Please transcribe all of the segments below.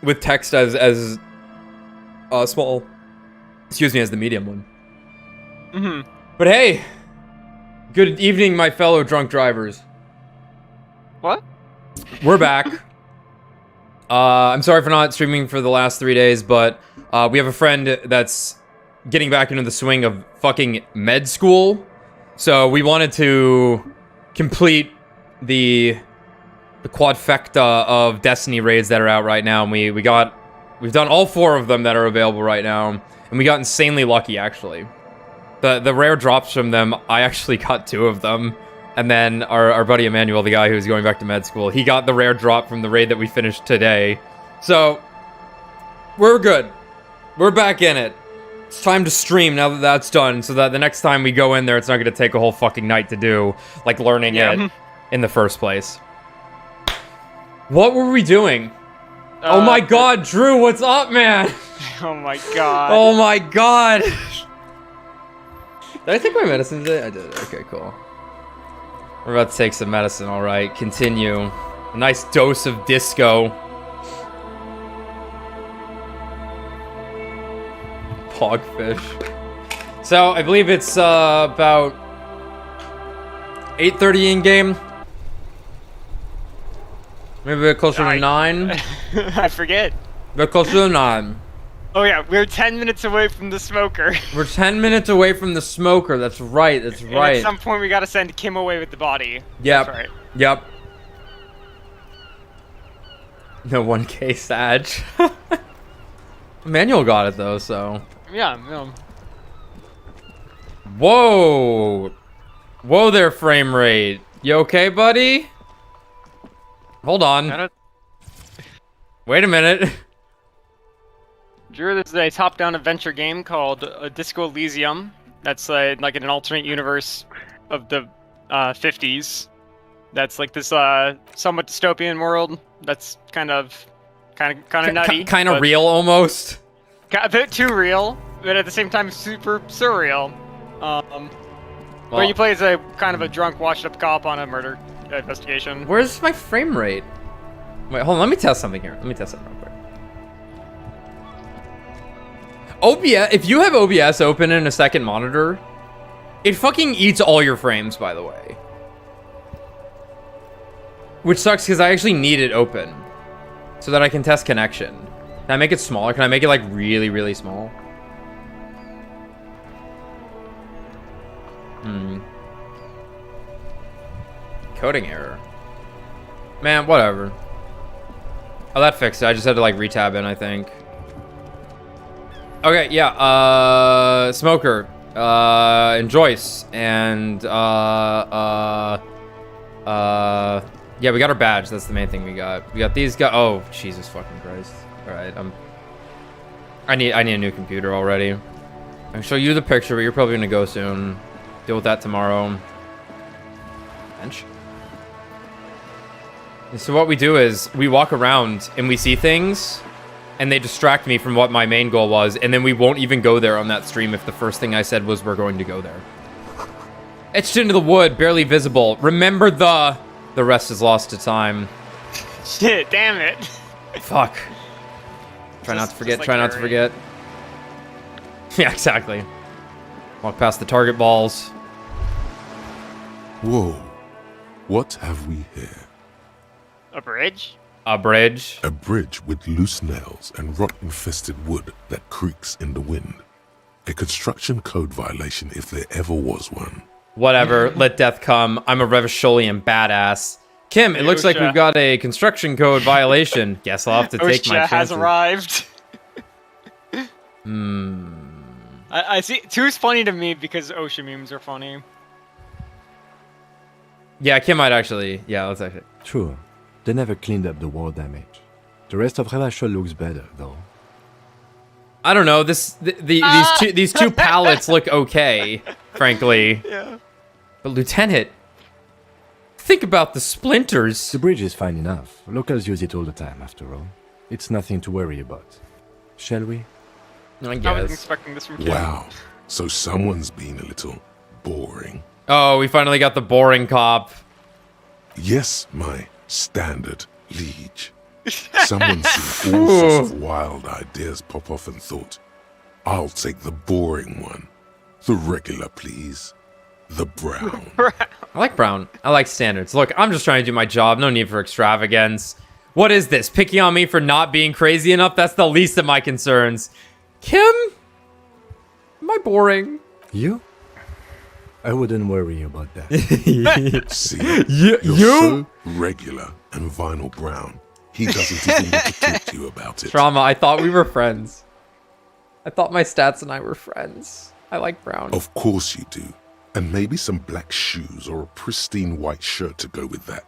with text as small. Excuse me, as the medium one. Mm-hmm. But hey, good evening, my fellow drunk drivers. What? We're back. I'm sorry for not streaming for the last 3 days, but we have a friend that's getting back into the swing of fucking med school. So we wanted to complete the quadfecta of Destiny raids that are out right now, and we've done all 4 of them that are available right now, and we got insanely lucky actually. The rare drops from them, I actually got 2 of them. And then our buddy Emmanuel, the guy who's going back to med school, he got the rare drop from the raid that we finished today. So, we're good. We're back in it. It's time to stream now that that's done, so that the next time we go in there, it's not going to take a whole fucking night to do, like learning it in the first place. What were we doing? Oh my god, Drew, what's up, man? Oh my god. Oh my god. Did I take my medicine today? I did. Okay, cool. We're about to take some medicine, alright. Continue. A nice dose of disco. Pogfish. So, I believe it's about 8:30 in-game. Maybe a bit closer to 9. I forget. A bit closer to 9. Oh yeah, we're 10 minutes away from the smoker. We're 10 minutes away from the smoker. That's right. That's right. And at some point, we gotta send Kim away with the body. Yep. That's right. Yep. No 1K Sag. Emmanuel got it though, so. Yeah. No. Whoa. Whoa there, frame rate. You okay, buddy? Hold on. Wait a minute. Drew, this is a top-down adventure game called Disco Elysium. That's like in an alternate universe of the 50s. That's like this somewhat dystopian world. That's kind of nutty. Kind of real, almost. A bit too real, but at the same time super surreal. Where you play as a kind of a drunk, washed-up cop on a murder investigation. Where's my frame rate? Wait, hold on. Let me test something here. Let me test something real quick. OBS, if you have OBS open in a second monitor, it fucking eats all your frames, by the way. Which sucks because I actually need it open so that I can test connection. Can I make it smaller? Can I make it like really, really small? Coding error. Man, whatever. Oh, that fixed it. I just had to like retab in, I think. Okay, yeah, Smoker, and Joyce, and, yeah, we got our badge, that's the main thing we got. We got these guys, oh, Jesus fucking Christ. Alright, I need a new computer already. I can show you the picture, but you're probably gonna go soon. Deal with that tomorrow. Bench. And so what we do is, we walk around, and we see things, and they distract me from what my main goal was, and then we won't even go there on that stream if the first thing I said was we're going to go there. Etched into the wood, barely visible. Remember the rest is lost to time. Shit, damn it. Fuck. Try not to forget, try not to forget. Yeah, exactly. Walk past the target balls. Whoa. What have we here? A bridge? A bridge. A bridge with loose nails and rot-infested wood that creaks in the wind. A construction code violation if there ever was one. Whatever, let death come. I'm a Revacholian badass. Kim, it looks like we've got a construction code violation. Guess I'll have to take my chances. has arrived. I see. 2's funny to me because OSHA memes are funny. Yeah, Kim might actually. Yeah, let's actually. True. They never cleaned up the war damage. The rest of Revachol looks better, though. I don't know. These two pallets look okay, frankly. Yeah. But Lieutenant, think about the splinters. The bridge is fine enough. Locals use it all the time, after all. It's nothing to worry about. Shall we? I I wasn't guess. expecting this from Kim. Wow. So someone's been a little boring. Oh, we finally got the boring cop. Yes, my standard liege. Someone seen all sorts of wild ideas pop off and thought, I'll take the boring one. The regular, please. The brown. I like brown. I like standards. Look, I'm just trying to do my job. No need for extravagance. What is this? Picking on me for not being crazy enough? That's the least of my concerns. Kim? Am I boring? You? I wouldn't worry about that. See, You? you're so regular and vinyl brown. He doesn't even need to talk to you about it. Trauma, I thought we were friends. I thought my stats and I were friends. I like brown. Of course you do. And maybe some black shoes or a pristine white shirt to go with that.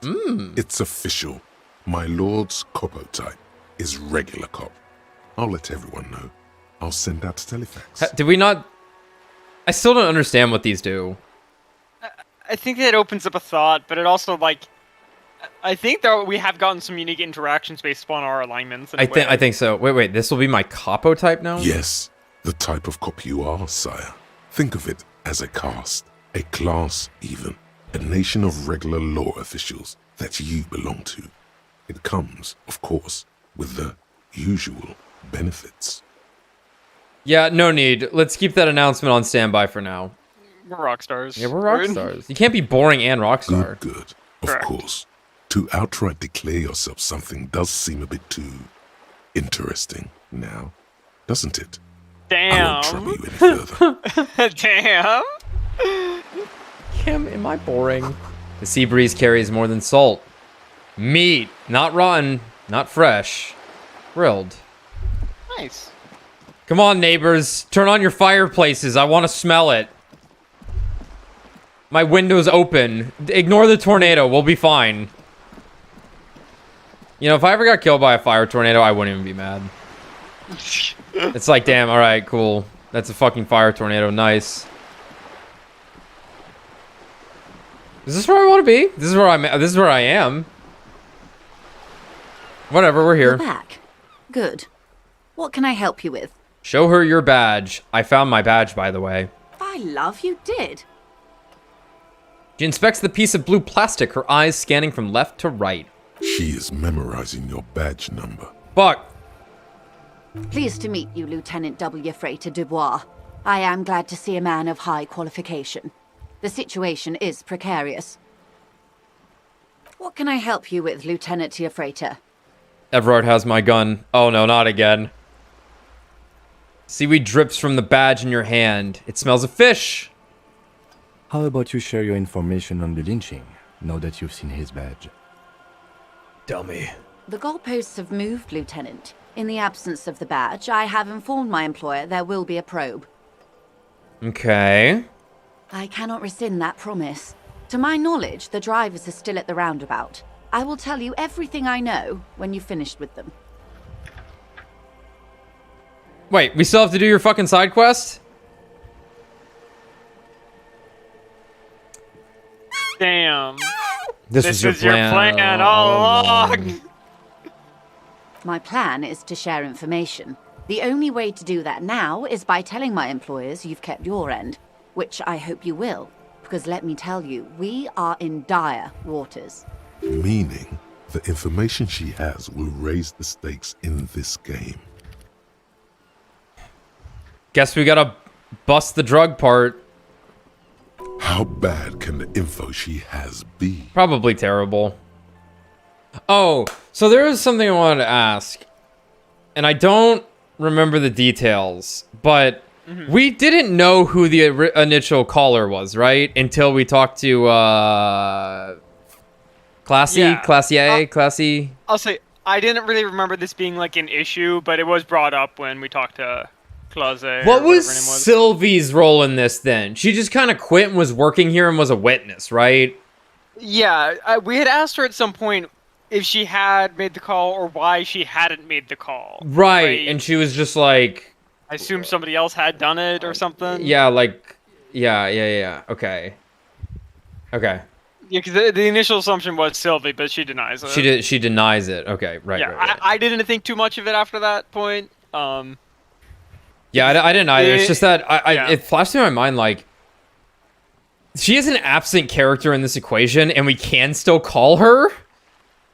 It's official. My lord's copo type is regular cop. I'll let everyone know. I'll send out telefax. Did we not... I still don't understand what these do. I think it opens up a thought, but it also, like... I think that we have gotten some unique interactions based upon our alignments. I think so. Wait. This will be my capo type now? Yes, the type of cop you are, sire. Think of it as a caste, a class even, a nation of regular law officials that you belong to. It comes, of course, with the usual benefits. Yeah, no need. Let's keep that announcement on standby for now. We're rock stars. Yeah, we're rock stars. You can't be boring and rock star. Good. Of Correct. course. To outright declare yourself something does seem a bit too interesting now, doesn't it? I won't trouble you any further. Damn. Kim, am I boring? The sea breeze carries more than salt. Meat, not rotten, not fresh. Grilled. Nice. Come on, neighbors. Turn on your fireplaces. I want to smell it. My window's open. Ignore the tornado. We'll be fine. You know, if I ever got killed by a fire tornado, I wouldn't even be mad. It's like, damn, alright, cool. That's a fucking fire tornado. Nice. Is this where I want to be? This is where I am. Whatever, we're here. You're back. Good. What can I help you with? Show her your badge. I found my badge, by the way. By love, you did. She inspects the piece of blue plastic, her eyes scanning from left to right. She is memorizing your badge number. Fuck. Pleased to meet you, Lieutenant W. Freighter Dubois. I am glad to see a man of high qualification. The situation is precarious. What can I help you with, Lieutenant Freighter? Everard has my gun. Oh no, not again. Seaweed drips from the badge in your hand. It smells of fish. How about you share your information on the lynching, now that you've seen his badge? Tell me. The goalposts have moved, Lieutenant. In the absence of the badge, I have informed my employer there will be a probe. Okay. I cannot rescind that promise. To my knowledge, the drivers are still at the roundabout. I will tell you everything I know when you've finished with them. Wait, we still have to do your fucking side quest? Damn. This This was your is your plan all along. My plan is to share information. The only way to do that now is by telling my employers you've kept your end, which I hope you will, because let me tell you, we are in dire waters. Meaning, the information she has will raise the stakes in this game. Guess we gotta bust the drug part. How bad can the info she has be? Probably terrible. Oh, so there is something I wanted to ask. And I don't remember the details, but we didn't know who the initial caller was, right? Until we talked to, Classy? Yeah. Classy? I'll say, I didn't really remember this being like an issue, but it was brought up when we talked to Clause. What was Sylvie's role in this then? She just kind of quit and was working here and was a witness, right? Yeah, we had asked her at some point if she had made the call or why she hadn't made the call. Right, and she was just like... I assume somebody else had done it or something. Yeah, like... Yeah. Okay. Yeah, because the initial assumption was Sylvie, but she denies it. She denies it. Okay, right. Yeah, right. I didn't think too much of it after that point. Yeah, I didn't either. It's just that yeah. it flashed through my mind like she is an absent character in this equation, and we can still call her.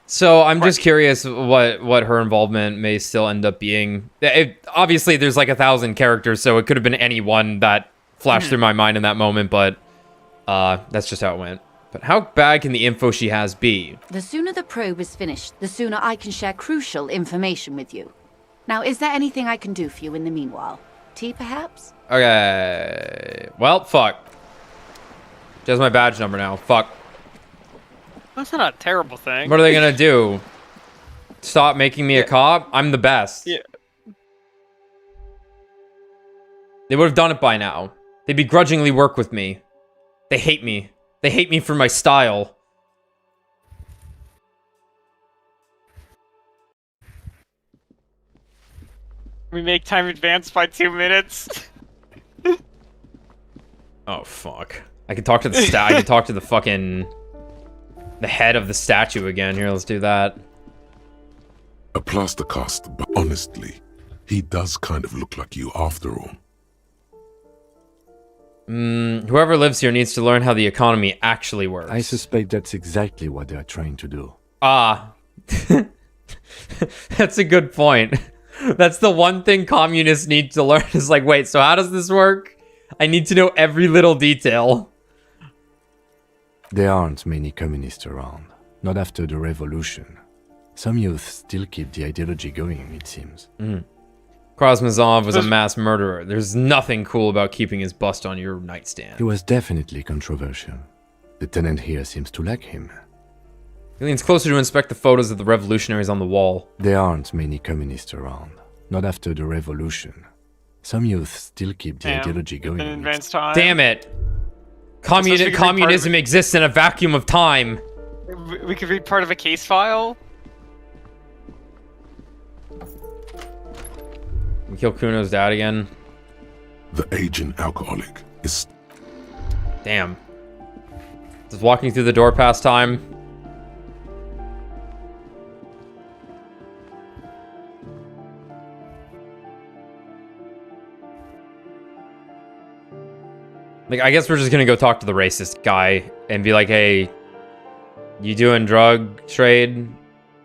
So I'm just curious what her involvement may still end up being. Obviously, there's like 1,000 characters, so it could have been any one that flashed through my mind in that moment, but that's just how it went. But how bad can the info she has be? The sooner the probe is finished, the sooner I can share crucial information with you. Now, is there anything I can do for you in the meanwhile? Tea, perhaps? Okay. Well, fuck. She has my badge number now. Fuck. That's not a terrible thing. What are they gonna do? Stop making me a cop? I'm the best. Yeah. They would have done it by now. They begrudgingly work with me. They hate me. They hate me for my style. We make time advance by 2 minutes. Oh, fuck. I could talk to the I could talk to the fucking... the head of the statue again. Here, let's do that. A plaster cast, but honestly, he does kind of look like you after all. Whoever lives here needs to learn how the economy actually works. I suspect that's exactly what they are trying to do. Ah. That's a good point. That's the one thing communists need to learn is like, wait, so how does this work? I need to know every little detail. There aren't many communists around. Not after the revolution. Some youth still keep the ideology going, it seems. Krasmazov was a mass murderer. There's nothing cool about keeping his bust on your nightstand. He was definitely controversial. The tenant here seems to like him. He leans closer to inspect the photos of the revolutionaries on the wall. There aren't many communists around. Not after the revolution. Some youth still keep the ideology going. In advance time. Damn it! Communism exists in a vacuum of time. We could read part of a case file. We kill Kuno's dad again. The aging alcoholic is... Damn. Does walking through the door pass time? Like, I guess we're just gonna go talk to the racist guy and be like, hey, you doing drug trade,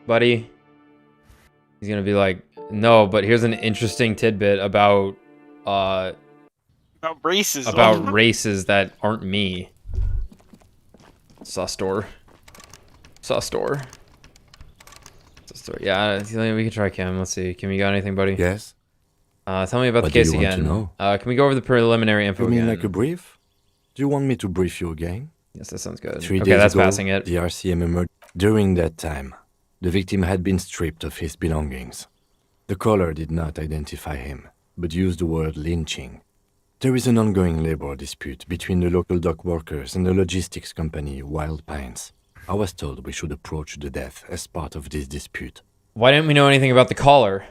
buddy? He's gonna be like, no, but here's an interesting tidbit about racism. About races that aren't me. Sustor. Yeah, we can try Kim. Let's see. Kim, you got anything, buddy? Yes? Tell me about the What do case you want again. to know? Can we go over the preliminary info You mean again? like a brief? Do you want me to brief you again? Yes, that sounds good. 3 Okay, days that's ago, passing it. the RCM emerged. During that time, the victim had been stripped of his belongings. The caller did not identify him, but used the word lynching. There is an ongoing labor dispute between the local dock workers and the logistics company Wild Pines. I was told we should approach the death as part of this dispute. Why didn't we know anything about the caller?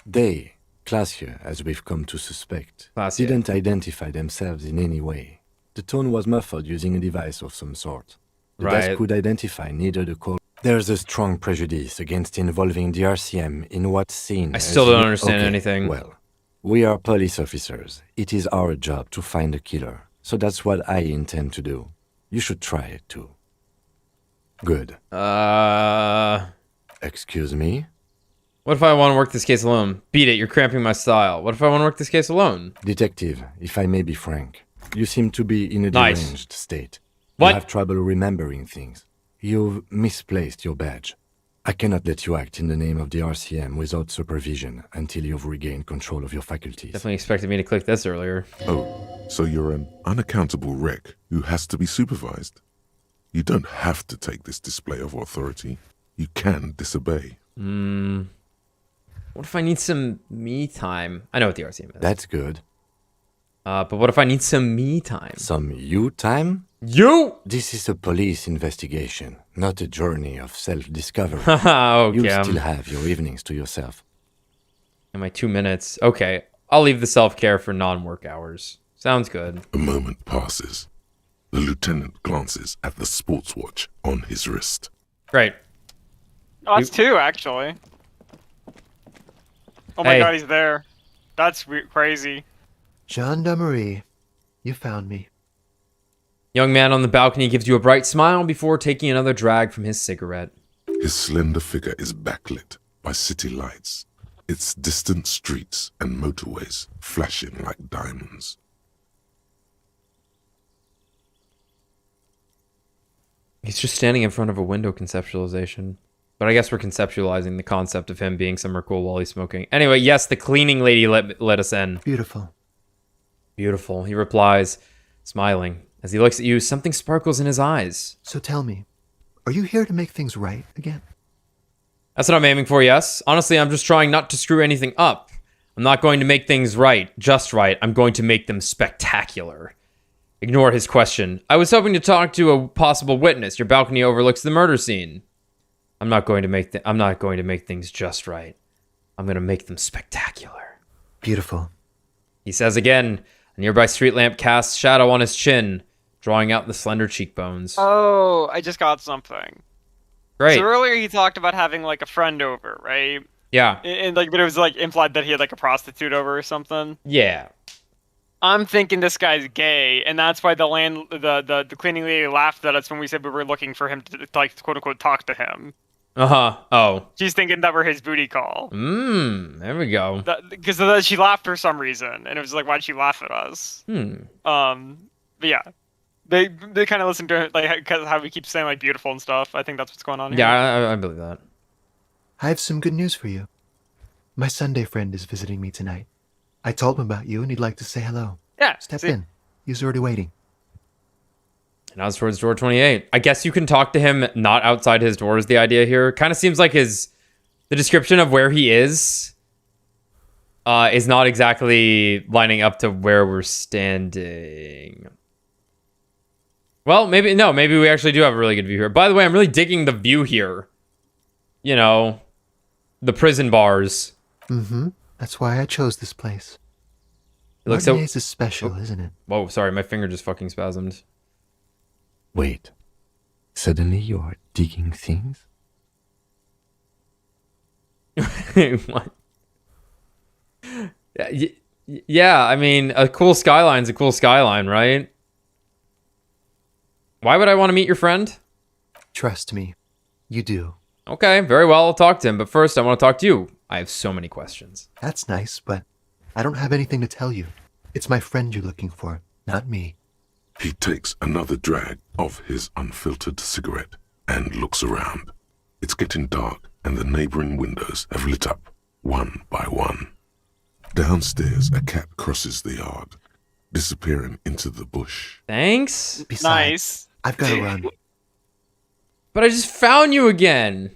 They, Classier, as we've come to suspect, Classier. didn't identify themselves in any way. The tone was muffled using a device of some sort. The desk could identify neither the caller. There's a strong prejudice against involving the RCM in what's seen I as still don't understand okay, anything. Well, we are police officers. It is our job to find the killer. So that's what I intend to do. You should try it too. Good. Excuse me? What if I want to work this case alone? Beat it, you're cramping my style. What if I want to work this case alone? Detective, if I may be frank, you seem to be in a Nice. deranged state. What? You have trouble remembering things. You've misplaced your badge. I cannot let you act in the name of the RCM without supervision until you've regained control of your faculties. Definitely expected me to click this earlier. Oh, so you're an unaccountable wreck who has to be supervised. You don't have to take this display of authority. You can disobey. What if I need some me time? I know what the RCM is. That's good. But what if I need some me time? Some you time? You! This is a police investigation, not a journey of self-discovery. Okay. You still have your evenings to yourself. In my 2 minutes. Okay. I'll leave the self-care for non-work hours. Sounds good. A moment passes. The lieutenant glances at the sports watch on his wrist. Great. Oh, that's 2, actually. Oh my Hey. god, he's there. That's crazy. Gendarmerie, you found me. Young man on the balcony gives you a bright smile before taking another drag from his cigarette. His slender figure is backlit by city lights, its distant streets and motorways flashing like diamonds. He's just standing in front of a window conceptualization. But I guess we're conceptualizing the concept of him being somewhere cool while he's smoking. Anyway, yes, the cleaning lady let us in. Beautiful. Beautiful, he replies, smiling. As he looks at you, something sparkles in his eyes. So tell me, are you here to make things right again? That's what I'm aiming for, yes. Honestly, I'm just trying not to screw anything up. I'm not going to make things right, just right. I'm going to make them spectacular. Ignore his question. I was hoping to talk to a possible witness. Your balcony overlooks the murder scene. I'm not going to make things just right. I'm going to make them spectacular. Beautiful. He says again. A nearby street lamp casts shadow on his chin, drawing out the slender cheekbones. Oh, I just got something. Great. So earlier he talked about having like a friend over, right? Yeah. And like, but it was like implied that he had like a prostitute over or something. Yeah. I'm thinking this guy's gay, and that's why the cleaning lady laughed at us when we said we were looking for him to like quote unquote talk to him. Uh-huh. Oh. She's thinking that we're his booty call. There we go. Because she laughed for some reason, and it was like, why'd she laugh at us? But yeah, they kind of listen to like how we keep saying like beautiful and stuff. I think that's what's going on here. Yeah, I believe that. I have some good news for you. My Sunday friend is visiting me tonight. I told him about you and he'd like to say hello. Yeah. Step in. He's already waiting. And I was towards door 28. I guess you can talk to him not outside his door is the idea here. Kind of seems like the description of where he is not exactly lining up to where we're standing. Well, maybe we actually do have a really good view here. By the way, I'm really digging the view here. You know, the prison bars. Mm-hmm. That's why I chose this place. It looks so... Martinez is special, isn't it? Whoa, sorry, my finger just fucking spasmed. Wait. Suddenly you are digging things? What? Yeah, I mean, a cool skyline's a cool skyline, right? Why would I want to meet your friend? Trust me, you do. Okay, very well, I'll talk to him, but first I want to talk to you. I have so many questions. That's nice, but I don't have anything to tell you. It's my friend you're looking for, not me. He takes another drag of his unfiltered cigarette and looks around. It's getting dark and the neighboring windows have lit up, one by one. Downstairs, a cat crosses the yard, disappearing into the bush. Thanks? Besides, Nice. I've got to run. But I just found you again.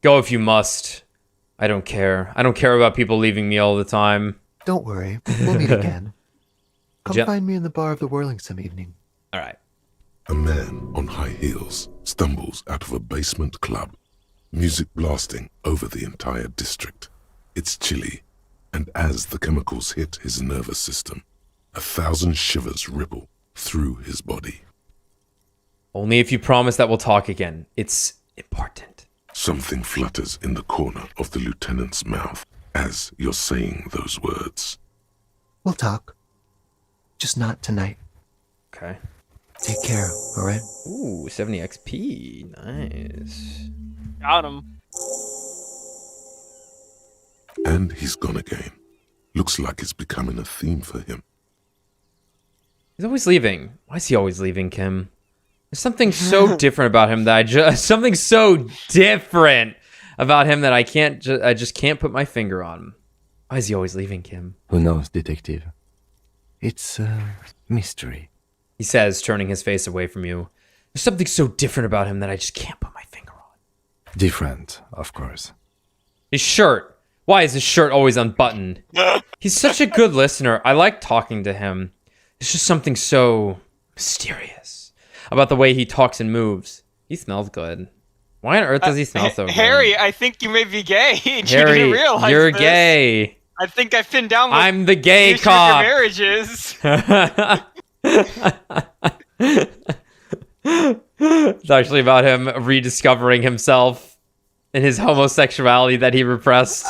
Go if you must. I don't care. I don't care about people leaving me all the time. Don't worry, we'll meet again. Come Jump. find me in the bar of the Whirling some evening. All right. A man on high heels stumbles out of a basement club, music blasting over the entire district. It's chilly, and as the chemicals hit his nervous system, 1,000 shivers ripple through his body. Only if you promise that we'll talk again. It's important. Something flutters in the corner of the lieutenant's mouth as you're saying those words. We'll talk. Just not tonight. Okay. Take care, alright? Ooh, 70 XP. Nice. Got him. And he's gone again. Looks like it's becoming a theme for him. He's always leaving. Why is he always leaving, Kim? There's something so different about him that I just can't put my finger on. Why is he always leaving, Kim? Who knows, detective? It's a mystery. He says, turning his face away from you. There's something so different about him that I just can't put my finger on. Different, of course. His shirt. Why is his shirt always unbuttoned? He's such a good listener. I like talking to him. There's just something so mysterious about the way he talks and moves. He smells good. Why on earth does he smell so good? Harry, I think you may be gay. You Harry, didn't realize you're this. gay. I think I pinned down what I'm the gay the issue with your cop. marriage is. It's actually about him rediscovering himself and his homosexuality that he repressed.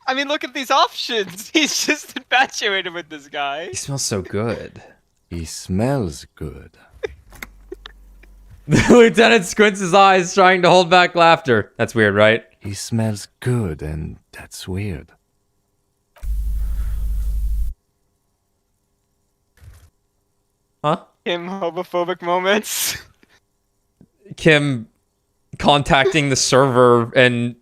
I mean, look at these options. He's just infatuated with this guy. He smells so good. He smells good. The lieutenant squints his eyes, trying to hold back laughter. That's weird, right? He smells good, and that's weird. Huh? Him homophobic moments. Kim contacting the server and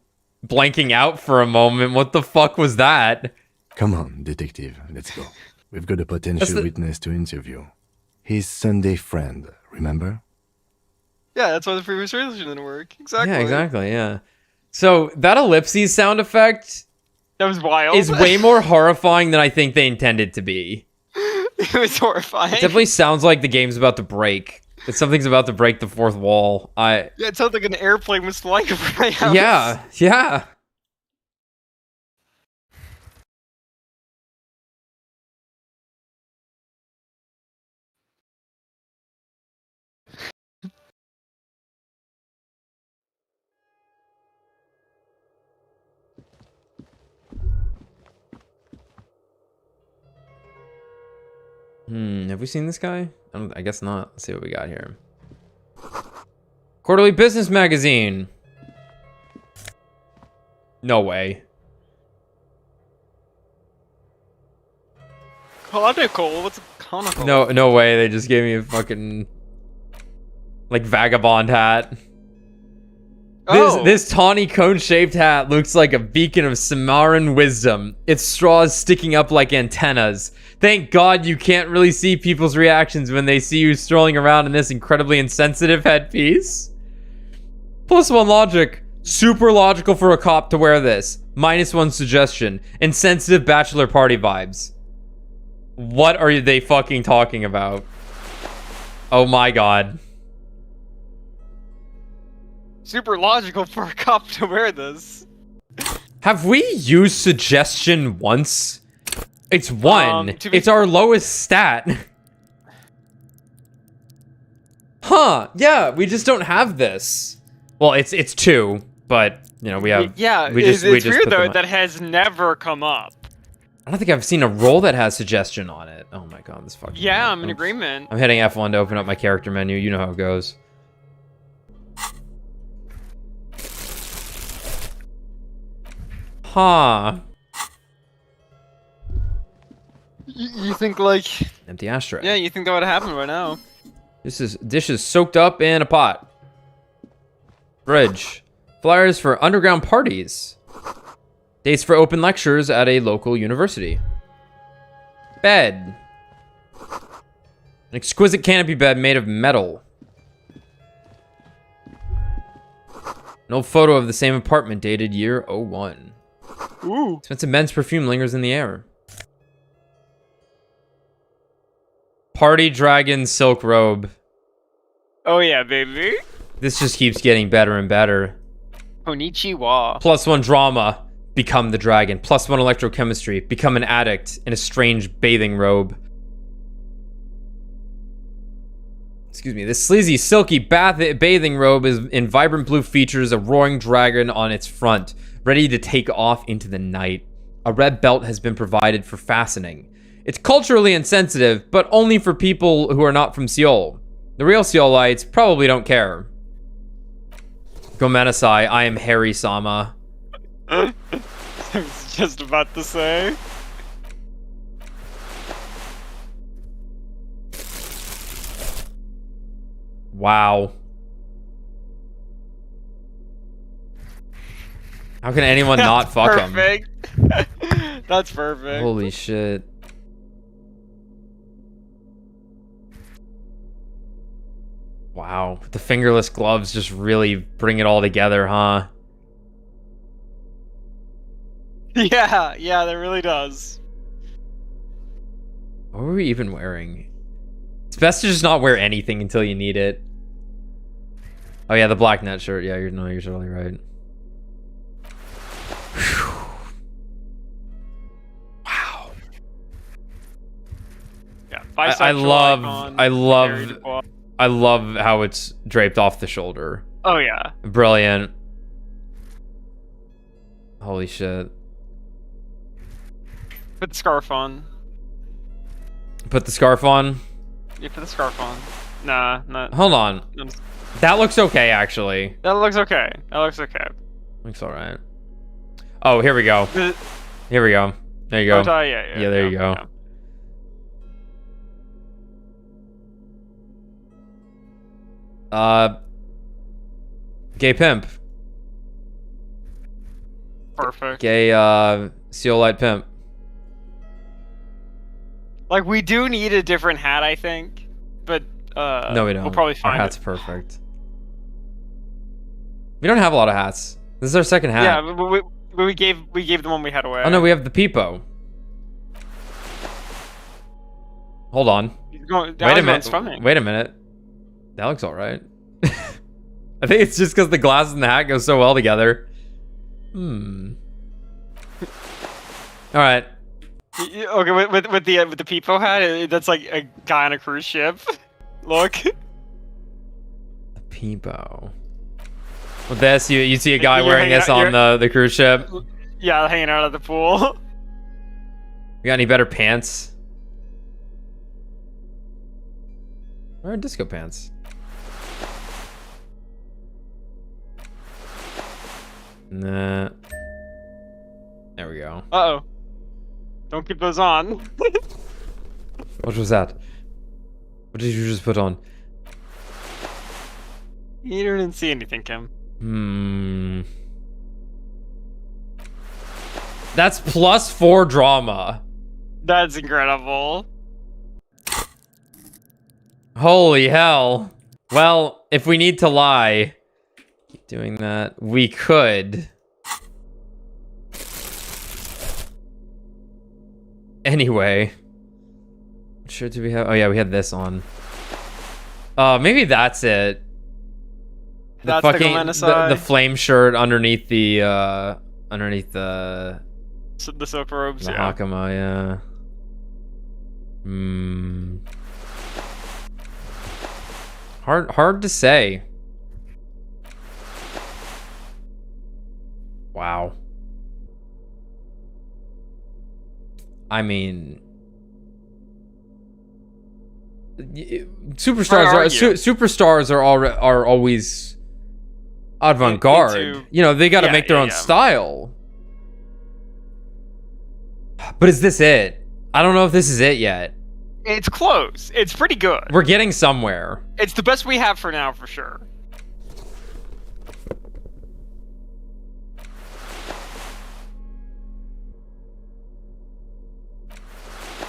blanking out for a moment. What the fuck was that? Come on, detective, let's go. We've got a potential witness to interview. His Sunday friend, remember? Yeah, that's why the previous resolution didn't work. Exactly. Yeah, exactly, yeah. So that ellipses sound effect That was wild. is way more horrifying than I think they intended to be. It was horrifying. It definitely sounds like the game's about to break. That something's about to break the fourth wall. Yeah, it sounds like an airplane was flying over my house. Yeah. Have we seen this guy? I guess not. Let's see what we got here. Quarterly Business Magazine. No way. Conical? What's a conical? No way. They just gave me a fucking like vagabond hat. This tawny cone-shaped hat looks like a beacon of Samaran wisdom. Its straws sticking up like antennas. Thank God you can't really see people's reactions when they see you strolling around in this incredibly insensitive headpiece. +1 logic. Super logical for a cop to wear this. -1 suggestion. Insensitive bachelor party vibes. What are they fucking talking about? Oh my God. Super logical for a cop to wear this. Have we used suggestion once? It's 1. It's our lowest stat. Huh. Yeah, we just don't have this. Well, it's 2, but you know, we have it's weird though that has never come up. I don't think I've seen a role that has suggestion on it. Oh my God, this fucking Yeah, I'm in agreement. I'm hitting F1 to open up my character menu. You know how it goes. Huh. You think like... Empty ashtray. Yeah, you think that would happen right now. Dishes soaked up in a pot. Fridge. Flyers for underground parties. Dates for open lectures at a local university. Bed. An exquisite canopy bed made of metal. An old photo of the same apartment dated year 01. Ooh. Expensive men's perfume lingers in the air. Party dragon silk robe. Oh yeah, baby. This just keeps getting better and better. Konnichiwa. +1 drama. Become the dragon. +1 electrochemistry. Become an addict in a strange bathing robe. Excuse me. This sleazy, silky bathing robe is in vibrant blue features a roaring dragon on its front, ready to take off into the night. A red belt has been provided for fastening. It's culturally insensitive, but only for people who are not from Seoul. The real Seoulites probably don't care. Gomenasai, I am Harry-sama. I was just about to say. Wow. How can anyone not fuck him? Perfect. That's perfect. Holy shit. Wow. The fingerless gloves just really bring it all together, huh? Yeah, that really does. What were we even wearing? It's best to just not wear anything until you need it. Oh yeah, the black net shirt. Yeah, you're totally right. Whew. Wow. Yeah, I love how it's draped off the shoulder. Oh yeah. Brilliant. Holy shit. Put the scarf on. Put the scarf on? Yeah, put the scarf on. Nah, not. Hold on. That looks okay, actually. That looks okay. That looks okay. Looks alright. Oh, here we go. Here we go. There you go. Yeah, There you go. Gay pimp. Perfect. Gay, seal light pimp. Like, we do need a different hat, I think. But, No, we don't. We'll probably Our find hat's it. perfect. We don't have a lot of hats. This is our second hat. Yeah, but we gave the one we had away. Oh no, we have the peepo. Hold on. He's going, Wait a minute. minute. Wait a minute. That looks alright. I think it's just because the glasses and the hat go so well together. Alright. Okay, with the peepo hat, that's like a guy on a cruise ship. Look. The peepo. With this, you see a guy wearing this on the cruise ship. Yeah, hanging out at the pool. You got any better pants? Where are disco pants? Nah. There we go. Uh-oh. Don't keep those on. What was that? What did you just put on? You didn't see anything, Kim. That's +4 drama. That's incredible. Holy hell. Well, if we need to lie, keep doing that. We could. Anyway. What shirt do we have? Oh yeah, we had this on. Maybe that's it. That's the flame shirt underneath the the silk robes, the yeah. Hakama, yeah. Hard to say. Wow. I mean, superstars are always avant-garde. You know, they got to make their own style. But is this it? I don't know if this is it yet. It's close. It's pretty good. We're getting somewhere. It's the best we have for now, for sure.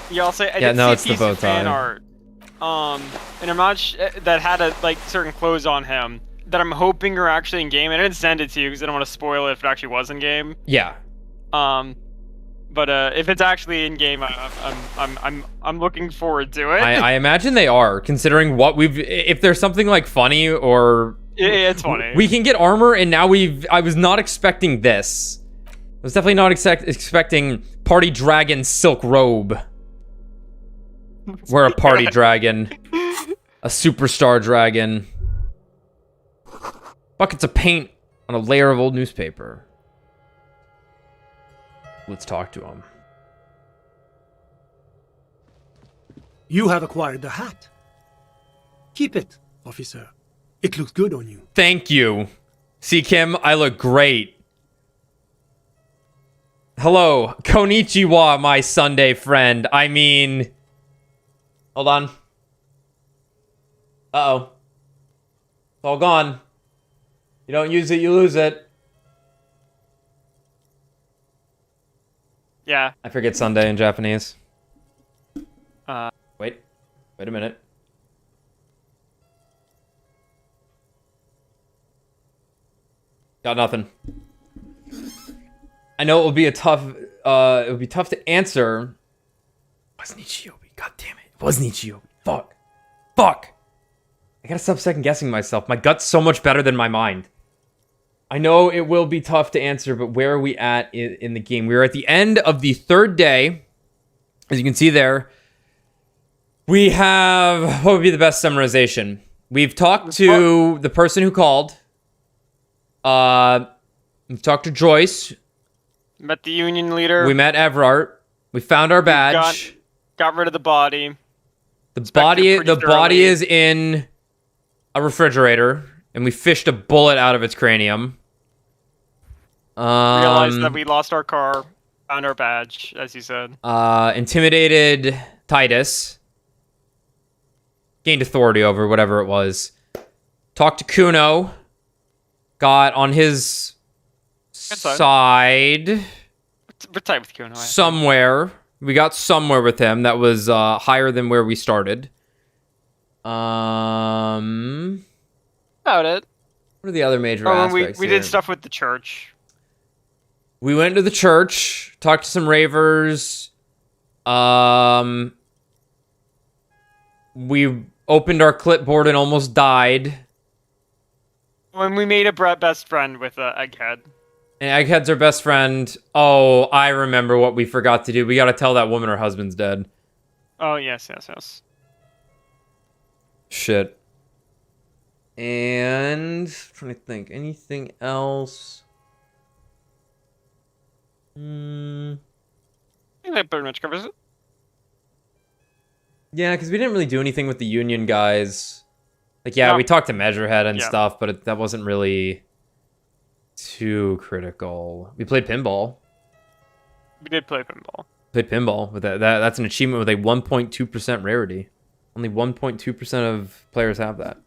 Yeah, I'll say I did it's see the a piece bow of fan tie. art, and I'm not that had like certain clothes on him that I'm hoping are actually in game. And I didn't send it to you because I don't want to spoil it if it actually was in game. Yeah. But if it's actually in game, I'm looking forward to it. I imagine they are, considering what we've. If there's something like funny or. Yeah, it's funny. We can get armor, and now I was not expecting this. I was definitely not expecting party dragon silk robe. We're a party dragon, a superstar dragon. Buckets of paint on a layer of old newspaper. Let's talk to him. You have acquired the hat. Keep it, officer. It looks good on you. Thank you. See, Kim, I look great. Hello, konnichiwa, my Sunday friend. I mean... Hold on. Uh-oh. It's all gone. You don't use it, you lose it. Yeah. I forget Sunday in Japanese. Wait a minute. Got nothing. I know it will be tough to answer. It wasn't Ichiyobi. God damn it. It wasn't Ichiyobi. Fuck. I gotta stop second guessing myself. My gut's so much better than my mind. I know it will be tough to answer, but where are we at in the game? We're at the end of the third day. As you can see there, we have... What would be the best summarization? We've talked to the person who called. We've talked to Joyce. Met the union leader. We met Everart. We found our badge. Got rid of the body. The body is in a refrigerator and we fished a bullet out of its cranium. Realized that we lost our car, found our badge, as you said. Intimidated Titus. Gained authority over whatever it was. Talked to Kuno. Got on his side. We're tight with Kuno. Somewhere. We got somewhere with him that was higher than where we started. About it. What are the other major aspects we here? did stuff with the church. We went to the church, talked to some ravers. We opened our clipboard and almost died. When we made a best friend with Egghead. And Egghead's our best friend. Oh, I remember what we forgot to do. We gotta tell that woman her husband's dead. Oh, yes. Shit. And... I'm trying to think. Anything else? I think that pretty much covers it. Yeah, because we didn't really do anything with the Union guys. Like, yeah, No. we talked to Measurehead and Yeah. stuff, but that wasn't really too critical. We played pinball. We did play pinball. Played pinball. With that's an achievement with a 1.2% rarity. Only 1.2% of players have that.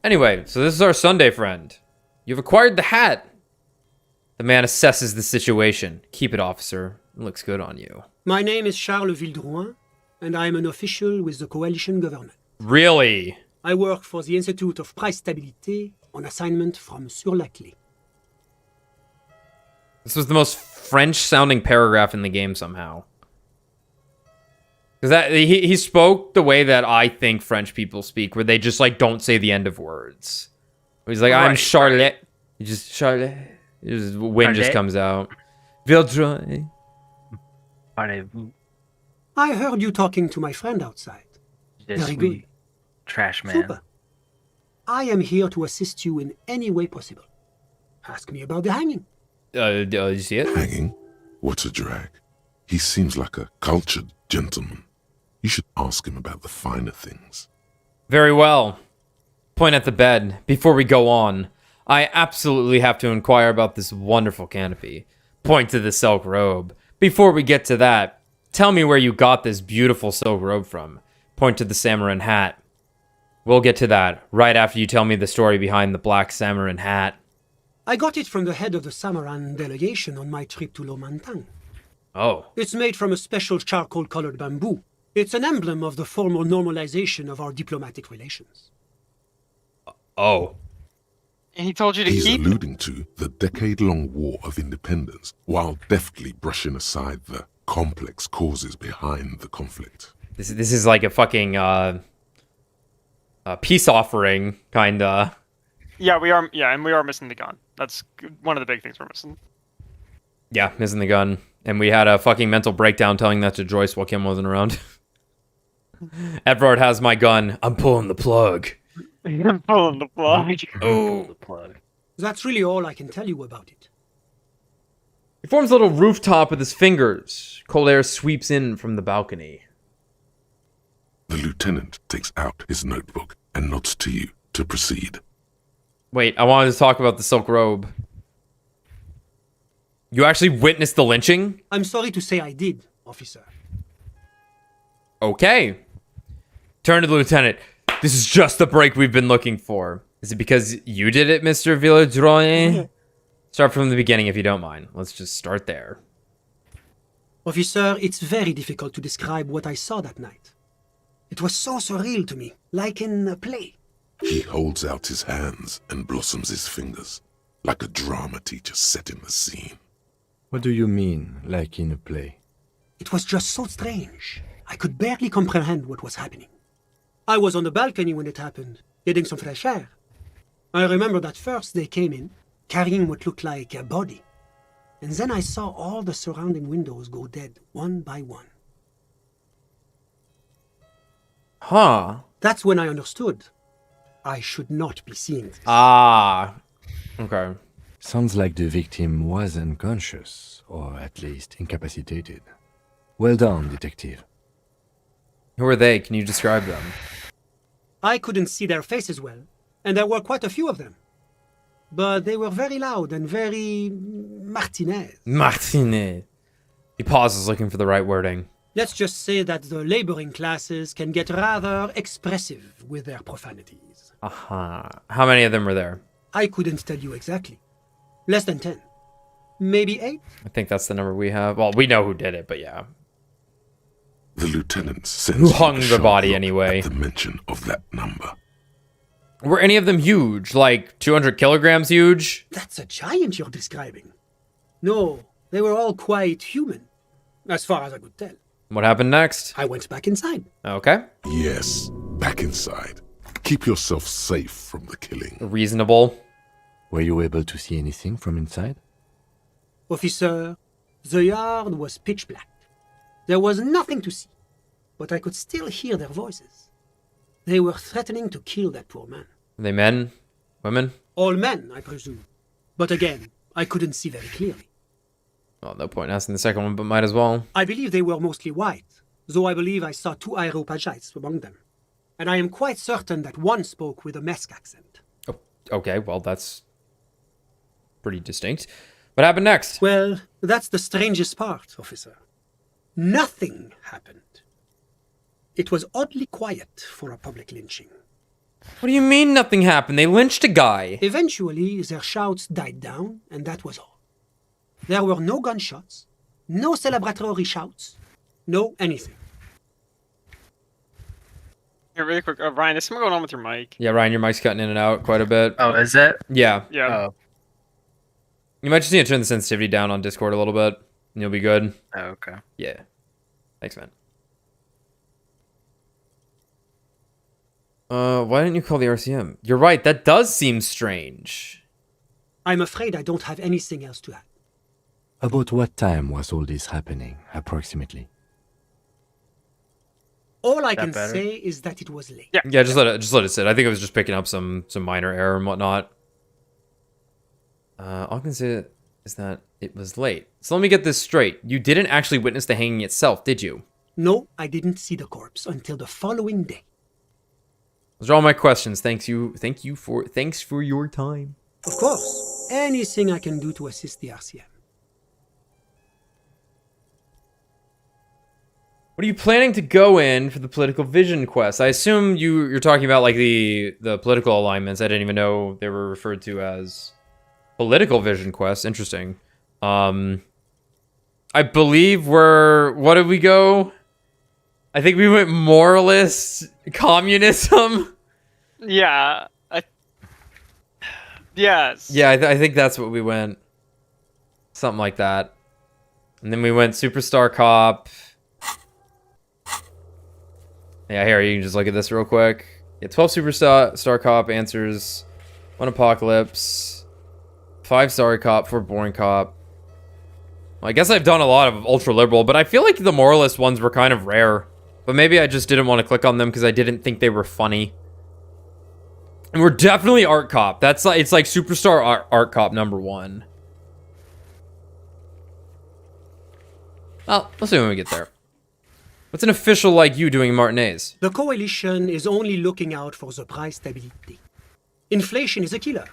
Anyway, so this is our Sunday friend. You've acquired the hat. The man assesses the situation. Keep it, officer. It looks good on you. My name is Charles Vildrouin, and I am an official with the coalition government. Really? I work for the Institute of Price Stabilité on assignment from Sur la Clé. This was the most French-sounding paragraph in the game somehow. Because that he spoke the way that I think French people speak, where they just like don't say the end of words. He's like, "I'm Right, Charlotte." You just Charlotte. Wind just comes out. Vildrouin. Parlez-vous? I heard you talking to my friend outside. Je Very suis good. trash man. Super. I am here to assist you in any way possible. Ask me about the hanging. You see it? Hanging? What a drag. He seems like a cultured gentleman. You should ask him about the finer things. Very well. Point at the bed. Before we go on, I absolutely have to inquire about this wonderful canopy. Point to the silk robe. Before we get to that, tell me where you got this beautiful silk robe from. Point to the Samarin hat. We'll get to that right after you tell me the story behind the black Samarin hat. I got it from the head of the Samaran delegation on my trip to Lomantang. Oh. It's made from a special charcoal-colored bamboo. It's an emblem of the formal normalization of our diplomatic relations. Oh. And he told you to He's keep it. alluding to the decade-long war of independence, while deftly brushing aside the complex causes behind the conflict. This is like a fucking peace offering, kinda. Yeah, we are. Yeah, and we are missing the gun. That's one of the big things we're missing. Yeah, missing the gun. And we had a fucking mental breakdown telling that to Joyce while Kim wasn't around. Edvard has my gun. I'm pulling the plug. I'm pulling the plug. Oh. The plug. That's really all I can tell you about it. He forms a little rooftop with his fingers. Cold air sweeps in from the balcony. The lieutenant takes out his notebook and nods to you to proceed. Wait, I wanted to talk about the silk robe. You actually witnessed the lynching? I'm sorry to say I did, officer. Okay. Turn to the lieutenant. This is just the break we've been looking for. Is it because you did it, Mr. Villedroit? Start from the beginning if you don't mind. Let's just start there. Officer, it's very difficult to describe what I saw that night. It was so surreal to me, like in a play. He holds out his hands and blossoms his fingers, like a drama teacher setting the scene. What do you mean, like in a play? It was just so strange. I could barely comprehend what was happening. I was on the balcony when it happened, getting some fresh air. I remember that first they came in, carrying what looked like a body. And then I saw all the surrounding windows go dead, one by one. Huh. That's when I understood. I should not be seeing this. Ah. Okay. Sounds like the victim was unconscious, or at least incapacitated. Well done, detective. Who are they? Can you describe them? I couldn't see their faces well, and there were quite a few of them. But they were very loud and very Martinez. Martinez. He pauses, looking for the right wording. Let's just say that the laboring classes can get rather expressive with their profanities. Aha. How many of them were there? I couldn't tell you exactly. Less than 10. Maybe 8? I think that's the number we have. Well, we know who did it, but yeah. The lieutenant sends Who you hung a the sharp body look anyway? at the mention of that number. Were any of them huge? Like 200 kilograms huge? That's a giant you're describing. No, they were all quite human, as far as I could tell. What happened next? I went back inside. Okay. Yes, back inside. Keep yourself safe from the killing. Reasonable. Were you able to see anything from inside? Officer, the yard was pitch black. There was nothing to see, but I could still hear their voices. They were threatening to kill that poor man. Are they men? Women? All men, I presume. But again, I couldn't see very clearly. Well, no point in asking the second one, but might as well. I believe they were mostly white, though I believe I saw 2 Areopagites among them. And I am quite certain that one spoke with a Mesk accent. Oh, okay, well, that's pretty distinct. What happened next? Well, that's the strangest part, officer. Nothing happened. It was oddly quiet for a public lynching. What do you mean nothing happened? They lynched a guy. Eventually, their shouts died down, and that was all. There were no gunshots, no celebratory shouts, no anything. Here, really quick, Ryan, there's something going on with your mic. Yeah, Ryan, your mic's cutting in and out quite a bit. Oh, is it? Yeah. Yeah. Oh, You might just need to turn the sensitivity down on Discord a little bit, and you'll be good. oh okay. Yeah. Thanks, man. Why didn't you call the RCM? You're right, that does seem strange. I'm afraid I don't have anything else to add. About what time was all this happening, approximately? All I That can better? say is that it was late. Yeah. Yeah, just let it sit. I think it was just picking up some minor error and whatnot. All I can say is that it was late. So let me get this straight. You didn't actually witness the hanging itself, did you? No, I didn't see the corpse until the following day. Those are all my questions. Thanks for your time. Of course, anything I can do to assist the RCM. What are you planning to go in for the political vision quest? I assume you're talking about like the political alignments. I didn't even know they were referred to as political vision quests. Interesting. I believe what did we go? I think we went moralist communism. Yeah. Yes. Yeah, I think that's what we went. Something like that. And then we went Superstar Cop. Yeah, here, you can just look at this real quick. Yeah, 12 Superstar Cop answers. 1 Apocalypse. 5 Sorry Cop, 4 Boring Cop. Well, I guess I've done a lot of Ultra Liberal, but I feel like the moralist ones were kind of rare. But maybe I just didn't want to click on them because I didn't think they were funny. And we're definitely Art Cop. It's like Superstar Art Cop #1. Well, we'll see when we get there. What's an official like you doing Martinez? The coalition is only looking out for the price stability. Inflation is a killer,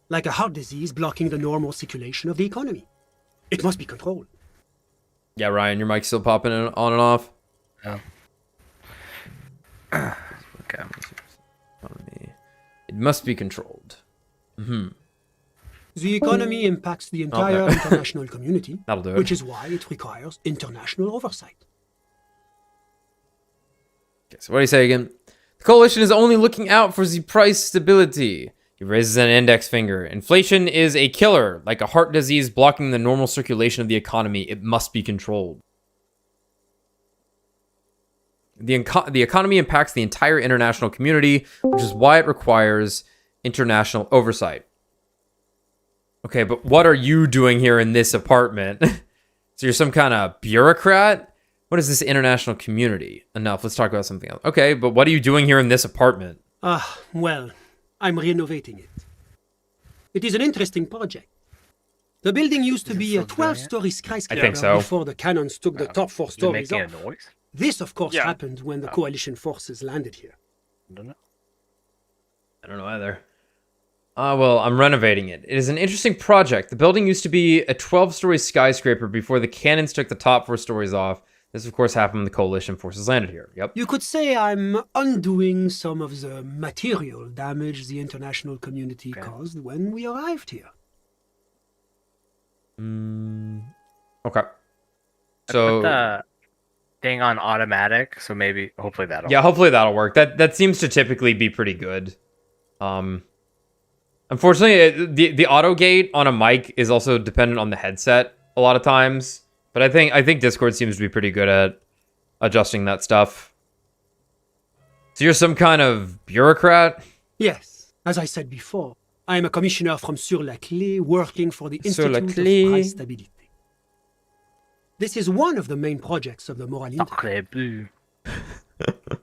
like a heart disease blocking the normal circulation of the economy. It must be controlled. Yeah, Ryan, your mic's still popping on and off. Oh. Okay. It must be controlled. The economy impacts the entire international community, That'll do it. which is why it requires international oversight. Okay, so what do you say again? The coalition is only looking out for the price stability. He raises an index finger. Inflation is a killer, like a heart disease blocking the normal circulation of the economy. It must be controlled. The economy impacts the entire international community, which is why it requires international oversight. Okay, but what are you doing here in this apartment? So you're some kind of bureaucrat? What is this international community? Enough, let's talk about something else. Okay, but what are you doing here in this apartment? Well, I'm renovating it. It is an interesting project. The building used to be a 12-story skyscraper I think so. before the cannons took the top 4 Is it stories making off. a noise? This, of course, Yeah. happened when the coalition forces landed here. I don't know. I don't know either. Well, I'm renovating it. It is an interesting project. The building used to be a 12-story skyscraper before the cannons took the top 4 stories off. This, of course, happened when the coalition forces landed here. Yep. You could say I'm undoing some of the material damage the international community caused when we arrived here. Okay. I So put the thing on automatic, so maybe, hopefully that'll. yeah, hopefully that'll work. That seems to typically be pretty good. Unfortunately, the auto gate on a mic is also dependent on the headset a lot of times. But I think Discord seems to be pretty good at adjusting that stuff. So you're some kind of bureaucrat? Yes, as I said before, I am a commissioner from Sur-la-Clé working for the Sur la Institute Clé. of Price Stability. This is one of the main projects of the Moral Inter. Sacré bleu.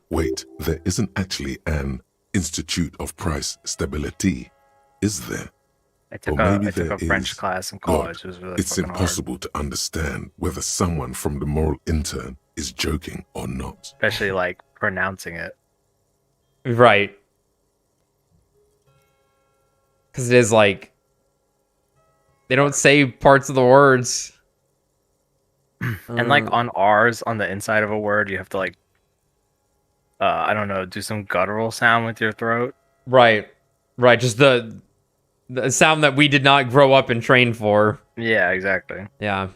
Wait, there isn't actually an Institute of Price Stability, is there? I took Or maybe a there French is. class in God, college. It was really it's fucking impossible to understand whether someone from the moral intern is joking or not. hard. Especially like pronouncing it. Right. Because it is like... They don't say parts of the words. And like on R's on the inside of a word, you have to like, I don't know, do some guttural sound with your throat. Right. Right, just the sound that we did not grow up and train for. Yeah, exactly. Yeah.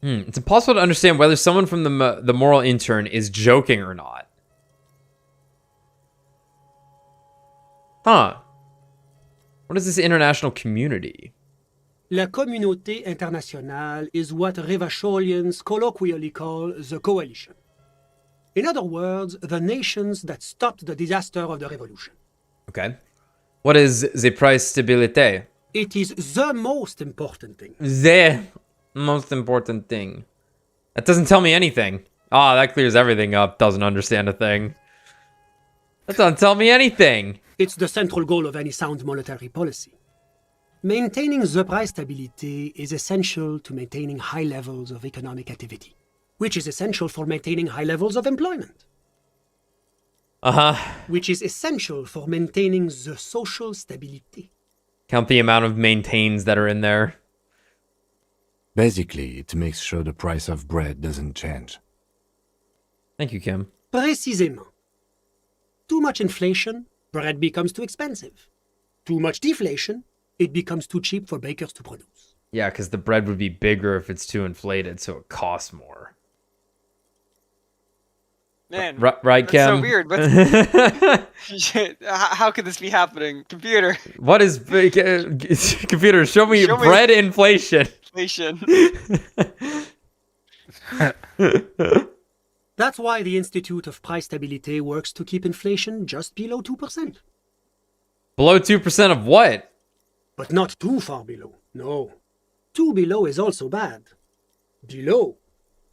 It's impossible to understand whether someone from the moral intern is joking or not. Huh. What is this international community? La Communauté Internationale is what Revacholians colloquially call the Coalition. In other words, the nations that stopped the disaster of the revolution. Okay. What is the price stabilité? It is the most important thing. The most important thing. That doesn't tell me anything. Ah, that clears everything up. Doesn't understand a thing. That doesn't tell me anything. It's the central goal of any sound monetary policy. Maintaining the price stability is essential to maintaining high levels of economic activity, which is essential for maintaining high levels of employment, Uh-huh. which is essential for maintaining the social stability. Count the amount of maintains that are in there. Basically, it makes sure the price of bread doesn't change. Thank you, Kim. Précisément. Too much inflation, bread becomes too expensive. Too much deflation, it becomes too cheap for bakers to produce. Yeah, because the bread would be bigger if it's too inflated, so it costs more. Man, Right, that's Kim? so weird. How could this be happening? Computer What is... Computer, show me Show me- bread inflation. inflation. That's why the Institute of Price Stability works to keep inflation just below 2%. Below 2% of what? But not too far below, no. Too below is also bad. Below,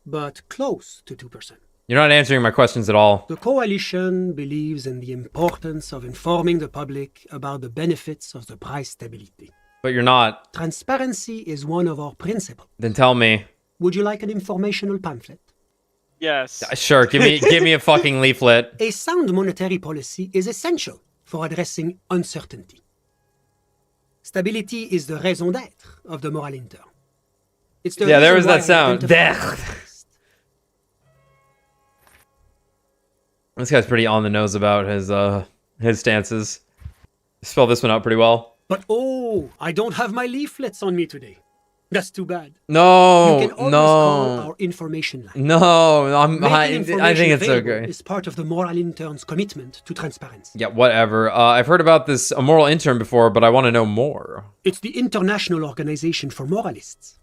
but close to 2%. You're not answering my questions at all. The coalition believes in the importance of informing the public about the benefits of the price stability. But you're not. Transparency is one of our principles. Then tell me. Would you like an informational pamphlet? Yes. Sure, give me a fucking leaflet. A sound monetary policy is essential for addressing uncertainty. Stability is the raison d'être of the moral intern. It's the Yeah, there reason was that why I sound. identify as This guy's pretty on the nose about his stances. Spell this one out pretty well. But oh, I don't have my leaflets on me today. That's too bad. No, You can always call no, our information line. no. Making I information think it's available okay. is part of the moral intern's commitment to transparency. Yeah, whatever. I've heard about this a moral intern before, but I want to know more. It's the International Organization for Moralists,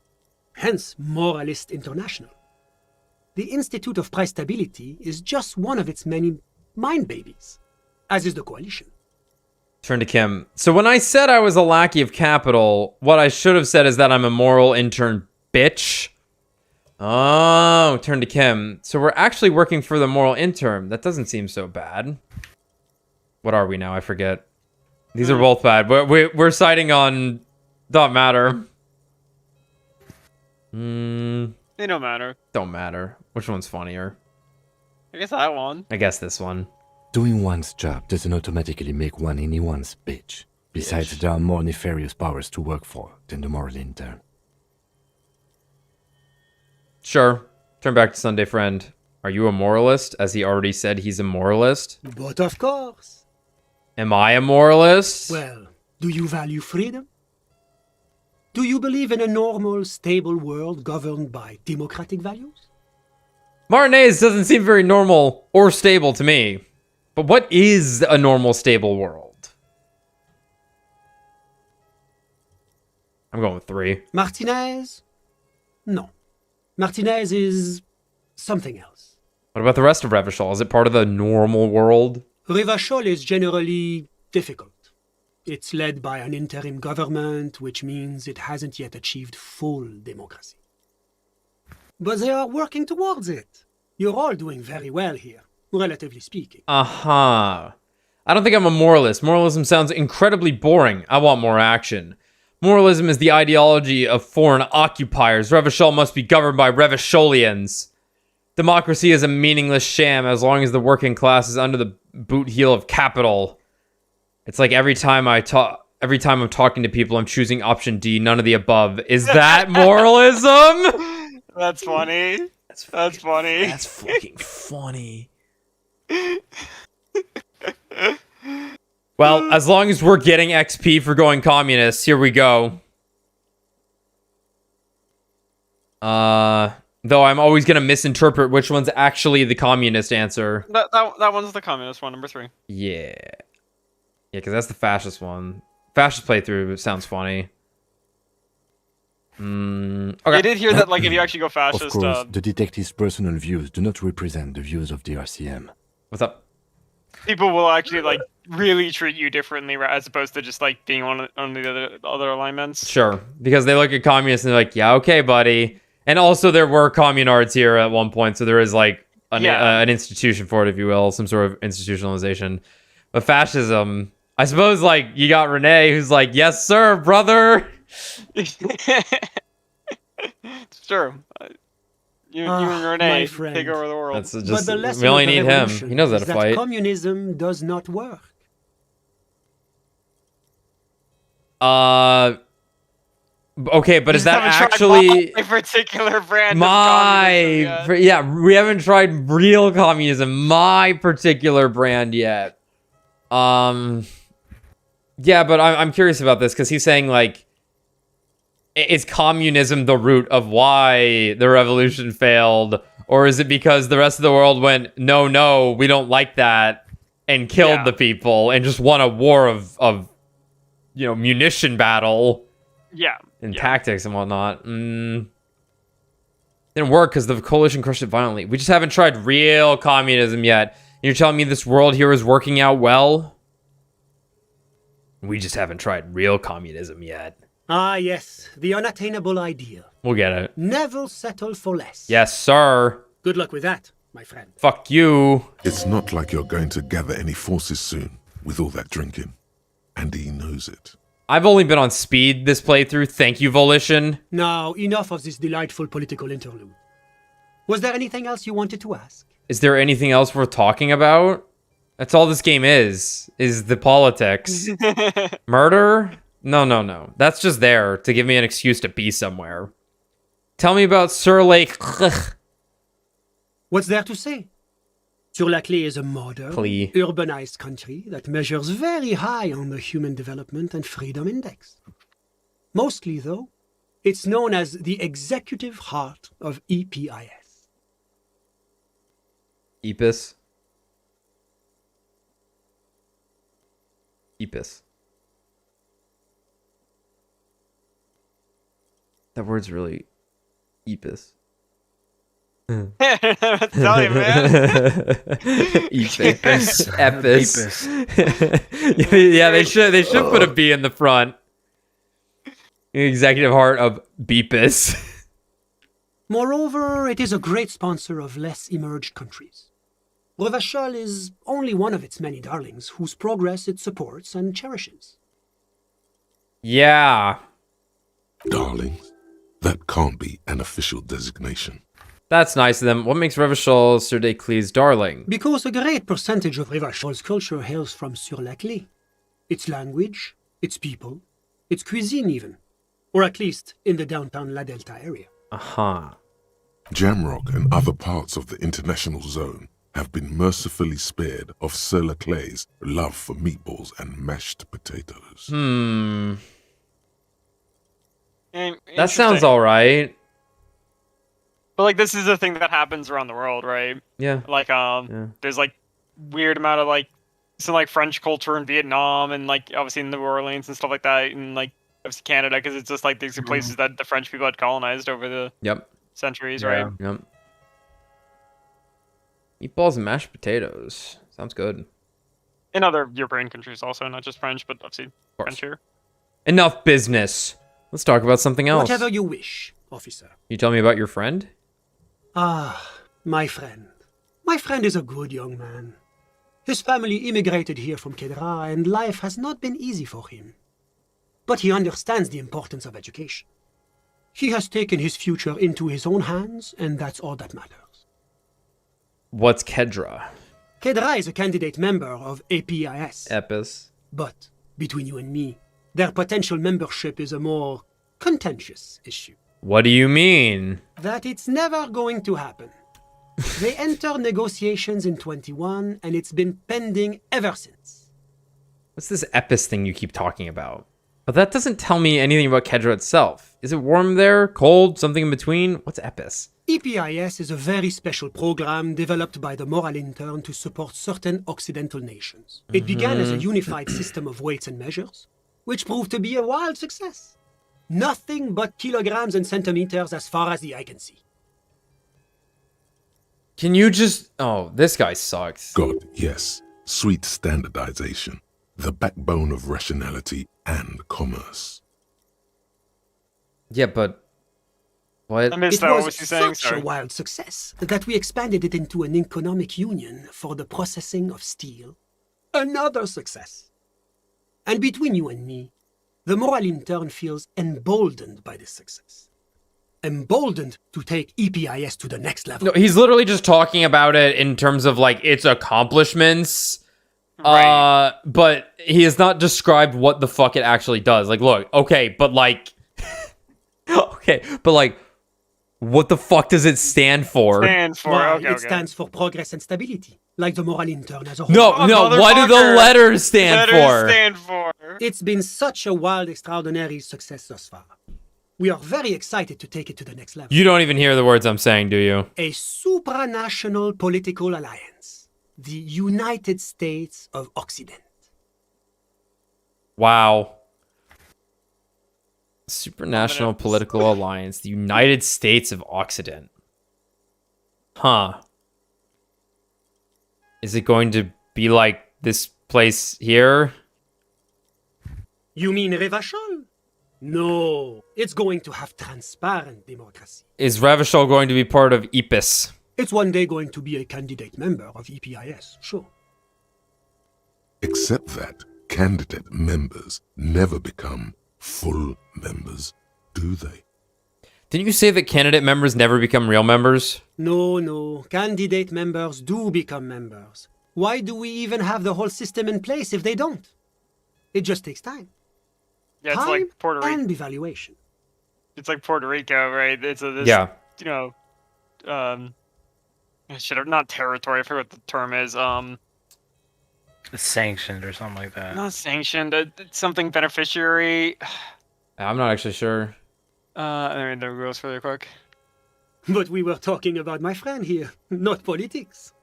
hence Moralist International. The Institute of Price Stability is just one of its many mind babies, as is the coalition. Turn to Kim. So when I said I was a lackey of capital, what I should have said is that I'm a moral intern bitch. Oh, turn to Kim. So we're actually working for the moral intern. That doesn't seem so bad. What are we now? I forget. These are both bad. We're siding on don't matter. They don't matter. Don't matter. Which one's funnier? I guess that one. I guess this one. Doing one's job doesn't automatically make one anyone's bitch. Besides, there are more nefarious powers to work for than the moral intern. Sure. Turn back to Sunday Friend. Are you a moralist? As he already said, he's a moralist. But of course. Am I a moralist? Well, do you value freedom? Do you believe in a normal, stable world governed by democratic values? Martinez doesn't seem very normal or stable to me. But what is a normal, stable world? I'm going with 3. Martinez? No. Martinez is something else. What about the rest of Revachol? Is it part of the normal world? Revachol is generally difficult. It's led by an interim government, which means it hasn't yet achieved full democracy. But they are working towards it. You're all doing very well here, relatively speaking. Uh-huh. I don't think I'm a moralist. Moralism sounds incredibly boring. I want more action. Moralism is the ideology of foreign occupiers. Revachol must be governed by Revacholians. Democracy is a meaningless sham as long as the working class is under the boot heel of capital. It's like every time I'm talking to people, I'm choosing option D, none of the above. Is that moralism? That's funny. That's funny. That's fucking funny. Well, as long as we're getting XP for going communist, here we go. Though I'm always gonna misinterpret which one's actually the communist answer. That one's the communist one, number 3. Yeah. Yeah, because that's the fascist one. Fascist playthrough sounds funny. Okay. I did hear that, like, if you actually go Of fascist, course, the detective's personal views do not represent the views of the RCM. What's up? people will actually, like, really treat you differently as opposed to just, like, being on the other alignments. Sure, because they look at communists and they're like, yeah, okay, buddy. And also there were communards here at one point, so there is, like, an institution for it, if you will, some sort of institutionalization. But fascism, I suppose, like, you got Renee, who's like, yes, sir, brother. It's true. You and Renee take over the world. That's just, we only need him. He knows how to fight. Communism does not work. Okay, but is that actually my particular brand? Yeah, we haven't tried real communism. My particular brand yet. Yeah, but I'm curious about this because he's saying, like, is communism the root of why the revolution failed, or is it because the rest of the world went, no, we don't like that, and killed the people and just won a war of munition battle? Yeah. And tactics and whatnot. Didn't work because the coalition crushed it violently. We just haven't tried real communism yet. You're telling me this world here is working out well? We just haven't tried real communism yet. Ah, yes. The unattainable ideal. We'll get it. Never settle for less. Yes, sir. Good luck with that, my friend. Fuck you. It's not like you're going to gather any forces soon with all that drinking. And he knows it. I've only been on speed this playthrough. Thank you, Volition. Now, enough of this delightful political interlude. Was there anything else you wanted to ask? Is there anything else worth talking about? That's all this game is the politics. Murder? No. That's just there to give me an excuse to be somewhere. Tell me about Sur Lake. What's there to say? Sur-la-Clé is a modern, urbanized country that measures very high on the Human Development and Freedom Index. Mostly, though, it's known as the executive heart of EPIS. EPIS? EPIS. That word's really EPIS. Tell you, man. Epis. Yeah, they should put a B in the front. The executive heart of Beepis. Moreover, it is a great sponsor of less emerged countries. Revachol is only one of its many darlings whose progress it supports and cherishes. Yeah. Darlings? That can't be an official designation. That's nice of them. What makes Revachol Sur de Clé's darling? Because a great percentage of Revachol's culture hails from Sur-la-Clé. Its language, its people, its cuisine even. Or at least in the downtown La Delta area. Uh-huh. Jamrock and other parts of the international zone have been mercifully spared of Sir Leclerc's love for meatballs and mashed potatoes. That sounds alright. But like this is a thing that happens around the world, right? Yeah. Like there's like weird amount of like some like French culture in Vietnam and like obviously in New Orleans and stuff like that, and like obviously Canada, because it's just like these are places that the French people had colonized over the centuries, right? Yep. Meatballs and mashed potatoes. Sounds good. In other European countries also, not just French, but obviously French here. Enough business. Let's talk about something else. Whatever you wish, officer. You tell me about your friend? Ah, my friend. My friend is a good young man. His family immigrated here from Kedra, and life has not been easy for him. But he understands the importance of education. He has taken his future into his own hands, and that's all that matters. What's Kedra? Kedra is a candidate member of APIS. Epis. But, between you and me, their potential membership is a more contentious issue. What do you mean? That it's never going to happen. They entered negotiations in 21, and it's been pending ever since. What's this Epis thing you keep talking about? But that doesn't tell me anything about Kedra itself. Is it warm there? Cold? Something in between? What's Epis? EPIS is a very special program developed by the Moral Intern to support certain Occidental nations. It began as a unified system of weights and measures, which proved to be a wild success. Nothing but kilograms and centimeters as far as the eye can see. Can you just... Oh, this guy sucks. God, yes. Sweet standardization. The backbone of rationality and commerce. Yeah, but... What? I missed It that. What was was he saying? such Sorry. a wild success that we expanded it into an economic union for the processing of steel. Another success. And between you and me, the Moral Intern feels emboldened by this success. Emboldened to take EPIS to the next level. No, he's literally just talking about it in terms of, like, its accomplishments. Right. But he has not described what the fuck it actually does. Like, look, okay, but, like... okay, but, like... What the fuck does it stand for? Well, Okay. it stands for progress and stability, like the Moral Intern as a whole. No, what do the letters stand for? It's been such a wild, extraordinary success thus far. We are very excited to take it to the next level. You don't even hear the words I'm saying, do you? A supranational political alliance. The United States of Occident. Wow. Supranational political alliance, the United States of Occident. Huh. Is it going to be like this place here? You mean Revachol? No, it's going to have transparent democracy. Is Revachol going to be part of EPIS? It's one day going to be a candidate member of EPIS, sure. Except that candidate members never become full members, do they? Didn't you say that candidate members never become real members? No, candidate members do become members. Why do we even have the whole system in place if they don't? It just takes time. Yeah, it's Time like Puerto Rico. and evaluation. It's like Puerto Rico, right? It's this, Yeah. you know, not territory. I forget what the term is. It's sanctioned or something like that. Not sanctioned. It's something beneficiary. I'm not actually sure. Let me go really quick. But we were talking about my friend here, not politics.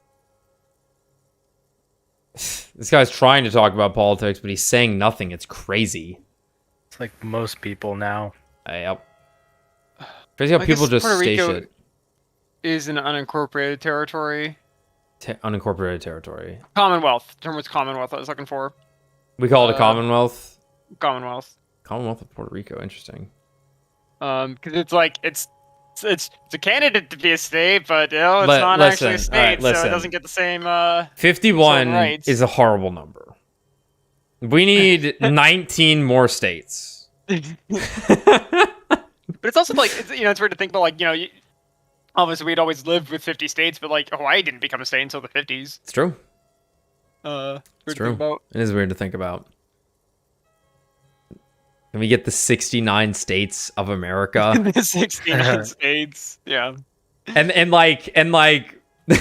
This guy's trying to talk about politics, but he's saying nothing. It's crazy. It's like most people now. Yep. Crazy how I people guess just Puerto say Rico shit. is an unincorporated territory. Unincorporated territory. Commonwealth. The term was Commonwealth I was looking for. We call it a Commonwealth. Commonwealth. Commonwealth of Puerto Rico. Interesting. Because it's like it's a candidate to be a state, but you know, it's not actually a listen, state, alright, so listen. it doesn't get the same. 51 Certain rights. is a horrible number. We need 19 more states. But it's also like it's weird to think about, like, obviously we'd always lived with 50 states, but like Hawaii didn't become a state until the 50s. It's true. Weird It's to true. think about. It is weird to think about. Can we get the 69 states of America? The 69 states. Yeah. and like the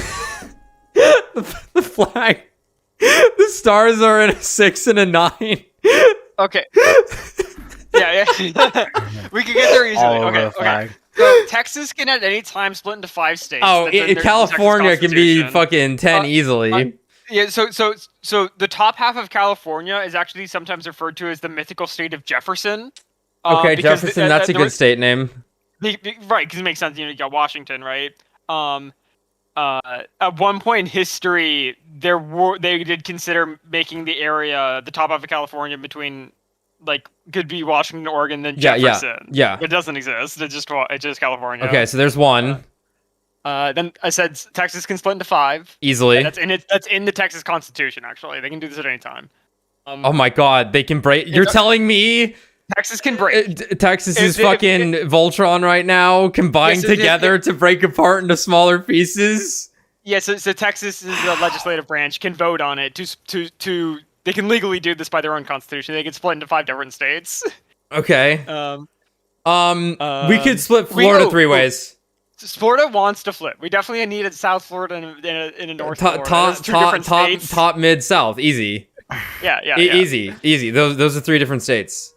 flag, the stars are in a 6 and a 9. Okay. Yeah. We could get there easily. All over Okay. the flag. Okay. So Texas can at any time split into 5 states. Oh, That's in the California Texas can be Constitution. fucking 10 easily. Yeah, so the top half of California is actually sometimes referred to as the mythical state of Jefferson. Okay, because Jefferson, that's a good state name. Right, because it makes sense. You got Washington, right? At one point in history, they did consider making the area, the top half of California, between like could be Washington, Oregon, then Jefferson. Yeah. It doesn't exist. It's just California. Okay, so there's one. Then I said Texas can split into 5. Easily. That's in the Texas Constitution. Actually, they can do this at any time. Oh my god, they can break. You're telling me Texas can break. Texas is fucking Voltron right now, combined together to break apart into smaller pieces? Yeah, so Texas is the legislative branch can vote on it to they can legally do this by their own constitution. They can split into 5 different states. Okay. We could split Florida 3 ways. Florida wants to flip. We definitely need a South Florida and a North Florida. That's 2 different states. Top, mid, south. Easy. Yeah. Easy. Those are 3 different states.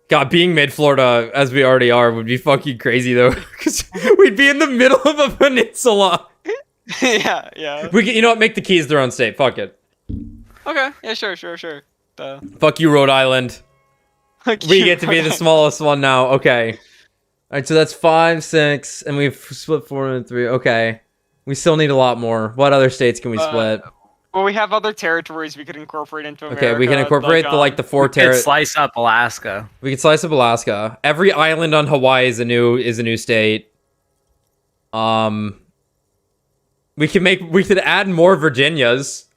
God, being mid Florida, as we already are, would be fucking crazy though, because we'd be in the middle of a peninsula. Yeah. We can, you know what? Make the Keys their own state. Fuck it. Okay. Yeah. Sure. Fuck you, Rhode Island. We get to be the smallest one now. Okay. All right. So that's 5, 6, and we've split 4 and 3. Okay. We still need a lot more. What other states can we split? Well, we have other territories we could incorporate into America. Okay, we can incorporate the 4 territories. Slice up Alaska. We can slice up Alaska. Every island on Hawaii is a new state. We could add more Virginias.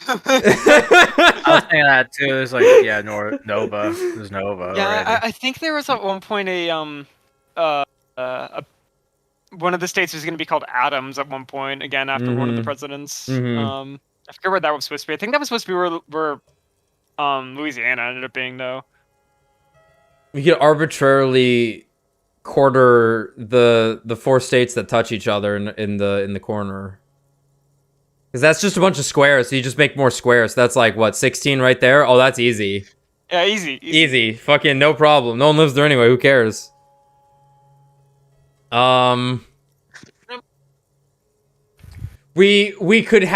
I was thinking that too. There's like Nova. There's Nova. Yeah, I think there was at one point one of the states was going to be called Adams at one point. Again, after one of the presidents. I forget where that was supposed to be. I think that was supposed to be where Louisiana ended up being, though. We could arbitrarily quarter the 4 states that touch each other in the corner. Because that's just a bunch of squares, so you just make more squares. So that's like, what, 16 right there? Oh, that's easy. Yeah, easy. Easy. Fucking no problem. No one lives there anyway. Who cares? We could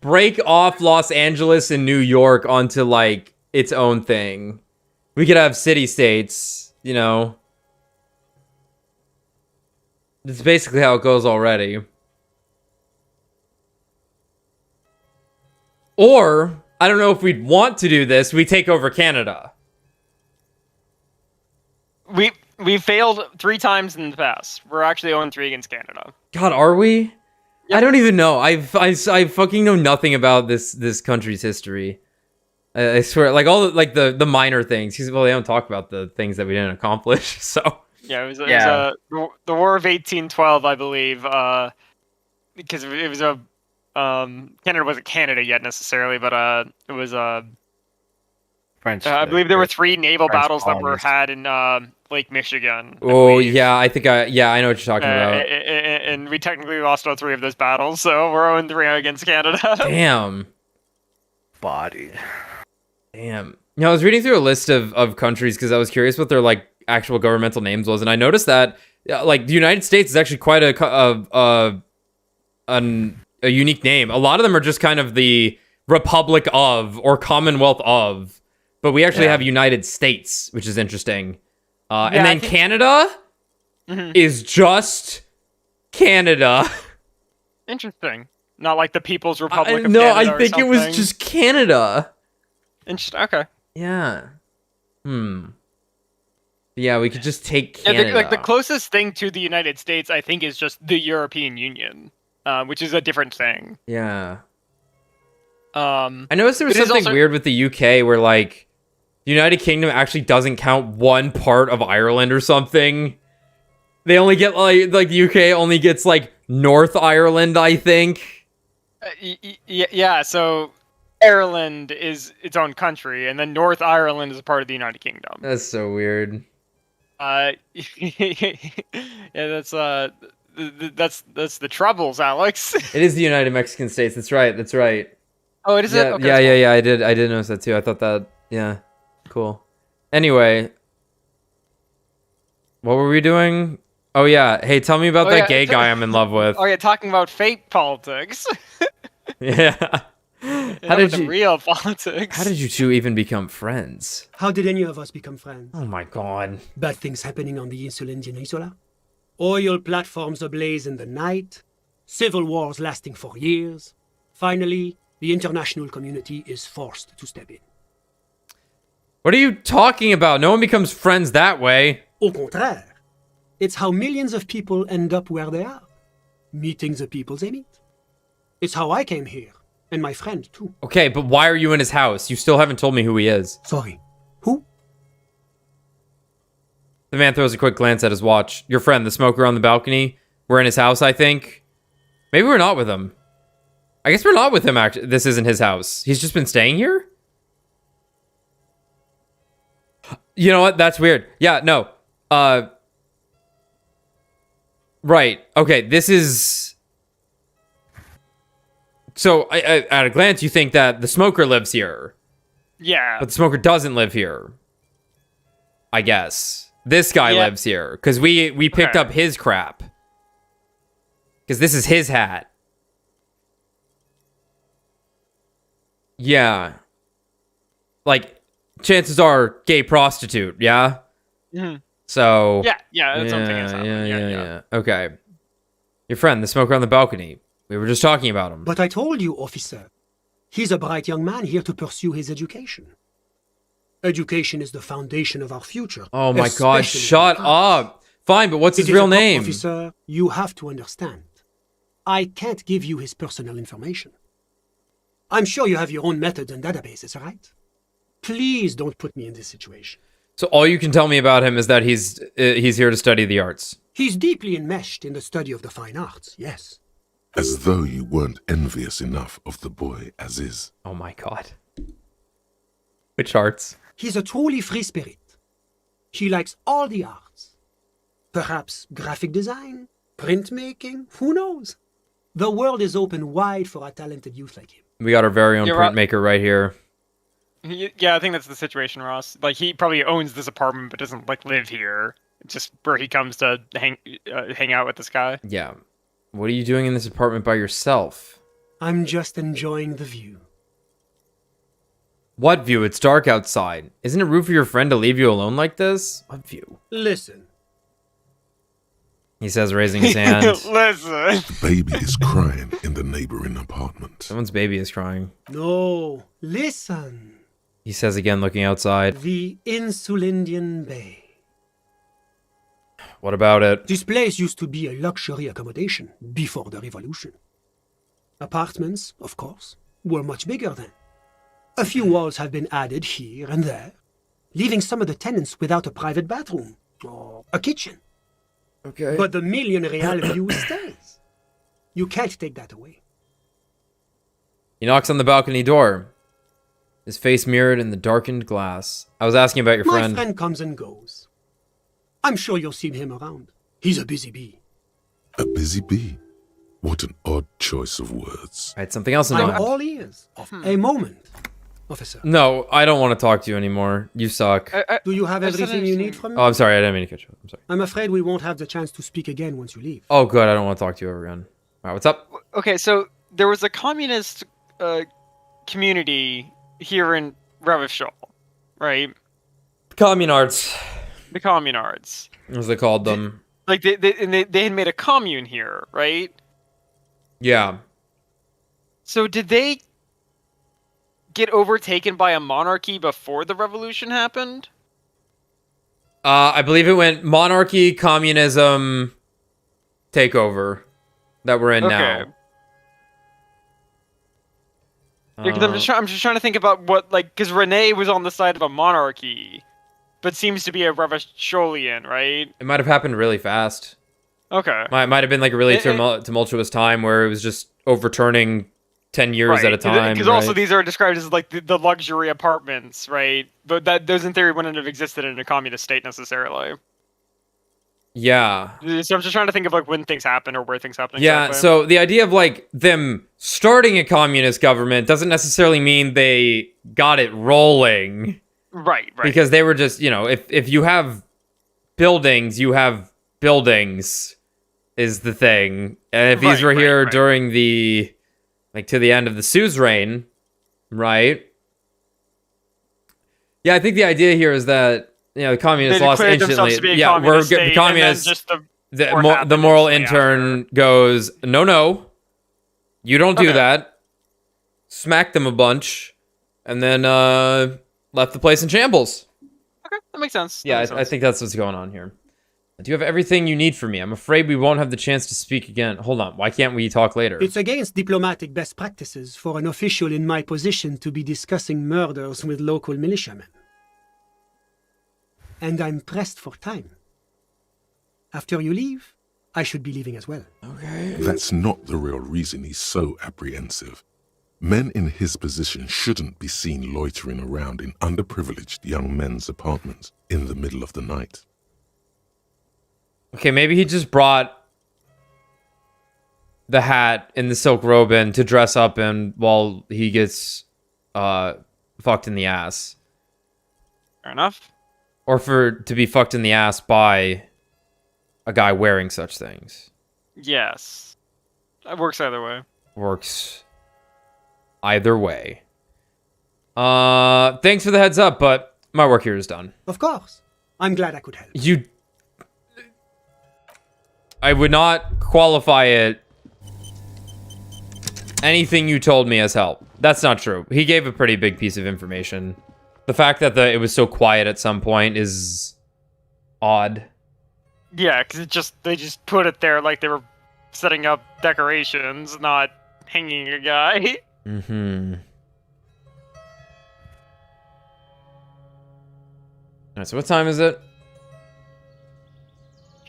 break off Los Angeles and New York onto like its own thing. We could have city states, you know. It's basically how it goes already. Or, I don't know if we'd want to do this, we take over Canada. We failed 3 times in the past. We're actually 0-3 against Canada. God, are we? Yep. I don't even know. I fucking know nothing about this country's history. I swear, like all the minor things. Well, they don't talk about the things that we didn't accomplish. So yeah, it was the War of 1812, I believe. Because it was Canada wasn't Canada yet necessarily, but it was French. I believe there were 3 naval French battles that were colonies. had in Lake Michigan. oh yeah, I know what you're talking about. And we technically lost all 3 of those battles, so we're 0-3 against Canada. Damn. Body. Damn. You know, I was reading through a list of countries because I was curious what their like actual governmental names was, and I noticed that like the United States is actually quite a unique name. A lot of them are just kind of the Republic of or Commonwealth of, but we actually have United States, which is interesting. And then Canada is just Canada. Interesting. Not like the People's Republic of no, Canada I think it was something. just Canada. Interesting. Okay. Yeah. Yeah, we could just take Canada. Yeah, the closest thing to the United States, I think, is just the European Union, which is a different thing. Yeah. I I noticed there was something weird with the UK where, like, the United Kingdom actually doesn't count one part of Ireland or something. They only get like the UK only gets like North Ireland, I think. Yeah, so Ireland is its own country, and then North Ireland is a part of the United Kingdom. That's so weird. Yeah, that's the troubles, Alex. It is the United Mexican States. That's right. That's right. Oh, it is Yeah, it? Okay, yeah, that's yeah, cool. yeah. I did notice that too. I thought that. Yeah, cool. Anyway, what were we doing? Oh yeah. Hey, tell me about that gay guy I'm in love with. Oh yeah, talking about fake politics. Yeah. How did you? Real politics. How did you two even become friends? How did any of us become friends? Oh my god. Bad things happening on the Insulindian Peninsula. Oil platforms ablaze in the night. Civil wars lasting for years. Finally, the international community is forced to step in. What are you talking about? No one becomes friends that way. Au contraire, it's how millions of people end up where they are. Meeting the people they meet. It's how I came here, and my friend too. Okay, but why are you in his house? You still haven't told me who he is. Sorry, who? The man throws a quick glance at his watch. Your friend, the smoker on the balcony. We're in his house, I think. Maybe we're not with him. I guess we're not with him, actually. This isn't his house. He's just been staying here? You know what? That's weird. Yeah, no. Right. Okay, this is... So, at a glance, you think that the smoker lives here. Yeah. But the smoker doesn't live here. I guess. This guy lives here. Because we picked up his crap. Because this is his hat. Yeah. Like, chances are gay prostitute, yeah? Mm-hmm. So... Yeah, that's something that's happening. Yeah. Okay. Your friend, the smoker on the balcony. We were just talking about him. But I told you, officer. He's a bright young man here to pursue his education. Education is the foundation of our future. Oh my god, shut up. Fine, but what's his real name? Officer, you have to understand. I can't give you his personal information. I'm sure you have your own methods and databases, right? Please don't put me in this situation. So all you can tell me about him is that he's here to study the arts. He's deeply enmeshed in the study of the fine arts, yes. As though you weren't envious enough of the boy as is. Oh my god. Which arts? He's a truly free spirit. He likes all the arts. Perhaps graphic design, printmaking, who knows? The world is open wide for a talented youth like him. We got our very own printmaker right here. Yeah, I think that's the situation, Ross. Like, he probably owns this apartment but doesn't, like, live here. It's just where he comes to hang out with this guy. Yeah. What are you doing in this apartment by yourself? I'm just enjoying the view. What view? It's dark outside. Isn't it rude for your friend to leave you alone like this? What view? Listen. He says, raising his hand. Listen. The baby is crying in the neighboring apartment. Someone's baby is crying. No, listen. He says again, looking outside. The Insulindian Bay. What about it? This place used to be a luxury accommodation before the revolution. Apartments, of course, were much bigger then. A few walls have been added here and there, leaving some of the tenants without a private bathroom or a kitchen. Okay. But the million real view stays. You can't take that away. He knocks on the balcony door. His face mirrored in the darkened glass. I was asking about your friend. My friend comes and goes. I'm sure you'll see him around. He's a busy bee. A busy bee? What an odd choice of words. I had something else in I'm mind. all ears. A moment, officer. No, I don't want to talk to you anymore. You suck. Do you have everything you need from me? Oh, I'm sorry. I didn't mean to cut you off. I'm sorry. I'm afraid we won't have the chance to speak again once you leave. Oh, good. I don't want to talk to you ever again. All right, what's up? Okay, so there was a communist community here in Revachol, right? Communards. The Communards. As they called them. Like, they had made a commune here, right? Yeah. So did they get overtaken by a monarchy before the revolution happened? I believe it went monarchy, communism, takeover that we're in now. Yeah, because I'm just trying to think about what, like, because Renee was on the side of a monarchy, but seems to be a Revacholian, right? It might have happened really fast. Okay. Might have been like a really tumultuous time where it was just overturning 10 years at a time. Because also these are described as like the luxury apartments, right? But those in theory wouldn't have existed in a communist state necessarily. Yeah. So I'm just trying to think of like when things happen or where things happen. Yeah, exactly. so the idea of like them starting a communist government doesn't necessarily mean they got it rolling. Right. Because they were just, if you have buildings, you have buildings is the thing. And if these were here during the, like, to the end of the suzerain, right? Yeah, I think the idea here is that, the communists lost instantly. Yeah, we're the communists. The moral intern goes, no, you don't do that. Smacked them a bunch, and then left the place in shambles. Okay, that makes sense. Yeah, I think that's what's going on here. Do you have everything you need from me? I'm afraid we won't have the chance to speak again. Hold on, why can't we talk later? It's against diplomatic best practices for an official in my position to be discussing murders with local militiamen. And I'm pressed for time. After you leave, I should be leaving as well. Okay. That's not the real reason he's so apprehensive. Men in his position shouldn't be seen loitering around in underprivileged young men's apartments in the middle of the night. Okay, maybe he just brought the hat and the silk robe in to dress up in while he gets fucked in the ass. Fair enough. Or to be fucked in the ass by a guy wearing such things. Yes. That works either way. Works either way. Thanks for the heads up, but my work here is done. Of course. I'm glad I could help. I would not qualify it anything you told me as help. That's not true. He gave a pretty big piece of information. The fact that it was so quiet at some point is odd. Yeah, because they just put it there like they were setting up decorations, not hanging a guy. Mm-hmm. Alright, so what time is it?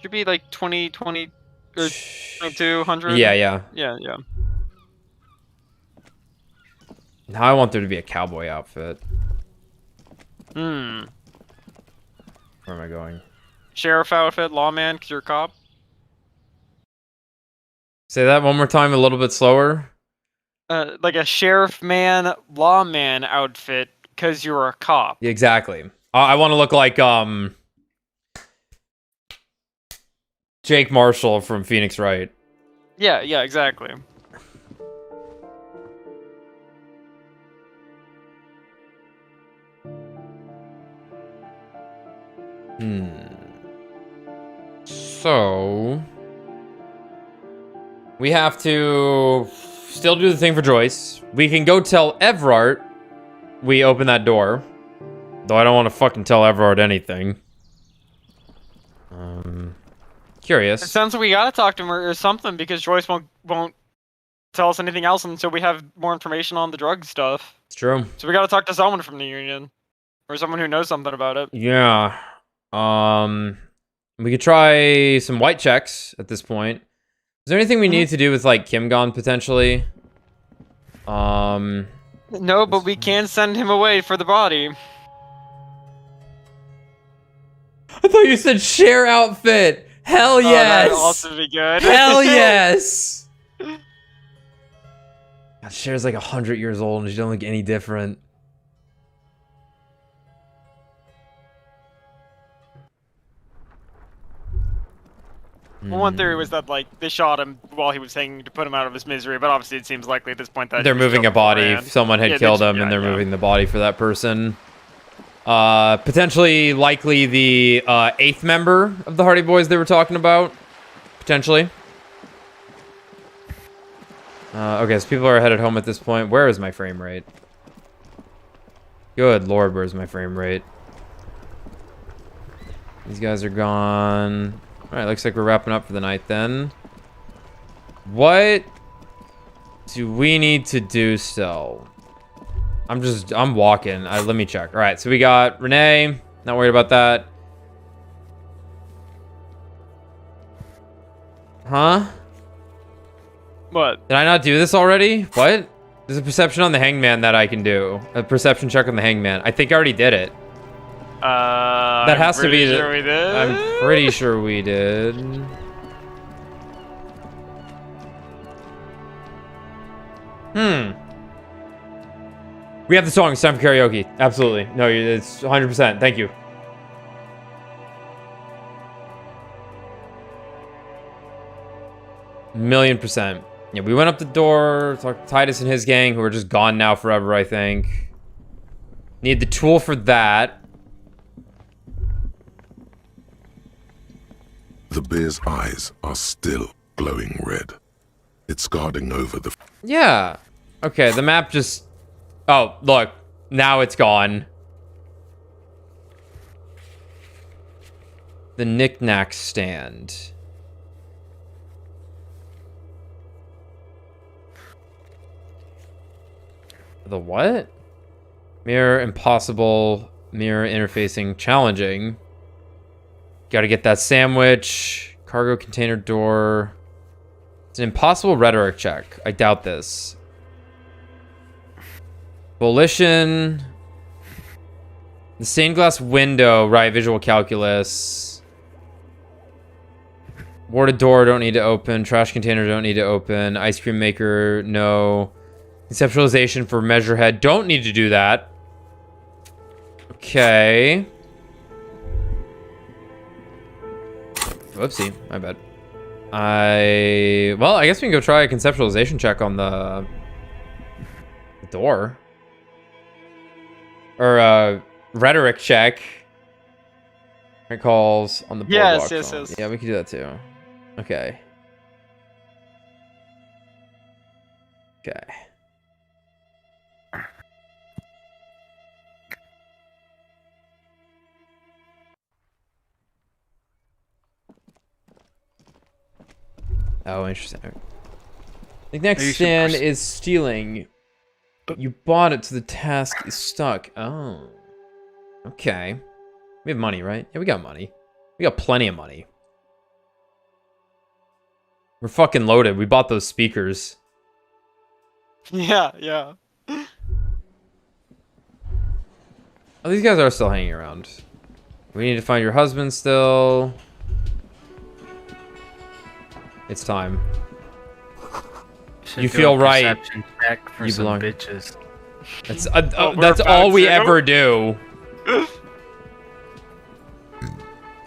Should be like 20 or 2200. Yeah. Yeah. Now I want there to be a cowboy outfit. Hmm. Where am I going? Sheriff outfit, lawman, because you're a cop. Say that one more time, a little bit slower. Like a sheriff man, lawman outfit, because you're a cop. Yeah, exactly. I want to look like Jake Marshall from Phoenix Wright. Yeah, exactly. So we have to still do the thing for Joyce. We can go tell Everard we open that door. Though I don't want to fucking tell Everard anything. Curious. It sounds like we gotta talk to him or something because Joyce won't tell us anything else until we have more information on the drug stuff. It's true. So we gotta talk to someone from the union. Or someone who knows something about it. Yeah. We could try some white checks at this point. Is there anything we need to do with like Kim Gon potentially? No, but we can send him away for the body. I thought you said share outfit. Hell yes. That'd also be good. Hell yes. God, Cher's like 100 years old and she don't look any different. Well, one theory was that like they shot him while he was hanging to put him out of his misery, but obviously it seems likely at this point that they're moving a body. Someone had killed him, and they're moving the body for that person. Potentially, likely the 8th member of the Hardy Boys they were talking about. Potentially. Okay, so people are headed home at this point. Where is my frame rate? Good lord, where's my frame rate? These guys are gone. Alright, looks like we're wrapping up for the night then. What do we need to do still? I'm walking. Let me check. Alright, so we got Renee, Not worried about that. Huh? What? Did I not do this already? What? There's a perception on the hangman that I can do. A perception check on the hangman. I think I already did it. That has to be. Sure we did. I'm pretty sure we did. We have the song. It's time for karaoke. Absolutely. No, it's 100%. Thank you. $1,000,000%. Yeah, we went up the door, talked to Titus and his gang, who are just gone now forever, I think. Need the tool for that. The bear's eyes are still glowing red. It's guarding over the... Yeah. Okay, the map just... Oh, look. Now it's gone. The knick-knack stand. The what? Mirror, impossible. Mirror, interfacing, challenging. Gotta get that sandwich. Cargo container door. It's an impossible rhetoric check. I doubt this. Volition. The stained glass window. Right, visual calculus. Warded door, don't need to open. Trash container, don't need to open. Ice cream maker, no. Conceptualization for measurehead, don't need to do that. Okay. Whoopsie, my bad. Well, I guess we can go try a conceptualization check on the door. Or a rhetoric check. Calls on the boardwalk. Yes. Yeah, we can do that too. Okay. Okay. Oh, interesting. The next stand is stealing. You bought it, so the task is stuck. Oh. Okay. We have money, right? Yeah, we got money. We got plenty of money. We're fucking loaded. We bought those speakers. Yeah. Oh, these guys are still hanging around. We need to find your husband still. It's time. You feel right. Perception check for You some belong. bitches. That's all we ever do.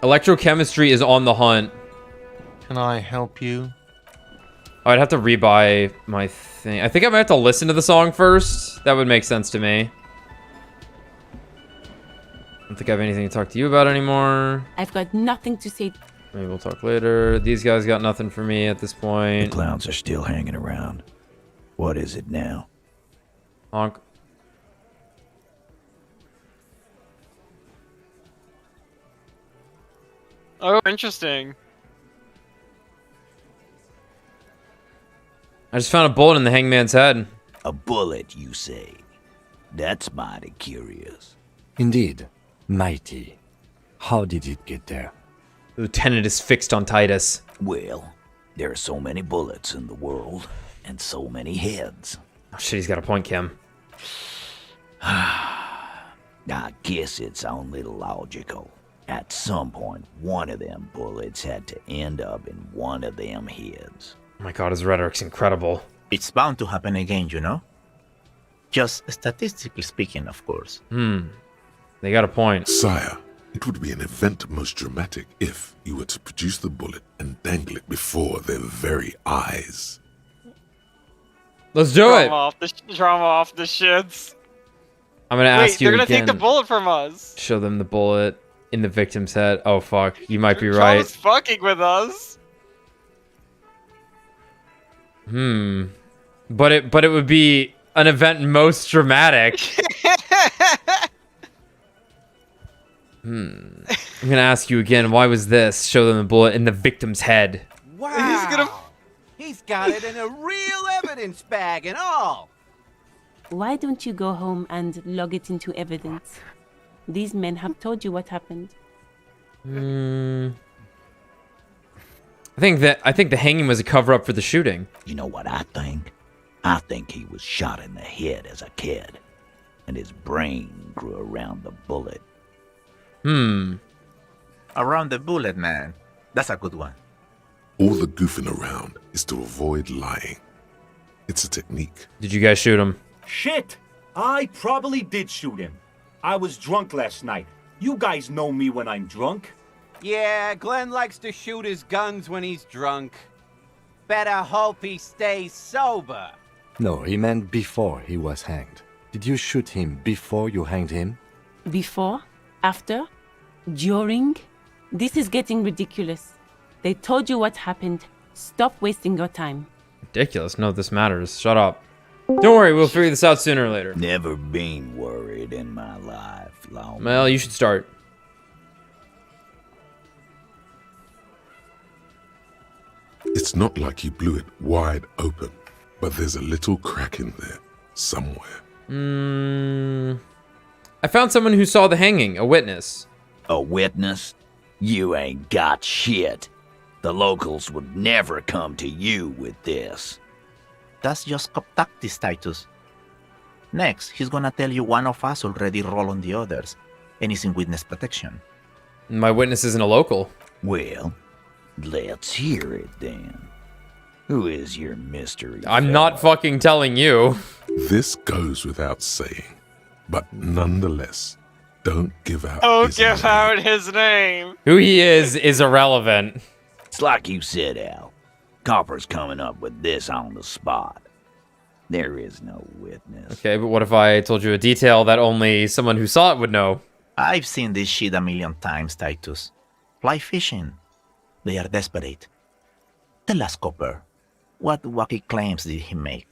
Electrochemistry is on the hunt. Can I help you? Oh, I'd have to rebuy my thing. I think I might have to listen to the song first. That would make sense to me. I don't think I have anything to talk to you about anymore. I've got nothing to say. Maybe we'll talk later. These guys got nothing for me at this The point. clowns are still hanging around. What is it now? Honk. Oh, interesting. I just found a bullet in the hangman's head. A bullet, you say? That's mighty curious. Indeed. Mighty. How did it get there? The lieutenant is fixed on Titus. Well, there are so many bullets in the world, and so many heads. Oh shit, he's got a point, Kim. I guess it's only logical. At some point, one of them bullets had to end up in one of them heads. Oh my god, his rhetoric's incredible. It's bound to happen again, you know? Just statistically speaking, of course. They got a point. Sire, it would be an event most dramatic if you were to produce the bullet and dangle it before their very eyes. Let's do it. Drama off the shits. I'm gonna ask you they're gonna again. take the bullet from us. Show them the bullet in the victim's head. Oh fuck, you might be right. Drama's fucking with us. But it would be an event most dramatic. I'm gonna ask you again. Why was this? Show them the bullet in the victim's head. Wow! He's got it in a real evidence bag and all! Why don't you go home and log it into evidence? These men have told you what happened. I think the hanging was a cover-up for the shooting. You know what I think? I think he was shot in the head as a kid, and his brain grew around the bullet. Around the bullet, man. That's a good one. All the goofing around is to avoid lying. It's a technique. Did you guys shoot him? Shit! I probably did shoot him. I was drunk last night. You guys know me when I'm drunk. Yeah, Glenn likes to shoot his guns when he's drunk. Better hope he stays sober. No, he meant before he was hanged. Did you shoot him before you hanged him? Before? After? During? This is getting ridiculous. They told you what happened. Stop wasting your time. Ridiculous. No, this matters. Shut up. Don't worry, we'll figure this out sooner or later. Never been worried in my life, Lawman. Well, you should start. It's not like you blew it wide open, but there's a little crack in there somewhere. I found someone who saw the hanging, a witness. A witness? You ain't got shit. The locals would never come to you with this. That's just cop tactics, Titus. Next, he's gonna tell you one of us already rolled on the others, and he's in witness protection. My witness isn't a local. Well, let's hear it then. Who is your mystery? I'm not fucking telling you. This goes without saying, but nonetheless, don't give out Don't give out his name. Who he is irrelevant. It's like you said, Al. Copper's coming up with this on the spot. There is no witness. Okay, but what if I told you a detail that only someone who saw it would know? I've seen this shit a million times, Titus. Fly fishing. They are desperate. Tell us, Copper, what wacky claims did he make?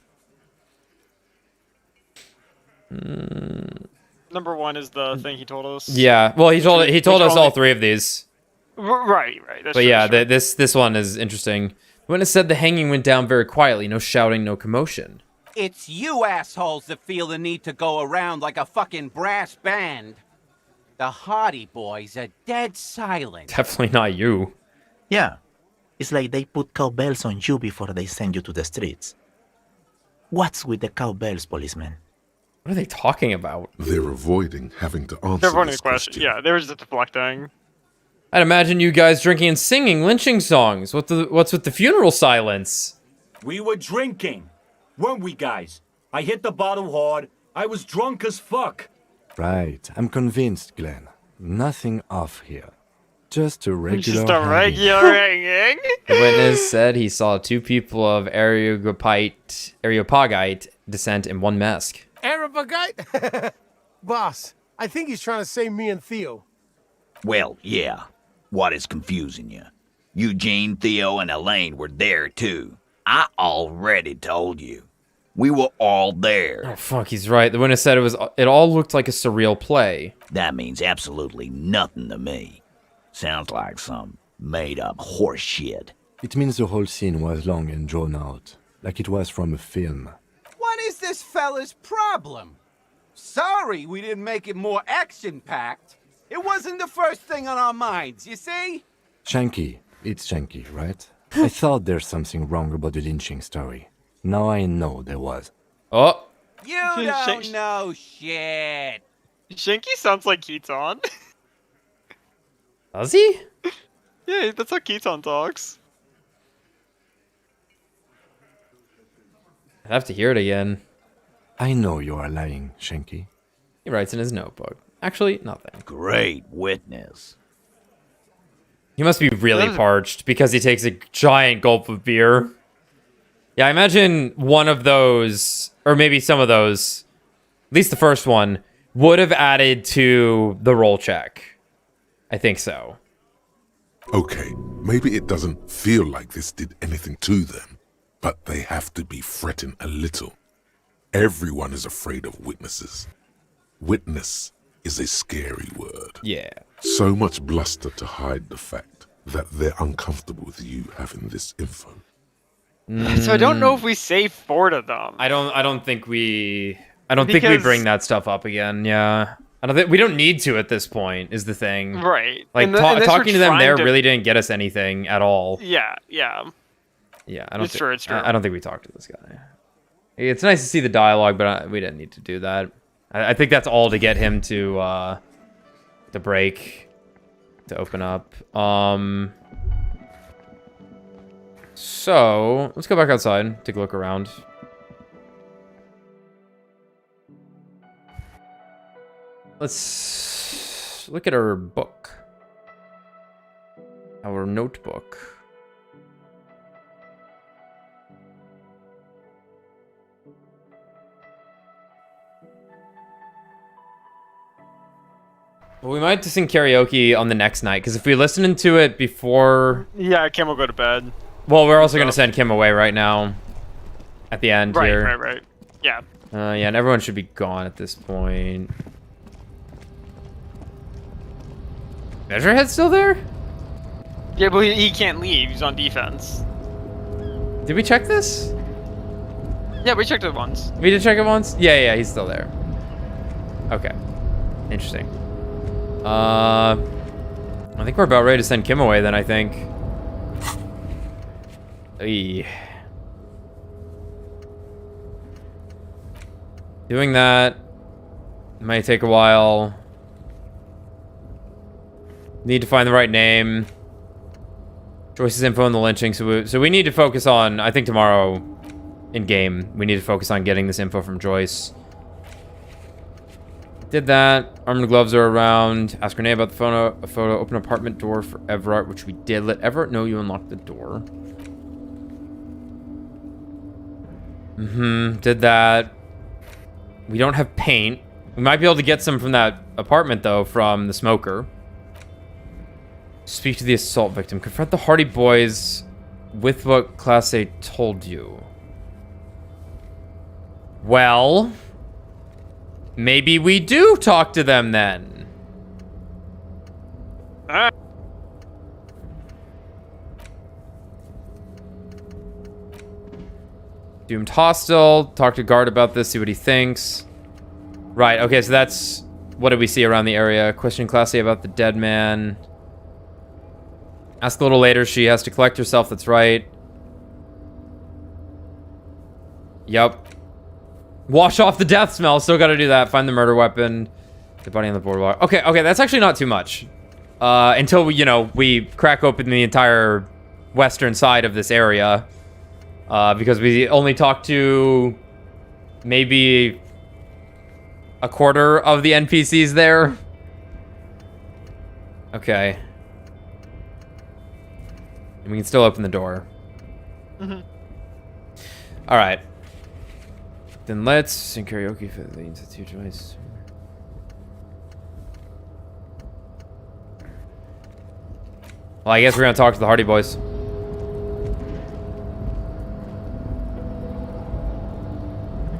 Number one is the thing he told us. Yeah, well, he told us all three of these. Right. That's but true, yeah, sure. this one is interesting. The witness said the hanging went down very quietly, no shouting, no commotion. It's you assholes that feel the need to go around like a fucking brass band. The Hardy Boys are dead silent. Definitely not you. Yeah, it's like they put cowbells on you before they send you to the streets. What's with the cowbells, policeman? What are they talking about? They're avoiding having to answer They're avoiding this the question. Yeah, they were just deflecting. I'd imagine you guys drinking and singing lynching songs. What's with the funeral silence? We were drinking, weren't we, guys? I hit the bottle hard. I was drunk as fuck. Right, I'm convinced, Glenn. Nothing off here. Just a regular Just a regular hanging. The witness said he saw two people of Areopagite descent in one mask. Arabagite? Boss, I think he's trying to say me and Theo. Well, yeah. What is confusing you? Eugene, Theo, and Elaine were there too. I already told you. We were all there. Oh, fuck, he's right. The witness said it all looked like a surreal play. That means absolutely nothing to me. Sounds like some made-up horse shit. It means the whole scene was long and drawn out, like it was from a film. What is this fella's problem? Sorry we didn't make it more action-packed. It wasn't the first thing on our minds, you see? Shanky. It's Shanky, right? I thought there's something wrong about the lynching story. Now I know there was. Oh! You don't know shit. Shanky sounds like Keaton. Does he? Yeah, that's how Keaton talks. I'd have to hear it again. I know you are lying, Shanky. He writes in his notebook. Actually, nothing. Great witness. He must be really parched because he takes a giant gulp of beer. Yeah, I imagine one of those, or maybe some of those, at least the first one, would have added to the roll check. I think so. Okay, maybe it doesn't feel like this did anything to them, but they have to be fretting a little. Everyone is afraid of witnesses. Witness is a scary word. Yeah. So much bluster to hide the fact that they're uncomfortable with you having this info. So I don't know if we save 4 of them. I don't think we bring that stuff up again. Yeah. I don't think we don't need to at this point. Is the thing. Right. Like talking to them there really didn't get us anything at all. Yeah. Yeah. I don't. It's true. It's true. I don't think we talked to this guy. It's nice to see the dialogue, but we didn't need to do that. I think that's all to get him to break, to open up. So let's go back outside, take a look around. Let's look at our book, our notebook. Well, we might have to sing karaoke on the next night, because if we listen to it before... Yeah, Kim will go to bed. Well, we're also going to send Kim away right now. At the end here. Right. Yeah. Yeah, and everyone should be gone at this point. Measurehead's still there? Yeah, but he can't leave. He's on defense. Did we check this? Yeah, we checked it once. We did check it once? Yeah, he's still there. Okay. Interesting. I think we're about ready to send Kim away then, I think. Eey. Doing that might take a while. Need to find the right name. Joyce's info on the lynching, so we need to focus on, I think tomorrow in game, we need to focus on getting this info from Joyce. Did that. Armored gloves are around. Ask Renee about the photo. Open apartment door for Everett, which we did. Let Everett know you unlocked the door. Did that. We don't have paint. We might be able to get some from that apartment, though, from the smoker. Speak to the assault victim. Confront the Hardy Boys with what Class A told you. Well... maybe we do talk to them then. Doomed hostile. Talk to guard about this. See what he thinks. Right. Okay. So that's what did we see around the area? Question Class A about the dead man. Ask a little later. She has to collect herself. That's right. Yep. Wash off the death smell. Still got to do that. Find the murder weapon. The body on the boardwalk. Okay. That's actually not too much. Until we crack open the entire western side of this area. Because we only talked to maybe a quarter of the NPCs there. Okay. And we can still open the door. All right. Then let's sing karaoke for the Institute Joyce. Well, I guess we're gonna talk to the Hardy Boys.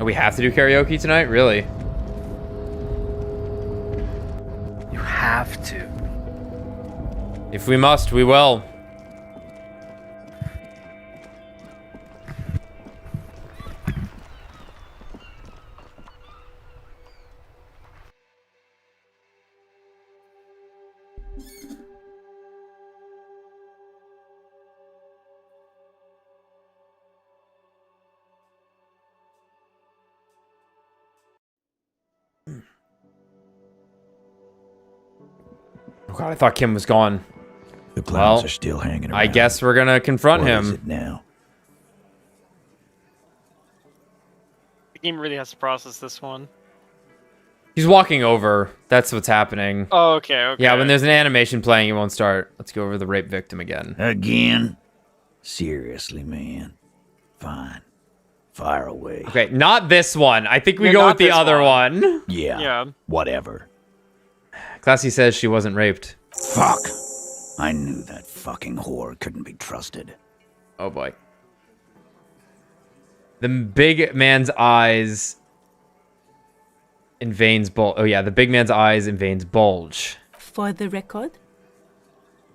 We have to do karaoke tonight? Really? You have to. If we must, we will. Oh God, I thought Kim was gone. The clowns are still hanging around. I guess we're gonna confront What him. is it now? The game really has to process this one. He's walking over. That's what's happening. Oh, okay. Yeah, when there's an animation playing, it won't start. Let's go over the rape victim again. Again? Seriously, man. Fine. Fire away. Okay, not this one. I think we go with the other one. Yeah. Whatever. Classy says she wasn't raped. Fuck. I knew that fucking whore couldn't be trusted. Oh boy. The big man's eyes in veins bulge. Oh yeah, the big man's eyes in veins bulge. For the record,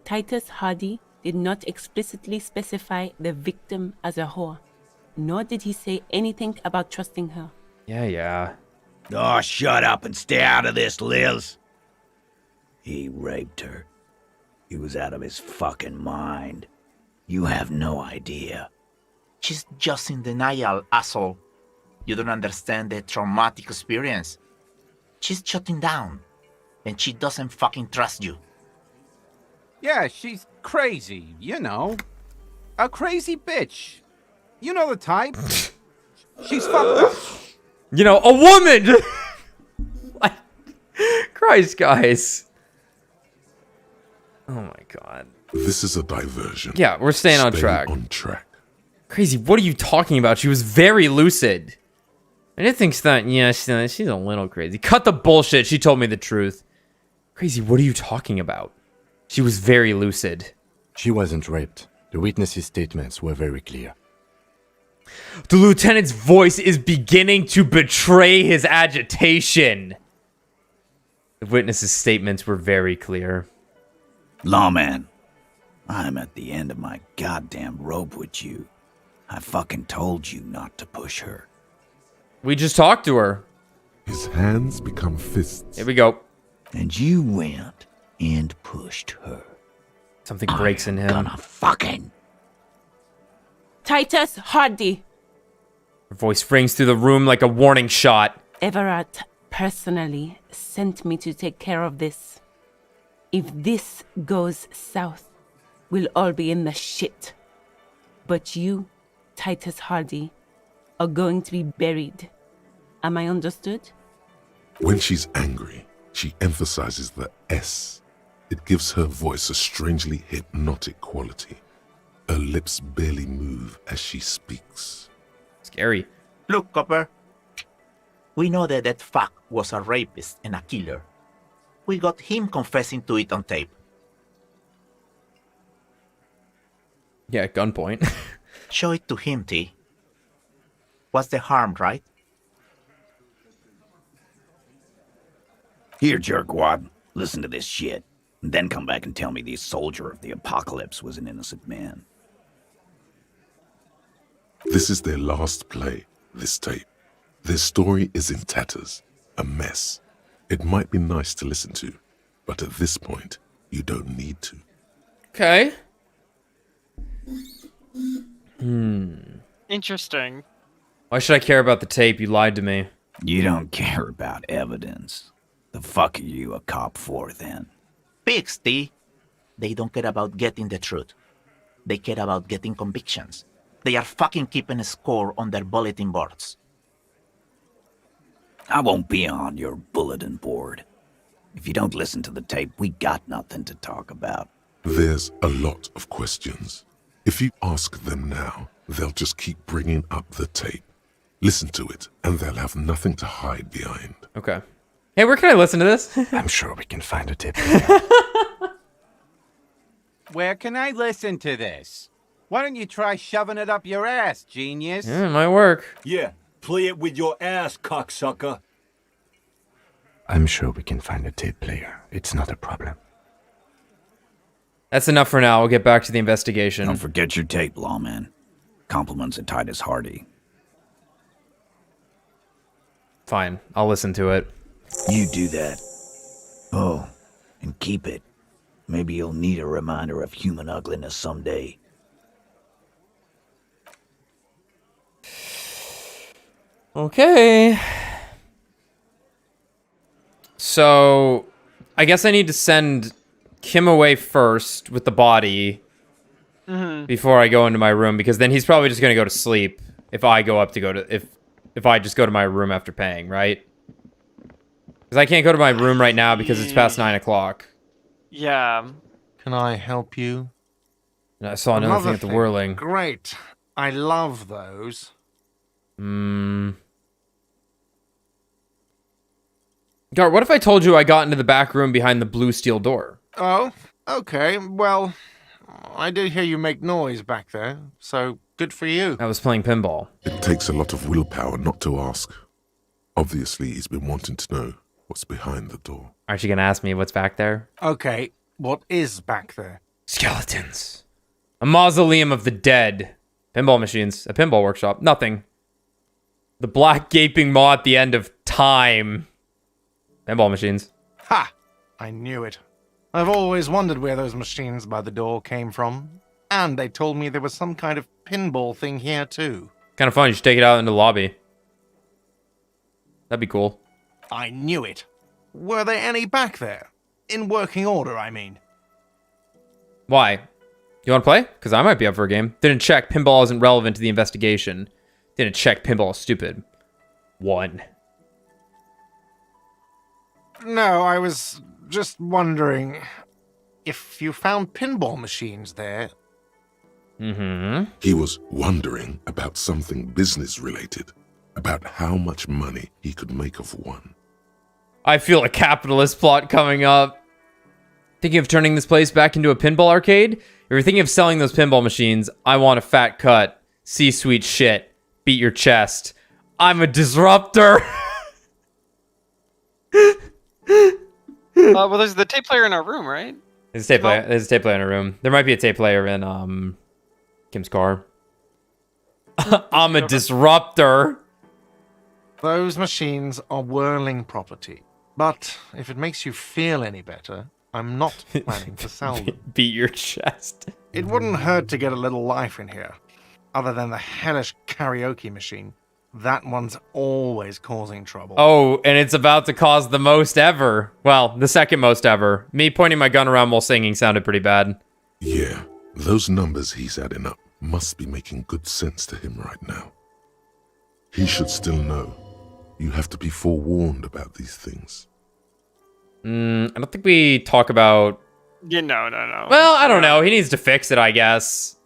Titus Hardy did not explicitly specify the victim as a whore, nor did he say anything about trusting her. Yeah. Oh, shut up and stay out of this, Liz. He raped her. He was out of his fucking mind. You have no idea. She's just in denial, asshole. You don't understand the traumatic experience. She's shutting down, and she doesn't fucking trust you. Yeah, she's crazy, you know. A crazy bitch. You know the type. She's fucked up. You know, a woman! Like, Christ, guys. Oh my god. This is a diversion. Yeah, we're staying on Stay track. on track. Crazy, what are you talking about? She was very lucid. I didn't think that, yeah, she's a little crazy. Cut the bullshit, she told me the truth. Crazy, what are you talking about? She was very lucid. She wasn't raped. The witnesses' statements were very clear. The lieutenant's voice is beginning to betray his agitation. The witnesses' statements were very clear. Lawman, I'm at the end of my goddamn rope with you. I fucking told you not to push her. We just talked to her. His hands become fists. Here we go. And you went and pushed her. Something breaks in him. Gonna fucking... Titus Hardy. Her voice rings through the room like a warning shot. Everett personally sent me to take care of this. If this goes south, we'll all be in the shit. But you, Titus Hardy, are going to be buried. Am I understood? When she's angry, she emphasizes the S. It gives her voice a strangely hypnotic quality. Her lips barely move as she speaks. Scary. Look, Copper. We know that that fuck was a rapist and a killer. We got him confessing to it on tape. Yeah, at gunpoint. Show it to him, T. What's the harm, right? Here, jerkwad, listen to this shit. And then come back and tell me the soldier of the apocalypse was an innocent man. This is their last play, this tape. Their story is in tatters, a mess. It might be nice to listen to, but at this point, you don't need to. Okay. Interesting. Why should I care about the tape? You lied to me. You don't care about evidence. The fuck are you a cop for, then? Pigs, T. They don't care about getting the truth. They care about getting convictions. They are fucking keeping a score on their bulletin boards. I won't be on your bulletin board. If you don't listen to the tape, we got nothing to talk about. There's a lot of questions. If you ask them now, they'll just keep bringing up the tape. Listen to it, and they'll have nothing to hide behind. Okay. Hey, where can I listen to this? I'm sure we can find a tape. Where can I listen to this? Why don't you try shoving it up your ass, genius? Yeah, it might work. Yeah, play it with your ass, cocksucker. I'm sure we can find a tape player. It's not a problem. That's enough for now. We'll get back to the investigation. Don't forget your tape, lawman. Compliments of Titus Hardy. Fine. I'll listen to it. You do that. Oh, and keep it. Maybe you'll need a reminder of human ugliness someday. Okay. So, I guess I need to send Kim away first with the body before I go into my room, because then he's probably just going to go to sleep if I go up to go to... If I just go to my room after paying, right? Because I can't go to my room right now because it's past 9 o'clock. Yeah. Can I help you? And I saw another thing at the whirling. Great. I love those. Gar, what if I told you I got into the back room behind the blue steel door? Oh, okay. Well, I did hear you make noise back there, so good for you. I was playing pinball. It takes a lot of willpower not to ask. Obviously, he's been wanting to know what's behind the door. Aren't you going to ask me what's back there? Okay, what is back there? Skeletons. A mausoleum of the dead. Pinball machines. A pinball workshop. Nothing. The black gaping maw at the end of time. Pinball machines. Ha! I knew it. I've always wondered where those machines by the door came from. And they told me there was some kind of pinball thing here too. Kind of fun. You should take it out into the lobby. That'd be cool. I knew it. Were there any back there? In working order, I mean. Why? You want to play? Because I might be up for a game. Didn't check. Pinball isn't relevant to the investigation. Didn't check. Pinball is stupid. 1. No, I was just wondering if you found pinball machines there. Mm-hmm. He was wondering about something business-related, about how much money he could make of one. I feel a capitalist plot coming up. Thinking of turning this place back into a pinball arcade? If you're thinking of selling those pinball machines, I want a fat cut. C-suite shit. Beat your chest. I'm a disruptor. Well, there's the tape player in our room, right? There's a tape player. There's a tape player in a room. There might be a tape player in Kim's car. I'm a disruptor. Those machines are whirling property. But if it makes you feel any better, I'm not planning to sell them. Beat your chest. It wouldn't hurt to get a little life in here. Other than the hellish karaoke machine. That one's always causing trouble. Oh, and it's about to cause the most ever. Well, the second most ever. Me pointing my gun around while singing sounded pretty bad. Yeah, those numbers he's adding up must be making good sense to him right now. He should still know. You have to be forewarned about these things. I don't think we talk about... Yeah, no. Well, I don't know. He needs to fix it, I guess.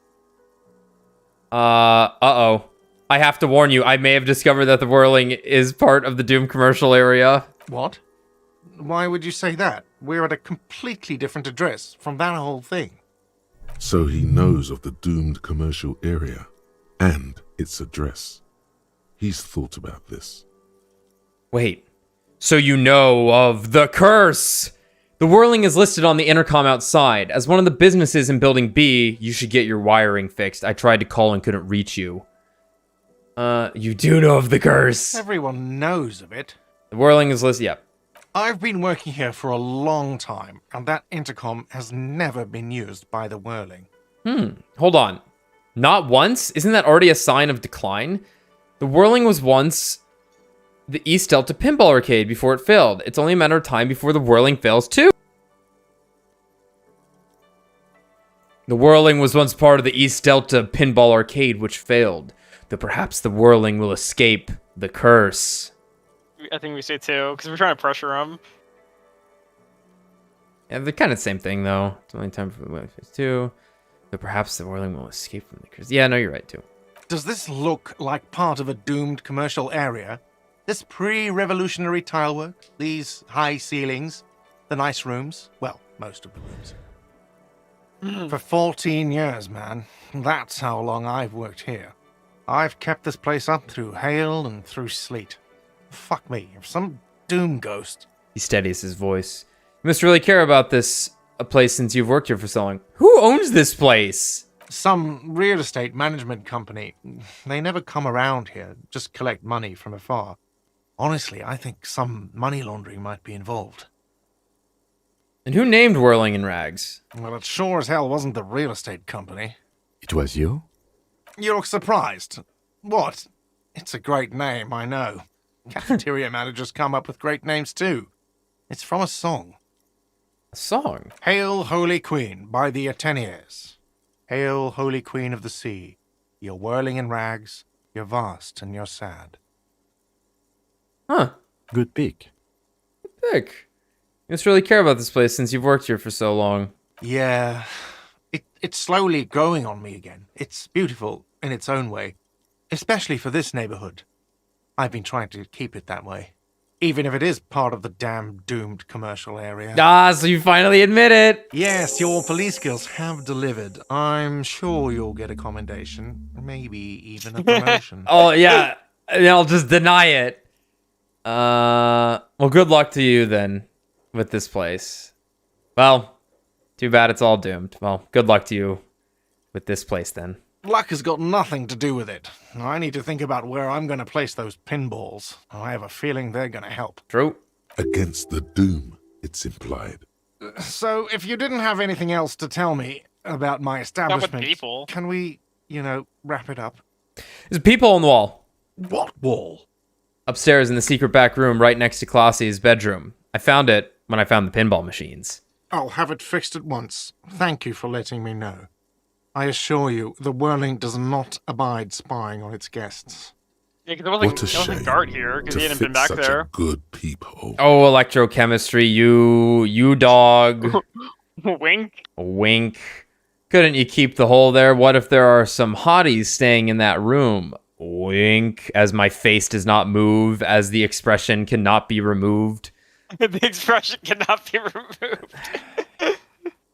Uh-oh. I have to warn you, I may have discovered that the whirling is part of the Doom commercial area. What? Why would you say that? We're at a completely different address from that whole thing. So he knows of the doomed commercial area and its address. He's thought about this. Wait, so you know of the curse? The whirling is listed on the intercom outside. As one of the businesses in Building B, you should get your wiring fixed. I tried to call and couldn't reach you. You do know of the curse. Everyone knows of it. The whirling is listed, yep. I've been working here for a long time, and that intercom has never been used by the whirling. Hold on. Not once? Isn't that already a sign of decline? The whirling was once the East Delta Pinball Arcade before it failed. It's only a matter of time before the whirling fails too. The whirling was once part of the East Delta Pinball Arcade, which failed. Though perhaps the whirling will escape the curse. I think we say 2, because we're trying to pressure him. Yeah, they're kind of the same thing, though. It's only time for the phase 2. Though perhaps the whirling will escape from the curse. Yeah, no, you're right, too. Does this look like part of a doomed commercial area? This pre-revolutionary tilework? These high ceilings? The nice rooms? Well, most of the rooms. For 14 years, man. That's how long I've worked here. I've kept this place up through hail and through sleet. Fuck me, if some doom ghost... He steadies his voice. You must really care about this place since you've worked here for so long. Who owns this place? Some real estate management company. They never come around here, just collect money from afar. Honestly, I think some money laundering might be involved. And who named Whirling in Rags? Well, it sure as hell wasn't the real estate company. It was you? You look surprised. What? It's a great name, I know. Cafeteria managers come up with great names too. It's from a song. A song? Hail, Holy Queen, by the Ateniers. Hail, Holy Queen of the Sea. You're whirling in rags, you're vast and you're sad. Huh. Good pick. Good pick. You must really care about this place since you've worked here for so long. Yeah. It's slowly growing on me again. It's beautiful in its own way. Especially for this neighborhood. I've been trying to keep it that way. Even if it is part of the damn doomed commercial area. Ah, so you finally admit it. Yes, your police skills have delivered. I'm sure you'll get a commendation. Maybe even a promotion. Oh, yeah. I'll just deny it. Well, good luck to you then with this place. Well, too bad it's all doomed. Well, good luck to you with this place then. luck has got nothing to do with it. I need to think about where I'm going to place those pinballs. I have a feeling they're going to help. True. Against the doom, it's implied. So, if you didn't have anything else to tell me about my establishment, people. can we, wrap it up? There's a peephole in the wall. What wall? Upstairs in the secret back room right next to Clause's bedroom. I found it when I found the pinball machines. I'll have it fixed at once. Thank you for letting me know. I assure you, the Whirling does not abide spying on its guests. Yeah, because there wasn't Dart here, because he hadn't been back there. A good peephole. Oh, electrochemistry, you dog. Wink. Wink. Couldn't you keep the hole there? What if there are some hotties staying in that room? Wink. As my face does not move, as the expression cannot be removed. The expression cannot be removed.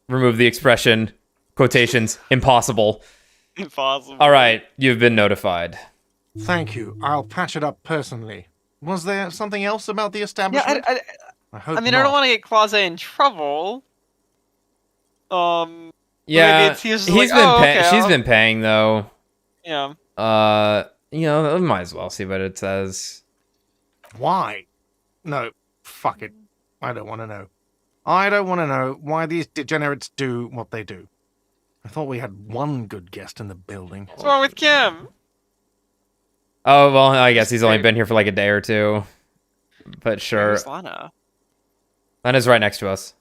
Remove the expression. Quotations. Impossible. Impossible. All right, you've been notified. Thank you. I'll patch it up personally. Was there something else about the establishment? Yeah, I mean, I don't want to get Clause in trouble. Yeah, she's been paying though. Yeah. Might as well see what it says. Why? No, fuck it. I don't want to know. I don't want to know why these degenerates do what they do. I thought we had one good guest in the building. What's wrong with Kim? Oh, well, I guess he's only been here for like a day or two. But sure. Where's Lana? Lana's right next to us.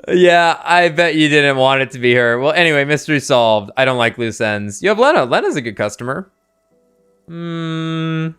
Yeah, I bet you didn't want it to be her. Well, anyway, mystery solved. I don't like loose ends. You have Lena. Lena's a good customer. Well,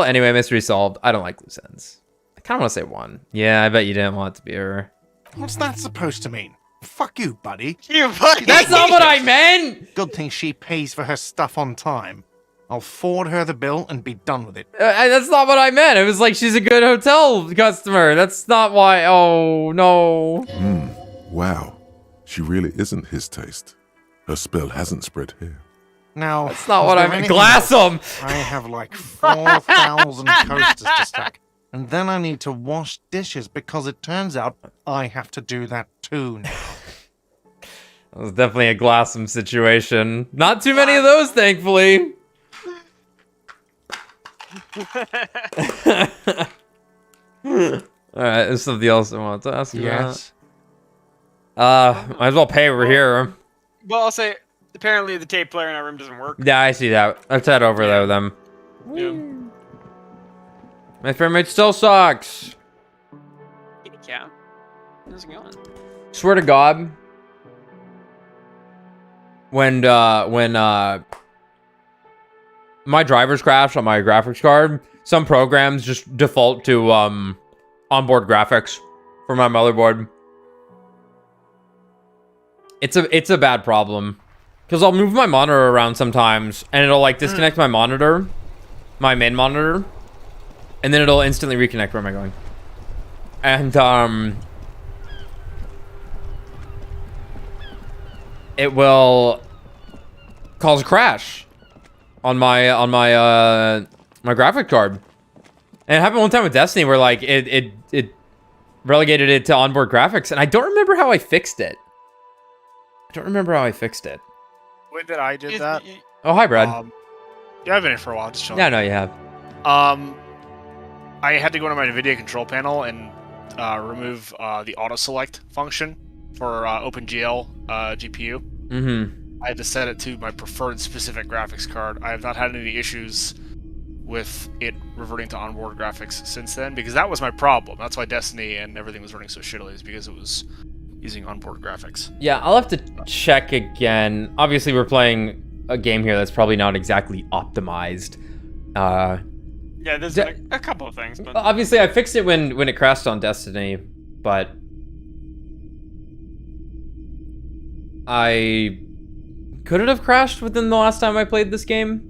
anyway, mystery solved. I don't like loose ends. I kind of want to say one. Yeah, I bet you didn't want it to be her. What's that supposed to mean? Fuck you, buddy. You buddy. That's not what I meant! Good thing she pays for her stuff on time. I'll forward her the bill and be done with it. That's not what I meant. It was like she's a good hotel customer. That's not why. Oh, no. Wow. She really isn't his taste. Her spell hasn't spread here. Now, that's not what I meant. Glass them! I have like 4,000 coasters to stack. And then I need to wash dishes because it turns out I have to do that too now. It was definitely a Glassum situation. Not too many of those, thankfully. Alright, there's something else I want to ask you Yes. about. Might as well pay over here. Well, I'll say, apparently the tape player in our room doesn't work. Yeah, I see that. Let's head over there with them. Yeah. My frame rate still sucks. Yeah. How's it going? Swear to God. When my drivers crash on my graphics card, some programs just default to onboard graphics for my motherboard. It's a bad problem because I'll move my monitor around sometimes and it'll like disconnect my monitor, my main monitor, and then it'll instantly reconnect. Where am I going? And it will cause a crash on my my graphic card. And it happened one time with Destiny where like it relegated it to onboard graphics, and I don't remember how I fixed it. When did I did that? Oh, hi, Brad. Yeah, I've been in for a while. Just chilling. Yeah, no, you have. I had to go to my NVIDIA control panel and remove the auto select function for OpenGL GPU. Mm-hmm. I had to set it to my preferred specific graphics card. I have not had any issues with it reverting to onboard graphics since then, because that was my problem. That's why Destiny and everything was running so shittily, is because it was using onboard graphics. Yeah, I'll have to check again. Obviously, we're playing a game here that's probably not exactly optimized. Yeah, there's a couple of things, but obviously I fixed it when it crashed on Destiny, but I could it have crashed within the last time I played this game?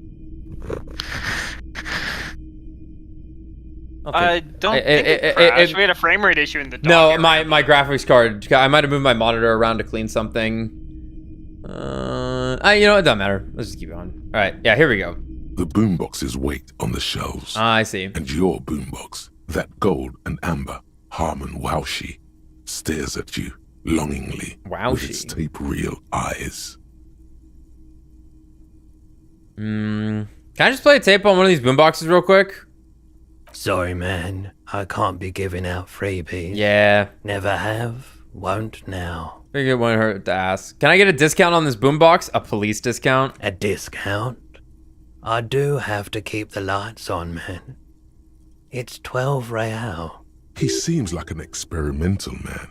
I don't think it crashed. We had a frame rate issue in the No, my graphics card. I might have moved my monitor around to clean something. You know, it doesn't matter. Let's just keep going. All right, yeah, here we go. The boomboxes wait on the shelves. I see. And your boombox, that gold and amber Harmon Wowshi, stares at you longingly with its tape reel eyes. Can I just play a tape on one of these boomboxes real quick? Sorry, man. I can't be giving out freebies. Yeah. Never have, won't now. Figure it wouldn't hurt to ask. Can I get a discount on this boombox? A police discount? A discount? I do have to keep the lights on, man. It's 12 real. He seems like an experimental man.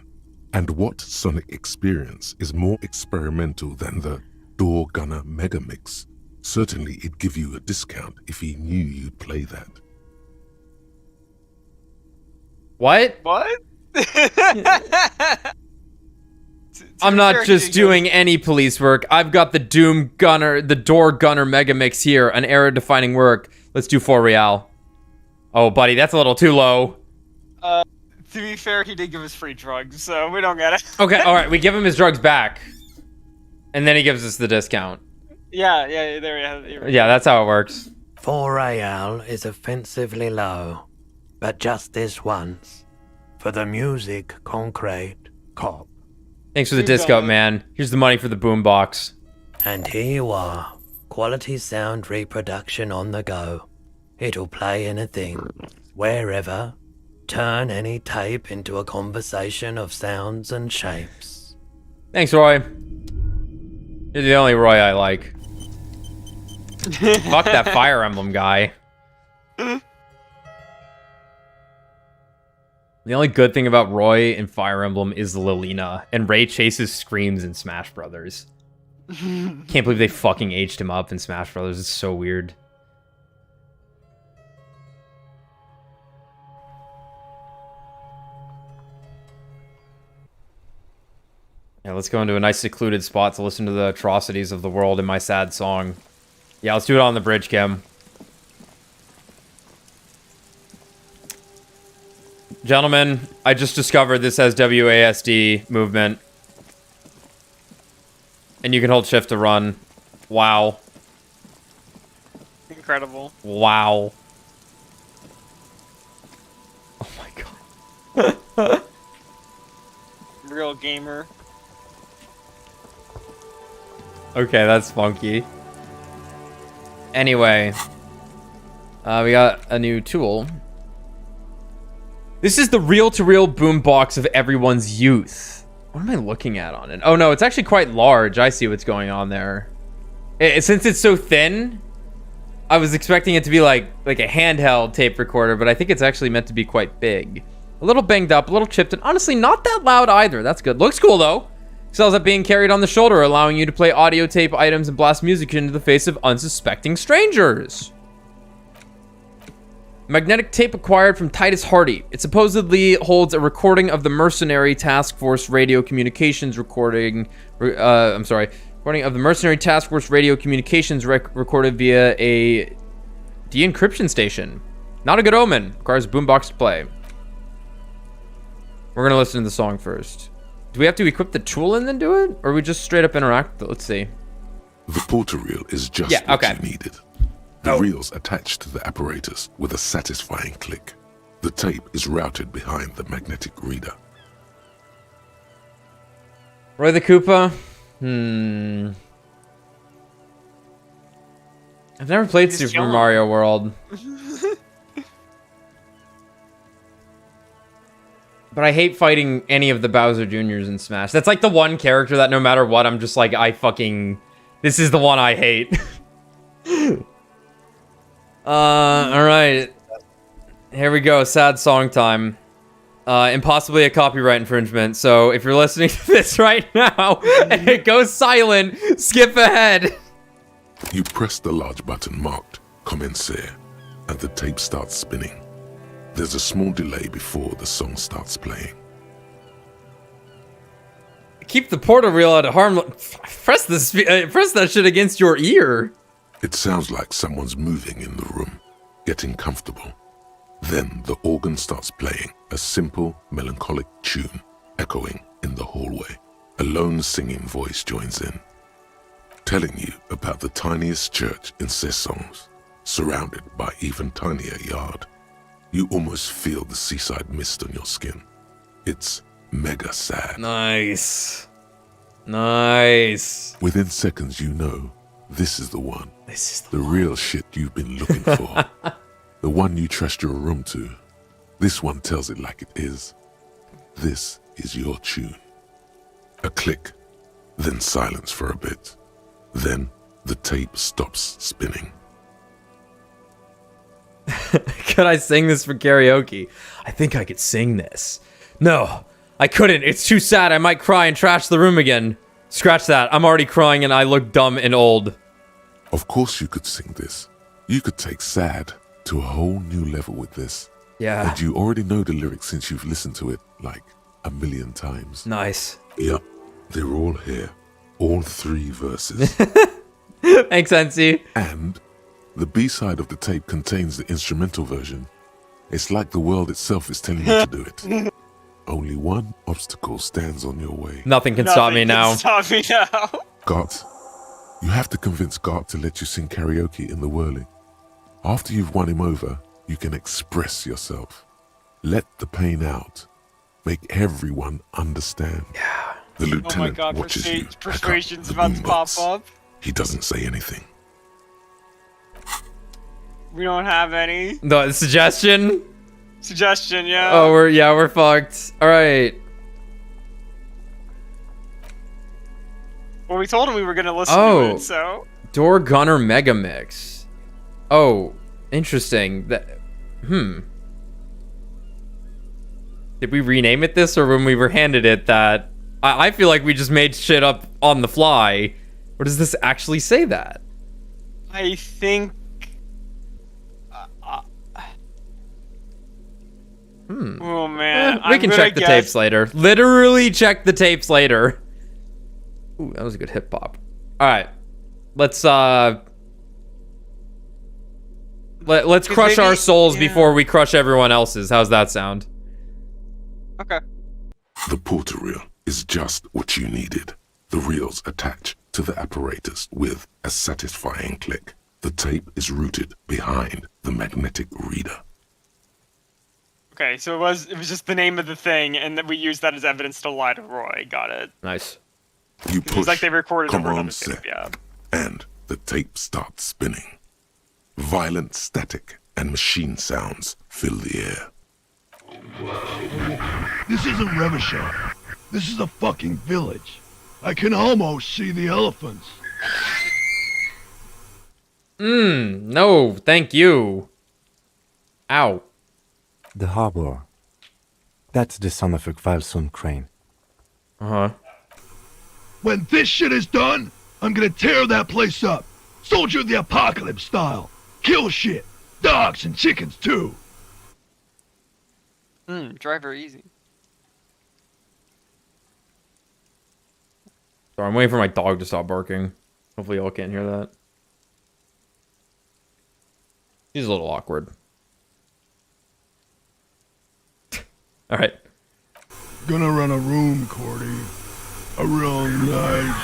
And what sonic experience is more experimental than the Door Gunner Megamix? Certainly it'd give you a discount if he knew you'd play that. What? What? I'm not just doing any police work. I've got the Door Gunner Megamix here, an era-defining work. Let's do 4 real. Oh, buddy, that's a little too low. To be fair, he did give us free drugs, so we don't get it. Okay, all right, we give him his drugs back, and then he gives us the discount. Yeah, there we have it. Yeah, that's how it works. 4 real is offensively low, but just this once. For the music, concrete, cop. Thanks for the discount, man. Here's the money for the boombox. And here you are. Quality sound reproduction on the go. It'll play anything, wherever. Turn any tape into a conversation of sounds and shapes. Thanks, Roy. You're the only Roy I like. Fuck that Fire Emblem guy. The only good thing about Roy in Fire Emblem is Lilina, and Ray chases screams in Smash Brothers. Can't believe they fucking aged him up in Smash Brothers. It's so weird. Yeah, let's go into a nice secluded spot to listen to the atrocities of the world in my sad song. Yeah, let's do it on the bridge, Kim. Gentlemen, I just discovered this has WASD movement. And you can hold shift to run. Wow. Incredible. Wow. Oh my god. Real gamer. Okay, that's funky. Anyway. We got a new tool. This is the reel-to-reel boombox of everyone's youth. What am I looking at on it? Oh no, it's actually quite large. I see what's going on there. Since it's so thin, I was expecting it to be like a handheld tape recorder, but I think it's actually meant to be quite big. A little banged up, a little chipped, and honestly not that loud either. That's good. Looks cool though. Excels at being carried on the shoulder, allowing you to play audio tape items and blast music into the face of unsuspecting strangers. Magnetic tape acquired from Titus Hardy. It supposedly holds a recording of the Mercenary Task Force radio communications recording. Recording of the Mercenary Task Force radio communications recorded via a de-encryption station. Not a good omen. Requires boombox to play. We're gonna listen to the song first. Do we have to equip the tool and then do it, or we just straight up interact? Let's see. The porter reel is just what you needed. The reel's attached to the apparatus with a satisfying click. The tape is routed behind the magnetic reader. Roy the Koopa? I've never played Super Mario World. But I hate fighting any of the Bowser Jr.'s in Smash. That's like the one character that no matter what, I'm just like, this is the one I hate. Alright. Here we go, sad song time. And possibly a copyright infringement, so if you're listening to this right now, and it goes silent, skip ahead. You press the large button marked Commencer, and the tape starts spinning. There's a small delay before the song starts playing. Keep the portal reel out of harm. Press that shit against your ear. It sounds like someone's moving in the room, getting comfortable. Then the organ starts playing a simple, melancholic tune, echoing in the hallway. A lone singing voice joins in. telling you about the tiniest church in Cessons, surrounded by even tinier yard. You almost feel the seaside mist on your skin. It's mega sad. Nice. Nice. Within seconds, you know this is the one. This is the real shit you've been looking for. The one you trust your room to. This one tells it like it is. This is your tune. A click, then silence for a bit. Then the tape stops spinning. Could I sing this for karaoke? I think I could sing this. No, I couldn't. It's too sad. I might cry and trash the room again. Scratch that. I'm already crying and I look dumb and old. Of course you could sing this. You could take sad to a whole new level with this. Yeah. And you already know the lyrics since you've listened to it like a million times. Nice. Yep, they're all here. All 3 verses. Makes sense, see? And the B-side of the tape contains the instrumental version. It's like the world itself is telling you to do it. Only one obstacle stands on your way. Nothing can stop me now. Stop me now. Gart, you have to convince Gart to let you sing karaoke in the whirling. After you've won him over, you can express yourself. Let the pain out. Make everyone understand. Yeah. The lieutenant watches you. Persuasion's about to pop up. He doesn't say anything. We don't have any. The suggestion? Suggestion, yeah. Oh, we're fucked. All right. Well, we told him we were gonna listen to it, so. Door Gunner Mega Mix. Oh, interesting. Did we rename it this, or when we were handed it that? I feel like we just made shit up on the fly. Or does this actually say that? I think. Oh man, We can check the tapes later. Literally check the tapes later. Ooh, that was a good hip hop. All right, let's crush our souls before we crush everyone else's. How's that sound? Okay. The porter reel is just what you needed. The reels attach to the apparatus with a satisfying click. The tape is rooted behind the magnetic reader. Okay, so it was just the name of the thing, and then we used that as evidence to lie to Roy. Got it. Nice. You push, it's like they recorded come a word on on the tape, set, yeah. and the tape starts spinning. Violent static and machine sounds fill the air. This isn't Revachon. This is a fucking village. I can almost see the elephants. No, thank you. Ow. The harbor. That's the son of a Kvalson crane. Uh-huh. When this shit is done, I'm gonna tear that place up. Soldier of the Apocalypse style. Kill shit. Dogs and chickens too. Drive her easy. Sorry, I'm waiting for my dog to stop barking. Hopefully y'all can't hear that. He's a little awkward. Alright. Gonna run a room, Cordy. A real nice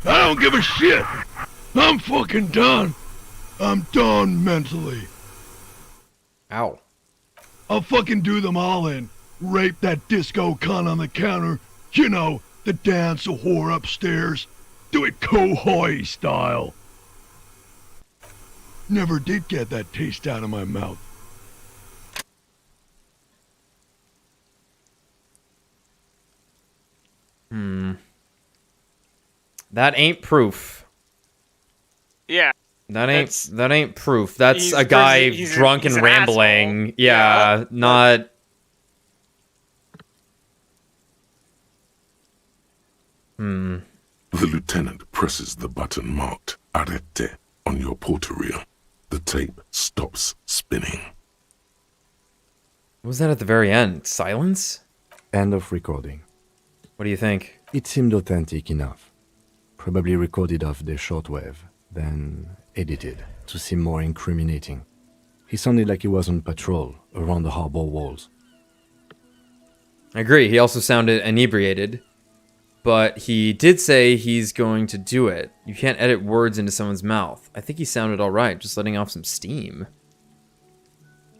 I don't give a shit. I'm fucking done. I'm done mentally. Ow. I'll fucking do them all in. Rape that disco cunt on the counter. You know, the dance a whore upstairs. Do it Kohoi style. Never did get that taste out of my mouth. That ain't proof. Yeah. That ain't proof. That's a guy drunk and rambling. Asshole. Yeah, not. The lieutenant presses the button marked Arrête on your porter reel. The tape stops spinning. What was that at the very end? Silence? End of recording. What do you think? It seemed authentic enough. Probably recorded off the shortwave, then edited to seem more incriminating. He sounded like he was on patrol around the harbor walls. I agree. He also sounded inebriated. But he did say he's going to do it. You can't edit words into someone's mouth. I think he sounded alright, just letting off some steam.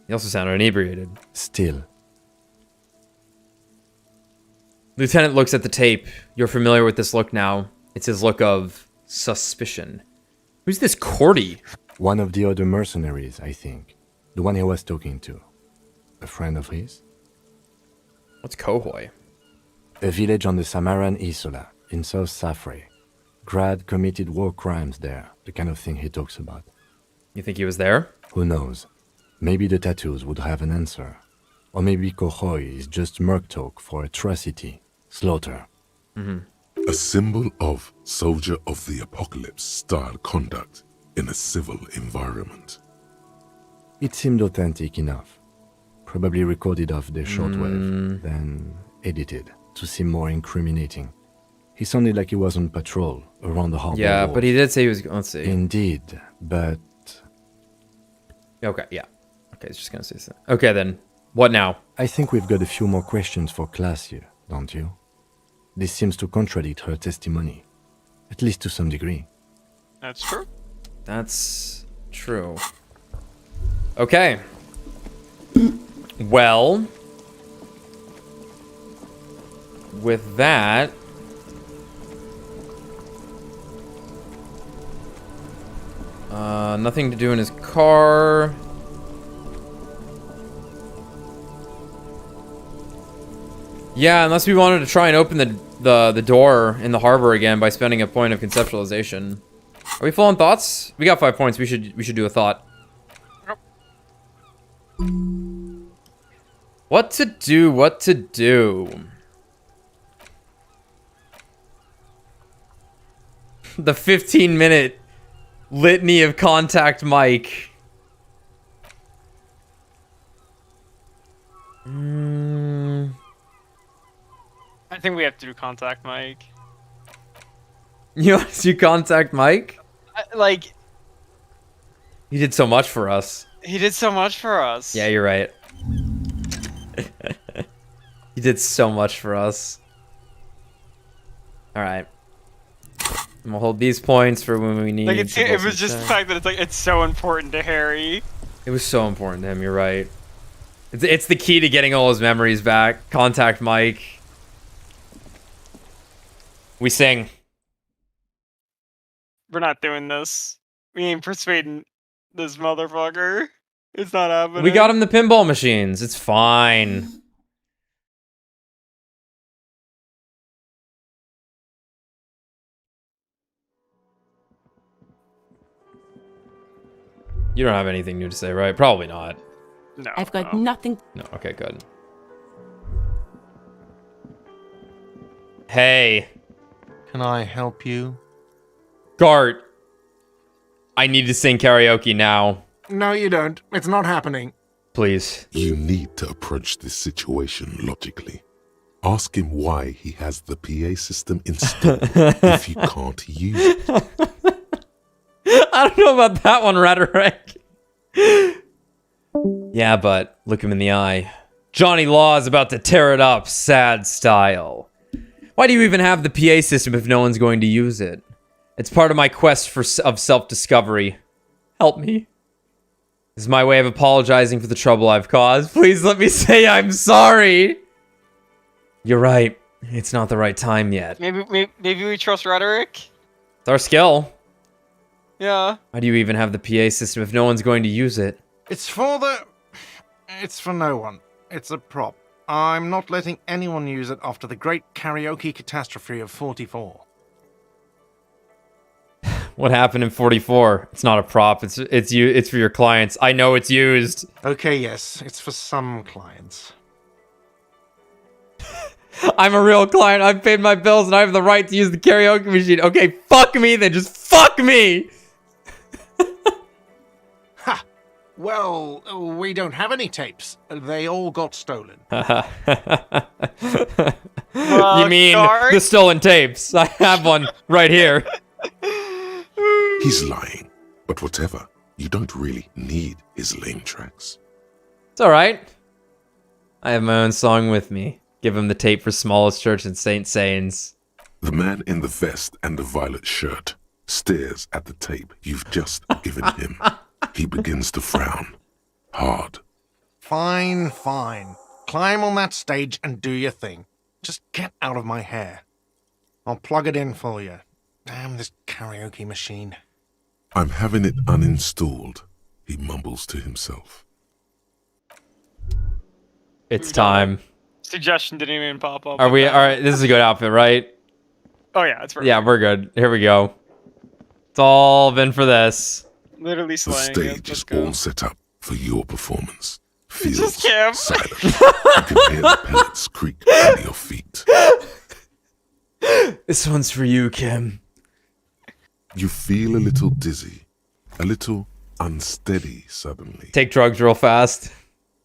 He also sounded inebriated. Still. Lieutenant looks at the tape. You're familiar with this look now. It's his look of suspicion. Who's this Cordy? One of the other mercenaries, I think. The one he was talking to. A friend of his? What's Kohoi? A village on the Samaran Isola, in South Safre. Grad committed war crimes there, the kind of thing he talks about. You think he was there? Who knows? Maybe the tattoos would have an answer. Or maybe Kohoi is just merc talk for atrocity, slaughter. A symbol of soldier of the apocalypse style conduct in a civil environment. It seemed authentic enough. Probably recorded off the shortwave, then edited to seem more incriminating. He sounded like he was on patrol around the harbor. Yeah, walls. but he did say he was. Let's see. Indeed, but. Okay, yeah. Okay, he's just gonna say something. Okay, then. What now? I think we've got a few more questions for class here, don't you? This seems to contradict her testimony. At least to some degree. That's true. That's true. Okay. Well, with that, nothing to do in his car. Yeah, unless we wanted to try and open the door in the harbor again by spending a point of conceptualization. Are we full on thoughts? We got 5 points. We should do a thought. What to do? What to do? The 15-minute litany of contact Mike. I think we have to do contact Mike. You want to contact Mike? Like, he did so much for us. he did so much for us. Yeah, you're right. He did so much for us. Alright. And we'll hold these points for when we need Like, to it go was just some the fact that it's like, it's so important to Harry. It was so important to him, you're right. It's the key to getting all his memories back. Contact Mike. We sing. We're not doing this. We ain't persuading this motherfucker. It's not happening. We got him the pinball machines. It's fine. You don't have anything new to say, right? Probably not. No. I've got nothing. No, okay, good. Hey. Can I help you? Gart. I need to sing karaoke now. No, you don't. It's not happening. Please. You need to approach this situation logically. Ask him why he has the PA system installed if you can't use it. I don't know about that one, Rhetoric. Yeah, but look him in the eye. Johnny Law is about to tear it up, sad style. Why do you even have the PA system if no one's going to use it? It's part of my quest of self-discovery. Help me. This is my way of apologizing for the trouble I've caused. Please let me say I'm sorry. You're right. It's not the right time yet. Maybe we trust Rhetoric? It's our skill. Yeah. Why do you even have the PA system if no one's going to use it? It's for no one. It's a prop. I'm not letting anyone use it after the great karaoke catastrophe of 44. What happened in 44? It's not a prop. It's for your clients. I know it's used. Okay, yes, it's for some clients. I'm a real client. I've paid my bills and I have the right to use the karaoke machine. Okay, fuck me then. Just fuck me. Ha! Well, we don't have any tapes. They all got stolen. You mean the stolen tapes? I have one right here. He's lying, but whatever. You don't really need his lame tracks. It's alright. I have my own song with me. Give him the tape for smallest church in St. Sains. The man in the vest and the violet shirt stares at the tape you've just given him. He begins to frown. Hard. Fine, fine. Climb on that stage and do your thing. Just get out of my hair. I'll plug it in for you. Damn this karaoke machine. I'm having it uninstalled, he mumbles to himself. It's time. Suggestion didn't even pop up. Are we? All right, this is a good outfit, right? Oh yeah, it's perfect. Yeah, we're good. Here we go. It's all been for this. Literally The slaying it. stage is all set up for your performance. Feels Just Kim. silent. You can hear the pellets creak under your feet. This one's for you, Kim. You feel a little dizzy, a little unsteady suddenly. Take drugs real fast.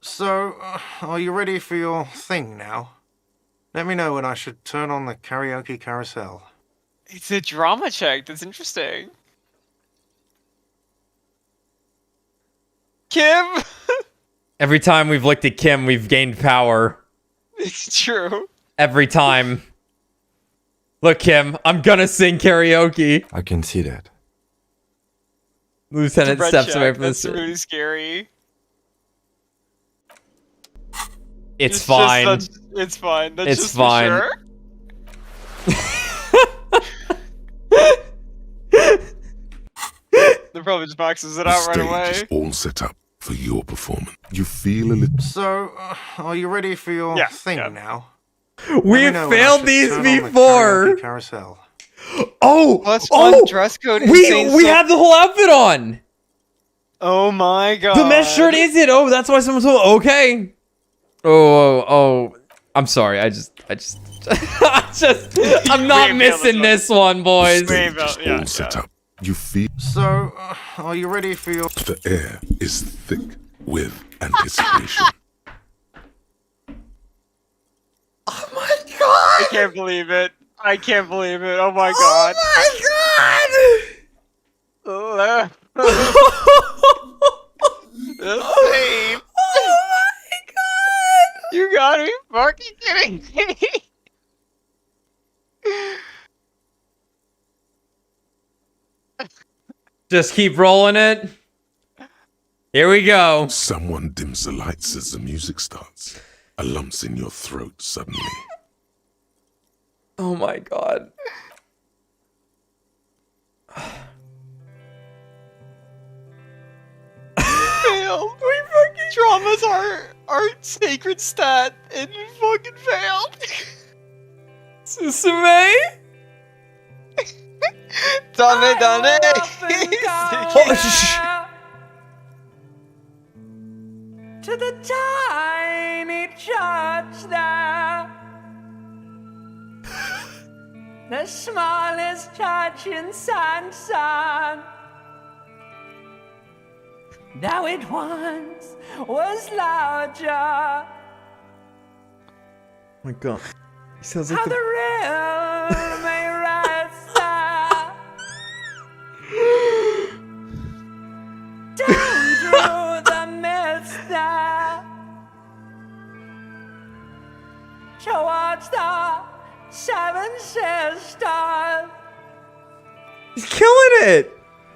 So, are you ready for your thing now? Let me know when I should turn on the karaoke carousel. It's a drama check. That's interesting. Kim. Every time we've looked at Kim, we've gained power. It's true. Every time. Look, Kim, I'm gonna sing karaoke. I can see that. Lieutenant steps away from That's this. really scary. It's fine. It's fine. That's It's just fine. For sure. They probably just boxes it The out right stage away. is all set up for your performance. You feel a little... So, are you ready for your thing now? We've failed these before. Carousel. Oh, +1 dress code. We have the whole outfit on. Oh my god. The mesh shirt is it? Oh, that's why someone told. Okay. Oh. I'm sorry. I'm not missing this one, boys. all set up. You feel... So, are you ready for your... The air is thick with anticipation. Oh my god. I can't believe it. I can't believe it. Oh my god. Oh my god. The same. Oh my god. You gotta be fucking kidding me. Just keep rolling it. Here we go. Someone dims the lights as the music starts. A lump's in your throat suddenly. Oh my god. Failed. We fucking traumas our sacred stat and we fucking failed. Susume? Done it. To the tiny church there, the smallest church in Sansan. Now it once was larger. Oh my god. He sounds like How the river may rest there, down through the mist there, towards the seven sisters. He's killing it.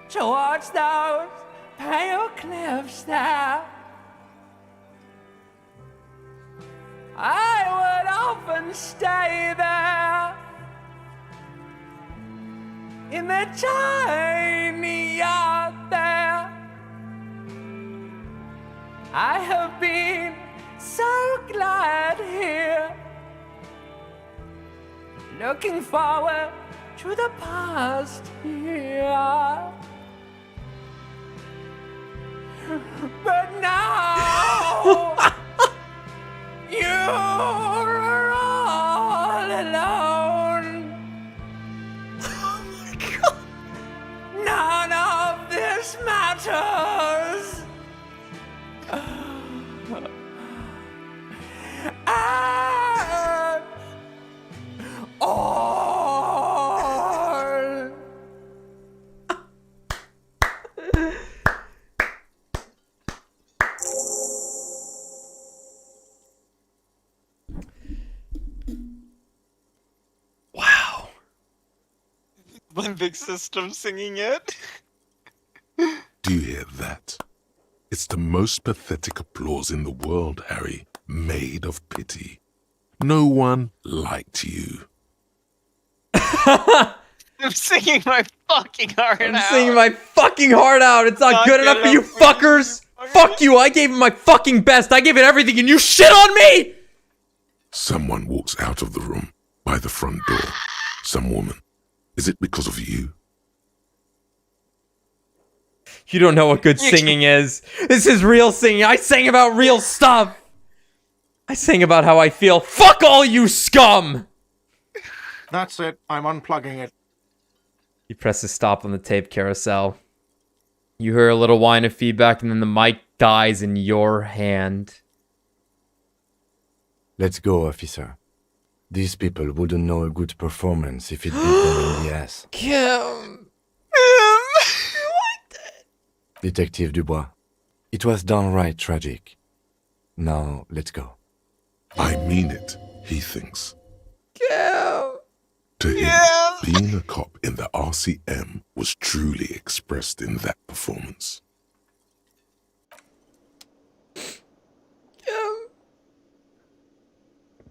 Towards those pale cliffs there. I would often stay there in the tiny yard there. I have been so glad here, looking forward to the past here. But now you're all alone. Oh my god. None of this matters. And all limbic system singing it. Do you hear that? It's the most pathetic applause in the world, Harry, made of pity. No one liked you. I'm singing my fucking heart out. I'm singing my fucking heart out. It's not good enough for you fuckers. Fuck you. I gave it my fucking best. I gave it everything and you shit on me. Someone walks out of the room by the front door. Some woman. Is it because of you? You don't know what good singing is. This is real singing. I sang about real stuff. I sang about how I feel. Fuck all you scum! That's it. I'm unplugging it. He presses stop on the tape carousel. You hear a little whine of feedback and then the mic dies in your hand. Let's go, officer. These people wouldn't know a good performance if it beat them in the ass. Kim! Detective Dubois, it was downright tragic. Now, let's go. I mean it, he thinks. Kim! To him, being a cop in the RCM was truly expressed in that performance.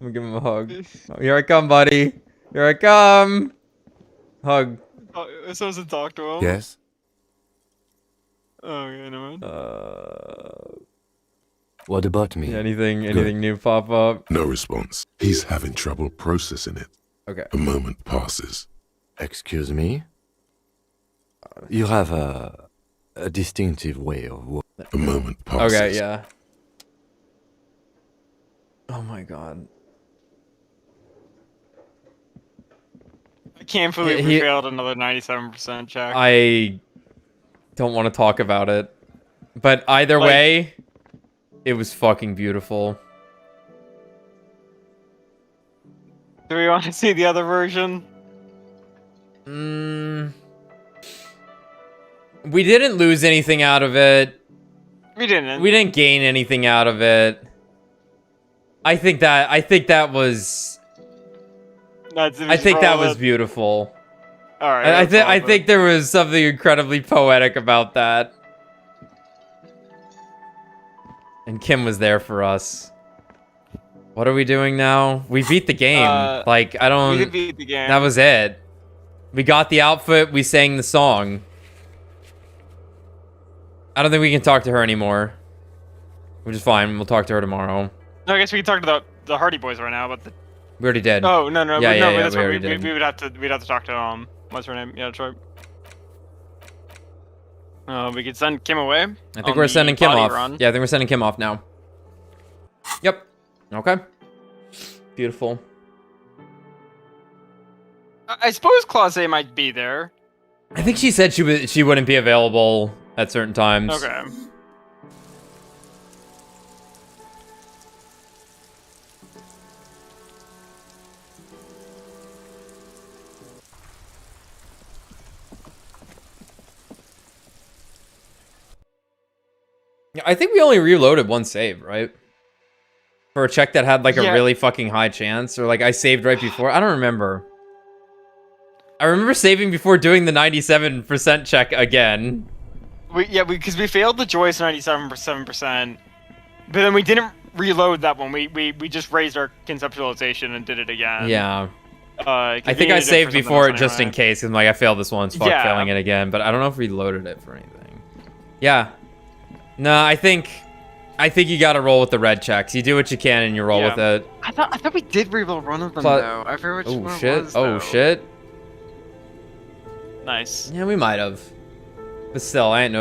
I'm gonna give him a hug. Oh, here I come, buddy. Here I come. Hug. So to talk to him? Yes? Oh, yeah, no man. What about me? Anything Good. new pop up? No response. He's having trouble processing it. Okay. A moment passes. Excuse me? You have a distinctive way of working. A moment passes. Okay, yeah. Oh my god. I can't believe we failed another 97% check. I don't want to talk about it. But either way, it was fucking beautiful. Do we want to see the other version? We didn't lose anything out of it. We didn't. We didn't gain anything out of it. I think that was beautiful. All right. I think there was something incredibly poetic about that. And Kim was there for us. What are we doing now? We beat the game. Like, I don't... We did beat the game. That was it. We got the outfit, we sang the song. I don't think we can talk to her anymore. Which is fine, we'll talk to her tomorrow. No, I guess we can talk to the Hardy Boys right now, but the... We already did. Oh, no, Yeah, that's we right. already did. We'd have to talk to, what's her name? Yeah, that's right. We could send Kim away. I think we're sending Kim off. Yeah, I think we're sending Kim off now. Yep. Okay. Beautiful. I suppose Clause A might be there. I think she said she wouldn't be available at certain times. Okay. I think we only reloaded one save, right? For a check that had like a really fucking high chance, or like I saved right before. I don't remember. I remember saving before doing the 97% check again. Because we failed the Joyce 97%, but then we didn't reload that one. We just raised our conceptualization and did it again. Yeah. I think I saved before it just in case, because like I failed this once, fuck Yeah. failing it again. But I don't know if we loaded it for anything. Yeah. No, I think you gotta roll with the red checks. You do what you can and you roll with it. I thought we did reload one of them though. I forget which one it was. Oh shit. Nice. Yeah, we might have. But still, I'm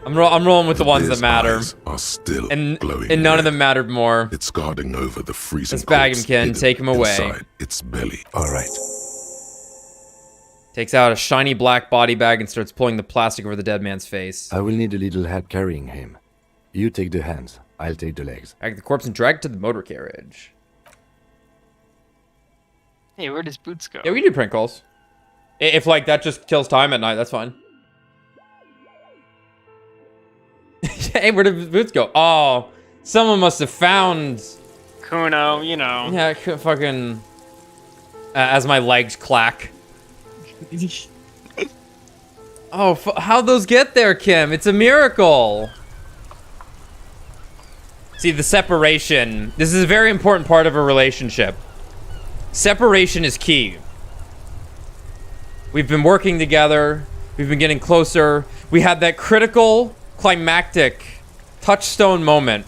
rolling with the ones that matter. Are still and glowing none of red. them mattered more. It's guarding over the freezing. Let's bag him, corpse Ken. hidden Take him away. inside its belly. All right. Takes out a shiny black body bag and starts pulling the plastic over the dead man's face. I will need a little help carrying him. You take the hands, I'll take the legs. Bag the corpse and drag it to the motor carriage. Hey, where does Boots go? Yeah, we do prank calls. If like that just kills time at night, that's fine. Hey, where did Boots go? Oh, someone must have found Kuno, you know. Yeah, fucking. as my legs clack. Oh, how'd those get there, Kim? It's a miracle. See, the separation. This is a very important part of a relationship. Separation is key. We've been working together. We've been getting closer. We had that critical, climactic, touchstone moment,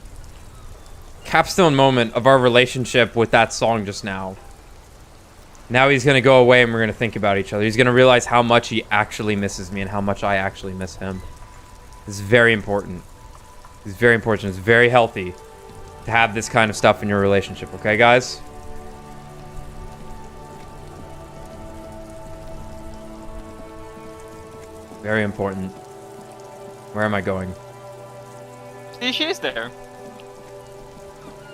capstone moment of our relationship with that song just now. Now he's going to go away and we're going to think about each other. He's going to realize how much he actually misses me and how much I actually miss him. This is very important. It's very important. It's very healthy to have this kind of stuff in your relationship. Okay, guys? Very important. Where am I going? See, she's there.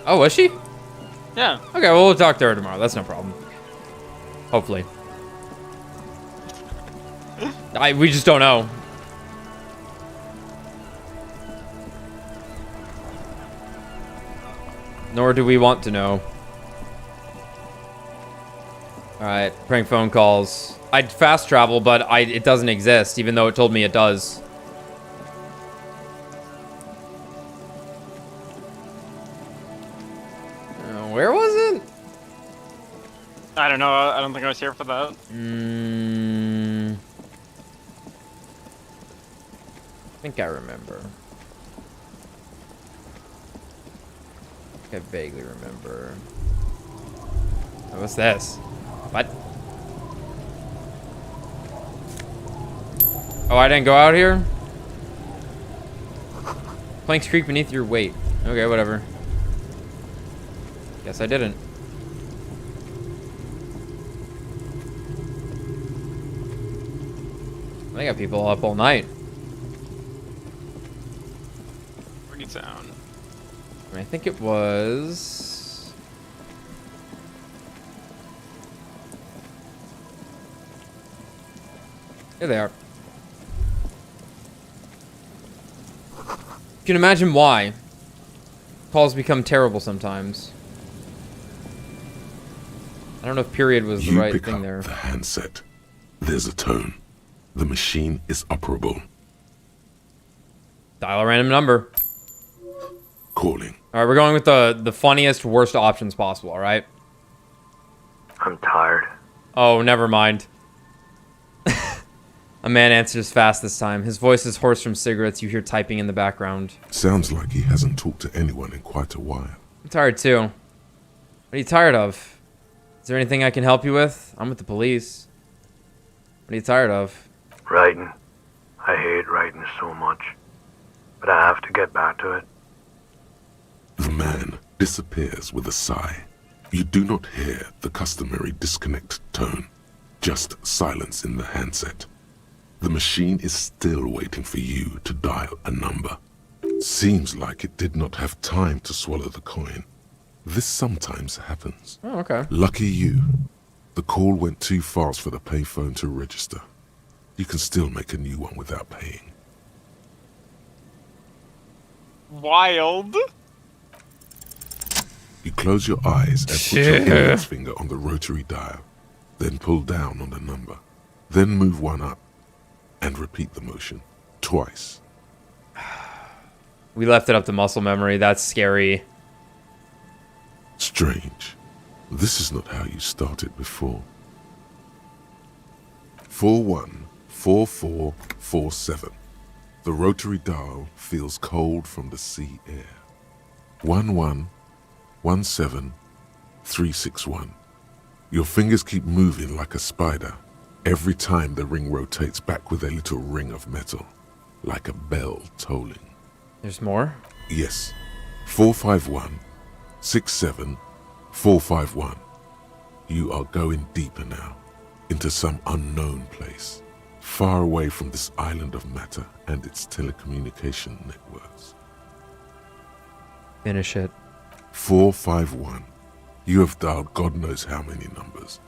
Oh, was she? Yeah. Okay, well, we'll talk to her tomorrow. That's no problem. Hopefully. We just don't know. Nor do we want to know. Alright, prank phone calls. I'd fast travel, but it doesn't exist, even though it told me it does. Where was it? I don't know. I don't think I was here for that. I think I remember. I vaguely remember. Oh, what's this? What? Oh, I didn't go out here? Planks creak beneath your weight. Okay, whatever. Guess I didn't. I got people up all night. Pretty sound. I think it was... Here they are. You can imagine why. Calls become terrible sometimes. I don't know if period was the right thing there. The handset. There's a tone. The machine is operable. Dial a random number. Calling. Alright, we're going with the funniest, worst options possible, alright? I'm tired. Oh, never mind. A man answers fast this time. His voice is hoarse from cigarettes. You hear typing in the background. Sounds like he hasn't talked to anyone in quite a while. I'm tired too. What are you tired of? Is there anything I can help you with? I'm with the police. What are you tired of? Writing. I hate writing so much. But I have to get back to it. The man disappears with a sigh. You do not hear the customary disconnect tone. Just silence in the handset. The machine is still waiting for you to dial a number. Seems like it did not have time to swallow the coin. This sometimes happens. Oh, okay. Lucky you. The call went too fast for the payphone to register. You can still make a new one without paying. Wild. You close your eyes and put your index finger on the rotary dial. Then pull down on the number. Then move one up. And repeat the motion. Twice. We left it up to muscle memory. That's scary. Strange. This is not how you started before. 414447. The rotary dial feels cold from the sea air. 1117361. Your fingers keep moving like a spider. Every time the ring rotates back with a little ring of metal, like a bell tolling. There's more? Yes. 451-67451. You are going deeper now, into some unknown place, far away from this island of matter and its telecommunication networks. Finish it. 451. You have dialed God knows how many numbers.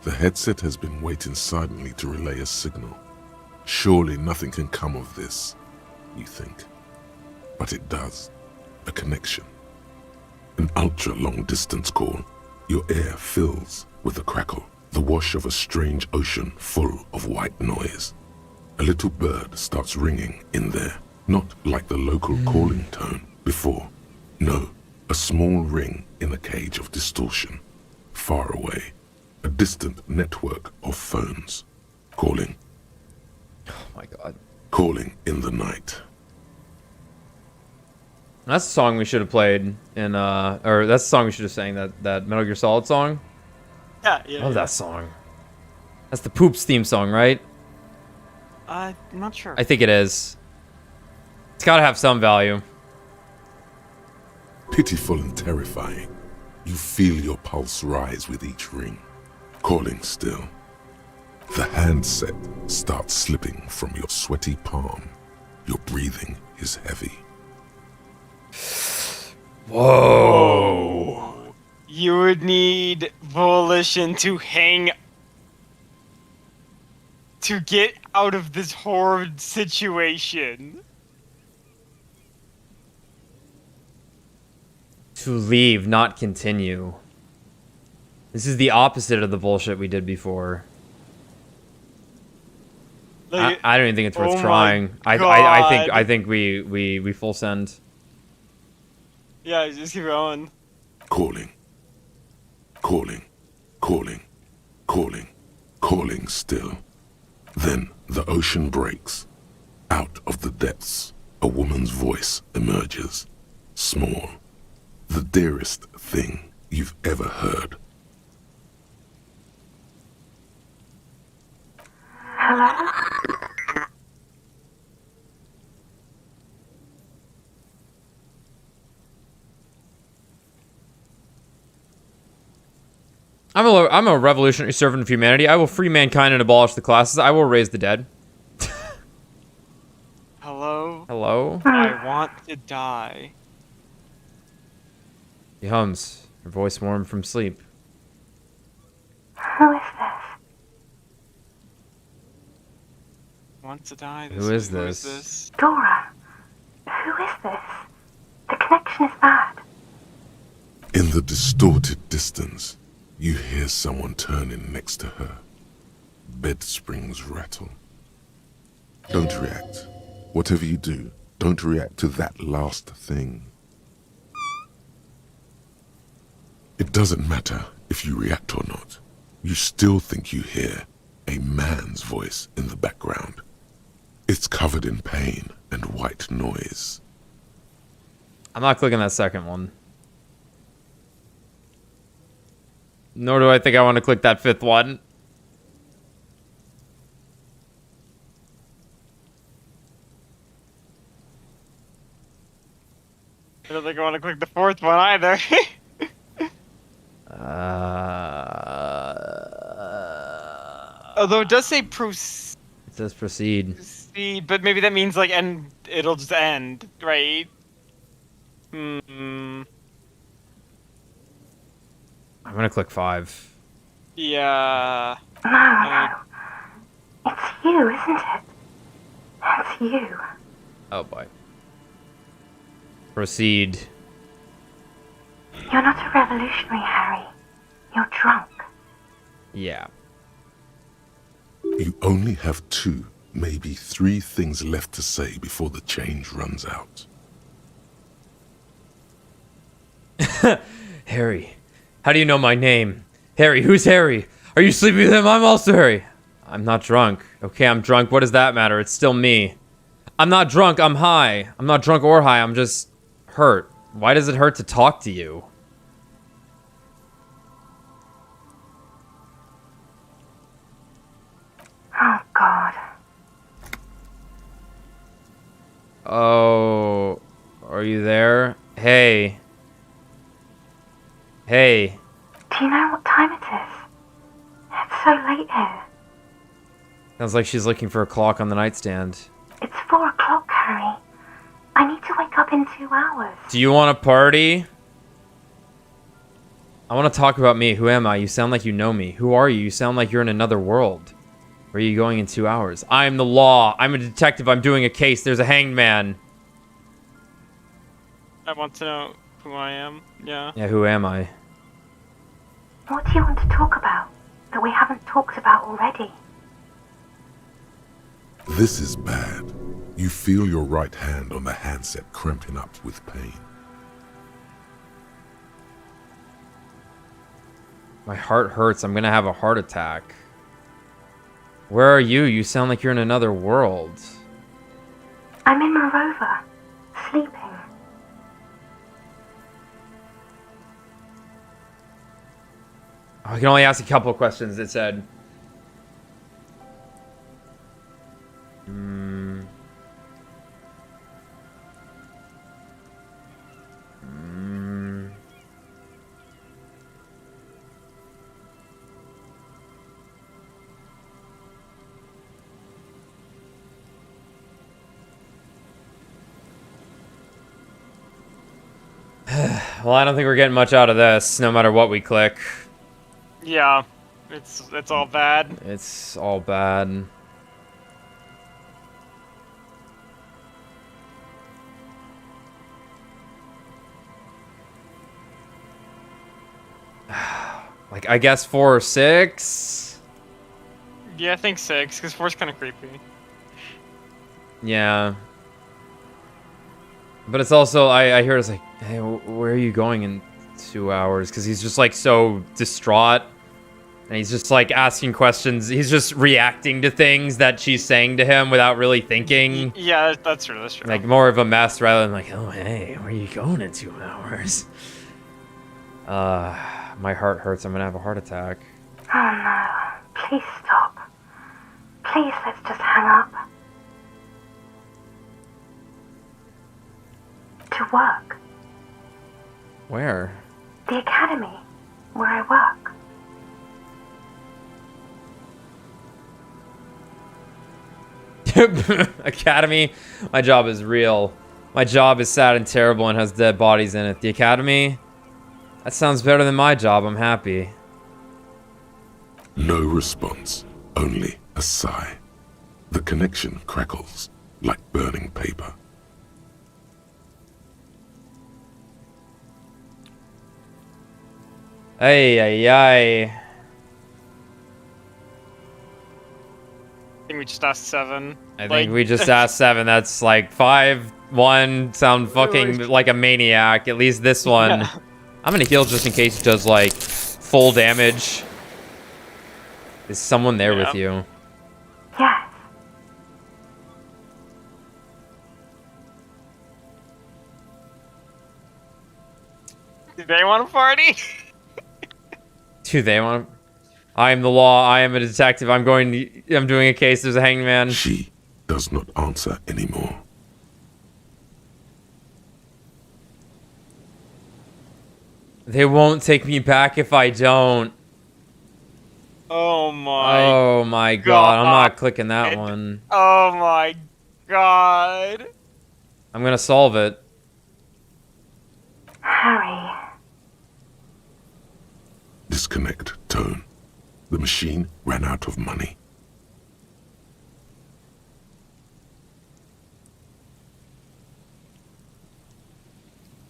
The headset has been waiting silently to relay a signal. Surely nothing can come of this, you think. But it does. A connection. An ultra-long distance call. Your ear fills with a crackle. the wash of a strange ocean full of white noise. A little bird starts ringing in there, not like the local calling tone before. No, a small ring in a cage of distortion, far away, a distant network of phones, calling. Oh my god. Calling in the night. That's the song we should have played in, or that's the song we should have sang, that Metal Gear Solid song. Yeah. I love that song. That's the Poops theme song, right? I'm not sure. I think it is. It's gotta have some value. Pitiful and terrifying. You feel your pulse rise with each ring. Calling still. The handset starts slipping from your sweaty palm. Your breathing is heavy. Whoa. You would need volition to get out of this horrid situation. To leave, not continue. This is the opposite of the bullshit we did before. I don't even think it's worth trying. I think we full send. Yeah, just keep going. Calling. Calling. Calling. Calling. Calling still. Then the ocean breaks. Out of the depths, a woman's voice emerges. Small. The dearest thing you've ever heard. Hello? I'm a revolutionary servant of humanity. I will free mankind and abolish the classes. I will raise the dead. Hello? Hello? I want to die. He hums, her voice warm from sleep. Who is this? Want to die? Who is this? Dora. Who is this? The connection is bad. In the distorted distance, you hear someone turn in next to her. Bed springs rattle. Don't react. Whatever you do, don't react to that last thing. It doesn't matter if you react or not. You still think you hear a man's voice in the background. It's covered in pain and white noise. I'm not clicking that second one. Nor do I think I want to click that fifth one. I don't think I want to click the fourth one either. Although it does say proceed. It says proceed. But maybe that means like end. It'll just end, right? I'm gonna click 5. Yeah. No. It's you, isn't it? It's you. Oh boy. Proceed. You're not a revolutionary, Harry. You're drunk. Yeah. You only have 2, maybe 3 things left to say before the change runs out. Harry. How do you know my name? Harry, who's Harry? Are you sleeping with him? I'm also Harry. I'm not drunk. Okay, I'm drunk. What does that matter? It's still me. I'm not drunk. I'm high. I'm not drunk or high. I'm just hurt. Why does it hurt to talk to you? Oh, God. Oh, are you there? Hey. Hey. Do you know what time it is? It's so late here. Sounds like she's looking for a clock on the nightstand. It's 4 o'clock, Harry. I need to wake up in 2 hours. Do you want to party? I want to talk about me. Who am I? You sound like you know me. Who are you? You sound like you're in another world. Where are you going in 2 hours? I'm the law. I'm a detective. I'm doing a case. There's a hanged man. I want to know who I am. Yeah. Yeah, who am I? What do you want to talk about? that we haven't talked about already? This is bad. You feel your right hand on the handset cramping up with pain. My heart hurts. I'm gonna have a heart attack. Where are you? You sound like you're in another world. I'm in my rover, sleeping. I can only ask a couple of questions, it said. Well, I don't think we're getting much out of this, no matter what we click. Yeah, it's all bad. It's all bad. Like, I guess 4 or 6? Yeah, I think 6, because 4's kind of creepy. Yeah. But it's also, I hear it's like, hey, where are you going in 2 hours? Because he's just like so distraught. And he's just like asking questions. He's just reacting to things that she's saying to him without really thinking. Yeah, that's true, that's true. Like more of a mess rather than like, oh, hey, where are you going in 2 hours? My heart hurts. I'm gonna have a heart attack. Oh no, please stop. Please, let's just hang up. To work. Where? The academy, where I work. Academy, my job is real. My job is sad and terrible and has dead bodies in it. The academy, that sounds better than my job. I'm happy. No response, only a sigh. The connection crackles like burning paper. Ay, ay, ay. I think we just asked 7. I think we just asked 7. That's like 5, 1, sound fucking like a maniac. At least this one. Yeah. I'm gonna heal just in case it does like full damage. Is someone there with you? Yes. Do they want to party? Do they want to? I am the law. I am a detective. I'm doing a case. There's a hangman. She does not answer anymore. They won't take me back if I don't. Oh my. Oh my god. I'm not clicking that one. Oh my god. I'm gonna solve it. Harry. Disconnect tone. The machine ran out of money.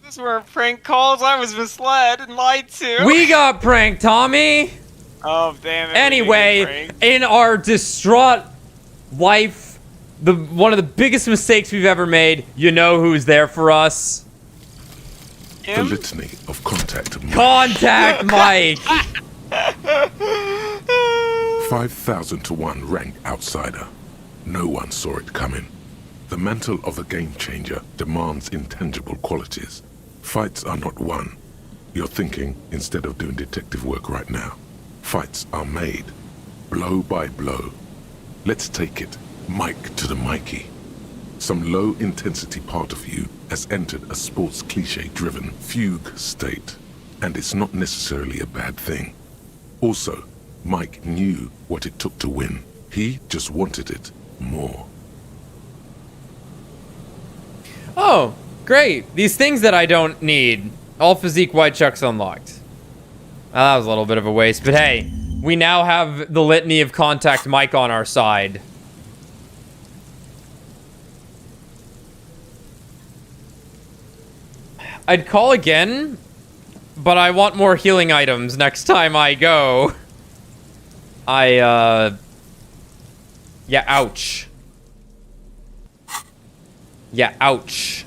These weren't prank calls. I was misled and lied to. We got pranked, Tommy! Oh, damn it. Anyway, in our distraught life, one of the biggest mistakes we've ever made, you know who's there for us? The litany of contact Mike. Contact Mike! 5,000 to 1 rank outsider. No one saw it coming. The mantle of a game changer demands intangible qualities. Fights are not won. You're thinking instead of doing detective work right now. Fights are made, blow by blow. Let's take it, Mike to the Mikey. Some low-intensity part of you has entered a sports cliché-driven fugue state, and it's not necessarily a bad thing. Also, Mike knew what it took to win. He just wanted it more. Oh, great. These things that I don't need. All physique white chucks unlocked. That was a little bit of a waste, but hey, we now have the litany of Contact Mike on our side. I'd call again, but I want more healing items next time I go. Yeah, ouch. Yeah, ouch.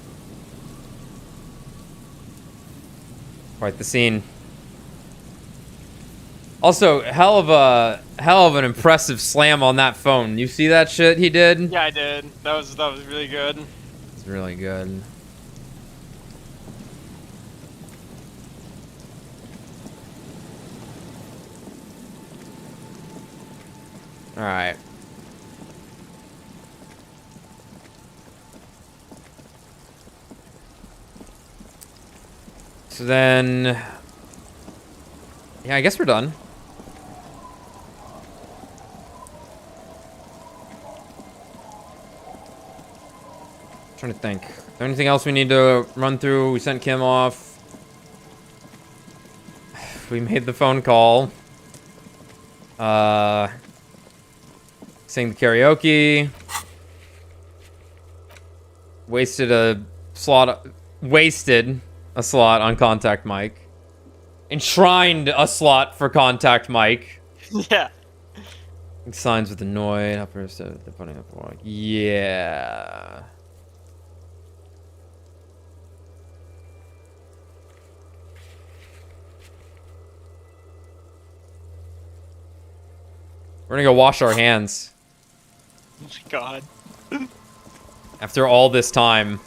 Quite the scene. Also, hell of an impressive slam on that phone. You see that shit he did? Yeah, I did. That was really good. It's really good. All right. So then, yeah, I guess we're done. Trying to think. Is there anything else we need to run through? We sent Kim off. We made the phone call. Sang the karaoke. Wasted a slot on contact mic. Enshrined a slot for contact mic. Yeah. Signs with annoyed. Uppers the putting up the wall. Yeah. We're gonna go wash our hands. Oh my god. After all this time.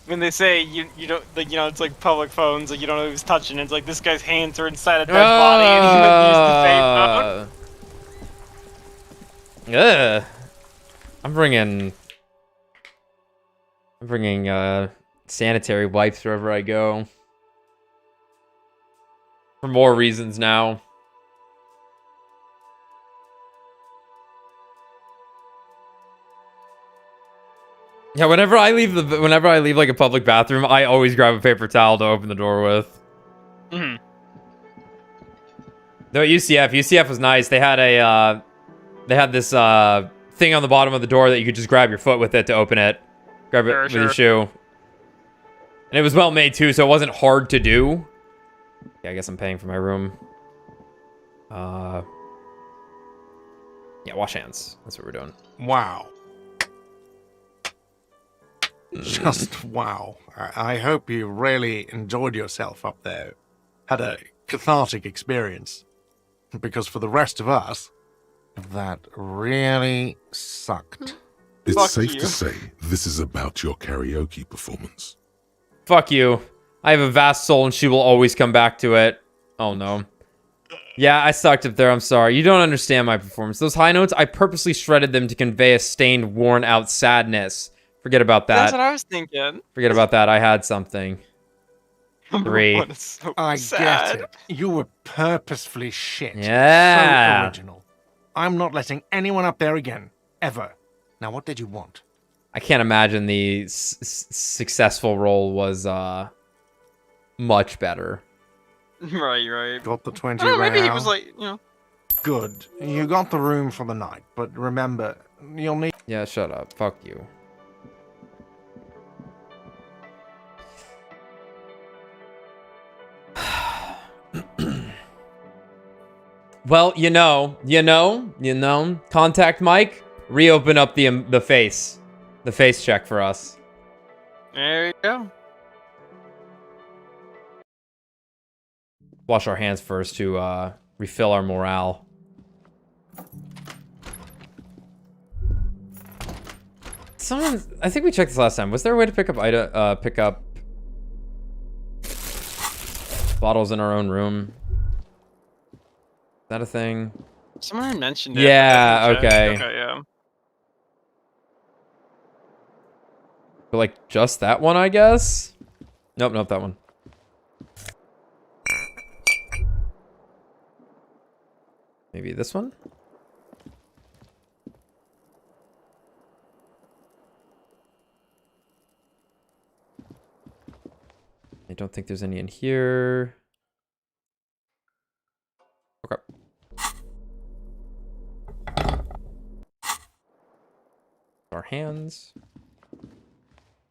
When they say you don't like, you know, it's like public phones, like you don't know who's touching it. It's like this guy's hands are inside a dead body and he would use the fake phone. Ugh. I'm bringing sanitary wipes wherever I go. For more reasons now. Yeah, whenever I leave like a public bathroom, I always grab a paper towel to open the door with. Mm-hmm. Though at UCF was nice. They had this thing on the bottom of the door that you could just grab your foot with it to open it. Grab it with your shoe. And it was well made too, so it wasn't hard to do. Yeah, I guess I'm paying for my room. Yeah, wash hands. That's what we're doing. Wow. Just wow. I hope you really enjoyed yourself up there. Had a cathartic experience. Because for the rest of us, that really sucked. It's Fuck safe you. to say this is about your karaoke performance. Fuck you. I have a vast soul and she will always come back to it. Oh no. Yeah, I sucked up there. I'm sorry. You don't understand my performance. Those high notes, I purposely shredded them to convey a stained, worn out sadness. Forget about that. That's what I was thinking. Forget about that. I had something. 3. What is so I sad. get it. You were purposefully shit. Yeah. So original. I'm not letting anyone up there again. Ever. Now, what did you want? I can't imagine the successful roll was much better. Right. Got the 20 I don't know, maybe he round. was like, you know. Good. You got the room for the night, but remember, you'll need... Yeah, shut up. Fuck you. Well, you know, contact Mike, reopen up the face check for us. There you go. Wash our hands first to refill our morale. I think we checked this last time. Was there a way to pick up bottles in our own room? Is that a thing? Someone had mentioned it. Yeah, but I didn't check. okay. Okay, yeah. But like just that one, I guess? Nope, that one. Maybe this one? I don't think there's any in here. Okay. Our hands.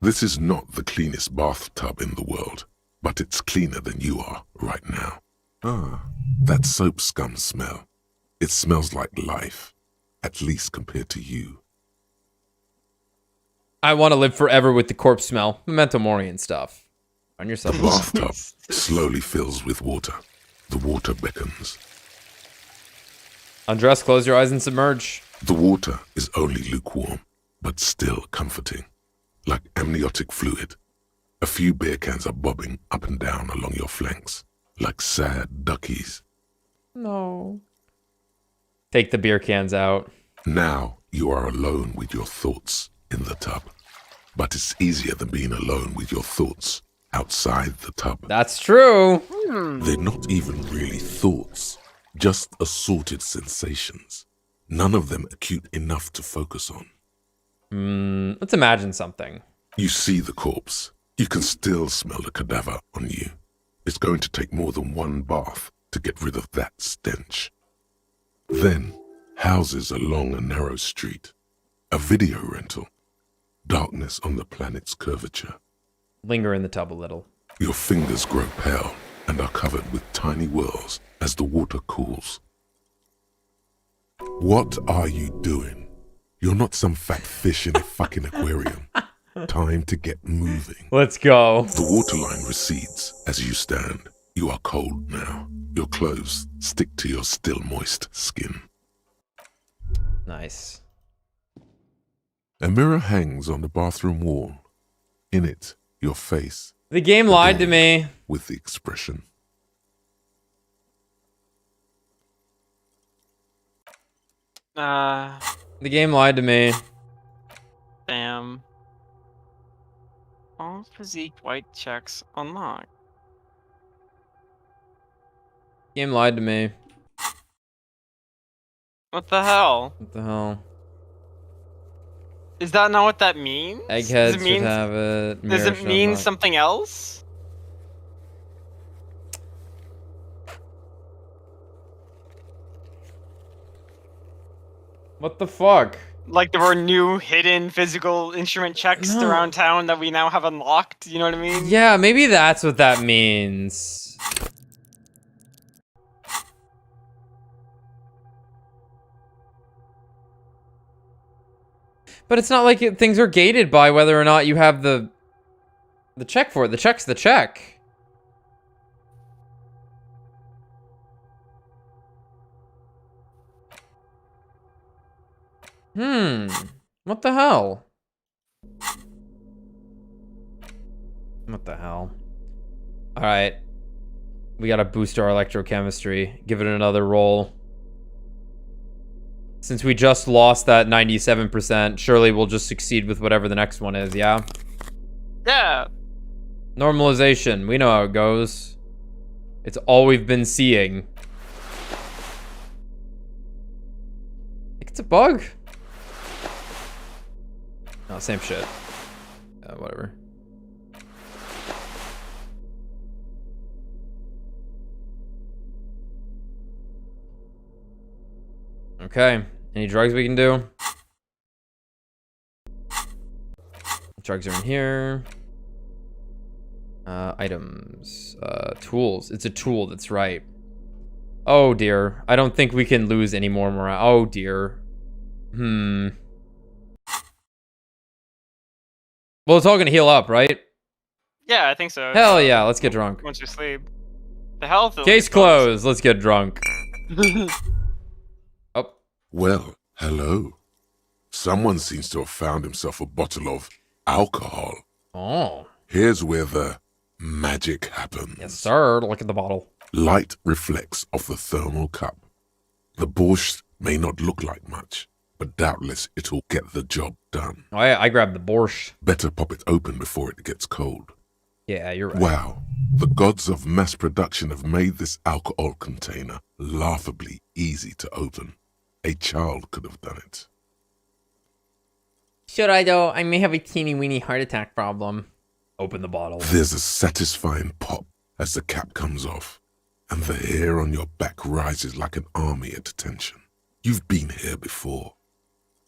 This is not the cleanest bathtub in the world, but it's cleaner than you are right now. Ah, that soap scum smell. It smells like life, at least compared to you. I want to live forever with the corpse smell. Memento Mori and stuff. On yourself. The bathtub slowly fills with water. The water beckons. Undress, close your eyes, and submerge. The water is only lukewarm, but still comforting. Like amniotic fluid. A few beer cans are bobbing up and down along your flanks, like sad duckies. No. Take the beer cans out. Now you are alone with your thoughts in the tub. But it's easier than being alone with your thoughts outside the tub. That's true. They're not even really thoughts, just assorted sensations. None of them acute enough to focus on. Let's imagine something. You see the corpse. You can still smell the cadaver on you. It's going to take more than one bath to get rid of that stench. Then, houses along a narrow street. A video rental. Darkness on the planet's curvature. Linger in the tub a little. Your fingers grow pale and are covered with tiny whirls as the water cools. What are you doing? You're not some fat fish in a fucking aquarium. Time to get moving. Let's go. The waterline recedes as you stand. You are cold now. Your clothes stick to your still moist skin. Nice. A mirror hangs on the bathroom wall. In it, your face. The game lied to me. With the expression. The game lied to me. Damn. All physique white checks unlocked. Game lied to me. What the hell? What the hell? Is that not what that means? Eggheads should have it. Does it mean something else? What the fuck? Like there were new hidden physical instrument checks around town that we now have unlocked, you know what I mean? Yeah, maybe that's what that means. But it's not like things are gated by whether or not you have the check for it. The check's the check. What the hell? What the hell? Alright. We gotta boost our electrochemistry. Give it another roll. Since we just lost that 97%, surely we'll just succeed with whatever the next one is, yeah? Yeah. Normalization. We know how it goes. It's all we've been seeing. It's a bug. No, same shit. Whatever. Okay. Any drugs we can do? Drugs are in here. Items. Tools. It's a tool, that's right. Oh dear. I don't think we can lose any more morale. Oh dear. Well, it's all gonna heal up, right? Yeah, I think so. Hell yeah, let's get drunk. Once you sleep. The health. Case closed. Let's get drunk. Well, hello. Someone seems to have found himself a bottle of alcohol. Oh. Here's where the magic happens. Yes, sir. Look at the bottle. Light reflects off the thermal cup. The borscht may not look like much, but doubtless it'll get the job done. Oh, yeah, I grabbed the borscht. Better pop it open before it gets cold. Yeah, you're right. Wow. The gods of mass production have made this alcohol container laughably easy to open. A child could have done it. Should I though? I may have a teeny weeny heart attack problem. Open the bottle. There's a satisfying pop as the cap comes off, and the hair on your back rises like an army at attention. You've been here before.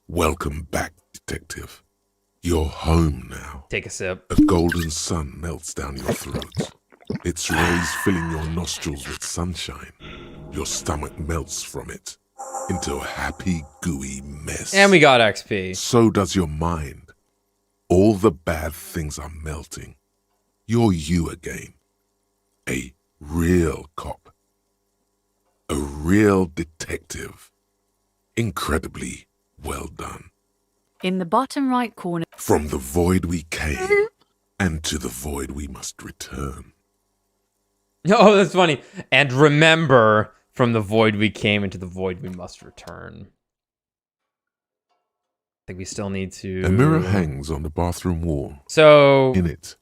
Welcome back, detective. You're home now. Take a sip. A golden sun melts down your throat. Its rays filling your nostrils with sunshine. Your stomach melts from it into a happy, gooey mess. And we got XP. So does your mind. All the bad things are melting. You're you again. A real cop. A real detective. Incredibly well done. In the bottom right corner. From the void we came, and to the void we must return. Oh, that's funny. And remember, from the void we came, into the void we must return. I think we still need to... A mirror hangs on the bathroom wall. So... In it.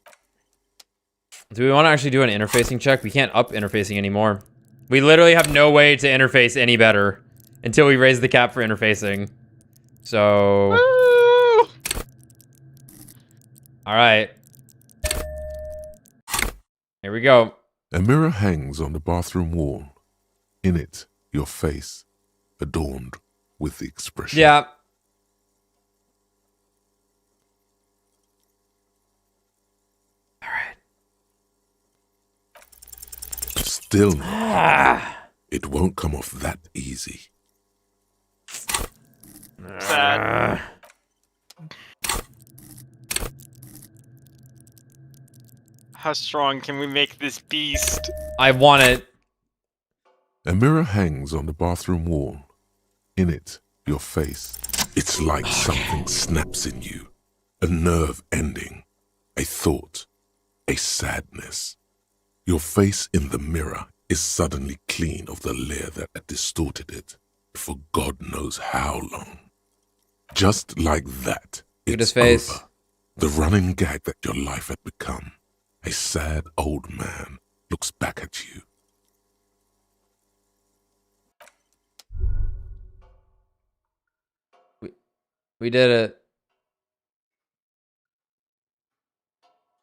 Do we want to actually do an interfacing check? We can't up interfacing anymore. We literally have no way to interface any better until we raise the cap for interfacing. So... Alright. Here we go. A mirror hangs on the bathroom wall. In it, your face, adorned with the expression. Yeah. Alright. Still not. It won't come off that easy. Sad. How strong can we make this beast? I want it. A mirror hangs on the bathroom wall. In it, your face. It's like something snaps in you. A nerve ending. A thought. A sadness. Your face in the mirror is suddenly clean of the layer that had distorted it for God knows how long. Just like that, Look at his it's face. over. The running gag that your life had become. A sad old man looks back at you. We did it.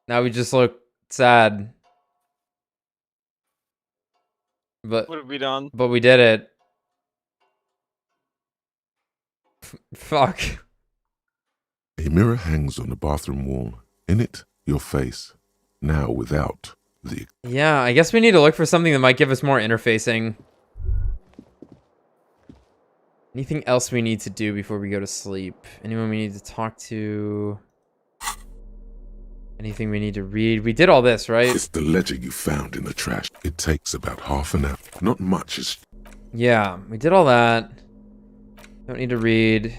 Now we just look sad. But What have we done? But we did it. Fuck. A mirror hangs on the bathroom wall. In it, your face. Now without the... Yeah, I guess we need to look for something that might give us more interfacing. Anything else we need to do before we go to sleep? Anyone we need to talk to? Anything we need to read? We did all this, right? It's the ledger you found in the trash. It takes about half an hour. Not much is... Yeah, we did all that. Don't need to read.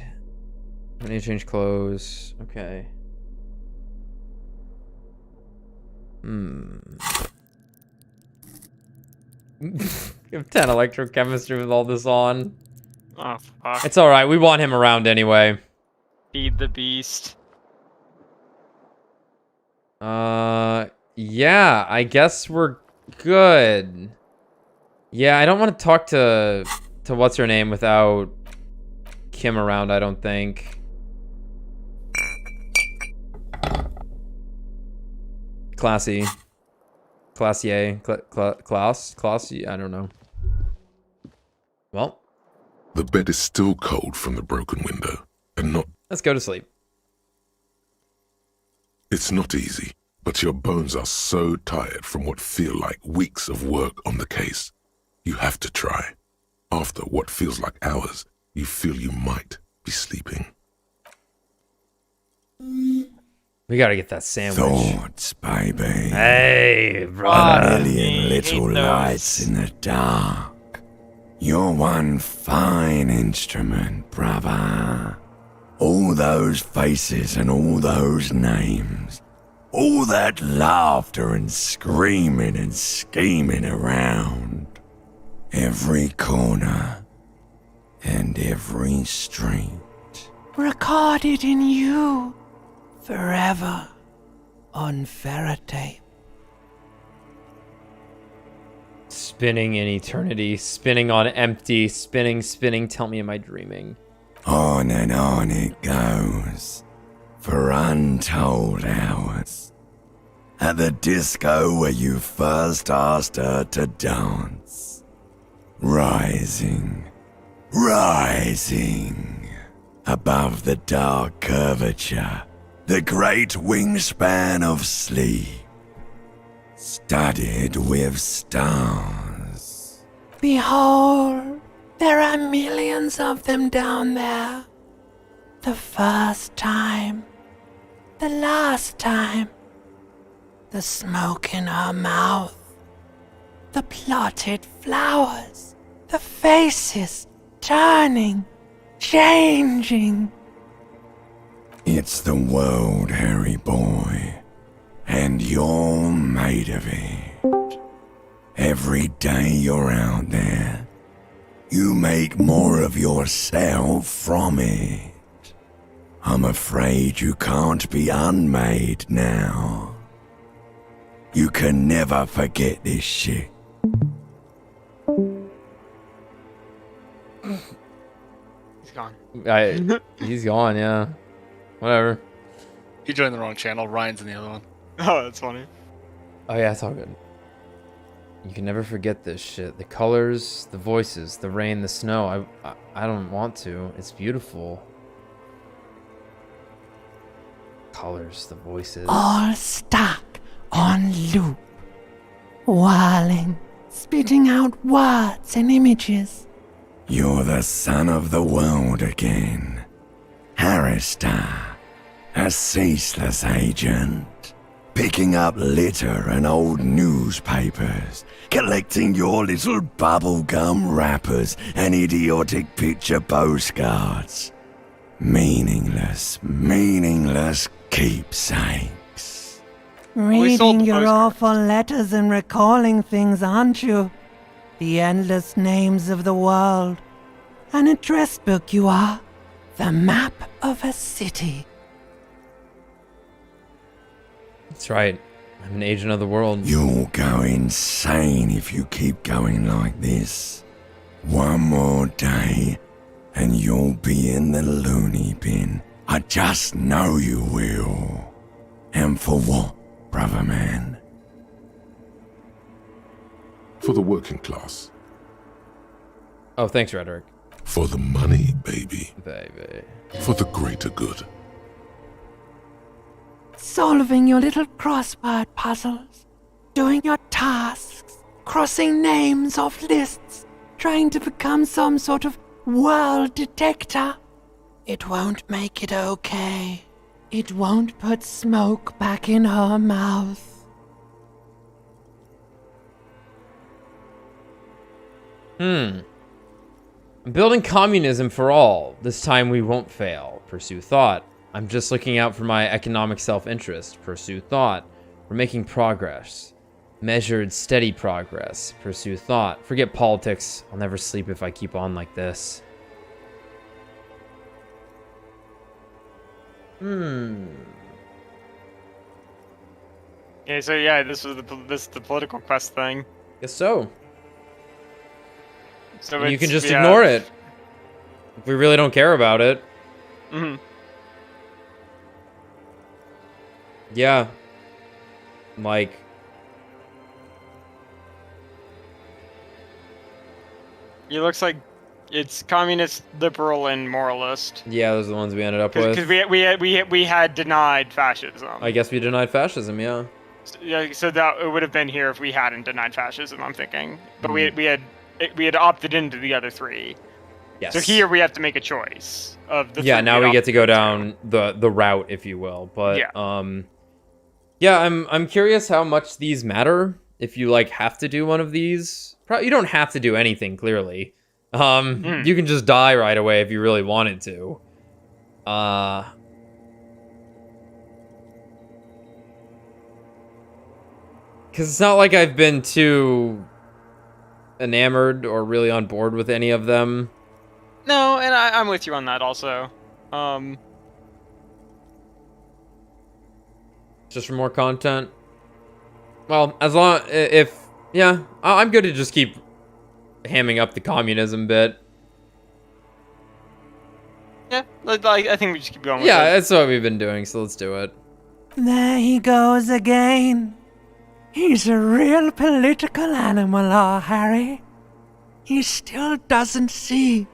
Don't need to change clothes. Okay. We have 10 electrochemistry with all this on. Oh, fuck. It's alright, we want him around anyway. Feed the beast. Yeah, I guess we're good. Yeah, I don't want to talk to what's her name without Kim around, I don't think. Classy. Classier. Classy, I don't know. Well. The bed is still cold from the broken window, and not... Let's go to sleep. It's not easy, but your bones are so tired from what feel like weeks of work on the case. You have to try. After what feels like hours, you feel you might be sleeping. We gotta get that sandwich. Thoughts, baby. Hey, A brother. million little lights in the dark. You're one fine instrument, brother. All those faces and all those names. All that laughter and screaming and scheming around. Every corner and every street. Recorded in you. Forever. On ferrotape. Spinning in eternity, spinning on empty, spinning, tell me am I dreaming? On and on it goes. For untold hours. At the disco where you first asked her to dance. Rising. Rising. Above the dark curvature. The great wingspan of sleep. studded with stars. Behold, there are millions of them down there. The first time, the last time, the smoke in her mouth, the plotted flowers, the faces turning, changing. It's the world, Harry boy, and you're made of it. Every day you're out there, you make more of yourself from it. I'm afraid you can't be unmade now. You can never forget this shit. He's gone. He's gone, yeah. Whatever. He joined the wrong channel. Ryan's in the other one. Oh, that's funny. Oh yeah, it's all good. You can never forget this shit. The colors, the voices, the rain, the snow. I don't want to. It's beautiful. Colors, the voices. All stuck on loop, whirling, spitting out words and images. You're the son of the world again. Harristar, a ceaseless agent. Picking up litter and old newspapers. Collecting your little bubblegum wrappers and idiotic picture postcards. Meaningless keepsakes. Reading your awful letters and recalling things, aren't you? The endless names of the world. An address book you are. The map of a city. That's right. I'm an agent of the world. You'll go insane if you keep going like this. One more day, and you'll be in the loony bin. I just know you will. And for what, brother man? For the working class. Oh, thanks, Rhetoric. For the money, baby. Baby. For the greater good. Solving your little crossword puzzles. Doing your tasks. Crossing names off lists. Trying to become some sort of world detector. It won't make it okay. It won't put smoke back in her mouth. I'm building communism for all. This time we won't fail. Pursue thought. I'm just looking out for my economic self-interest. Pursue thought. We're making progress. Measured, steady progress. Pursue thought. Forget politics. I'll never sleep if I keep on like this. Yeah, so yeah, this was the political quest thing. Guess so. So And you can just ignore it. If we really don't care about it. Yeah. Like... It looks like it's communist, liberal, and moralist. Yeah, those are the ones we ended up with. Because we had denied fascism. I guess we denied fascism, yeah. So that it would have been here if we hadn't denied fascism. I'm thinking, but we had opted into the other three. Yes. So here we have to make a choice of the. Yeah, three now we get to go down into. the route, if you will. But Yeah. yeah, I'm curious how much these matter. If you like have to do one of these, you don't have to do anything. Clearly, you can just die right away if you really wanted to. Because it's not like I've been too enamored or really on board with any of them. No, and I'm with you on that also. Just for more content. Well, as long yeah, I'm good to just keep hamming up the communism bit. Yeah, I think we just keep going. Yeah, with it. that's what we've been doing, so let's do it. There he goes again. He's a real political animal, our Harry. He still doesn't see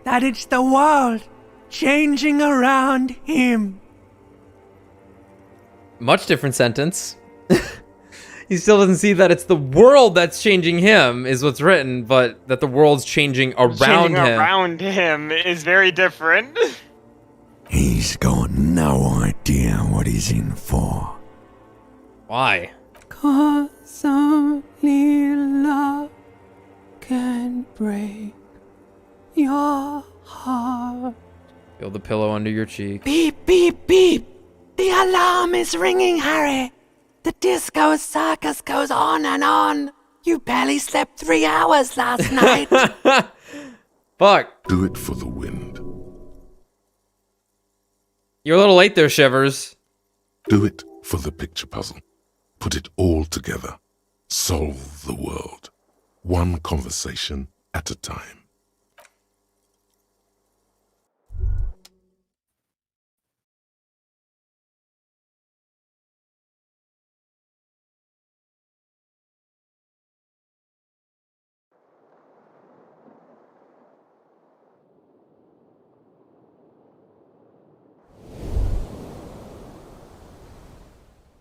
that it's the world changing around him. Much different sentence. He still doesn't see that it's the world that's changing him, is what's written, but that the world's changing around him. Around him is very different. He's got no idea what he's in for. Why? 'Cause only love can break your heart. Feel the pillow under your cheek. Beep, beep, beep. The alarm is ringing, Harry. The disco circus goes on and on. You barely slept 3 hours last night. Fuck. Do it for the wind. You're a little late there, Shivers. Do it for the picture puzzle. Put it all together. Solve the world. One conversation at a time.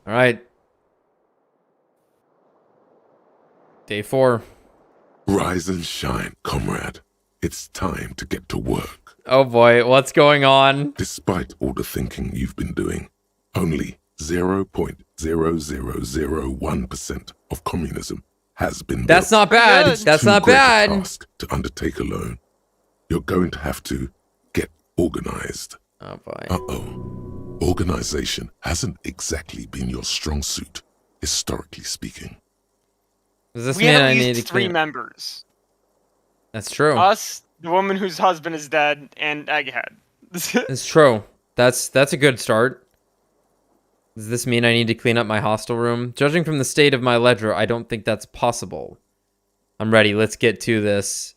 All right. Day 4. Rise and shine, comrade. It's time to get to work. Oh boy, what's going on? Despite all the thinking you've been doing, only 0.0001% of communism has been That's built. not bad. It's That's too not great a bad. task to undertake alone. You're going to have to get organized. Oh boy. Uh-oh. Organization hasn't exactly been your strong suit, historically speaking. Does this We mean had I at need least to 3 clean? members. That's true. Us, the woman whose husband is dead, and Egghead. It's true. That's a good start. Does this mean I need to clean up my hostel room? Judging from the state of my ledger, I don't think that's possible. I'm ready. Let's get to this.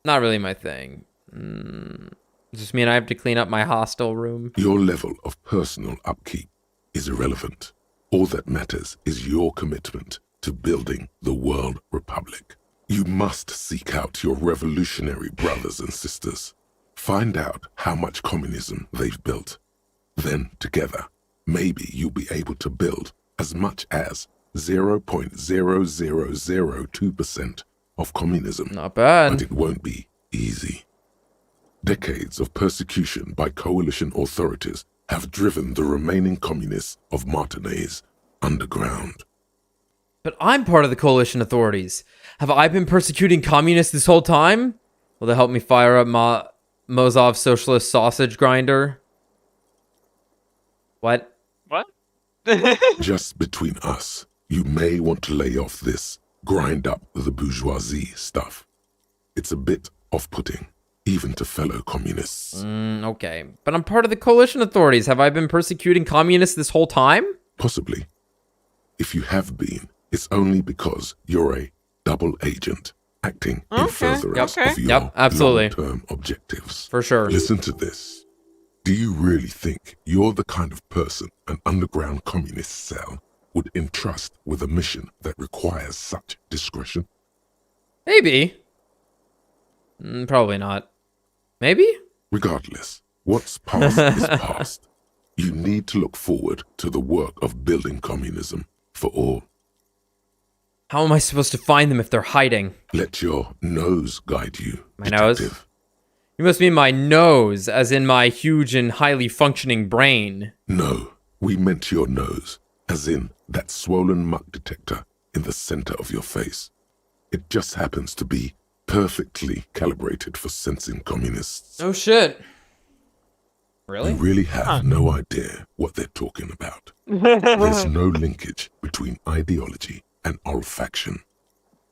Not really my thing. Does this mean I have to clean up my hostel room? Your level of personal upkeep is irrelevant. All that matters is your commitment to building the world republic. You must seek out your revolutionary brothers and sisters. Find out how much communism they've built. Then, together, maybe you'll be able to build as much as 0.0002% of communism. Not bad. But it won't be easy. Decades of persecution by coalition authorities have driven the remaining communists of Martinaise underground. But I'm part of the coalition authorities. Have I been persecuting communists this whole time? Will they help me fire up Mozov's socialist sausage grinder? What? What? Just between us, you may want to lay off this grind up the bourgeoisie stuff. It's a bit off-putting, even to fellow communists. Okay. But I'm part of the coalition authorities. Have I been persecuting communists this whole time? Possibly. If you have been, it's only because you're a double agent acting in furtherance of your absolutely. long-term objectives. For sure. Listen to this. Do you really think you're the kind of person an underground communist cell would entrust with a mission that requires such discretion? Maybe. Probably not. Maybe? Regardless, what's past is past. You need to look forward to the work of building communism for all. How am I supposed to find them if they're hiding? Let your nose guide you. My nose? You must mean my nose, as in my huge and highly functioning brain. No, we meant your nose, as in that swollen muck detector in the center of your face. It just happens to be perfectly calibrated for sensing communists. Oh shit. Really? You really have no idea what they're talking about. There's no linkage between ideology and olfaction.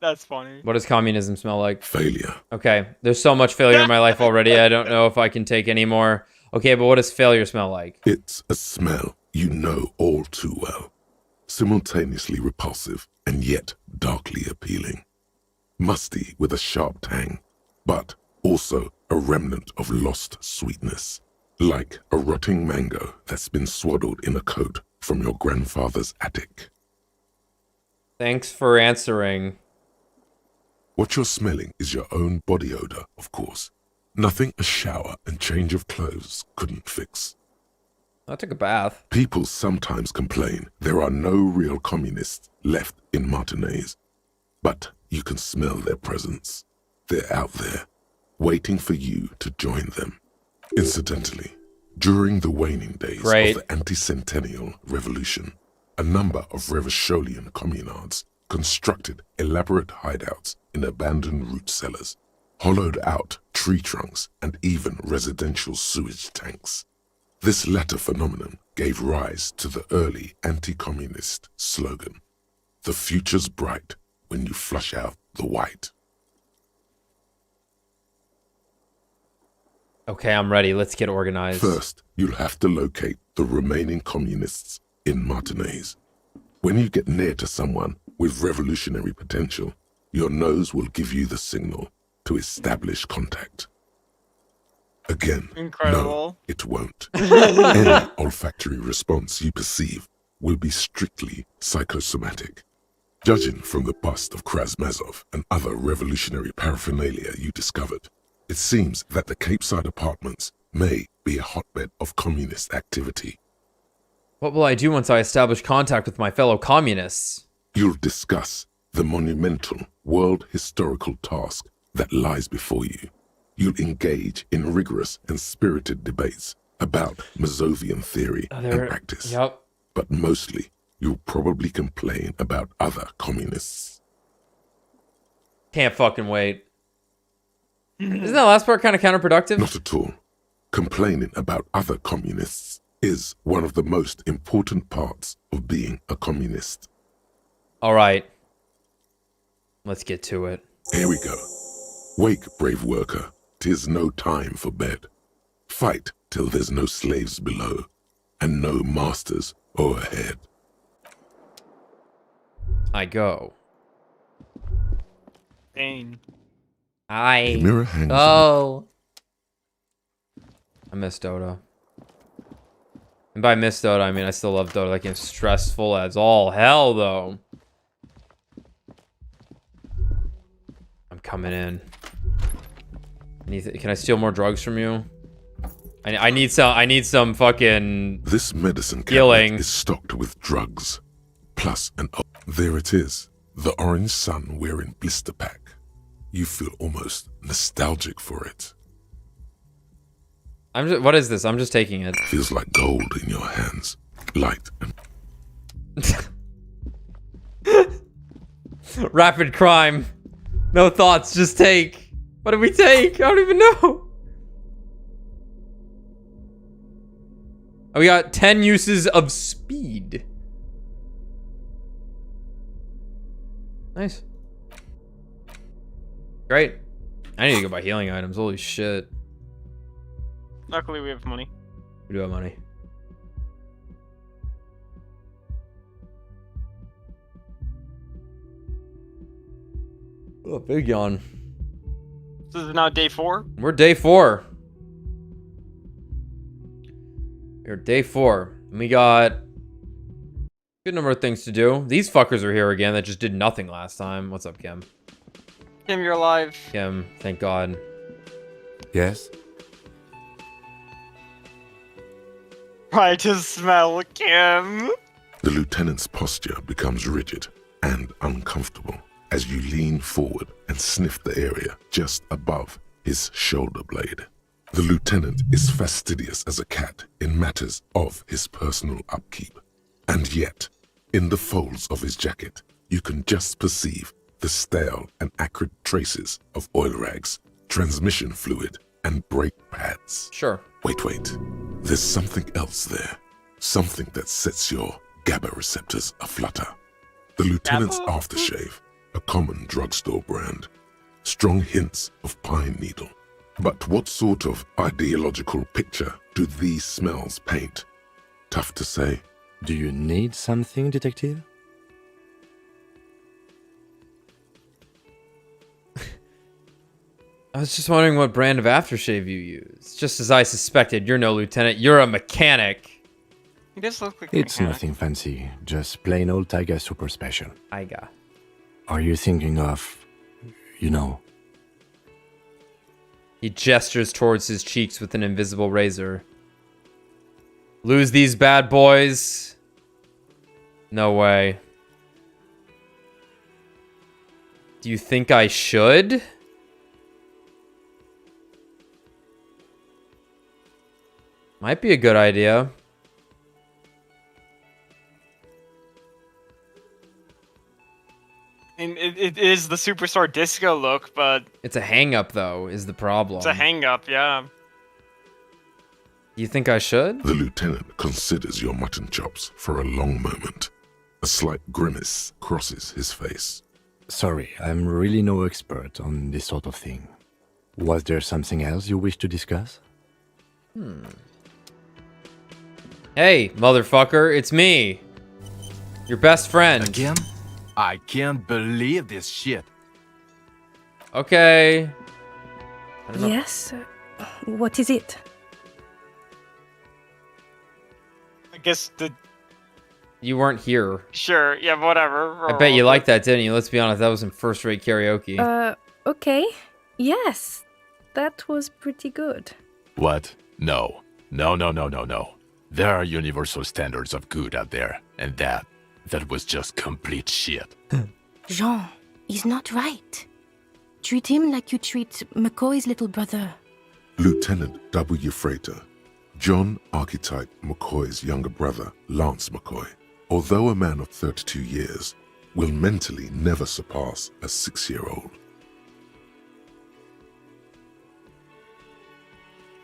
That's funny. What does communism smell like? Failure. Okay, there's so much failure in my life already, I don't know if I can take any more. Okay, but what does failure smell like? It's a smell you know all too well. Simultaneously repulsive and yet darkly appealing. Musty with a sharp tang, but also a remnant of lost sweetness. Like a rotting mango that's been swaddled in a coat from your grandfather's attic. Thanks for answering. What you're smelling is your own body odor, of course. Nothing a shower and change of clothes couldn't fix. I took a bath. People sometimes complain there are no real communists left in Martinez. But you can smell their presence. They're out there, waiting for you to join them. Incidentally, during the waning days of the anti-centennial revolution, a number of Revacholian communards constructed elaborate hideouts in abandoned root cellars, hollowed out tree trunks, and even residential sewage tanks. This latter phenomenon gave rise to the early anti-communist slogan, "The future's bright when you flush out the white." Okay, I'm ready. Let's get organized. First, you'll have to locate the remaining communists in Martinez. When you get near to someone with revolutionary potential, your nose will give you the signal to establish contact. Again, no, it won't. Any olfactory response you perceive will be strictly psychosomatic. Judging from the bust of Krasmazov and other revolutionary paraphernalia you discovered, it seems that the Cape Side apartments may be a hotbed of communist activity. What will I do once I establish contact with my fellow communists? You'll discuss the monumental world historical task that lies before you. You'll engage in rigorous and spirited debates about Mazovian theory and practice. Yep. But mostly, you'll probably complain about other communists. Can't fucking wait. Isn't that last part kind of counterproductive? Not at all. Complaining about other communists is one of the most important parts of being a communist. All right. Let's get to it. Here we go. Wake, brave worker. 'Tis no time for bed. Fight till there's no slaves below and no masters o'erhead. I go. Dane. I mirror hangs go. I miss Dota. And by miss Dota, I mean I still love Dota. That game's stressful as all hell, though. I'm coming in. Can I steal more drugs from you? I need some fucking This medicine healing. cabinet is stocked with drugs. Plus there it is. The orange sun wearing blister pack. You feel almost nostalgic for it. What is this? I'm just taking it. Feels like gold in your hands. Light and Rapid crime. No thoughts, just take. What did we take? I don't even know. Oh, we got 10 uses of speed. Nice. Great. I need to go buy healing items. Holy shit. Luckily, we have money. We do have money. Oh, big yawn. This is now day 4. We're day 4. We're day 4. And we got a good number of things to do. These fuckers are here again that just did nothing last time. What's up, Kim? Kim, you're alive. Kim, thank God. Yes? Try to smell Kim. the lieutenant's posture becomes rigid and uncomfortable as you lean forward and sniff the area just above his shoulder blade. The lieutenant is fastidious as a cat in matters of his personal upkeep. And yet, in the folds of his jacket, you can just perceive the stale and acrid traces of oil rags, transmission fluid, and brake pads. Sure. Wait. There's something else there. Something that sets your GABA receptors aflutter. The lieutenant's aftershave, a common drugstore brand. Strong hints of pine needle. But what sort of ideological picture do these smells paint? Tough to say. Do you need something, detective? I was just wondering what brand of aftershave you use. Just as I suspected, you're no lieutenant, you're a mechanic. He does look like It's nothing fancy, just plain old Taiga super special. Taiga. Are you thinking of, you know? He gestures towards his cheeks with an invisible razor. Lose these bad boys? No way. Do you think I should? Might be a good idea. And it is the Superstar Disco look, but It's a hang-up, though, is the problem. it's a hang-up, yeah. You think I should? The lieutenant considers your mutton chops for a long moment. A slight grimace crosses his face. Sorry, I'm really no expert on this sort of thing. Was there something else you wish to discuss? Hey, motherfucker, it's me. Your best friend. Again? I can't believe this shit. Okay. I don't know. Yes? What is it? I guess the... You weren't here. Sure, yeah, whatever. I bet you liked that, didn't you? Let's be honest, that was some first-rate karaoke. Okay. Yes. That was pretty good. What? No. No. There are universal standards of good out there, and that was just complete shit. Jean, he's not right. Treat him like you treat McCoy's little brother. Lieutenant W. Freighter, John Archetype McCoy's younger brother, Lance McCoy, although a man of 32 years, will mentally never surpass a 6-year-old.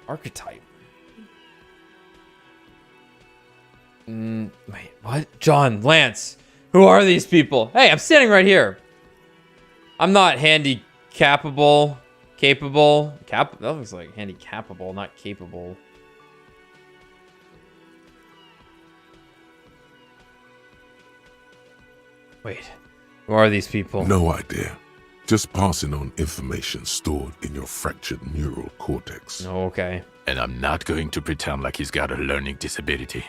Archetype. Wait, what? John, Lance, who are these people? Hey, I'm standing right here. I'm not handicapable. Capable. That looks like handicapable, not capable. Wait, who are these people? No idea. Just passing on information stored in your fractured neural cortex. Oh, okay. And I'm not going to pretend like he's got a learning disability.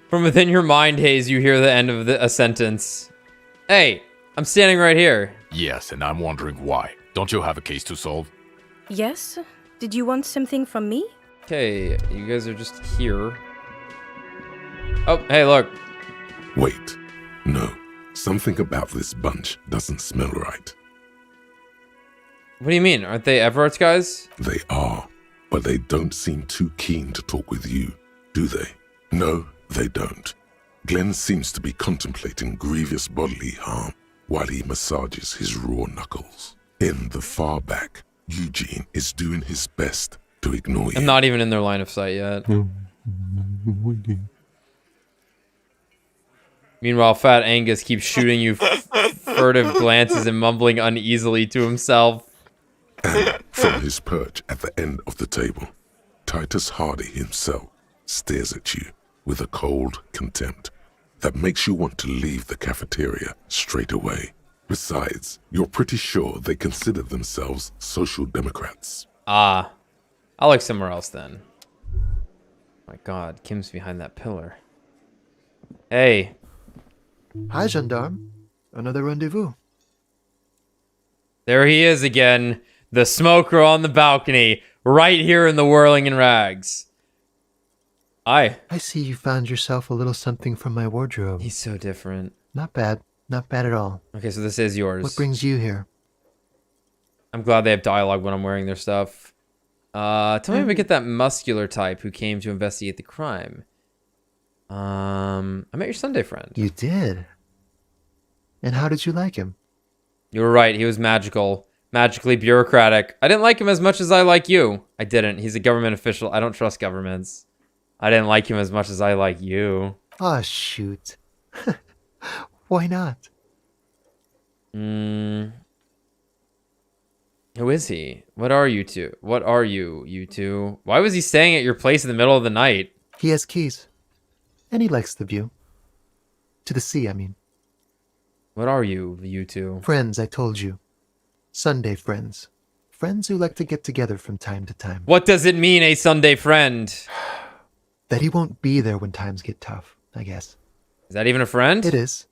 From within your mind haze, you hear the end of a sentence. Hey, I'm standing right here. Yes, and I'm wondering why. Don't you have a case to solve? Yes? Did you want something from me? Okay, you guys are just here. Oh, hey, look. Wait. No. Something about this bunch doesn't smell right. What do you mean? Aren't they Everart's guys? They are, but they don't seem too keen to talk with you, do they? No, they don't. Glenn seems to be contemplating grievous bodily harm while he massages his raw knuckles. In the far back, Eugene is doing his best to ignore you. I'm not even in their line of sight yet. Meanwhile, Fat Angus keeps shooting you furtive glances and mumbling uneasily to himself. And from his perch at the end of the table, Titus Hardy himself stares at you with a cold contempt that makes you want to leave the cafeteria straight away. Besides, you're pretty sure they consider themselves social democrats. Ah, I'll look somewhere else then. My God, Kim's behind that pillar. Hey. Hi, gendarme. Another rendezvous. There he is again, the smoker on the balcony, right here in the whirling in rags. Hi. I see you found yourself a little something from my wardrobe. He's so different. Not bad. Not bad at all. Okay, so this is yours. What brings you here? I'm glad they have dialogue when I'm wearing their stuff. Tell me if we get that muscular type who came to investigate the crime. I met your Sunday friend. You did? And how did you like him? You were right. He was magical. Magically bureaucratic. I didn't like him as much as I like you. I didn't. He's a government official. I don't trust governments. I didn't like him as much as I like you. Ah, shoot. Why not? Who is he? What are you two? What are you two? Why was he staying at your place in the middle of the night? He has keys. And he likes the view. To the sea, I mean. What are you two? Friends, I told you. Sunday friends. Friends who like to get together from time to time. What does it mean, a Sunday friend? That he won't be there when times get tough, I guess. Is that even a friend? It is.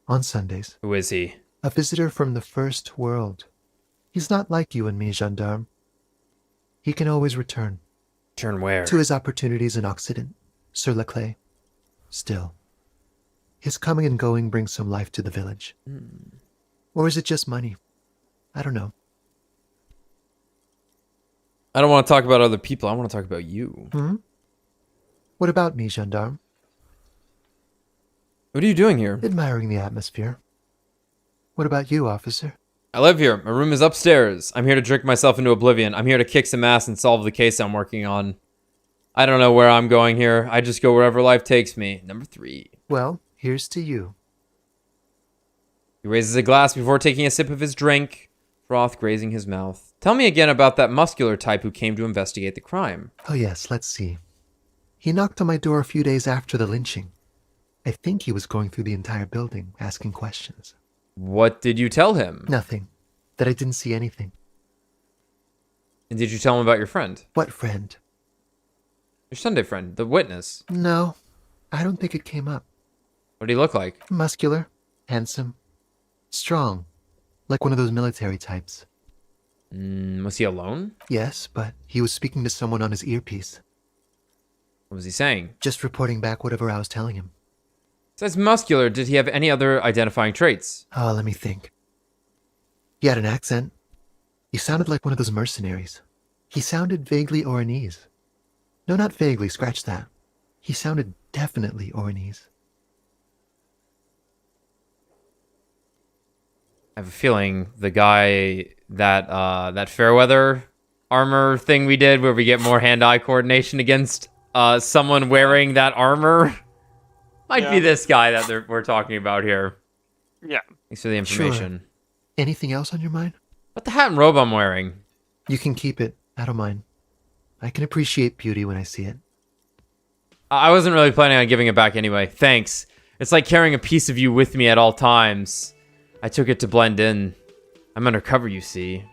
On Sundays. Who is he? A visitor from the first world. He's not like you and me, gendarme. He can always return. Turn where? To his opportunities in Occident, Sir Leclerc. Still, his coming and going brings some life to the village. Or is it just money? I don't know. I don't want to talk about other people. I want to talk about you. What about me, gendarme? What are you doing here? Admiring the atmosphere. What about you, officer? I live here. My room is upstairs. I'm here to drink myself into oblivion. I'm here to kick some ass and solve the case I'm working on. I don't know where I'm going here. I just go wherever life takes me. Number 3. Well, here's to you. He raises a glass before taking a sip of his drink, froth grazing his mouth. Tell me again about that muscular type who came to investigate the crime. Oh yes, let's see. He knocked on my door a few days after the lynching. I think he was going through the entire building, asking questions. What did you tell him? Nothing. That I didn't see anything. And did you tell him about your friend? What friend? Your Sunday friend, the witness. No, I don't think it came up. What did he look like? Muscular, handsome, strong, like one of those military types. Was he alone? Yes, but he was speaking to someone on his earpiece. What was he saying? Just reporting back whatever I was telling him. Besides muscular, did he have any other identifying traits? Oh, let me think. He had an accent. He sounded like one of those mercenaries. He sounded vaguely Oranese. No, not vaguely, scratch that. He sounded definitely Oranese. I have a feeling the guy that that Fairweather armor thing we did where we get more hand-eye coordination against someone wearing that armor might be this guy that we're talking about here. Yeah. Thanks for the information. Sure. Anything else on your mind? What the hat and robe I'm wearing? You can keep it. I don't mind. I can appreciate beauty when I see it. I wasn't really planning on giving it back anyway. Thanks. It's like carrying a piece of you with me at all times. I took it to blend in. I'm undercover, you see.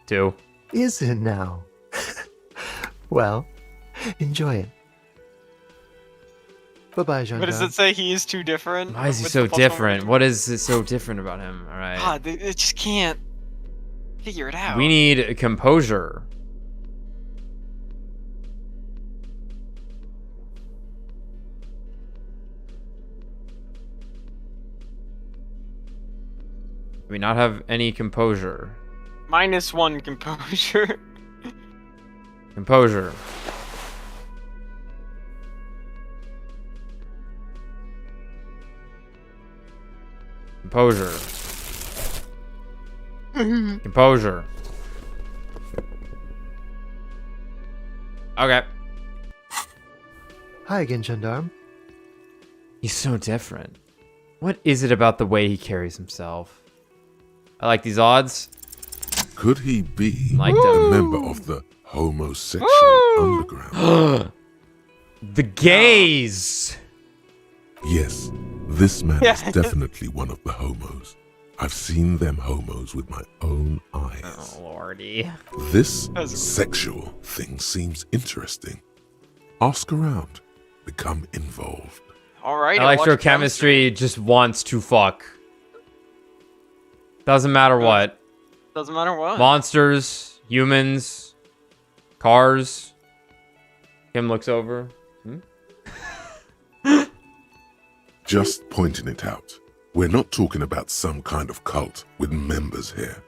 Too. Is it now? Well, enjoy it. Bye-bye, Jean. What does it say? He is too different? Why is he so different? What is so different about him? All right. God, they just can't figure it out. We need composure. Do we not have any composure? -1 composure. Composure. Composure. Composure. Okay. Hi again, gendarme. He's so different. What is it about the way he carries himself? I like these odds. Could he be Like a member of the homosexual underground? The gays! Yes, this man is definitely one of the homos. I've seen them homos with my own eyes. Oh, lordy. This sexual thing seems interesting. Ask around. Become involved. Alright. Electrochemistry just wants to fuck. Doesn't matter what. Doesn't matter what. Monsters, humans, cars. Kim looks over. Just pointing it out. We're not talking about some kind of cult with members here.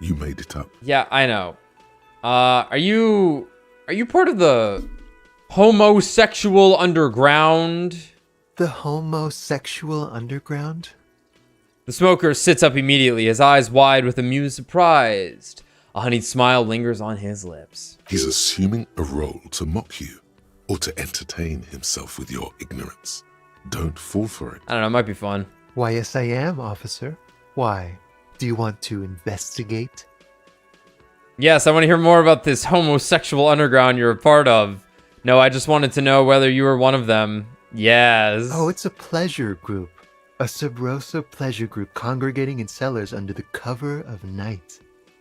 You made it up. Yeah, I know. Are you part of the homosexual underground? The homosexual underground? The smoker sits up immediately, his eyes wide with amused surprise. A honeyed smile lingers on his lips. He's assuming a role to mock you or to entertain himself with your ignorance. Don't fall for it. I don't know, it might be fun. Why, yes, I am, officer. Why? Do you want to investigate? Yes, I want to hear more about this homosexual underground you're a part of. No, I just wanted to know whether you were one of them. Yes. Oh, it's a pleasure group. A Sub Rosa pleasure group congregating in cellars under the cover of night.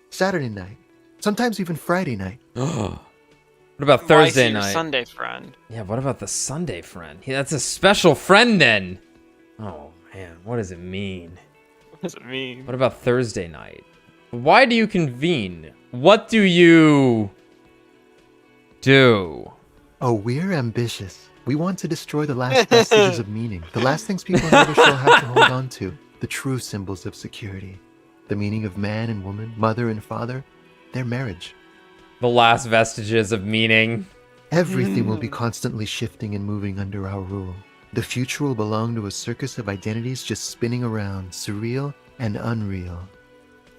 Saturday night. Sometimes even Friday night. What about Thursday night? Sunday friend. Yeah, what about the Sunday friend? That's a special friend then. Oh, man, what does it mean? What does it mean? What about Thursday night? Why do you convene? What do you do? Oh, we're ambitious. We want to destroy the last vestiges of meaning, the last things people never shall have to hold on to, the true symbols of security, the meaning of man and woman, mother and father, their marriage. The last vestiges of meaning. Everything will be constantly shifting and moving under our rule. The future will belong to a circus of identities just spinning around, surreal and unreal.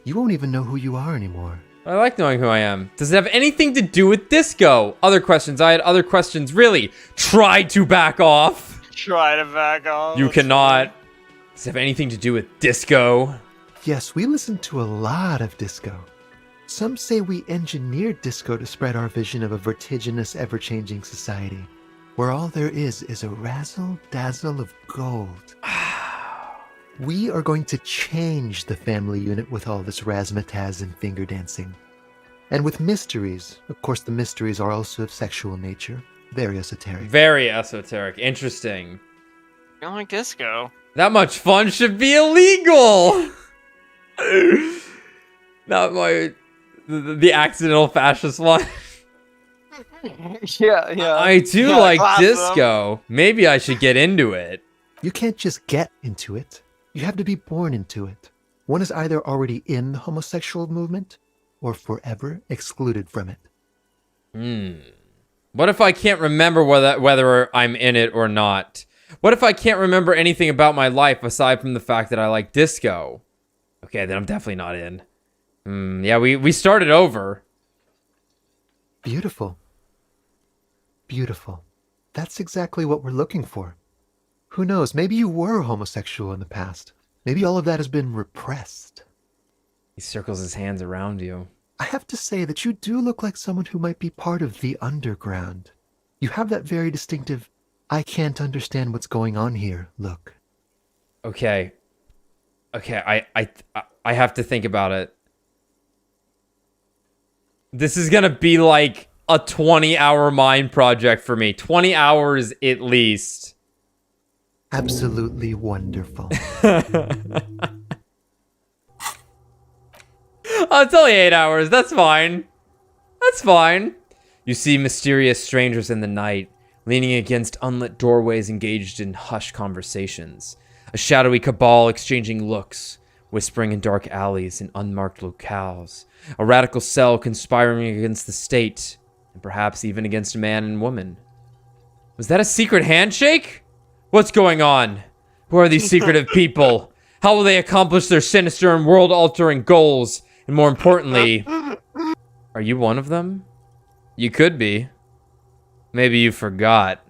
You won't even know who you are anymore. I like knowing who I am. Does it have anything to do with disco? Other questions. I had other questions. Really? Try to back off. Try to back off. You cannot. Does it have anything to do with disco? Yes, we listen to a lot of disco. Some say we engineered disco to spread our vision of a vertiginous, ever-changing society, where all there is a razzle-dazzle of gold. We are going to change the family unit with all this razzmatazz and finger dancing. And with mysteries. Of course, the mysteries are also of sexual nature. Very esoteric. Very esoteric. Interesting. You don't like disco. That much fun should be illegal! Not the accidental fascist one. Yeah. I do like disco. Maybe I should get into it. You can't just get into it. You have to be born into it. One is either already in the homosexual movement or forever excluded from it. What if I can't remember whether I'm in it or not? What if I can't remember anything about my life aside from the fact that I like disco? Okay, then I'm definitely not in. Yeah, we started over. Beautiful. Beautiful. That's exactly what we're looking for. Who knows, maybe you were homosexual in the past. Maybe all of that has been repressed. He circles his hands around you. I have to say that you do look like someone who might be part of the underground. You have that very distinctive, I can't understand what's going on here look. Okay, I have to think about it. This is gonna be like a 20-hour mind project for me. 20 hours at least. Absolutely wonderful. Oh, it's only 8 hours. That's fine. That's fine. You see mysterious strangers in the night, leaning against unlit doorways engaged in hushed conversations. A shadowy cabal exchanging looks, whispering in dark alleys and unmarked locales. A radical cell conspiring against the state, and perhaps even against a man and woman. Was that a secret handshake? What's going on? Who are these secretive people? How will they accomplish their sinister and world-altering goals? And more importantly, are you one of them? You could be. Maybe you forgot.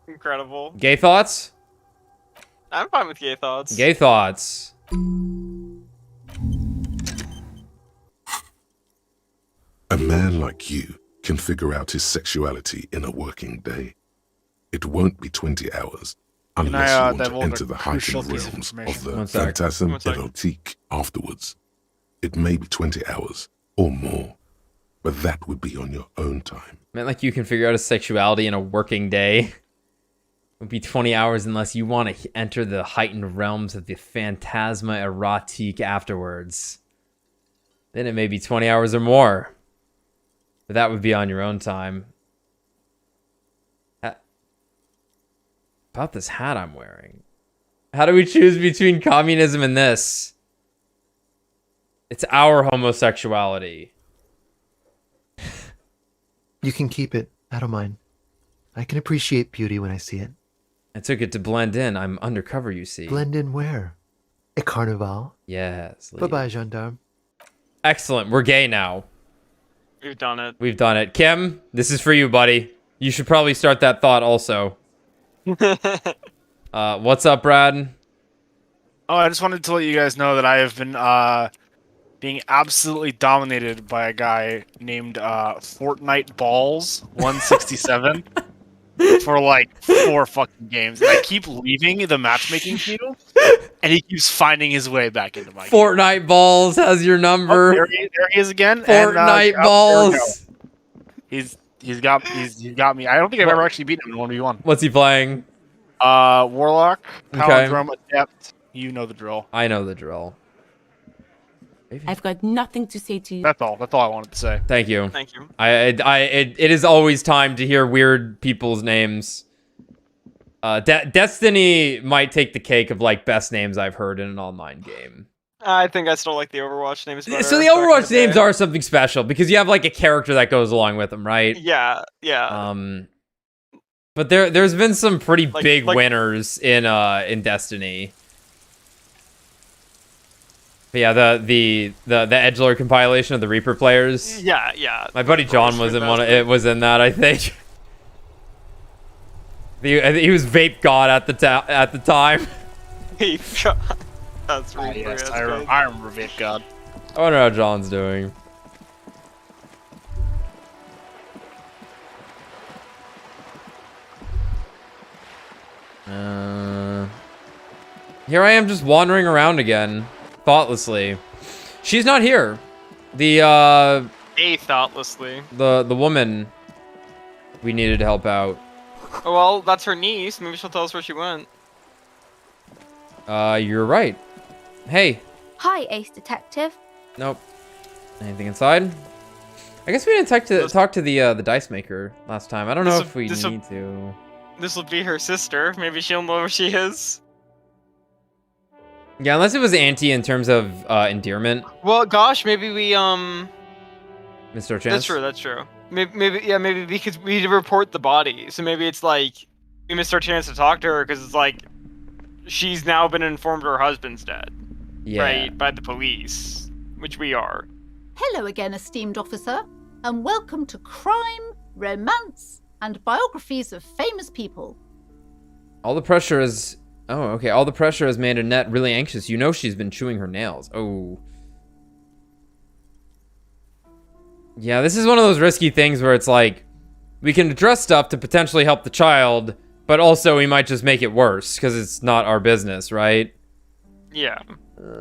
Incredible. Gay thoughts? I'm fine with gay thoughts. Gay thoughts. A man like you can figure out his sexuality in a working day. It won't be 20 hours unless you want to enter the heightened realms of the phantasm erotique afterwards. It may be 20 hours or more, but that would be on your own time. Meant like you can figure out a sexuality in a working day. It would be 20 hours unless you want to enter the heightened realms of the phantasma erotique afterwards. Then it may be 20 hours or more. But that would be on your own time. About this hat I'm wearing. How do we choose between communism and this? It's our homosexuality. You can keep it. I don't mind. I can appreciate beauty when I see it. I took it to blend in. I'm undercover, you see. Blend in where? A carnival? Yes. Bye-bye, gendarme. Excellent. We're gay now. We've done it. We've done it. Kim, this is for you, buddy. You should probably start that thought also. What's up, Brad? Oh, I just wanted to let you guys know that I have been being absolutely dominated by a guy named Fortnite Balls 167 for like 4 fucking games. And I keep leaving the matchmaking queue, and he keeps finding his way back into my Fortnite game. Balls has your number. Oh, there he is again. Fortnite and, Balls. He's got me. I don't think I've ever actually beaten him in 1v1. What's he playing? Warlock, Okay. Palindrome, Adept. You know the drill. I know the drill. I've got nothing to say to you. That's all. That's all I wanted to say. Thank you. Thank you. It is always time to hear weird people's names. Destiny might take the cake of like best names I've heard in an online game. I think I still like the Overwatch names better. So the Overwatch names are something special because you have like a character that goes along with them, right? Yeah, yeah. But there's been some pretty big winners in Destiny. But yeah, the edgelord compilation of the Reaper players. Yeah, yeah. My buddy John was in one. It was in that, I think. He was vape god at the time. Vape god. That's really yes, that's I remember Vape God. I wonder how John's doing. Here I am just wandering around again, thoughtlessly. She's not here. Thoughtlessly. The woman we needed to help out. Oh, well, that's her niece. Maybe she'll tell us where she went. You're right. Hey. Hi, Ace Detective. Nope. Anything inside? I guess we didn't talk to the dice maker last time. I don't know if we need to. This will be her sister. Maybe she'll know where she is. Yeah, unless it was Auntie in terms of endearment. Well, gosh, maybe we Missed our chance. That's true. That's true. Maybe because we report the body, so maybe it's like we missed our chance to talk to her because it's like she's now been informed her husband's dead. Yeah. Right, by the police, which we are. Hello again, esteemed officer, and welcome to Crime, Romance, and Biographies of Famous People. All the pressure is... Oh, okay. All the pressure has made Annette really anxious. You know she's been chewing her nails. Oh. Yeah, this is one of those risky things where it's like, we can address stuff to potentially help the child, but also we might just make it worse, because it's not our business, right? Yeah.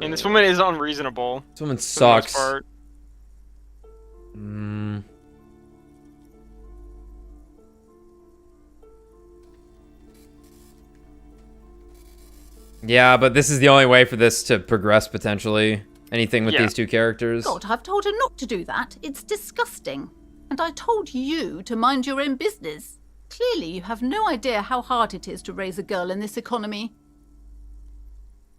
And this woman is unreasonable. This woman for the most sucks. part. Yeah, but this is the only way for this to progress, potentially. Anything with these two characters. God, I've told her not to do that. It's disgusting. And I told you to mind your own business. Clearly, you have no idea how hard it is to raise a girl in this economy.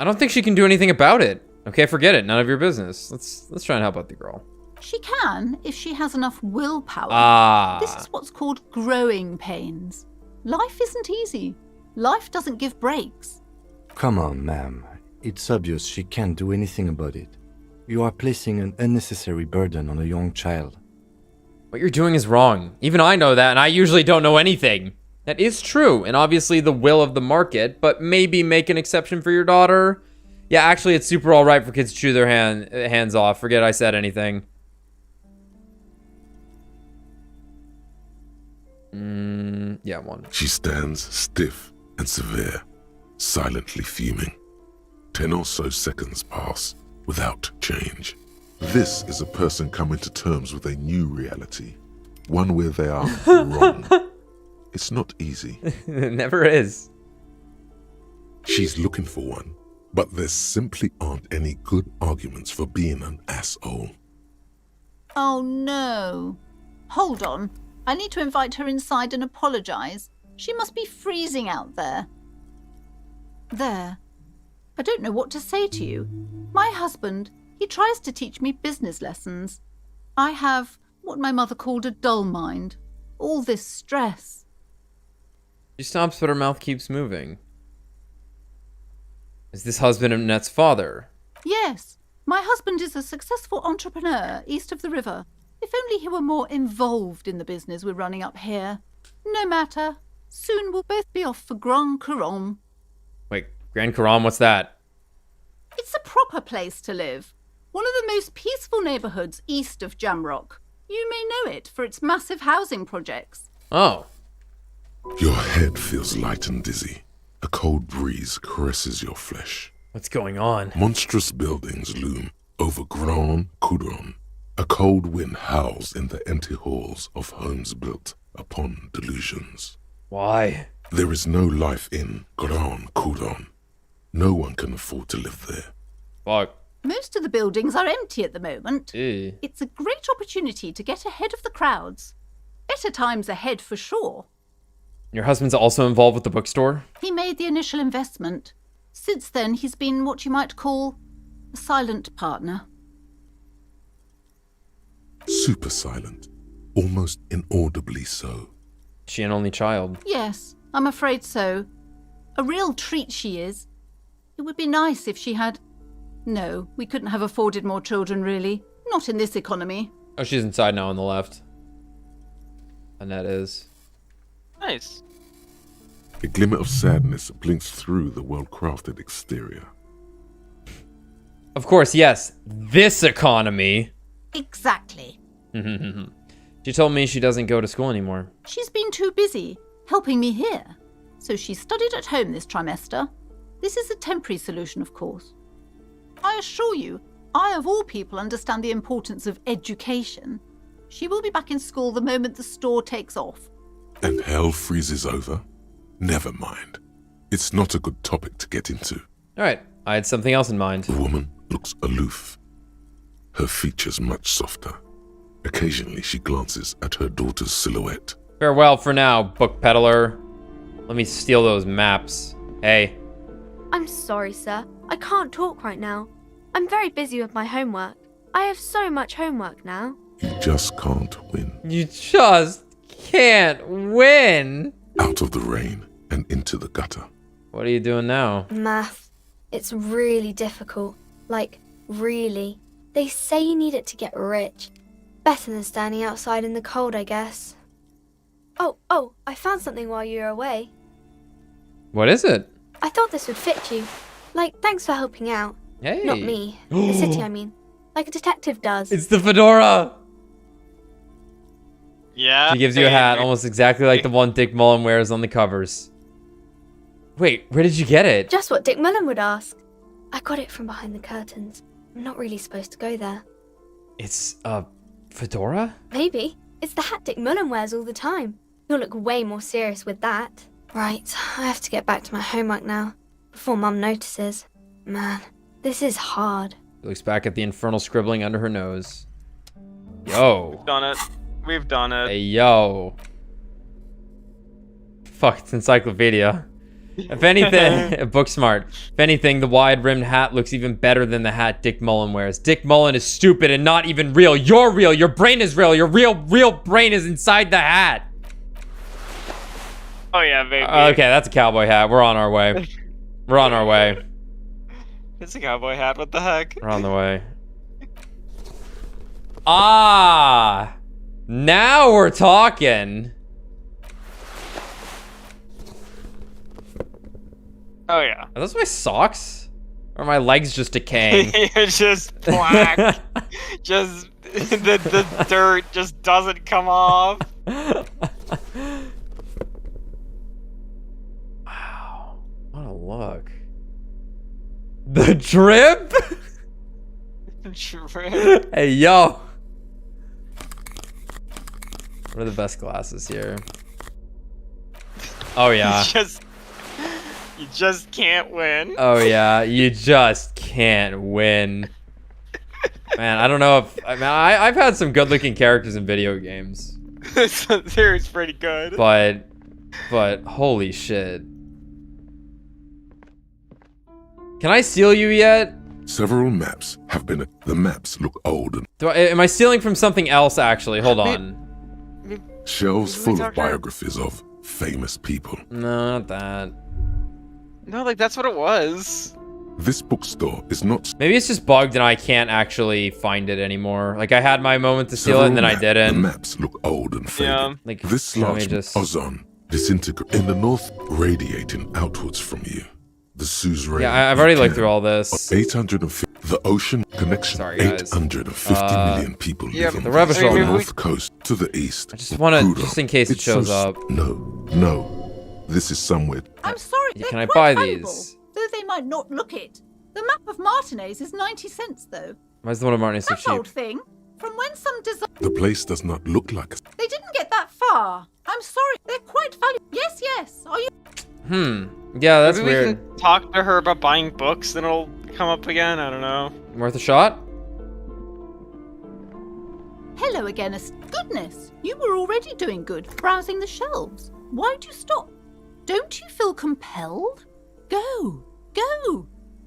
I don't think she can do anything about it. Okay, forget it. None of your business. Let's try and help out the girl. She can, if she has enough willpower. Ah. This is what's called growing pains. Life isn't easy. Life doesn't give breaks. Come on, ma'am. It's obvious she can't do anything about it. You are placing an unnecessary burden on a young child. What you're doing is wrong. Even I know that, and I usually don't know anything. That is true, and obviously the will of the market, but maybe make an exception for your daughter. Yeah, actually, it's super alright for kids to chew their hands off. Forget I said anything. Yeah, one. She stands stiff and severe, silently fuming. 10 or so seconds pass without change. This is a person coming to terms with a new reality, one where they are wrong. It's not easy. It never is. She's looking for one, but there simply aren't any good arguments for being an asshole. Oh no. Hold on. I need to invite her inside and apologize. She must be freezing out there. There. I don't know what to say to you. My husband, he tries to teach me business lessons. I have what my mother called a dull mind. All this stress. She stops, but her mouth keeps moving. Is this husband Annette's father? Yes. My husband is a successful entrepreneur east of the river. If only he were more involved in the business we're running up here. No matter. Soon we'll both be off for Grand Couronne. Wait, Grand Couronne, what's that? It's a proper place to live. One of the most peaceful neighborhoods east of Jamrock. You may know it for its massive housing projects. Oh. Your head feels light and dizzy. A cold breeze caresses your flesh. What's going on? Monstrous buildings loom over Grand Couronne. A cold wind howls in the empty halls of homes built upon delusions. Why? There is no life in Grand Couronne. No one can afford to live there. Fuck. Most of the buildings are empty at the moment. Ew. It's a great opportunity to get ahead of the crowds. Better times ahead for sure. Your husband's also involved with the bookstore? He made the initial investment. Since then, he's been what you might call a silent partner. Super silent. Almost inaudibly so. She an only child? Yes, I'm afraid so. A real treat she is. It would be nice if she had... No, we couldn't have afforded more children, really. Not in this economy. Oh, she's inside now on the left. Annette is. Nice. A glimmer of sadness blinks through the well-crafted exterior. Of course, yes. This economy. Exactly. She told me she doesn't go to school anymore. She's been too busy helping me here. So she studied at home this trimester. This is a temporary solution, of course. I assure you, I of all people understand the importance of education. She will be back in school the moment the store takes off. And hell freezes over? Never mind. It's not a good topic to get into. Alright, I had something else in mind. The woman looks aloof. Her features much softer. Occasionally she glances at her daughter's silhouette. Farewell for now, book peddler. Let me steal those maps. Hey. I'm sorry, sir. I can't talk right now. I'm very busy with my homework. I have so much homework now. You just can't win. You just can't win. Out of the rain and into the gutter. What are you doing now? Math. It's really difficult. Like, really. They say you need it to get rich. Better than standing outside in the cold, I guess. Oh, I found something while you were away. What is it? I thought this would fit you. Like, thanks for helping out. Hey. Not me. The city, I mean. Like a detective does. It's the fedora! Yeah. She gives you a hat almost exactly like the one Dick Mullen wears on the covers. Wait, where did you get it? Just what Dick Mullen would ask. I got it from behind the curtains. I'm not really supposed to go there. It's a fedora? Maybe. It's the hat Dick Mullen wears all the time. You'll look way more serious with that. Right, I have to get back to my homework now, before Mum notices. Man, this is hard. She looks back at the infernal scribbling under her nose. Yo. We've done it. We've done it. Hey, yo. Fuck, it's encyclopedia. If anything, book smart. If anything, the wide-rimmed hat looks even better than the hat Dick Mullen wears. Dick Mullen is stupid and not even real. You're real. Your brain is real. Your real brain is inside the hat. Oh yeah, baby. Okay, that's a cowboy hat. We're on our way. We're on our way. It's a cowboy hat. What the heck? We're on the way. Ah! Now we're talking. Oh yeah. Are those my socks? Or are my legs just decaying? You're just black. Just the dirt just doesn't come off. Wow. What a look. The drip? Drip. Hey, yo. What are the best glasses here? Oh, yeah. You just can't win. Oh, yeah. You just can't win. Man, I don't know if... I mean, I've had some good-looking characters in video games. This series pretty good. But holy shit. Can I steal you yet? Several maps have been... The maps look old and... Am I stealing from something else, actually? Hold on. Shelves full of biographies of famous people. No, not that. No, like, that's what it was. This bookstore is not... Maybe it's just bugged and I can't actually find it anymore. Like, I had my moment to steal it and then I didn't. The maps look old and faded. Yeah. Like, this large ozone disintegrates in the north, radiating outwards from you. The Suzerain. Yeah, I've already looked through all this. 850. The ocean connection. Sorry, guys. 850 million people live on the rubbish the north coast to the east. I just want to, just in case it shows up. No. This is somewhere. I'm sorry. Can I buy these? Though they might not look it. The map of Martinez is 90 cents, though. Why is the one of Martinez so That cheap? old thing. From when some design... The place does not look like a... They didn't get that far. I'm sorry. They're quite valuable. Yes. Are you... Yeah, that's Maybe weird. we can talk to her about buying books, then it'll come up again. I don't know. Worth a shot? Hello again, goodness. You were already doing good, browsing the shelves. Why'd you stop? Don't you feel compelled? Go.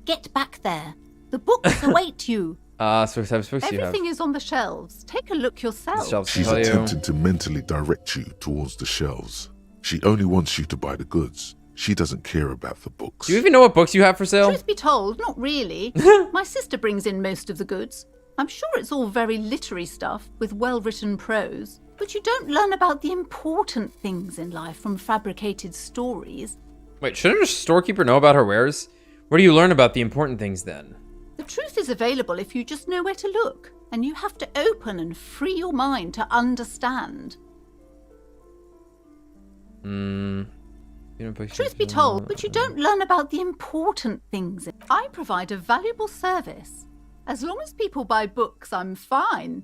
Get back there. The books await you. So what type of books do you have? Everything is on the shelves. Take a look yourself. She's attempting to mentally direct you towards the shelves. She only wants you to buy the goods. She doesn't care about the books. Do you even know what books you have for sale? Truth be told, not really. My sister brings in most of the goods. I'm sure it's all very literary stuff with well-written prose, but you don't learn about the important things in life from fabricated stories. Wait, shouldn't a storekeeper know about her wares? Where do you learn about the important things then? The truth is available if you just know where to look, and you have to open and free your mind to understand. Truth be told, but you don't learn about the important things. I provide a valuable service. As long as people buy books, I'm fine.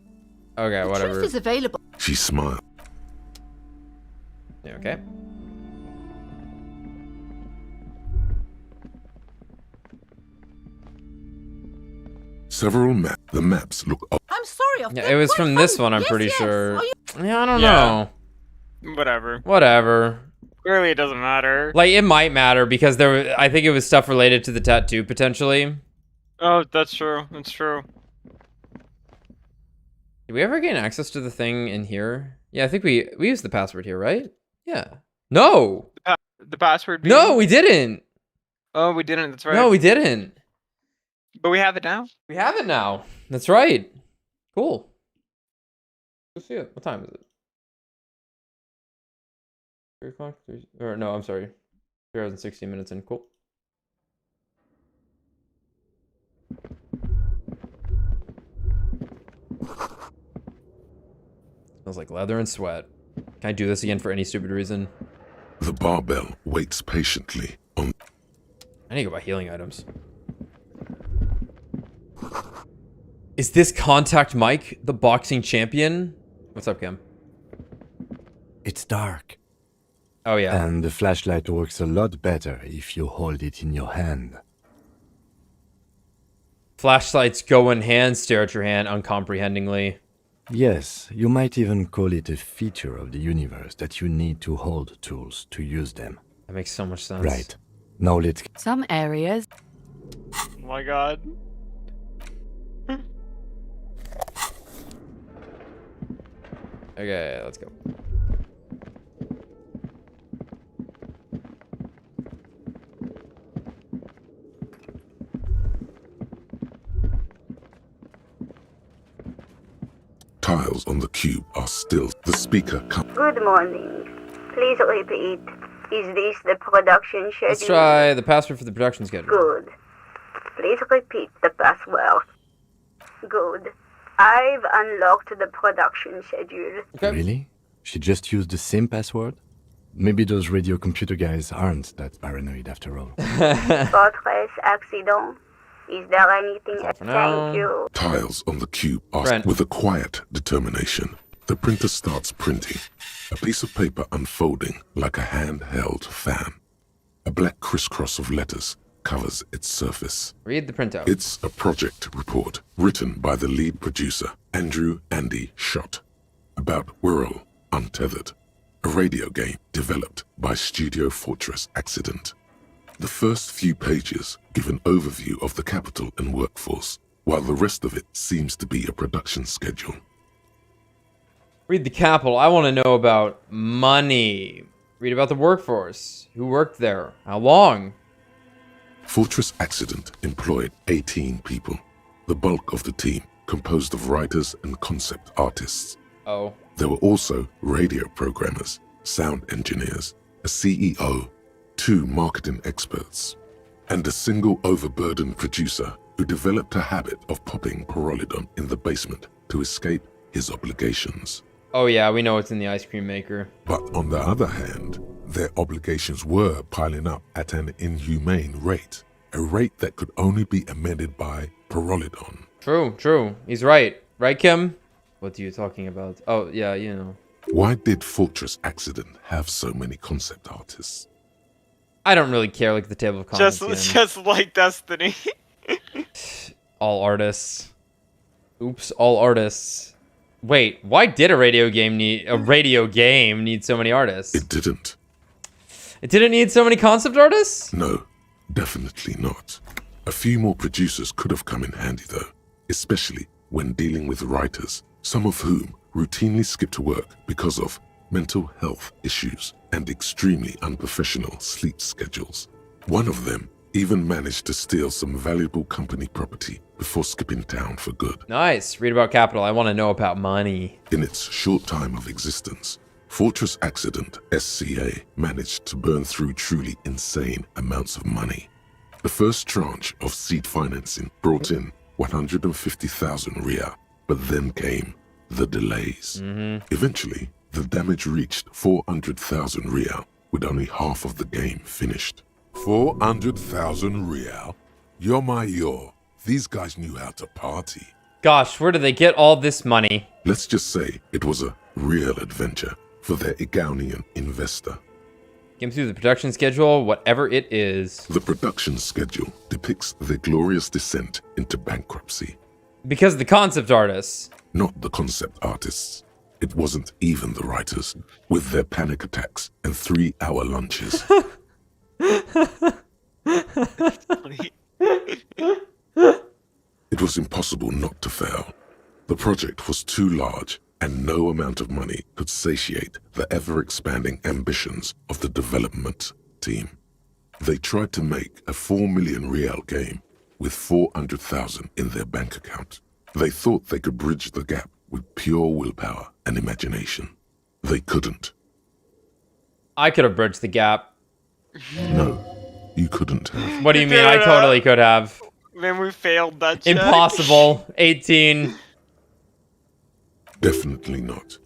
Okay, whatever. The truth is available. She smiled. Yeah, okay. Several the maps look up. I'm sorry. Yeah, it was from this one, I'm pretty sure. Yeah, I don't know. Whatever. Clearly, it doesn't matter. Like, it might matter because I think it was stuff related to the tattoo, potentially. Oh, that's true. That's true. Did we ever gain access to the thing in here? Yeah, I think we used the password here, right? Yeah. No! The password being... No, we didn't! Oh, we didn't. That's right. No, we didn't. But we have it now. We have it now. That's right. Cool. Let's see it. What time is it? 3 o'clock? Or no, I'm sorry. 3 hours and 16 minutes in. Cool. Smells like leather and sweat. Can I do this again for any stupid reason? The barbell waits patiently on... I need to go buy healing items. Is this Contact Mike, the boxing champion? What's up, Kim? It's dark. Oh, yeah. And the flashlight works a lot better if you hold it in your hand. Flashlights go in hand, stare at your hand uncomprehendingly. Yes, you might even call it a feature of the universe that you need to hold tools to use them. That makes so much sense. Right. Now let's... Some areas... Oh my god. Okay, let's go. Tiles on the cube are still. The speaker Good morning. Please repeat. Is this the production schedule? Let's try the password for the production schedule. Good. Please repeat the password. Good. I've unlocked the production schedule. Okay. Really? She just used the same password? Maybe those radio computer guys aren't that paranoid after all. Fortress accident. Is there anything else? Thank you. Tiles on the cube are with a quiet determination. The printer starts printing. A piece of paper unfolding like a handheld fan. A black crisscross of letters covers its surface. Read the printout. It's a project report written by the lead producer, Andrew Andy Schott, about Whirl Untethered, a radio game developed by Studio Fortress Accident. The first few pages give an overview of the capital and workforce, while the rest of it seems to be a production schedule. Read the capital. I want to know about money. Read about the workforce. Who worked there? How long? Fortress Accident employed 18 people, the bulk of the team composed of writers and concept artists. Oh. There were also radio programmers, sound engineers, a CEO, 2 marketing experts, and a single overburdened producer who developed a habit of popping Pyrrolidon in the basement to escape his obligations. Oh yeah, we know what's in the ice cream maker. But on the other hand, their obligations were piling up at an inhumane rate, a rate that could only be amended by Pyrrolidon. True. He's right. Right, Kim? What are you talking about? Oh, yeah, you know. Why did Fortress Accident have so many concept artists? I don't really care, like the table of contents. Just like Destiny. All artists. Oops, all artists. Wait, why did a radio game need so many artists? It didn't. It didn't need so many concept artists? No, definitely not. A few more producers could have come in handy though, especially when dealing with writers, some of whom routinely skipped work because of mental health issues and extremely unprofessional sleep schedules. One of them even managed to steal some valuable company property before skipping town for good. Nice. Read about Capital. I want to know about money. In its short time of existence, Fortress Accident SCA managed to burn through truly insane amounts of money. The first tranche of seed financing brought in 150,000 Ria, but then came the delays. Eventually, the damage reached 400,000 Ria, with only half of the game finished. 400,000 Ria? Yo. These guys knew how to party. Gosh, where do they get all this money? Let's just say it was a real adventure for their Igaunian investor. Get through the production schedule, whatever it is. The production schedule depicts their glorious descent into bankruptcy. Because the concept artists. Not the concept artists. It wasn't even the writers, with their panic attacks and 3-hour lunches. It was impossible not to fail. The project was too large, and no amount of money could satiate the ever-expanding ambitions of the development team. They tried to make a 4 million Real game with 400,000 in their bank account. They thought they could bridge the gap with pure willpower and imagination. They couldn't. I could have bridged the gap. No, you couldn't have. What do you mean? I totally could have. Man, we failed that check. Impossible. 18. Definitely not.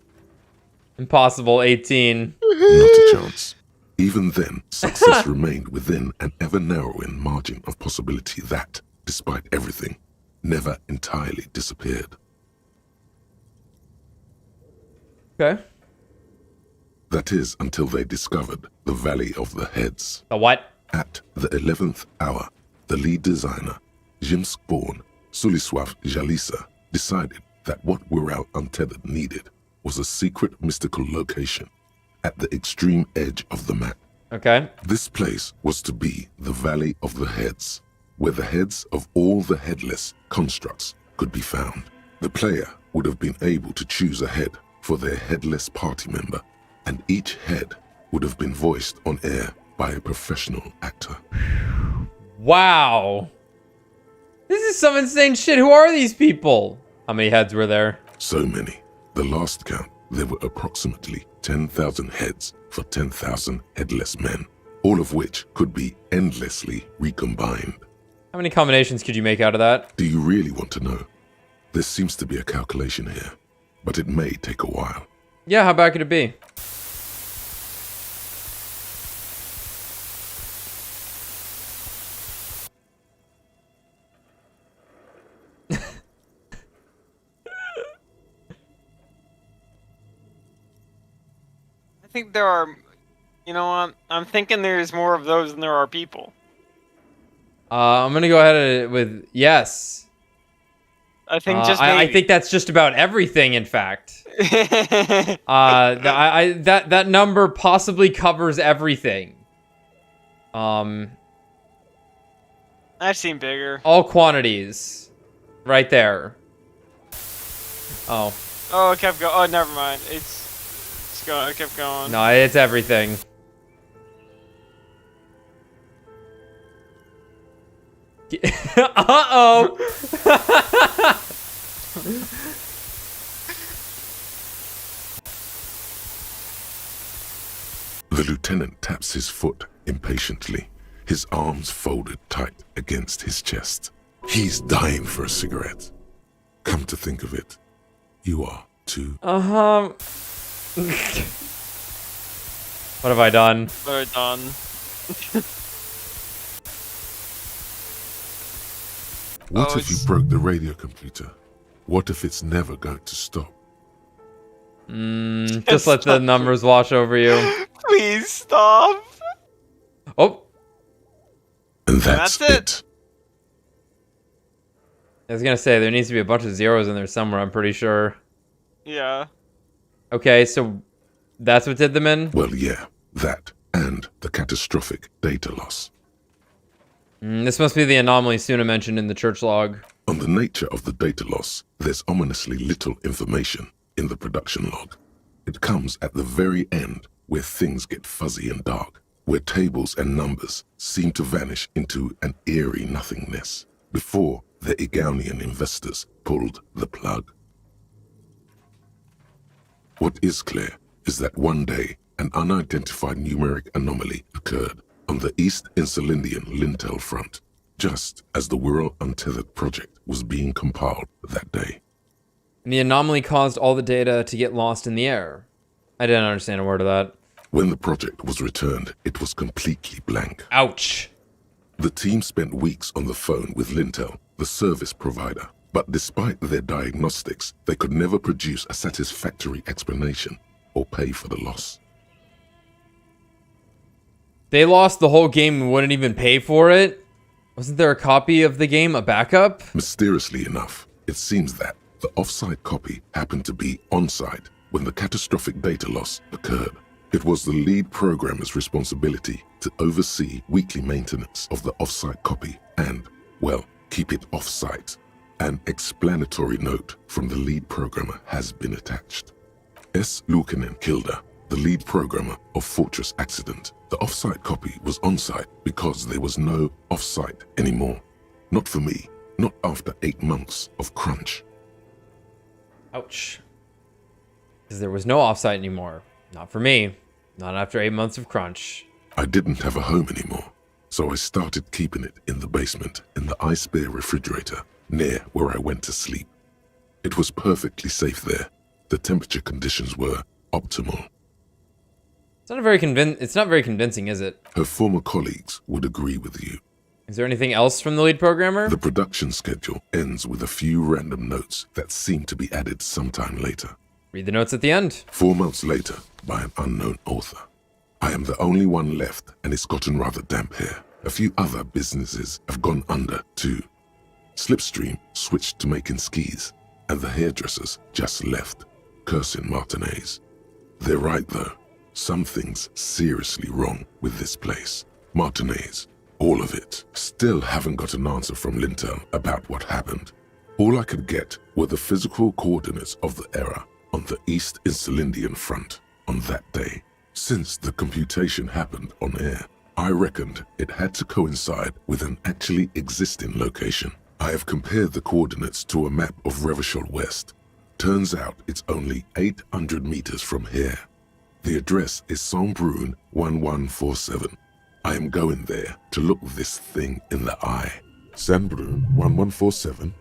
Impossible. 18. Not a chance. Even then, success remained within an ever-narrowing margin of possibility that, despite everything, never entirely disappeared. Okay. That is until they discovered the Valley of the Heads. The what? At the 11th hour, the lead designer, Jimsk-born Suliswaf Jalisa, decided that what Wirral Untethered needed was a secret mystical location at the extreme edge of the map. Okay. This place was to be the Valley of the Heads, where the heads of all the headless constructs could be found. The player would have been able to choose a head for their headless party member, and each head would have been voiced on air by a professional actor. Wow. This is some insane shit. Who are these people? How many heads were there? So many. The last count, there were approximately 10,000 heads for 10,000 headless men, all of which could be endlessly recombined. How many combinations could you make out of that? Do you really want to know? There seems to be a calculation here, but it may take a while. Yeah, how bad could it be? I think there are, you know what? I'm thinking there's more of those than there are people. I'm gonna go ahead with yes. I think just I maybe. think that's just about everything. In fact, that number possibly covers everything. I've seen bigger. All quantities, right there. Oh. Oh, it kept going. Oh, never mind. It kept going. No, it's everything. Uh-oh. The lieutenant taps his foot impatiently, his arms folded tight against his chest. He's dying for a cigarette. Come to think of it, you are too. What have I done? What have I done? What if you broke the radio computer? What if it's never going to stop? Just let the numbers wash over you. Please stop. Oh. And that's it. I was gonna say, there needs to be a bunch of zeros in there somewhere, I'm pretty sure. Yeah. Okay, so that's what did them in? Well, yeah, that and the catastrophic data loss. This must be the anomaly Suna mentioned in the church log. On the nature of the data loss, there's ominously little information in the production log. It comes at the very end, where things get fuzzy and dark, where tables and numbers seem to vanish into an eerie nothingness, before the Egonian investors pulled the plug. What is clear is that one day, an unidentified numeric anomaly occurred on the East Insulindian Lintel front, just as the Wirral Untethered project was being compiled that day. And the anomaly caused all the data to get lost in the air. I didn't understand a word of that. When the project was returned, it was completely blank. Ouch. The team spent weeks on the phone with Lintel, the service provider, but despite their diagnostics, they could never produce a satisfactory explanation or pay for the loss. They lost the whole game and wouldn't even pay for it? Wasn't there a copy of the game, a backup? Mysteriously enough, it seems that the off-site copy happened to be on-site when the catastrophic data loss occurred. It was the lead programmer's responsibility to oversee weekly maintenance of the off-site copy and, well, keep it off-site. An explanatory note from the lead programmer has been attached. S. Luukinen Kilda, the lead programmer of Fortress Accident. The off-site copy was on-site because there was no off-site anymore. Not for me, not after 8 months of crunch. Ouch. Because there was no offsite anymore. Not for me. Not after 8 months of crunch. I didn't have a home anymore, so I started keeping it in the basement in the ice bear refrigerator near where I went to sleep. It was perfectly safe there. The temperature conditions were optimal. It's not very convincing, is it? Her former colleagues would agree with you. Is there anything else from the lead programmer? The production schedule ends with a few random notes that seem to be added sometime later. Read the notes at the end. 4 months later, by an unknown author. I am the only one left, and it's gotten rather damp here. A few other businesses have gone under, too. Slipstream switched to making skis, and the hairdressers just left, cursing Martinez. They're right, though. Something's seriously wrong with this place. Martinez, all of it. Still haven't got an answer from Lintel about what happened. All I could get were the physical coordinates of the error on the East Insulindian front on that day. Since the computation happened on air, I reckoned it had to coincide with an actually existing location. I have compared the coordinates to a map of Revachol West. Turns out it's only 800 meters from here. The address is Saint-Brun 1147. I am going there to look this thing in the eye. Saint-Brun 1147?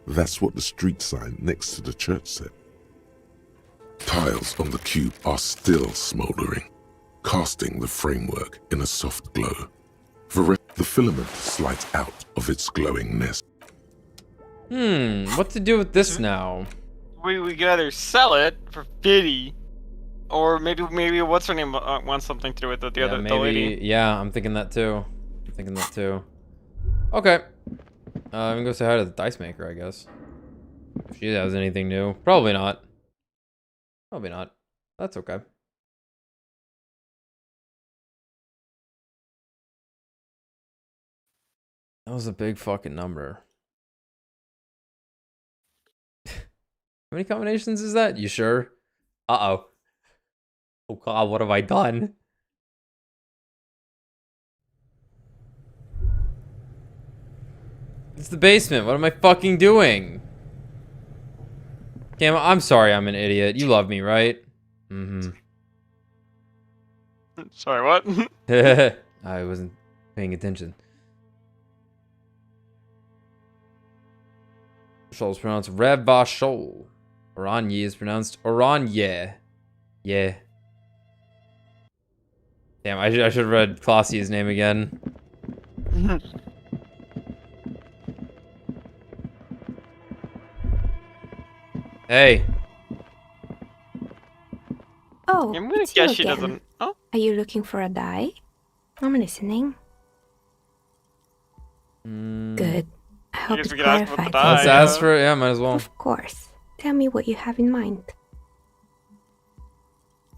That's what the street sign next to the church said. Tiles on the cube are still smoldering, casting the framework in a soft glow. The filament slides out of its glowing nest. What to do with this now? We could either sell it for 50, or maybe what's her name wants something to do with it, the lady. Yeah, I'm thinking that too. Okay. I'm gonna go say hi to the dice maker, I guess. If she has anything new. Probably not. That's okay. That was a big fucking number. How many combinations is that? You sure? Uh-oh. Oh god, what have I done? It's the basement. What am I fucking doing? Cam, I'm sorry I'm an idiot. You love me, right? Mm-hmm. Sorry, what? I wasn't paying attention. Shoal is pronounced Revachol. Oranje is pronounced Oranje. Yeah. Damn, I should have read Clausia's name again. Hey. Oh, I'm gonna it's you guess she again. doesn't. Oh, Are you looking for a die? I'm listening. Good. I hope guess it we could ask about the clarified. die. Let's ask for it. Yeah, might as well. Of course. Tell me what you have in mind.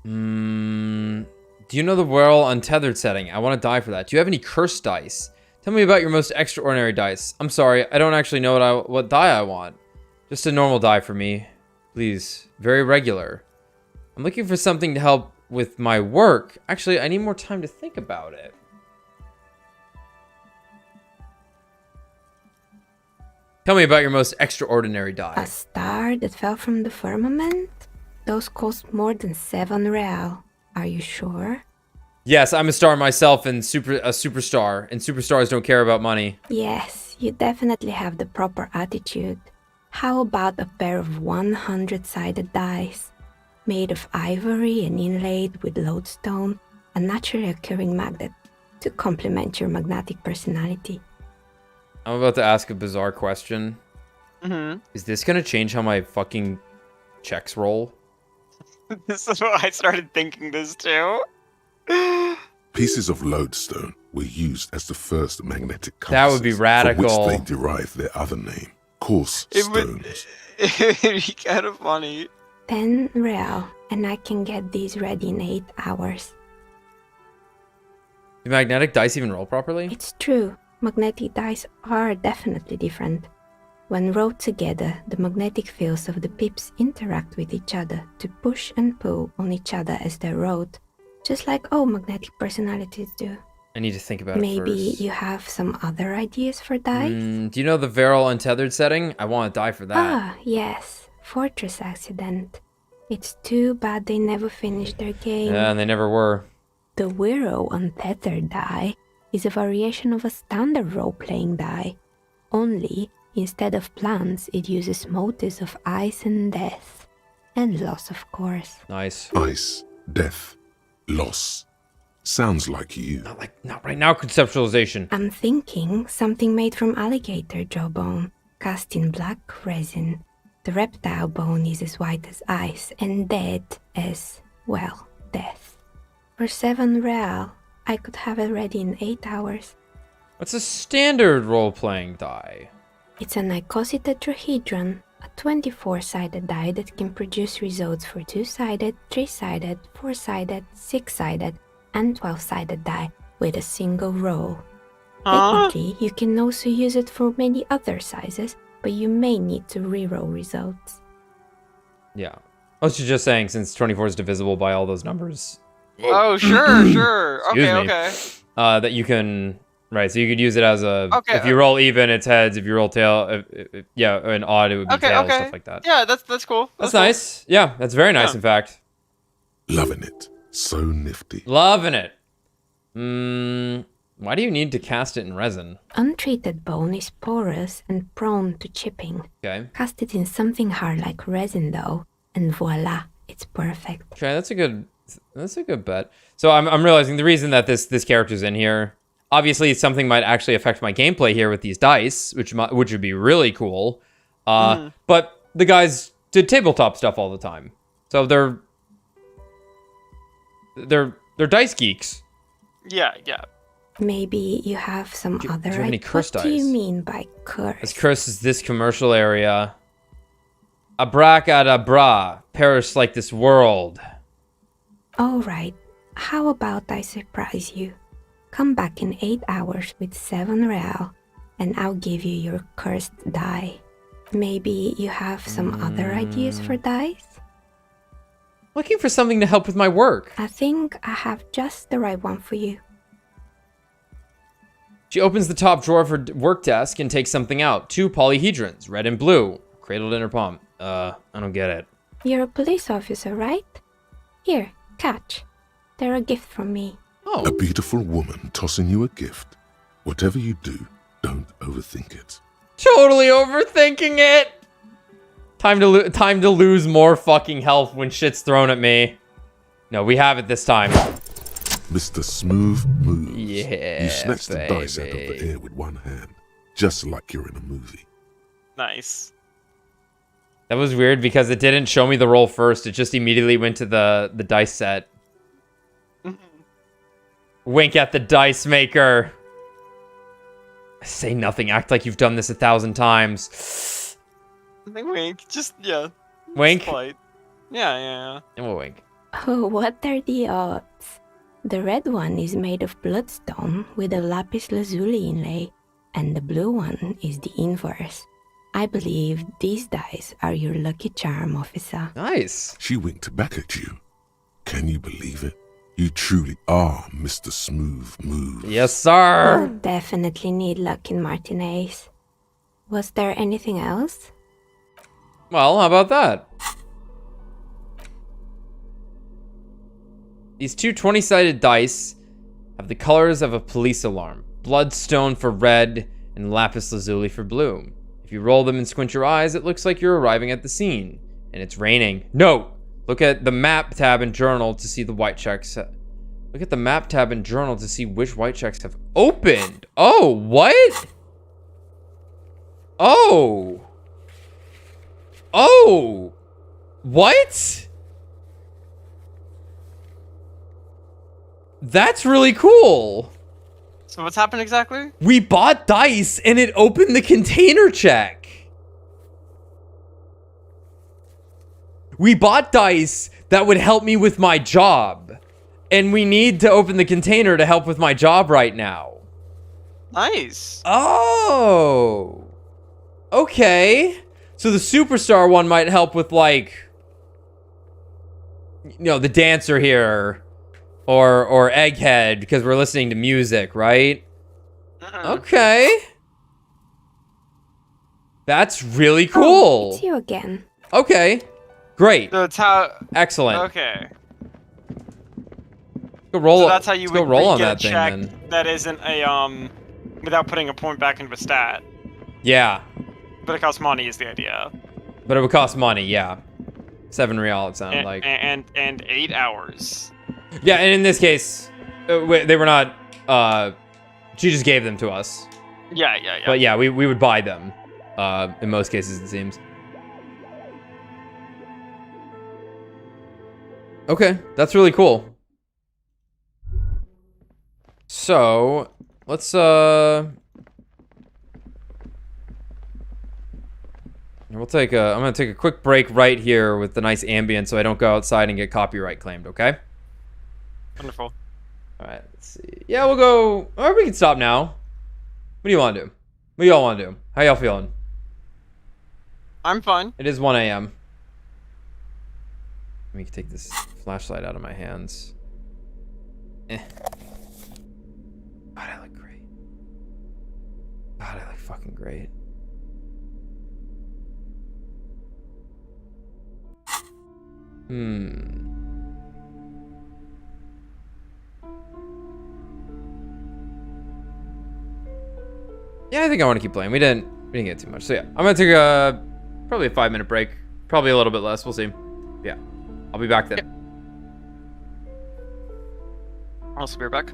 Do you know the Whirl Untethered setting? I want to die for that. Do you have any cursed dice? Tell me about your most extraordinary dice. I'm sorry, I don't actually know what die I want. Just a normal die for me. Please. Very regular. I'm looking for something to help with my work. Actually, I need more time to think about it. Tell me about your most extraordinary die. A star that fell from the firmament? Those cost more than 7 real. Are you sure? Yes, I'm a star myself and a superstar. And superstars don't care about money. Yes, you definitely have the proper attitude. How about a pair of 100-sided dice? Made of ivory and inlaid with lodestone, a naturally occurring magnet, to complement your magnetic personality. I'm about to ask a bizarre question. Is this gonna change how my fucking checks roll? This is what I started thinking this too. Pieces of lodestone were used as the first magnetic compasses, That would be radical. from which they derived their other name, coarse stones. It would be kind of funny. 10 real, and I can get these ready in 8 hours. Do magnetic dice even roll properly? It's true. Magnetic dice are definitely different. When rolled together, the magnetic fields of the pips interact with each other to push and pull on each other as they're rolled, just like all magnetic personalities do. I need to think about it Maybe first. you have some other ideas for dice? Do you know the Varel Untethered setting? I want to die for that. Ah, yes. Fortress Accident. It's too bad they never finished their game. Yeah, and they never were. The Whirl Untethered die is a variation of a standard role-playing die. Only, instead of plants, it uses motives of ice and death. And loss, of course. Nice. Ice, death, loss. Sounds like you. Not right now, conceptualization. I'm thinking something made from alligator jawbone, cast in black resin. The reptile bone is as white as ice and dead as, well, death. For 7 real, I could have it ready in 8 hours. What's a standard role-playing die? It's an icositetrahedron, a 24-sided die that can produce results for 2-sided, 3-sided, 4-sided, 6-sided, and 12-sided die with a single roll. Technically, you can also use it for many other sizes, but you may need to reroll results. Yeah. I was just saying, since 24 is divisible by all those numbers. Oh, sure. Excuse Okay, me. okay. That you can... Right, so you could use it as a... Okay, if you roll even, it's heads. If you roll tail... yeah, an odd, it would be tails, okay. stuff like that. Yeah, that's cool. That's nice. Yeah, that's very nice, Yeah. in fact. Loving it. So nifty. Loving it. Why do you need to cast it in resin? Untreated bone is porous and prone to chipping. Okay. Cast it in something hard like resin though, and voila, it's perfect. Okay, that's a good bet. So I'm realizing the reason that this character's in here, obviously something might actually affect my gameplay here with these dice, which would be really cool. But the guys did tabletop stuff all the time, so they're dice geeks. Yeah. Maybe you have some other do you have any ideas. cursed What do you dice? mean by curse? As cursed as this commercial area. Abracadabra, perish like this world. Alright, how about I surprise you? Come back in 8 hours with 7 real, and I'll give you your cursed die. Maybe you have some other ideas for dice? Looking for something to help with my work. I think I have just the right one for you. She opens the top drawer of her work desk and takes something out. 2 polyhedrons, red and blue, cradled in her palm. I don't get it. You're a police officer, right? Here, catch. They're a gift from me. A beautiful woman tossing you a gift. Whatever you do, don't overthink it. Totally overthinking it. Time to lose more fucking health when shit's thrown at me. No, we have it this time. Mr. Smooth Moves. Yeah, You snatch the dice out of the air with one hand, just like you're in a movie. Nice. That was weird because it didn't show me the roll first. It just immediately went to the dice set. Wink at the dice maker. Say nothing. Act like you've done this 1,000 times. Wink. Just, yeah. Wink? Slight. Yeah. And we'll wink. Oh, what are the odds? The red one is made of bloodstone with a lapis lazuli inlay, and the blue one is the inverse. I believe these dice are your lucky charm, officer. Nice. She winked back at you. Can you believe it? You truly are Mr. Smooth Move. Yes, sir. You'll definitely need luck in Martinez. Was there anything else? Well, how about that? These two 20-sided dice have the colors of a police alarm. Bloodstone for red and lapis lazuli for blue. If you roll them and squint your eyes, it looks like you're arriving at the scene. And it's raining. Note! Look at the map tab and journal to see the white checks. Look at the map tab and journal to see which white checks have opened. Oh, what? Oh. Oh. What? That's really cool. So what's happened exactly? We bought dice and it opened the container check. We bought dice that would help me with my job. And we need to open the container to help with my job right now. Nice. Oh. Okay. So the superstar one might help with, like, you know, the dancer here. Or Egghead, because we're listening to music, right? Okay. That's really cool. Oh, it's you again. Okay. Great. So it's how... Excellent. Okay. Go roll. So that's how you let's go would roll on get that a thing check then. that isn't a, without putting a point back into a stat. Yeah. But it costs money is the idea. But it would cost money, yeah. 7 real, it sounded like. And 8 hours. Yeah, and in this case, they were not, she just gave them to us. Yeah. But yeah, we would buy them, in most cases, it seems. Okay, that's really cool. So, let's, we'll take I'm gonna take a quick break right here with the nice ambient so I don't go outside and get copyright claimed, okay? Wonderful. Alright, let's see. Yeah, we'll go, or we can stop now. What do you want to do? What do y'all want to do? How y'all feeling? I'm fine. It is 1 a.m. Let me take this flashlight out of my hands. God, I look great. God, I look fucking great. Yeah, I think I want to keep playing. We didn't get too much. So yeah, I'm gonna take probably a 5-minute break. Probably a little bit less. We'll see. Yeah, I'll be back then. Yep. I'll also be back.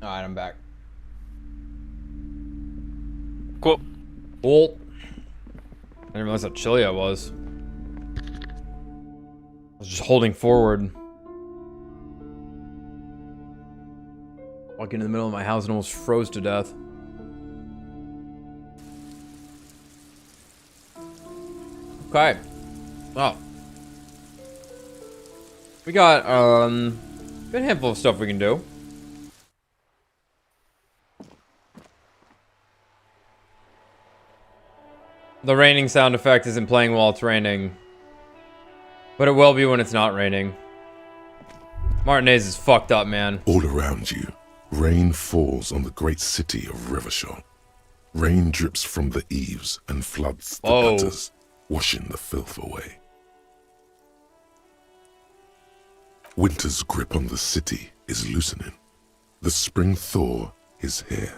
Alright, I'm back. Cool. Cool. I didn't realize how chilly I was. I was just holding forward. Walking in the middle of my house and almost froze to death. Okay. Well. We got, a good handful of stuff we can do. The raining sound effect isn't playing while it's raining. But it will be when it's not raining. Martinez is fucked up, man. All around you, rain falls on the great city of Revachol. Rain drips from the eaves and floods the gutters, washing the filth away. Winter's grip on the city is loosening. The spring thaw is here.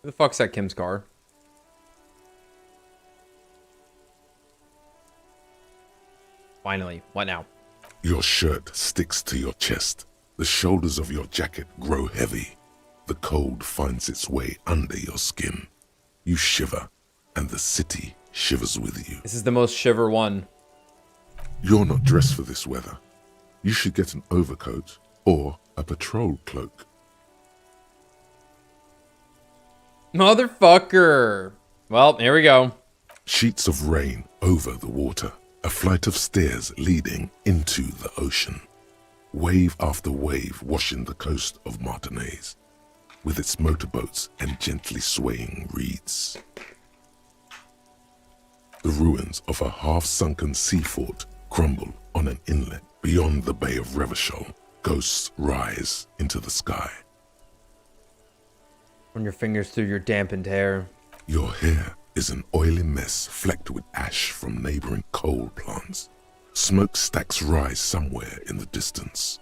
Who the fuck's that Kim's car? Finally, what now? Your shirt sticks to your chest. The shoulders of your jacket grow heavy. The cold finds its way under your skin. You shiver, and the city shivers with you. This is the most shiver one. You're not dressed for this weather. You should get an overcoat or a patrol cloak. Motherfucker! Well, here we go. Sheets of rain over the water. A flight of stairs leading into the ocean. Wave after wave washing the coast of Martinez, with its motorboats and gently swaying reeds. The ruins of a half-sunken sea fort crumble on an inlet beyond the Bay of Revachol. Ghosts rise into the sky. Run your fingers through your dampened hair. Your hair is an oily mess flecked with ash from neighboring coal plants. Smokestacks rise somewhere in the distance.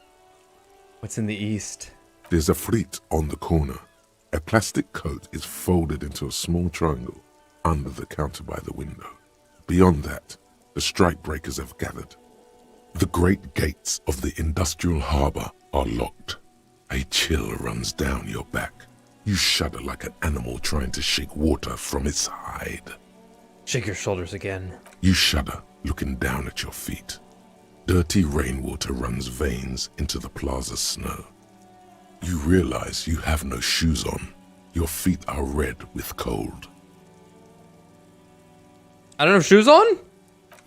What's in the east? There's a fleet on the corner. A plastic coat is folded into a small triangle under the counter by the window. Beyond that, the strikebreakers have gathered. The great gates of the industrial harbor are locked. A chill runs down your back. You shudder like an animal trying to shake water from its hide. Shake your shoulders again. You shudder, looking down at your feet. Dirty rainwater runs veins into the plaza's snow. You realize you have no shoes on. Your feet are red with cold. I don't have shoes on?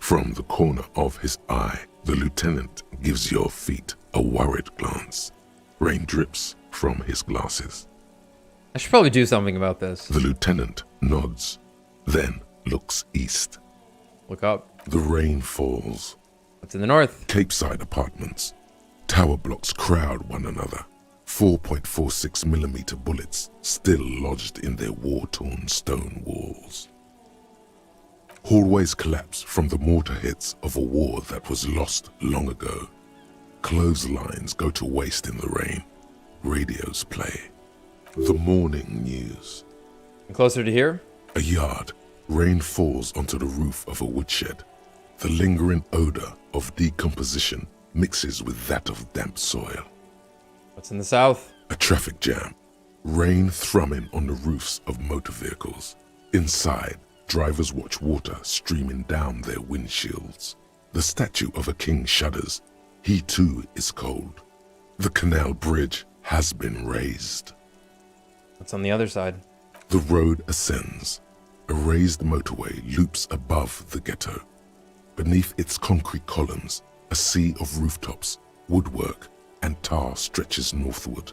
From the corner of his eye, the lieutenant gives your feet a worried glance. Rain drips from his glasses. I should probably do something about this. The lieutenant nods, then looks east. Look up. The rain falls. What's in the north? Capeside apartments. Tower blocks crowd one another. 4.46mm bullets still lodged in their war-torn stone walls. Hallways collapse from the mortar hits of a war that was lost long ago. Clotheslines go to waste in the rain. radios play. The morning news. And closer to here? A yard. Rain falls onto the roof of a woodshed. The lingering odor of decomposition mixes with that of damp soil. What's in the south? A traffic jam. Rain thrumming on the roofs of motor vehicles. Inside, drivers watch water streaming down their windshields. The statue of a king shudders. He too is cold. The canal bridge has been raised. What's on the other side? The road ascends. A raised motorway loops above the ghetto. Beneath its concrete columns, a sea of rooftops, woodwork, and tar stretches northward.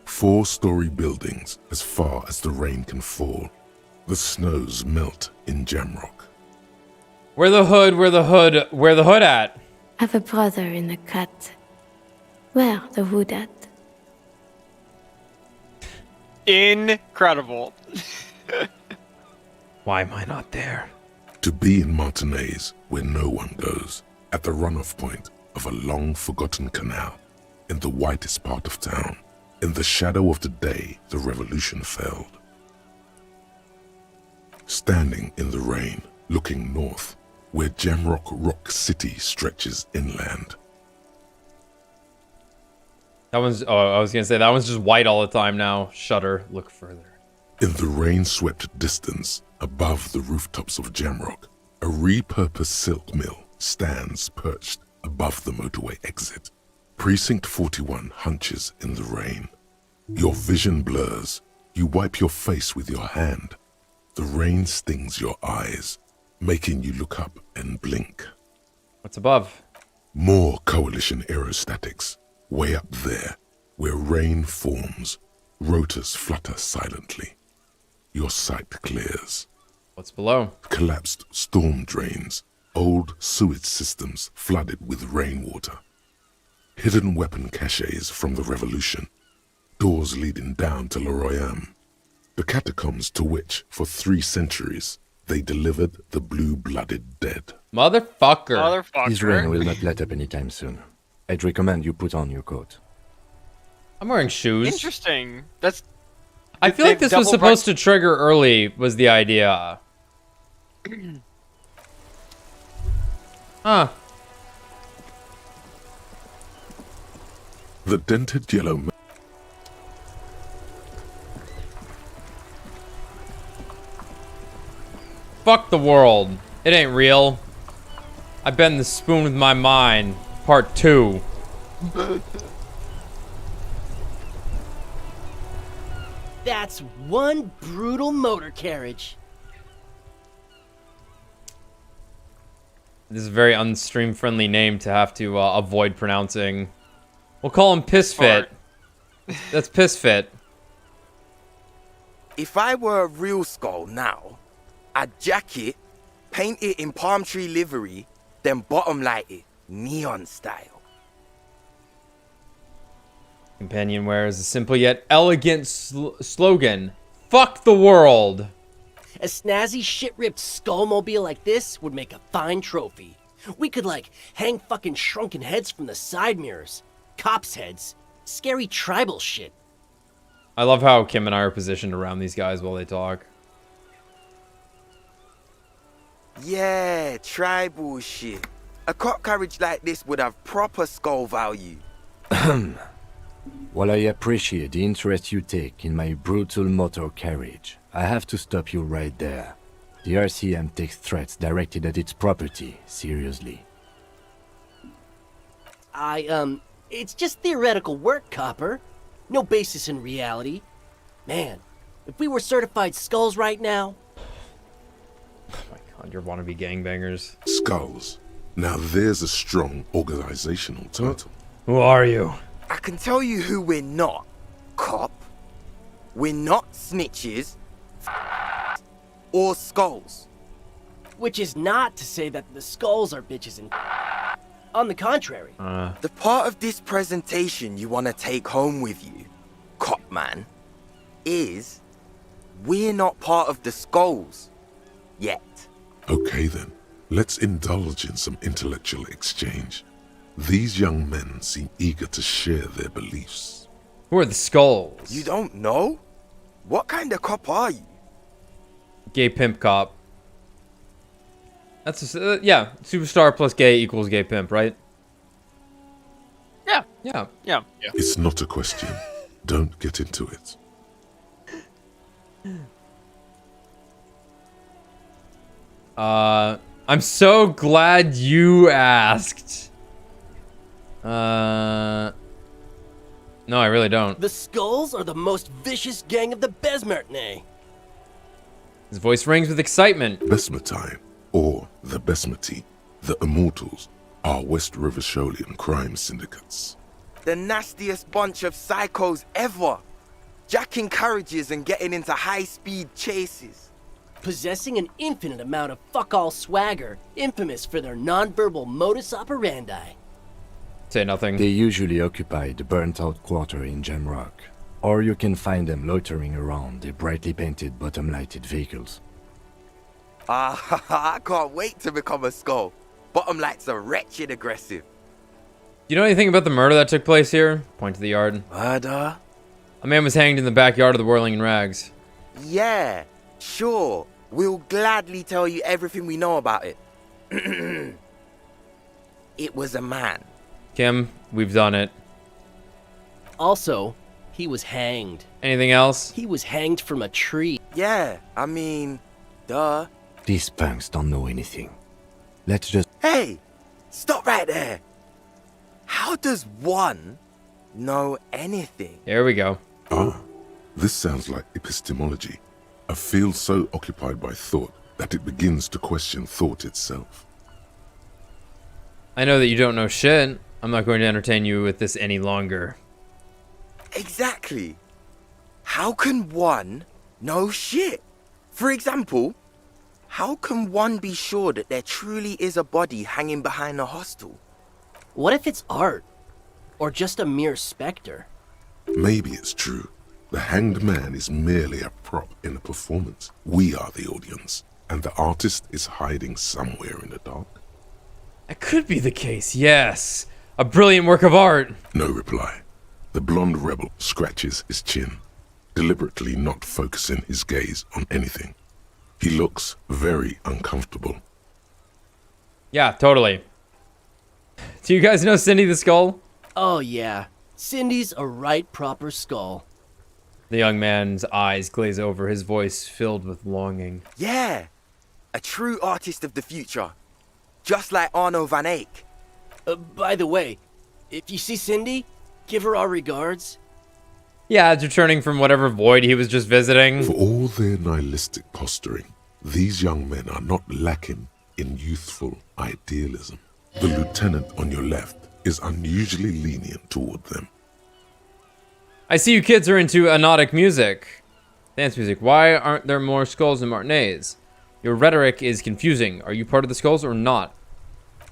4-story buildings as far as the rain can fall. The snows melt in Jamrock. Where the hood at? Have a brother in the cut. Where the hood at? Incredible. Why am I not there? To be in Martinez where no one goes, at the runoff point of a long-forgotten canal, in the whitest part of town, in the shadow of the day the revolution failed. Standing in the rain, looking north, where Jamrock Rock City stretches inland. That one's, I was gonna say, that one's just white all the time now. Shutter, look further. In the rain-swept distance, above the rooftops of Jamrock, a repurposed silk mill stands perched above the motorway exit. Precinct 41 hunches in the rain. Your vision blurs. You wipe your face with your hand. The rain stings your eyes, making you look up and blink. What's above? More coalition aerostatics, way up there, where rain forms. Rotors flutter silently. Your sight clears. What's below? Collapsed storm drains, old sewage systems flooded with rainwater. Hidden weapon caches from the revolution. Doors leading down to Leroyam. The catacombs to which, for 3 centuries, they delivered the blue-blooded dead. Motherfucker. This rain will not let up anytime soon. I'd recommend you put on your coat. I'm wearing shoes. Interesting. That's. I feel like this was supposed to trigger early, was the idea. Huh. The dented yellow... Fuck the world. It ain't real. I bend the spoon with my mind. Part 2. That's one brutal motor carriage. This is a very unstream-friendly name to have to avoid pronouncing. We'll call him Pissfit. That's Pissfit. If I were a real skull now, I'd jack it, paint it in palm tree livery, then bottom light it, neon style. Companionware is a simple yet elegant slogan. Fuck the world. A snazzy shit-ripped skullmobile like this would make a fine trophy. We could, like, hang fucking shrunken heads from the side mirrors. Cops' heads. Scary tribal shit. I love how Kim and I are positioned around these guys while they talk. Yeah, tribal shit. A cop carriage like this would have proper skull value. While I appreciate the interest you take in my brutal motor carriage, I have to stop you right there. The RCM takes threats directed at its property seriously. It's just theoretical work, Copper. No basis in reality. Man, if we were certified skulls right now... Oh my god, you're wannabe gangbangers. Skulls. Now there's a strong organizational title. Who are you? I can tell you who we're not, cop. We're not snitches or skulls. Which is not to say that the skulls are bitches and... On the contrary. The part of this presentation you want to take home with you, cop man, is we're not part of the skulls yet. Okay then, let's indulge in some intellectual exchange. These young men seem eager to share their beliefs. Who are the skulls? You don't know? What kind of cop are you? Gay pimp cop. That's yeah. Superstar plus gay equals gay pimp, right? Yeah. Yeah. Yeah. It's not a question. Don't get into it. I'm so glad you asked. No, I really don't. The Skulls are the most vicious gang of the Besmertnay. His voice rings with excitement. Besmatine, or the Besmati, the Immortals, are West River Sholian crime syndicates. The nastiest bunch of psychos ever. Jacking carriages and getting into high-speed chases. Possessing an infinite amount of fuck-all swagger, infamous for their non-verbal modus operandi. Say nothing. They usually occupy the burnt-out quarter in Jamrock, or you can find them loitering around their brightly painted bottom-lighted vehicles. I can't wait to become a skull. Bottom lights are wretched aggressive. You know anything about the murder that took place here? Point to the yard. Murder? A man was hanged in the backyard of the Whirling in Rags. Yeah, sure. We'll gladly tell you everything we know about it. It was a man. Kim, we've done it. Also, he was hanged. Anything else? He was hanged from a tree. Yeah, I mean, duh. These punks don't know anything. Let's just... Hey, stop right there. How does one know anything? There we go. Ah, this sounds like epistemology. A field so occupied by thought that it begins to question thought itself. I know that you don't know shit. I'm not going to entertain you with this any longer. Exactly. How can one know shit? For example, how can one be sure that there truly is a body hanging behind a hostel? What if it's art? Or just a mere specter? Maybe it's true. The hanged man is merely a prop in a performance. We are the audience, and the artist is hiding somewhere in the dark. That could be the case, yes. A brilliant work of art. No reply. The blonde rebel scratches his chin, deliberately not focusing his gaze on anything. He looks very uncomfortable. Yeah, totally. Do you guys know Cindy the Skull? Oh yeah, Cindy's a right proper skull. The young man's eyes glaze over, his voice filled with longing. Yeah, a true artist of the future. Just like Arno van Eyck. By the way, if you see Cindy, give her our regards. Yeah, it's returning from whatever void he was just visiting. For all their nihilistic posturing, these young men are not lacking in youthful idealism. The lieutenant on your left is unusually lenient toward them. I see you kids are into anodic music. Dance music. Why aren't there more skulls and martinets? Your rhetoric is confusing. Are you part of the skulls or not?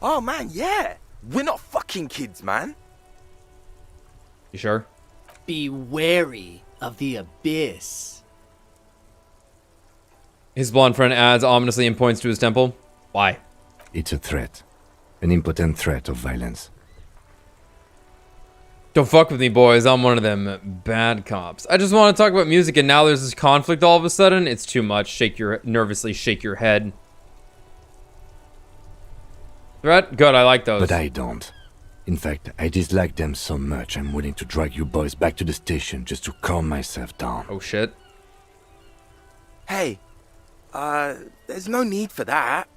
Oh man, yeah. We're not fucking kids, man. You sure? Be wary of the abyss. His blonde friend adds ominously and points to his temple. Why? It's a threat. An impotent threat of violence. Don't fuck with me, boys. I'm one of them bad cops. I just want to talk about music, and now there's this conflict all of a sudden. It's too much. Nervously shake your head. Threat? Good, I like those. But I don't. In fact, I dislike them so much I'm willing to drag you boys back to the station just to calm myself down. Oh shit. Hey, there's no need for that.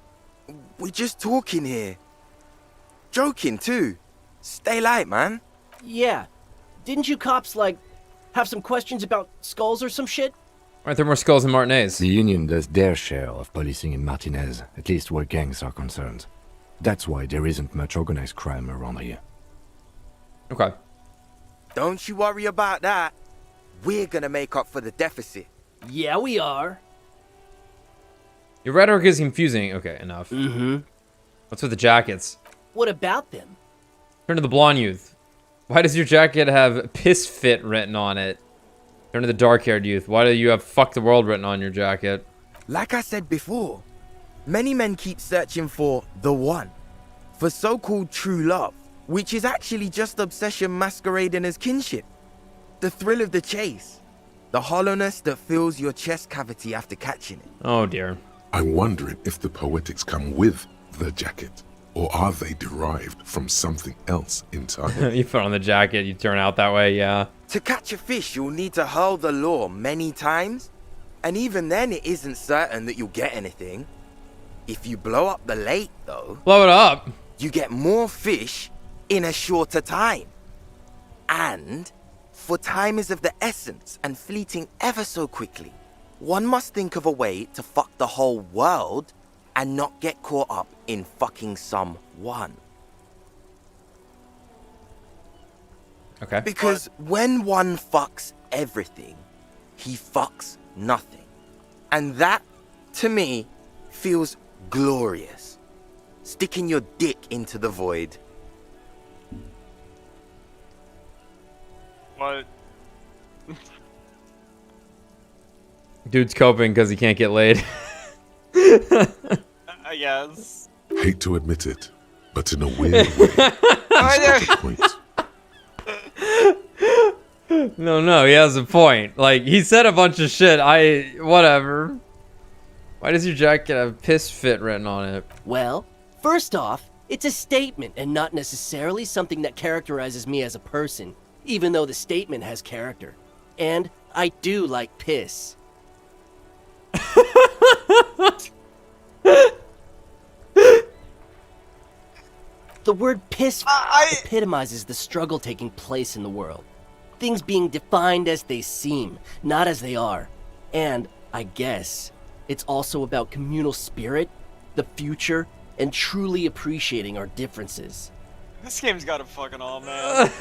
We're just talking here. Joking too. Stay light, man. Yeah. Didn't you cops, have some questions about skulls or some shit? Aren't there more skulls and martinets? The Union does their share of policing in Martinez, at least where gangs are concerned. That's why there isn't much organized crime around here. Okay. Don't you worry about that. We're gonna make up for the deficit. Yeah, we are. Your rhetoric is confusing. Okay, enough. Mm-hmm. What's with the jackets? What about them? Turn to the blonde youth. Why does your jacket have piss fit written on it? Turn to the dark-haired youth. Why do you have fuck the world written on your jacket? Like I said before, many men keep searching for the one. For so-called true love, which is actually just obsession masquerading as kinship. The thrill of the chase. The hollowness that fills your chest cavity after catching it. Oh dear. I'm wondering if the poetics come with the jacket, or are they derived from something else entirely? You put on the jacket, you turn out that way, yeah. To catch a fish, you'll need to hurl the lure many times, and even then it isn't certain that you'll get anything. If you blow up the lake, though... Blow it up! You get more fish in a shorter time. And, for time is of the essence and fleeting ever so quickly, one must think of a way to fuck the whole world and not get caught up in fucking someone. Okay. Because when one fucks everything, he fucks nothing. And that, to me, feels glorious. Sticking your dick into the void. What? Dude's coping because he can't get laid. I guess. Hate to admit it, but in a weird way, he's got a point. No, he has a point. Like, he said a bunch of shit. Whatever. Why does your jacket have piss fit written on it? Well, first off, it's a statement and not necessarily something that characterizes me as a person, even though the statement has character. And I do like piss. The word piss epitomizes the struggle taking place in the world. Things being defined as they seem, not as they are. And, I guess, it's also about communal spirit, the future, and truly appreciating our differences. This game's got it fucking all, man.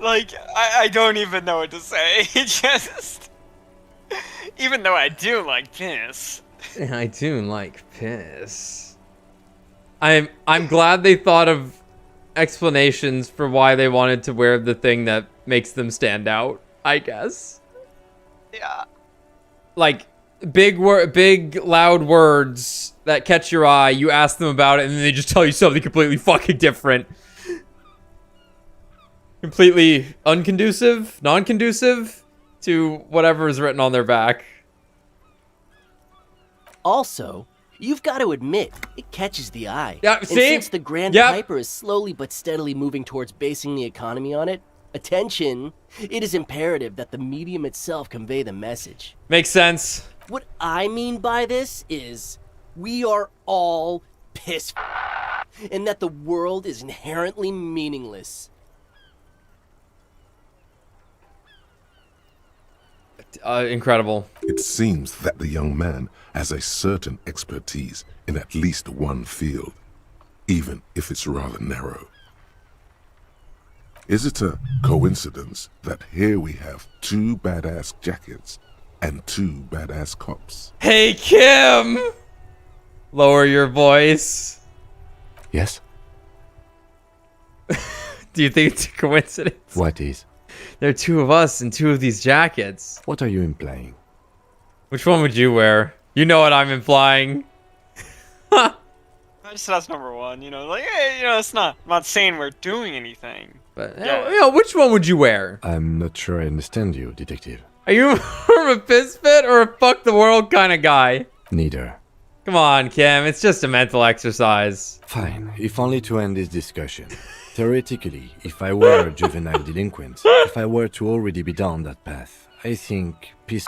Like, I don't even know what to say. Just... Even though I do like piss. I do like piss. I'm glad they thought of explanations for why they wanted to wear the thing that makes them stand out, I guess. Yeah. Like, big loud words that catch your eye, you ask them about it, and then they just tell you something completely fucking different. Completely unconducive, non-conducive to whatever is written on their back. Also, you've got to admit, it catches the eye. Yeah, and see? since the Grand Piper is slowly but steadily moving towards basing the economy on it, attention, it is imperative that the medium itself convey the message. Makes sense. What I mean by this is, we are all piss and that the world is inherently meaningless. Incredible. It seems that the young man has a certain expertise in at least one field, even if it's rather narrow. Is it a coincidence that here we have two badass jackets and two badass cops? Hey, Kim! Lower your voice. Yes? Do you think it's a coincidence? What is? There are two of us in two of these jackets. What are you implying? Which one would you wear? You know what I'm implying. Just that's number one, you know, like, hey, you know, I'm not saying we're doing anything. But, which one would you wear? I'm not sure I understand you, detective. Are you more of a piss fit or a fuck the world kind of guy? Neither. Come on, Kim, it's just a mental exercise. Fine, if only to end this discussion. Theoretically, if I were a juvenile delinquent, if I were to already be down that path, I think piss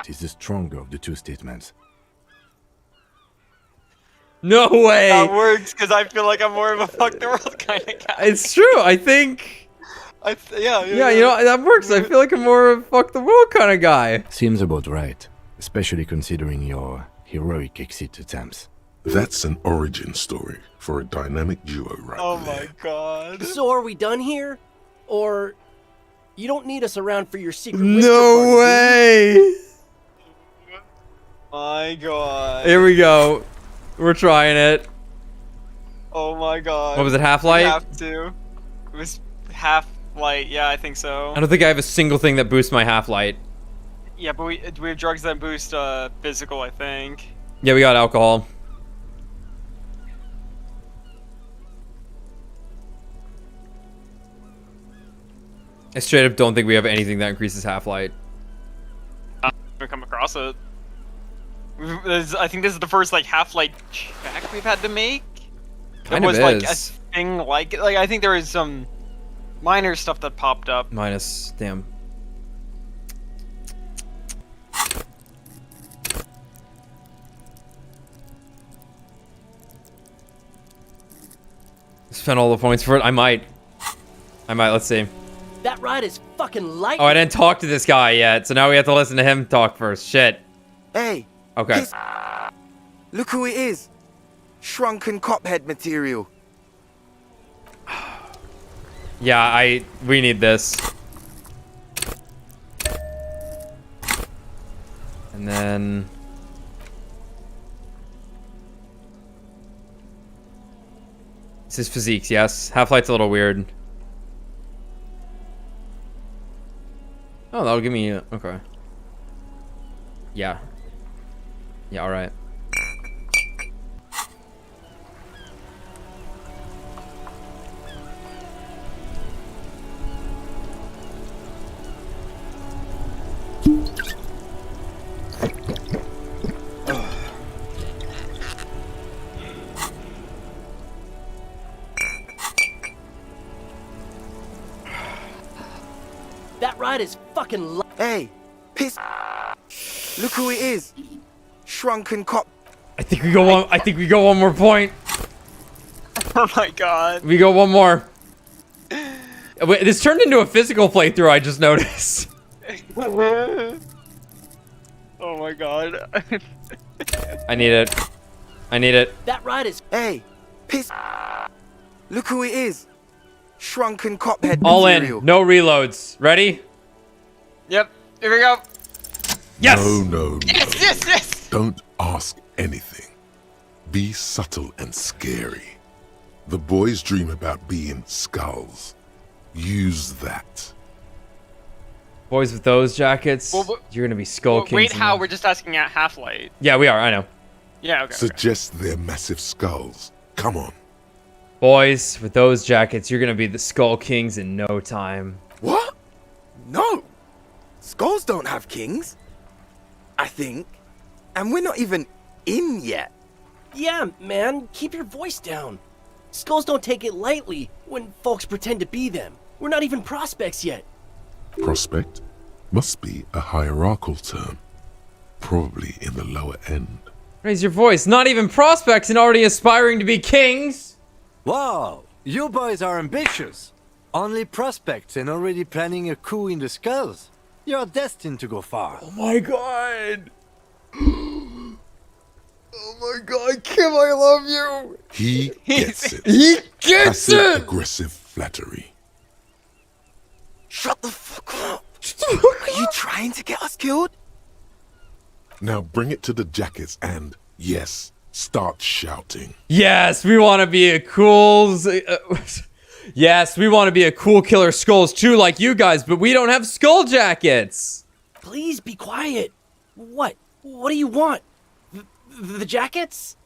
is the stronger of the two statements. No way! That works, because I feel like I'm more of a fuck the world kind of guy. It's true, I think... Yeah, you know, that works. I feel like I'm more of a fuck the world kind of guy. Seems about right, especially considering your heroic exit attempts. That's an origin story for a dynamic duo right Oh there. my god. So are we done here? Or you don't need us around for your secret No way! My god. Here we go. We're trying it. Oh my god. What was it, half light? Half two. It was half light, yeah, I think so. I don't think I have a single thing that boosts my half light. Yeah, but we have drugs that boost physical, I think. Yeah, we got alcohol. I straight up don't think we have anything that increases half-light. We come across it. I think this is the first like half-light check we've had to make. Kind there of was like a is. thing like I think there was some minor stuff that popped up. Minus, damn. Spend all the points for it. I might. Let's see. That ride is fucking light. Oh, I didn't talk to this guy yet, so now we have to listen to him talk first. Shit. Hey. Okay. Look who it is. Shrunken cophead material. Yeah, we need this. And then this is physiques, yes. Half-light's a little weird. Oh, that'll give me okay. Yeah. Yeah, alright. That ride is fucking light. Hey, piss. Look who it is. Shrunken cop. I think we go one more point. Oh my god. We go one more. Wait, this turned into a physical playthrough, I just noticed. Oh my god. I need it. I need it. That ride is. Hey, piss. Look who it is. Shrunken cophead All material. in. No reloads. Ready? Yep. Here we go. Yes! No. Yes. Don't ask anything. Be subtle and scary. The boys dream about being skulls. Use that. Boys with those jackets, Well, you're gonna be skull kings. Wait, in how? them. We're just asking at half-light. Yeah, we are. I know. Yeah, okay. Suggest their massive skulls. Come on. Boys with those jackets, you're gonna be the skull kings in no time. What? No. Skulls don't have kings. I think. And we're not even in yet. Yeah, man, keep your voice down. Skulls don't take it lightly when folks pretend to be them. We're not even prospects yet. Prospect must be a hierarchical term. Probably in the lower end. Raise your voice. Not even prospects and already aspiring to be kings. Wow, you boys are ambitious. Only prospects and already planning a coup in the skulls. You're destined to go far. Oh my god. Oh my god, Kim, I love you. He gets it. He gets Passive it. aggressive flattery. Shut the fuck up. Are you trying to get us killed? Now bring it to the jackets and, yes, start shouting. Yes, we want to be a cool... yes, we want to be a cool killer skulls too, like you guys, but we don't have skull jackets. Please be quiet. What? What do you want? The jackets?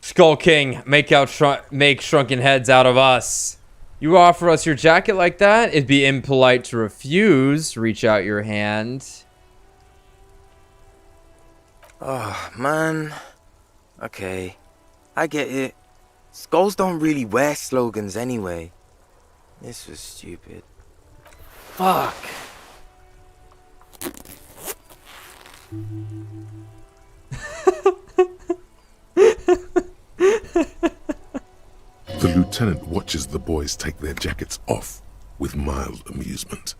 Skull King, make shrunken heads out of us. You offer us your jacket like that? It'd be impolite to refuse. Reach out your hand. Oh, man. Okay. I get it. Skulls don't really wear slogans anyway. This was stupid. Fuck. The lieutenant watches the boys take their jackets off with mild amusement.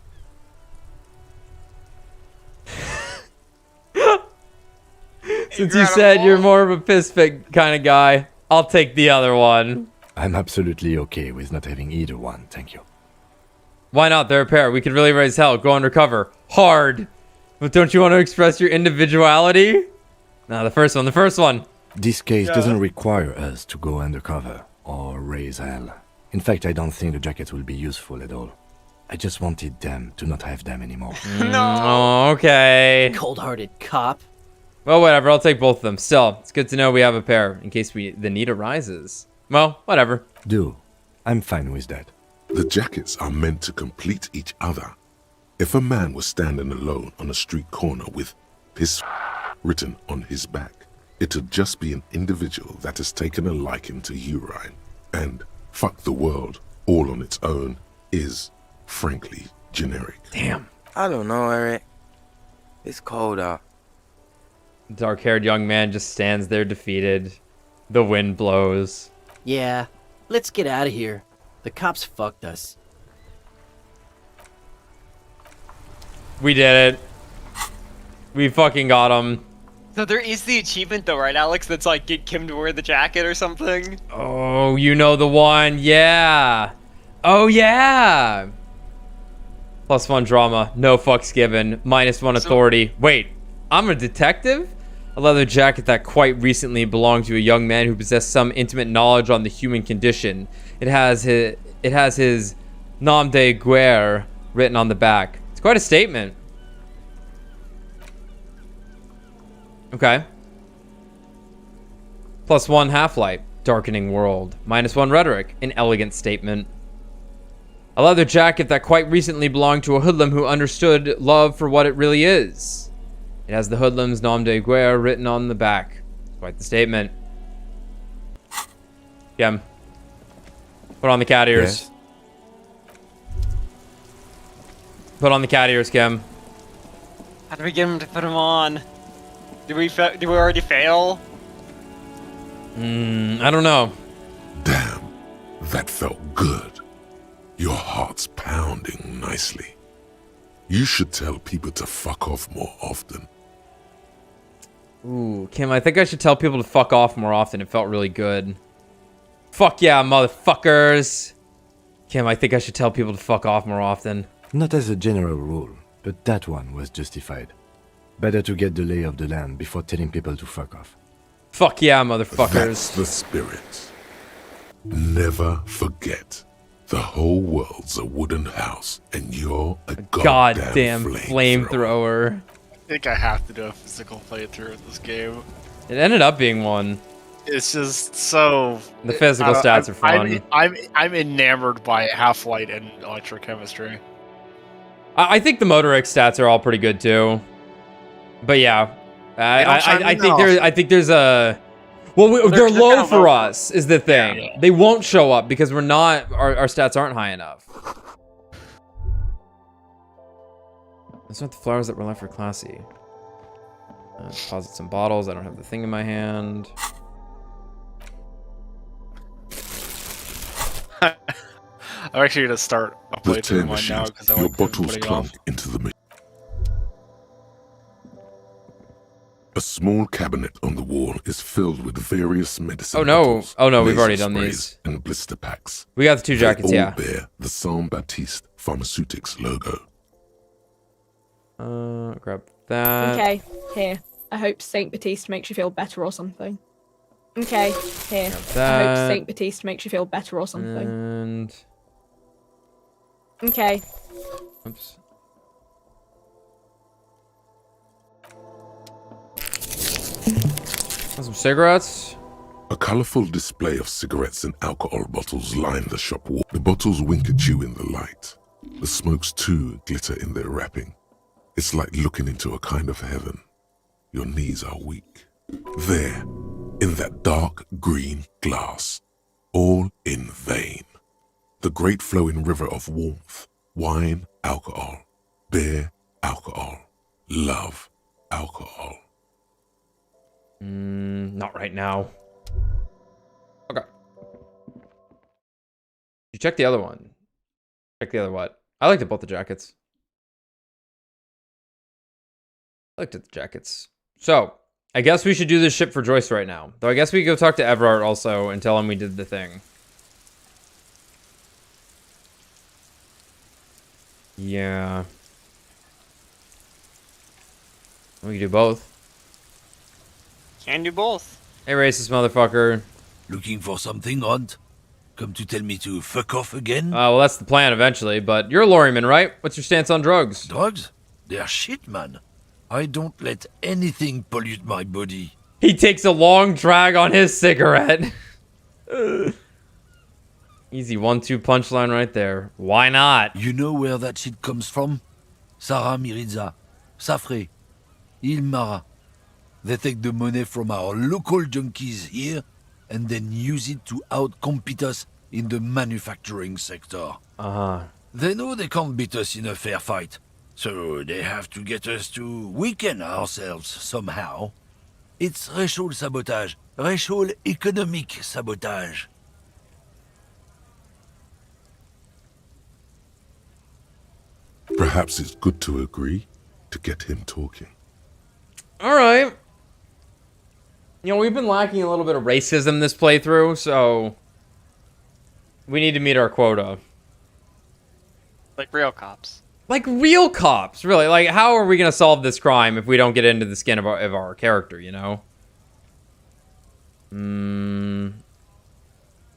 Since you said you're more of a piss pig kind of guy, I'll take the other one. I'm absolutely okay with not having either one, thank you. Why not? They're a pair. We could really raise hell. Go undercover. Hard. But don't you want to express your individuality? No, the first one. This case doesn't require us to go undercover or raise hell. In fact, I don't think the jackets will be useful at all. I just wanted them to not have them anymore. Oh, okay. Cold-hearted cop. Well, whatever. I'll take both of them. Still, it's good to know we have a pair in case the need arises. Well, whatever. I'm fine with that. The jackets are meant to complete each other. If a man was standing alone on a street corner with piss written on his back, it would just be an individual that has taken a liking to urine. And fuck the world all on its own is, frankly, generic. Damn. I don't know, Eric. It's cold out. Dark-haired young man just stands there defeated. The wind blows. Yeah, let's get out of here. The cops fucked us. We did it. We fucking got him. So there is the achievement though, right, Alex? That's like get Kim to wear the jacket or something. Oh, you know the one. Yeah. Oh, yeah. +1 drama. No fucks given. -1 authority. Wait, I'm a detective? A leather jacket that quite recently belonged to a young man who possessed some intimate knowledge on the human condition. It has his nom de guerre written on the back. It's quite a statement. Okay. +1 half-light. Darkening world. -1 rhetoric. An elegant statement. A leather jacket that quite recently belonged to a hoodlum who understood love for what it really is. It has the hoodlum's nom de guerre written on the back. Quite the statement. Kim. Put on the cat ears. Yes. Put on the cat ears, Kim. How do we get him to put him on? Did we already fail? I don't know. Damn, that felt good. Your heart's pounding nicely. You should tell people to fuck off more often. Ooh, Kim, I think I should tell people to fuck off more often. It felt really good. Fuck yeah, motherfuckers. Kim, I think I should tell people to fuck off more often. Not as a general rule, but that one was justified. Better to get the lay of the land before telling people to fuck off. Fuck yeah, motherfuckers. That's the spirit. Never forget, the whole world's a wooden house, and you're a goddamn flamethrower. I think I have to do a physical playthrough of this game. It ended up being one. It's just so... The physical stats are fun. I'm enamored by half-light and electrochemistry. I think the motoric stats are all pretty good too. But yeah, I think there's a... Well, they're low for us, is the thing. Yeah. They won't show up because we're not... Our stats aren't high enough. That's not the flowers that were left for classy. Deposit some bottles. I don't have the thing in my hand. I'm actually going to start a playthrough of mine now because I your like bottles clunk into the machine. A small cabinet on the wall is filled with various medicine bottles, we've already done sprays, these. and blister packs. We got the 2 jackets, they all yeah. bear the Saint Baptiste Pharmaceutics logo. Grab that. Okay, here. I hope Saint Baptiste makes you feel better or something. Okay, here. I hope Saint Baptiste makes you feel better or something. And... Okay. Oops. Some cigarettes. A colorful display of cigarettes and alcohol bottles line the shop wall. The bottles wink at you in the light. The smokes too glitter in their wrapping. It's like looking into a kind of heaven. Your knees are weak. There, in that dark green glass, all in vain. The great flowing river of warmth, wine, alcohol, beer, alcohol, love, alcohol. Not right now. Okay. You check the other one. Check the other what? I liked both the jackets. I looked at the jackets. So, I guess we should do this ship for Joyce right now. Though I guess we could go talk to Everard also and tell him we did the thing. Yeah. We can do both. Can do both. Hey, racist motherfucker. Looking for something odd? Come to tell me to fuck off again? Well, that's the plan eventually, but you're a lorryman, right? What's your stance on drugs? Drugs? They're shit, man. I don't let anything pollute my body. He takes a long drag on his cigarette. Easy 1-2 punchline right there. Why not? You know where that shit comes from? Sarah Miriza, Safre, Ilmara. They take the money from our local junkies here and then use it to outcompete us in the manufacturing sector. Uh-huh. They know they can't beat us in a fair fight, so they have to get us to weaken ourselves somehow. It's racial sabotage, racial economic sabotage. Perhaps it's good to agree to get him talking. All right. You know, we've been lacking a little bit of racism this playthrough, so we need to meet our quota. Like real cops. Like real cops, really. Like, how are we going to solve this crime if we don't get into the skin of our character, you know?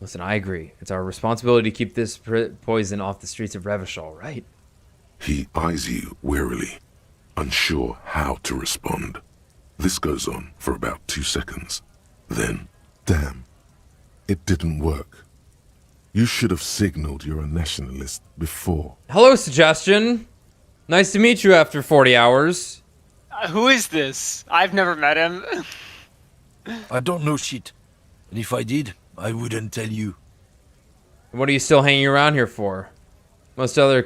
Listen, I agree. It's our responsibility to keep this poison off the streets of Revachol, right? He eyes you warily, unsure how to respond. This goes on for about 2 seconds. Then, damn, it didn't work. You should have signaled you're a nationalist before. Hello, Suggestion. Nice to meet you after 40 hours. Who is this? I've never met him. I don't know shit. And if I did, I wouldn't tell you. What are you still hanging around here for? Most other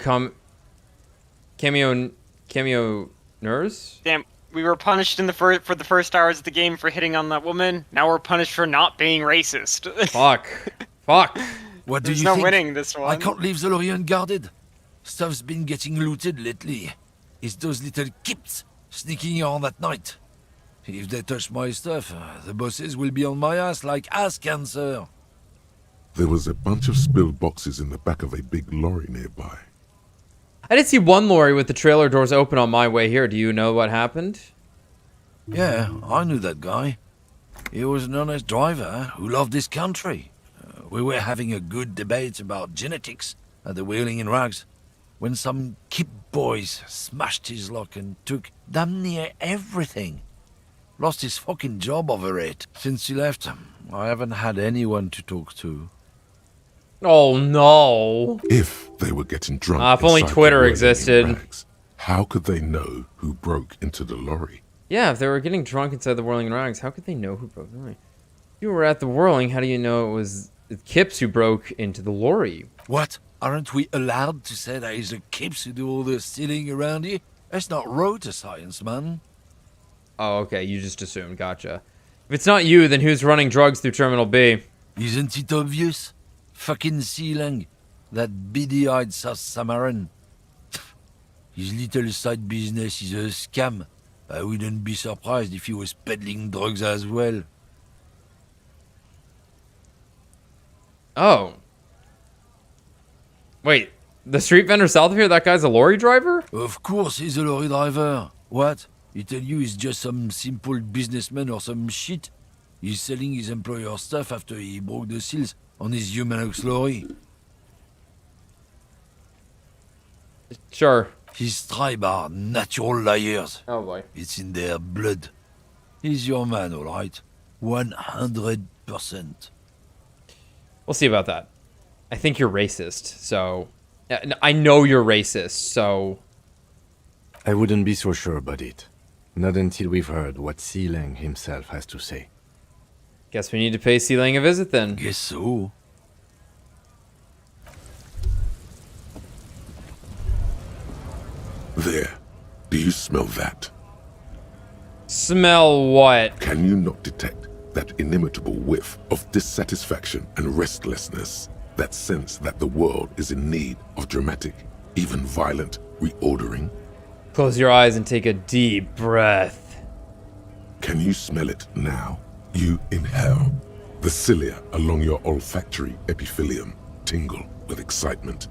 cameo nurse? Damn, we were punished in for the first hours of the game for hitting on that woman. Now we're punished for not being racist. Fuck. Fuck. What do There's you no think? winning this one. I can't leave the lorry unguarded. Stuff's been getting looted lately. It's those little kips sneaking on at night. If they touch my stuff, the bosses will be on my ass like ass cancer. There was a bunch of spilled boxes in the back of a big lorry nearby. I did see one lorry with the trailer doors open on my way here. Do you know what happened? Yeah, I knew that guy. He was an honest driver who loved this country. We were having a good debate about genetics at the Wheeling in Rags when some kip boys smashed his luck and took damn near everything. Lost his fucking job over it. Since he left, I haven't had anyone to talk to. Oh no. If they were getting drunk if only inside the Twitter Whirling existed. Rags, how could they know who broke into the lorry? Yeah, if they were getting drunk inside the Whirling Rags, how could they know who broke the lorry? If you were at the Whirling, how do you know it was the Kips who broke into the lorry? What? Aren't we allowed to say that it's the Kips who do all the stealing around here? That's not road to science, man. Oh, okay, you just assumed. Gotcha. If it's not you, then who's running drugs through Terminal B? Isn't it obvious? Fucking Sealang, that beady-eyed South Samaran. His little side business is a scam. I wouldn't be surprised if he was peddling drugs as well. Oh. Wait, the street vendor south of here, that guy's a lorry driver? Of course he's a lorry driver. What? He tell you he's just some simple businessman or some shit? He's selling his employer stuff after he broke the seals on his Humanox lorry. Sure. His tribe are natural liars. Oh boy. It's in their blood. He's your man, alright? 100%. We'll see about that. I think you're racist, so... I know you're racist, so... I wouldn't be so sure about it. Not until we've heard what Sealang himself has to say. Guess we need to pay Sealang a visit then. Guess so. There. Do you smell that? Smell what? Can you not detect that inimitable whiff of dissatisfaction and restlessness? That sense that the world is in need of dramatic, even violent reordering? Close your eyes and take a deep breath. Can you smell it now? You inhale. The cilia along your olfactory epithelium tingle with excitement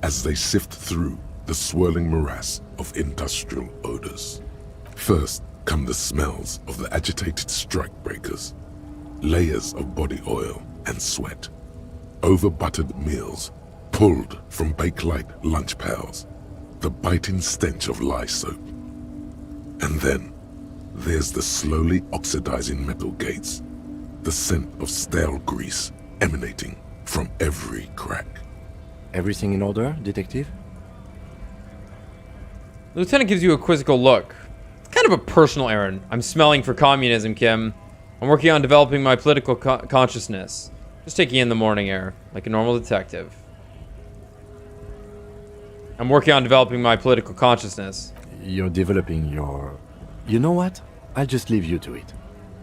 as they sift through the swirling morass of industrial odors. First come the smells of the agitated strikebreakers, layers of body oil and sweat, over-buttered meals pulled from bake-light lunch pails, the biting stench of lye soap. And then there's the slowly oxidizing metal gates, the scent of stale grease emanating from every crack. Everything in order, Detective? The lieutenant gives you a quizzical look. It's kind of a personal errand. I'm smelling for communism, Kim. I'm working on developing my political consciousness. Just taking in the morning air, like a normal detective. I'm working on developing my political consciousness. You're developing your... You know what? I'll just leave you to it.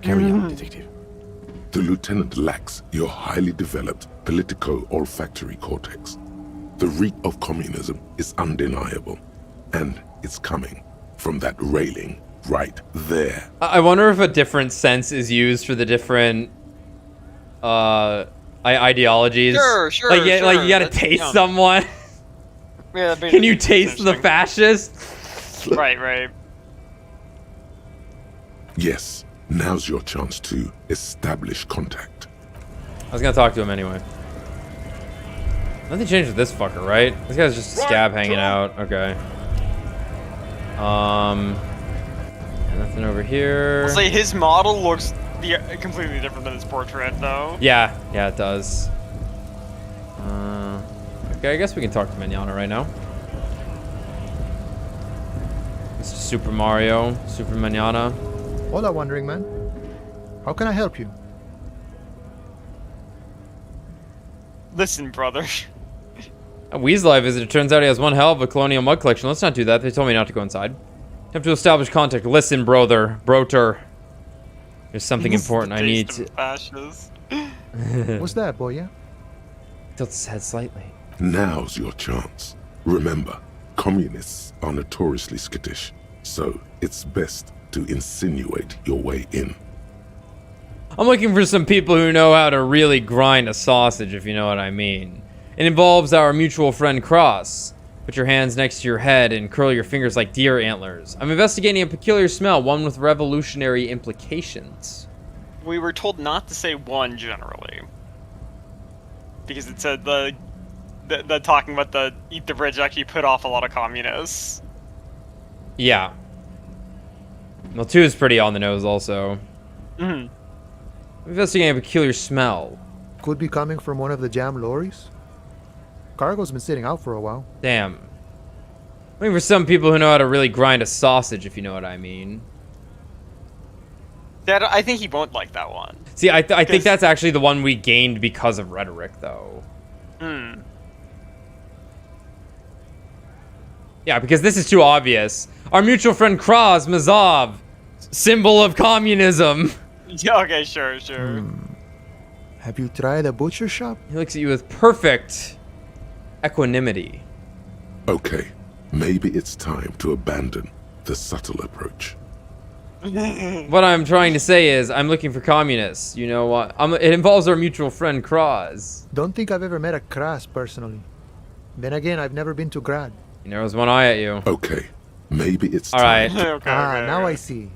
Carry on, Detective. The lieutenant lacks your highly developed politico-olfactory cortex. The reek of communism is undeniable, and it's coming from that railing right there. I wonder if a different sense is used for the different ideologies. Sure, like you gotta taste someone. Yeah, Can you taste the fascist? Right. Yes, now's your chance to establish contact. I was gonna talk to him anyway. Nothing changed with this fucker, right? This guy's just a scab hanging out. Okay. Nothing over here. I'll say his model looks completely different than his portrait, though. Yeah, it does. Okay, I guess we can talk to Manana right now. Mr. Super Mario, Super Manana. Hola, Wandering Man. How can I help you? Listen, brother. A Weasley visitor. Turns out he has one hell of a colonial mug collection. Let's not do that. They told me not to go inside. Have to establish contact. Listen, broter. There's something important I need to... What's that, boy, yeah? Tilts his head slightly. Now's your chance. Remember, communists are notoriously skittish, so it's best to insinuate your way in. I'm looking for some people who know how to really grind a sausage, if you know what I mean. It involves our mutual friend Cross. Put your hands next to your head and curl your fingers like deer antlers. I'm investigating a peculiar smell, one with revolutionary implications. We were told not to say one generally. Because it said the talking about the eat the bridge actually put off a lot of communists. Yeah. Well, 2 is pretty on the nose also. Mm-hmm. I'm investigating a peculiar smell. Could be coming from one of the jam lorries. Cargo's been sitting out for a while. Damn. Looking for some people who know how to really grind a sausage, if you know what I mean. I think he won't like that one. See, I think that's actually the one we gained because of rhetoric, though. Hmm. Yeah, because this is too obvious. Our mutual friend Kraz Mazov, symbol of communism. Yeah, okay, sure. Have you tried a butcher shop? He looks at you with perfect equanimity. Okay, maybe it's time to abandon the subtle approach. What I'm trying to say is, I'm looking for communists. You know what? It involves our mutual friend Kraz. Don't think I've ever met a Kras personally. Then again, I've never been to Grad. He narrows one eye at you. Okay, maybe it's all right. Okay, now I see.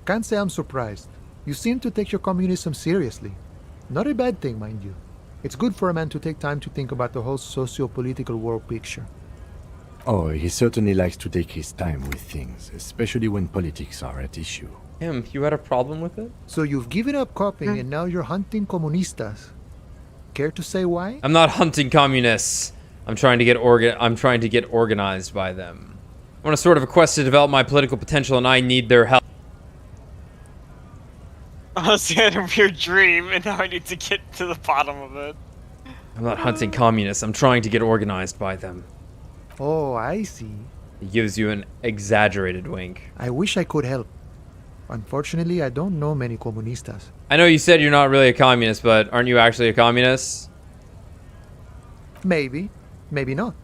Can't say I'm surprised. You seem to take your communism seriously. Not a bad thing, mind you. It's good for a man to take time to think about the whole socio-political world picture. Oh, he certainly likes to take his time with things, especially when politics are at issue. You had a problem with it? So you've given up copying and now you're hunting comunistas. Care to say why? I'm not hunting communists. I'm trying to get organized by them. I'm on a sort of a quest to develop my political potential, and I need their help. Honestly, I had a weird dream, and now I need to get to the bottom of it. I'm not hunting communists. I'm trying to get organized by them. Oh, I see. He gives you an exaggerated wink. I wish I could help. Unfortunately, I don't know many comunistas. I know you said you're not really a communist, but aren't you actually a communist? Maybe. Maybe not.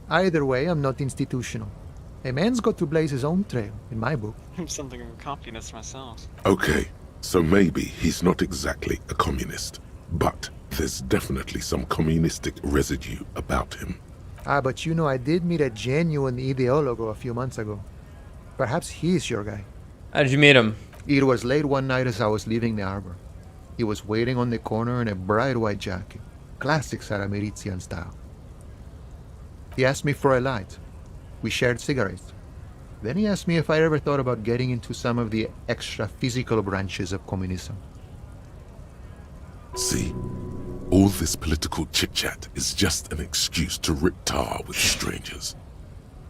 Either way, I'm not institutional. A man's got to blaze his own trail, in my book. I'm something of a communist myself. Okay, so maybe he's not exactly a communist, but there's definitely some communistic residue about him. Ah, but you know, I did meet a genuine ideologo a few months ago. Perhaps he's your guy. How did you meet him? It was late one night as I was leaving the arbor. He was waiting on the corner in a bright white jacket. Classic Saramirizian style. He asked me for a light. We shared cigarettes. Then he asked me if I ever thought about getting into some of the extra physical branches of communism. See, All this political chit-chat is just an excuse to rip tar with strangers.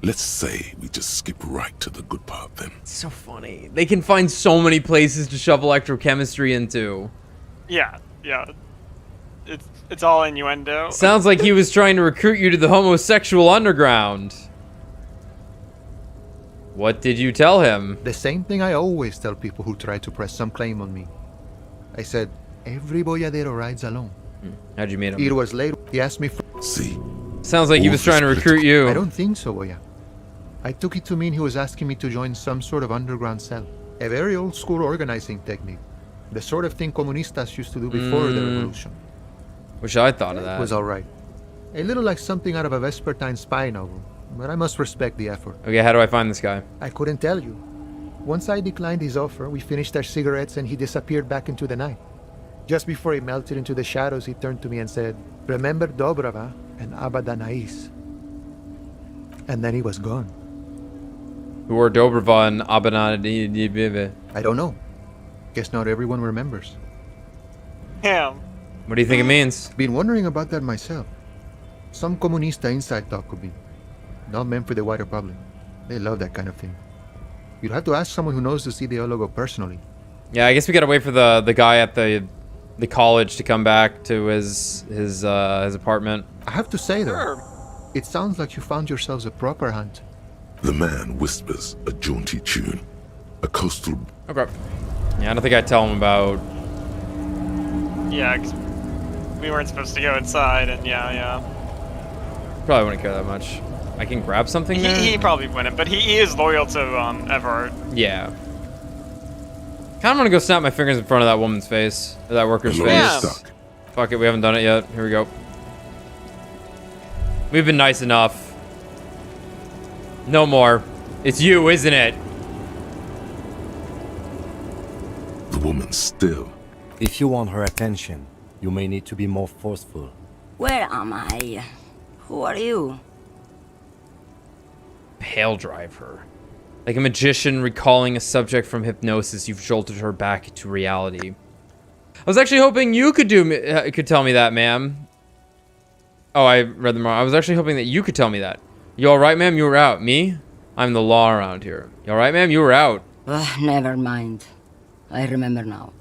Let's say we just skip right to the good part then. It's so funny. They can find so many places to shove electrochemistry into. Yeah. It's all innuendo. Sounds like he was trying to recruit you to the homosexual underground. What did you tell him? The same thing I always tell people who try to press some claim on me. I said, every boyadero rides alone. How'd you meet him? It was late. He asked me for... See? Sounds like he was trying to recruit you. I don't think so, Boya. I took it to mean he was asking me to join some sort of underground cell. A very old school organizing technique. The sort of thing comunistas used to do before the revolution. Wish I thought of that. It was alright. A little like something out of a Vespertine spy novel, but I must respect the effort. Okay, how do I find this guy? I couldn't tell you. Once I declined his offer, we finished our cigarettes and he disappeared back into the night. Just before he melted into the shadows, he turned to me and said, "Remember Dobrava and Abadanais." And then he was gone. Who are Dobrava and Abadanais? I don't know. Guess not everyone remembers. Damn. What do you think it means? Been wondering about that myself. Some comunista inside talk could be. Not meant for the wider public. They love that kind of thing. You'd have to ask someone who knows to see the ideologo personally. Yeah, I guess we gotta wait for the guy at the college to come back to his apartment. I have to say though, it sounds like you found yourselves a proper hunt. The man whispers a jaunty tune. A coastal... Okay. Yeah, I don't think I'd tell him about... Yeah, 'cause we weren't supposed to go inside, and yeah. Probably wouldn't care that much. I can grab something there? He probably wouldn't, but he is loyal to Everard. Yeah. Kinda wanna go snap my fingers in front of that woman's face. Or that worker's face. Fuck it, we haven't done it yet. Here we go. We've been nice enough. No more. It's you, isn't it? The woman still. If you want her attention, you may need to be more forceful. Where am I? Who are you? Pale drive her. Like a magician recalling a subject from hypnosis, you've jolted her back to reality. I was actually hoping you could tell me that, ma'am. Oh, I read them wrong. I was actually hoping that you could tell me that. You alright, ma'am? You were out. Me? I'm the law around here. You alright, ma'am? You were out. Never mind. I remember now.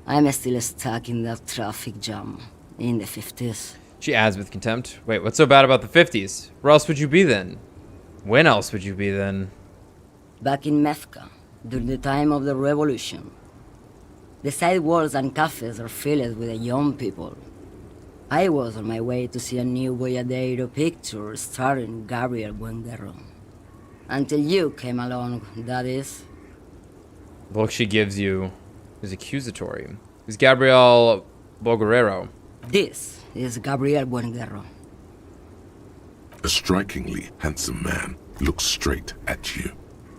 I'm still stuck in that traffic jam in the 50s. She adds with contempt. Wait, what's so bad about the 50s? Where else would you be then? When else would you be then? Back in Mefka, during the time of the revolution. The sidewalks and cafes are filled with young people. I was on my way to see a new Boyadero picture starring Gabriel Buenguerro. Until you came along, that is. The look she gives you is accusatory. Is Gabriel Boguerrero? This is Gabriel Buenguerro. A strikingly handsome man looks straight at you.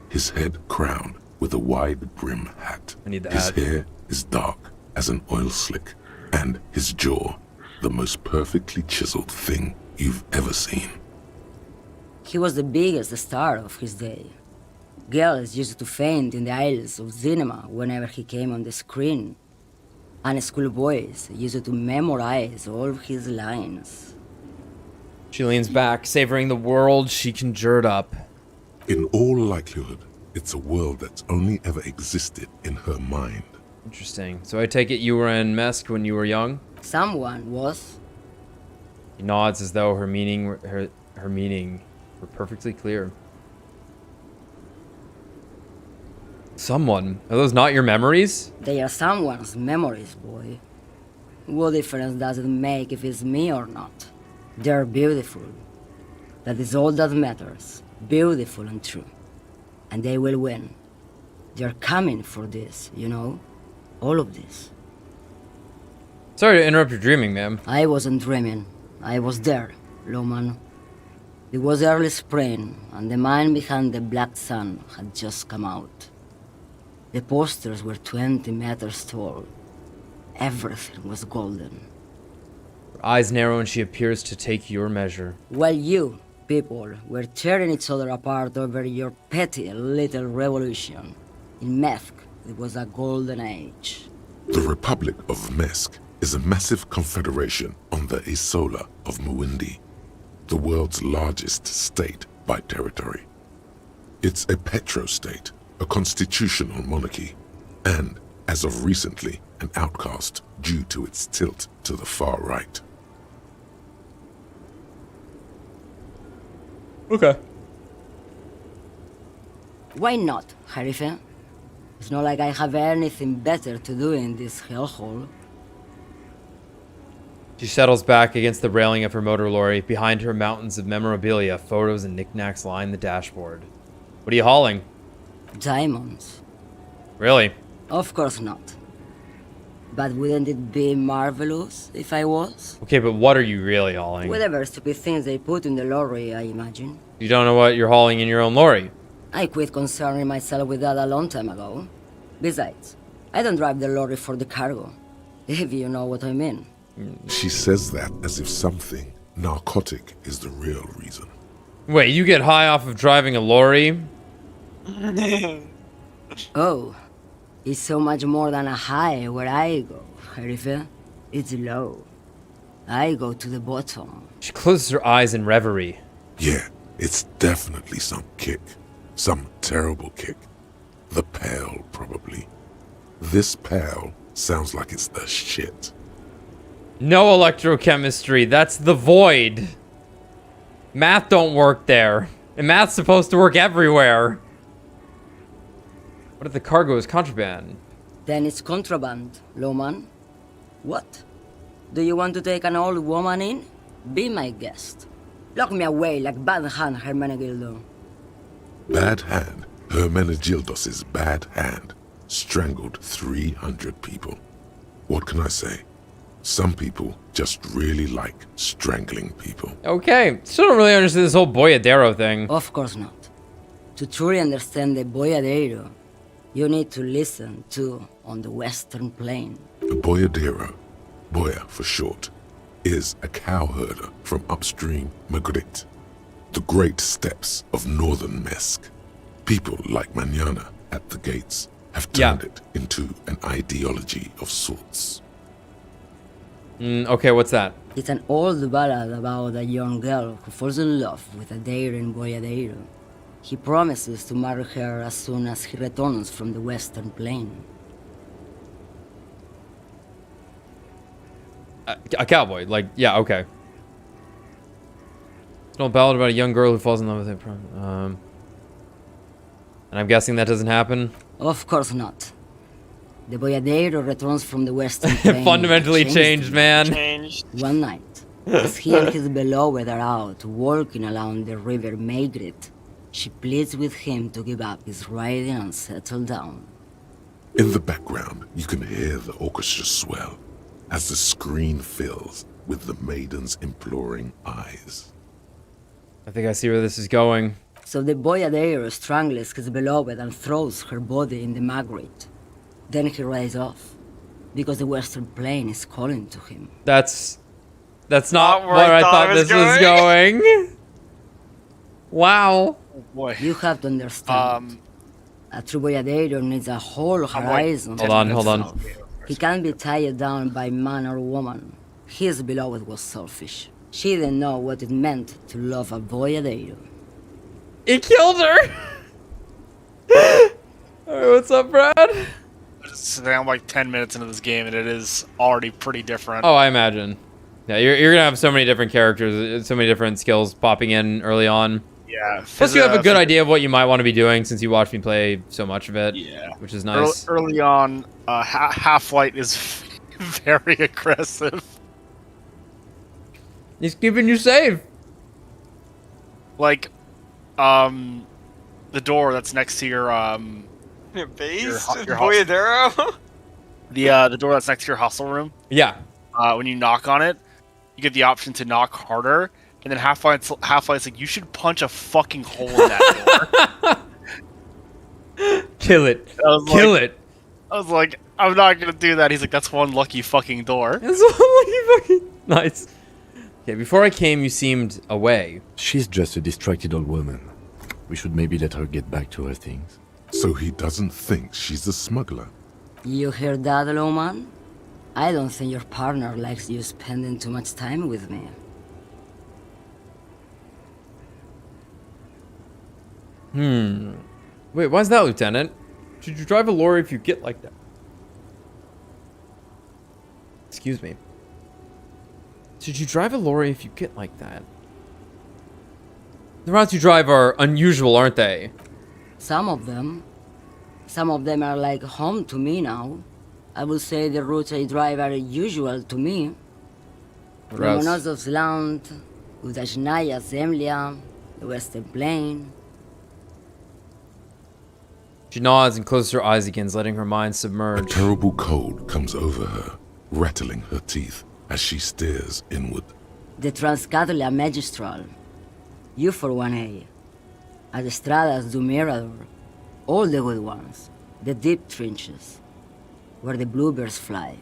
His head crowned with a wide brim hat. I need that. His hair is dark as an oil slick, and his jaw the most perfectly chiseled thing you've ever seen. He was the biggest star of his day. Girls used to faint in the aisles of cinema whenever he came on the screen. And schoolboys used to memorize all of his lines. She leans back, savoring the world she conjured up. In all likelihood, it's a world that's only ever existed in her mind. Interesting. So I take it you were in Mesk when you were young? Someone was. He nods as though her meaning were perfectly clear. Someone? Are those not your memories? They are someone's memories, boy. What difference does it make if it's me or not? They're beautiful. That is all that matters. Beautiful and true. And they will win. They're coming for this, you know? All of this. Sorry to interrupt your dreaming, ma'am. I wasn't dreaming. I was there, Lowman. It was early spring, and the mine behind the black sun had just come out. The posters were 20 meters tall. Everything was golden. Her eyes narrow and she appears to take your measure. While you, people, were tearing each other apart over your petty little revolution. In Methk, it was a golden age. The Republic of Mesk is a massive confederation on the Isola of Muindi, the world's largest state by territory. It's a petrostate, a constitutional monarchy, and, as of recently, an outcast due to its tilt to the far right. Okay. Why not, Harife? It's not like I have anything better to do in this hellhole. She settles back against the railing of her motor lorry. Behind her, mountains of memorabilia, photos, and knickknacks line the dashboard. What are you hauling? Diamonds. Really? Of course not. But wouldn't it be marvelous if I was? Okay, but what are you really hauling? Whatever stupid things they put in the lorry, I imagine. You don't know what you're hauling in your own lorry. I quit concerning myself with that a long time ago. Besides, I don't drive the lorry for the cargo, if you know what I mean. She says that as if something narcotic is the real reason. Wait, you get high off of driving a lorry? Oh, it's so much more than a high where I go, Harife. It's low. I go to the bottom. She closes her eyes in reverie. Yeah, it's definitely some kick. Some terrible kick. The pale, probably. This pale sounds like it's the shit. No electrochemistry, that's the void. Math don't work there. And math's supposed to work everywhere. What if the cargo is contraband? Then it's contraband, Lowman. What? Do you want to take an old woman in? Be my guest. Lock me away like Bad Hand Hermenegildo. Bad Hand, Hermenegildos' bad hand, strangled 300 people. What can I say? Some people just really like strangling people. Okay, still don't really understand this whole Boyadero thing. Of course not. To truly understand the Boyadero, you need to listen to On the Western Plain. The Boyadero, Boya for short, is a cowherder from upstream Magritte, the great steppes of northern Mesk. People like Mañana at the gates have turned it into an ideology of sorts. Okay, what's that? It's an old ballad about a young girl who falls in love with a daring Boyadero. He promises to marry her as soon as he returns from the Western Plain. A cowboy, like, yeah, okay. It's an old ballad about a young girl who falls in love with him. And I'm guessing that doesn't happen? Of course not. The Boyadero returns from the Western Plain. Fundamentally changed, man. One night, as he and his beloved are out walking along the river Maigret, she pleads with him to give up his riding and settle down. In the background, you can hear the orchestra swell as the screen fills with the maiden's imploring eyes. I think I see where this is going. So the Boyadero strangles his beloved and throws her body in the Magritte. Then he rides off, because the Western Plain is calling to him. That's not where I thought this was going. Wow. Oh boy. You have to understand. A true Boyadero needs a whole horizon. Hold on. He can't be tied down by man or woman. His beloved was selfish. She didn't know what it meant to love a Boyadero. It killed her! Alright, what's up, Brad? I'm like 10 minutes into this game and it is already pretty different. Oh, I imagine. Yeah, you're gonna have so many different characters, so many different skills popping in early on. Yeah. Plus, you have a good idea of what you might want to be doing since you watched me play so much of it. Yeah. Which is nice. Early on, Half-Light is very aggressive. He's keeping you safe. Like, the door that's next to your Your base? your Boyadero? the door that's next to your hostel room. Yeah. When you knock on it, you get the option to knock harder, and then Half-Life's like, you should punch a fucking hole in that door. Kill it. Kill it. I was like, I'm not gonna do that. He's like, that's one lucky fucking door. That's one lucky fucking... Nice. Okay, before I came, you seemed away. She's just a distracted old woman. We should maybe let her get back to her things. So he doesn't think she's a smuggler. You hear that, Lowman? I don't think your partner likes you spending too much time with me. Wait, why is that, Lieutenant? Should you drive a lorry if you get like that? Excuse me. Should you drive a lorry if you get like that? The routes you drive are unusual, aren't they? Some of them are like home to me now. I would say the routes I drive are usual to me. Lomonosovsland, Udajnaya Zemlya, the Western Plain. She nods and closes her eyes again, letting her mind A submerge. terrible cold comes over her, rattling her teeth as she stares inward. The Transcatalia Magistral. You for 1A. Adestradas do Mirador. All the good ones. The deep trenches. Where the bluebirds fly.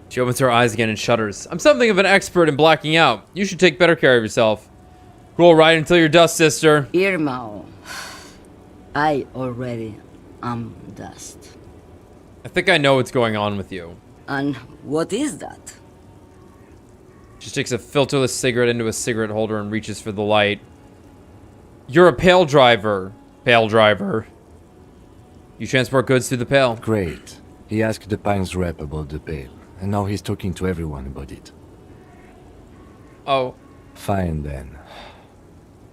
She opens her eyes again and shudders. I'm something of an expert in blacking out. You should take better care of yourself. Roll right until you're dust, sister. Irmao. I already am dust. I think I know what's going on with you. And what is that? She sticks a filterless cigarette into a cigarette holder and reaches for the light. You're a pale driver. Pale driver. You transport goods through the Pale. Great. He asked the Pines rep about the Pale, and now he's talking to everyone about it. Oh. Fine then.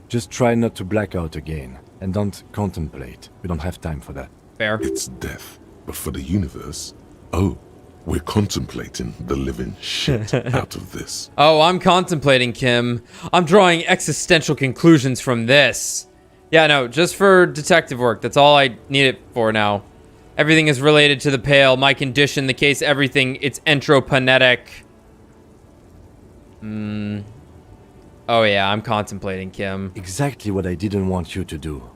Just try not to black out again, and don't contemplate. We don't have time for that. Fair. It's death, but for the universe, oh, we're contemplating the living shit out of this. Oh, I'm contemplating, Kim. I'm drawing existential conclusions from this. Yeah, no, just for detective work. That's all I need it for now. Everything is related to the Pale. My condition, the case, everything. It's entropanetic. Oh yeah, I'm contemplating, Kim. Exactly what I didn't want you to do.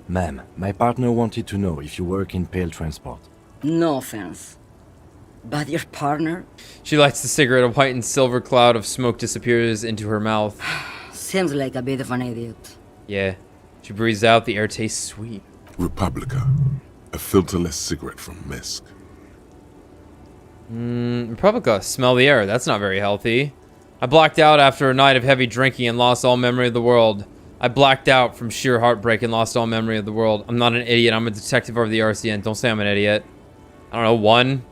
Ma'am, my partner wanted to know if you work in Pale transport. No offense. But your partner? She lights the cigarette. A white and silver cloud of smoke disappears into her mouth. Seems like a bit of an idiot. Yeah. She breathes out. The air tastes sweet. Republica. A filterless cigarette from Misk. Republica. Smell the air. That's not very healthy. I blacked out after a night of heavy drinking and lost all memory of the world. I blacked out from sheer heartbreak and lost all memory of the world. I'm not an idiot. I'm a detective over the RCN. Don't say I'm an idiot. I don't know, one?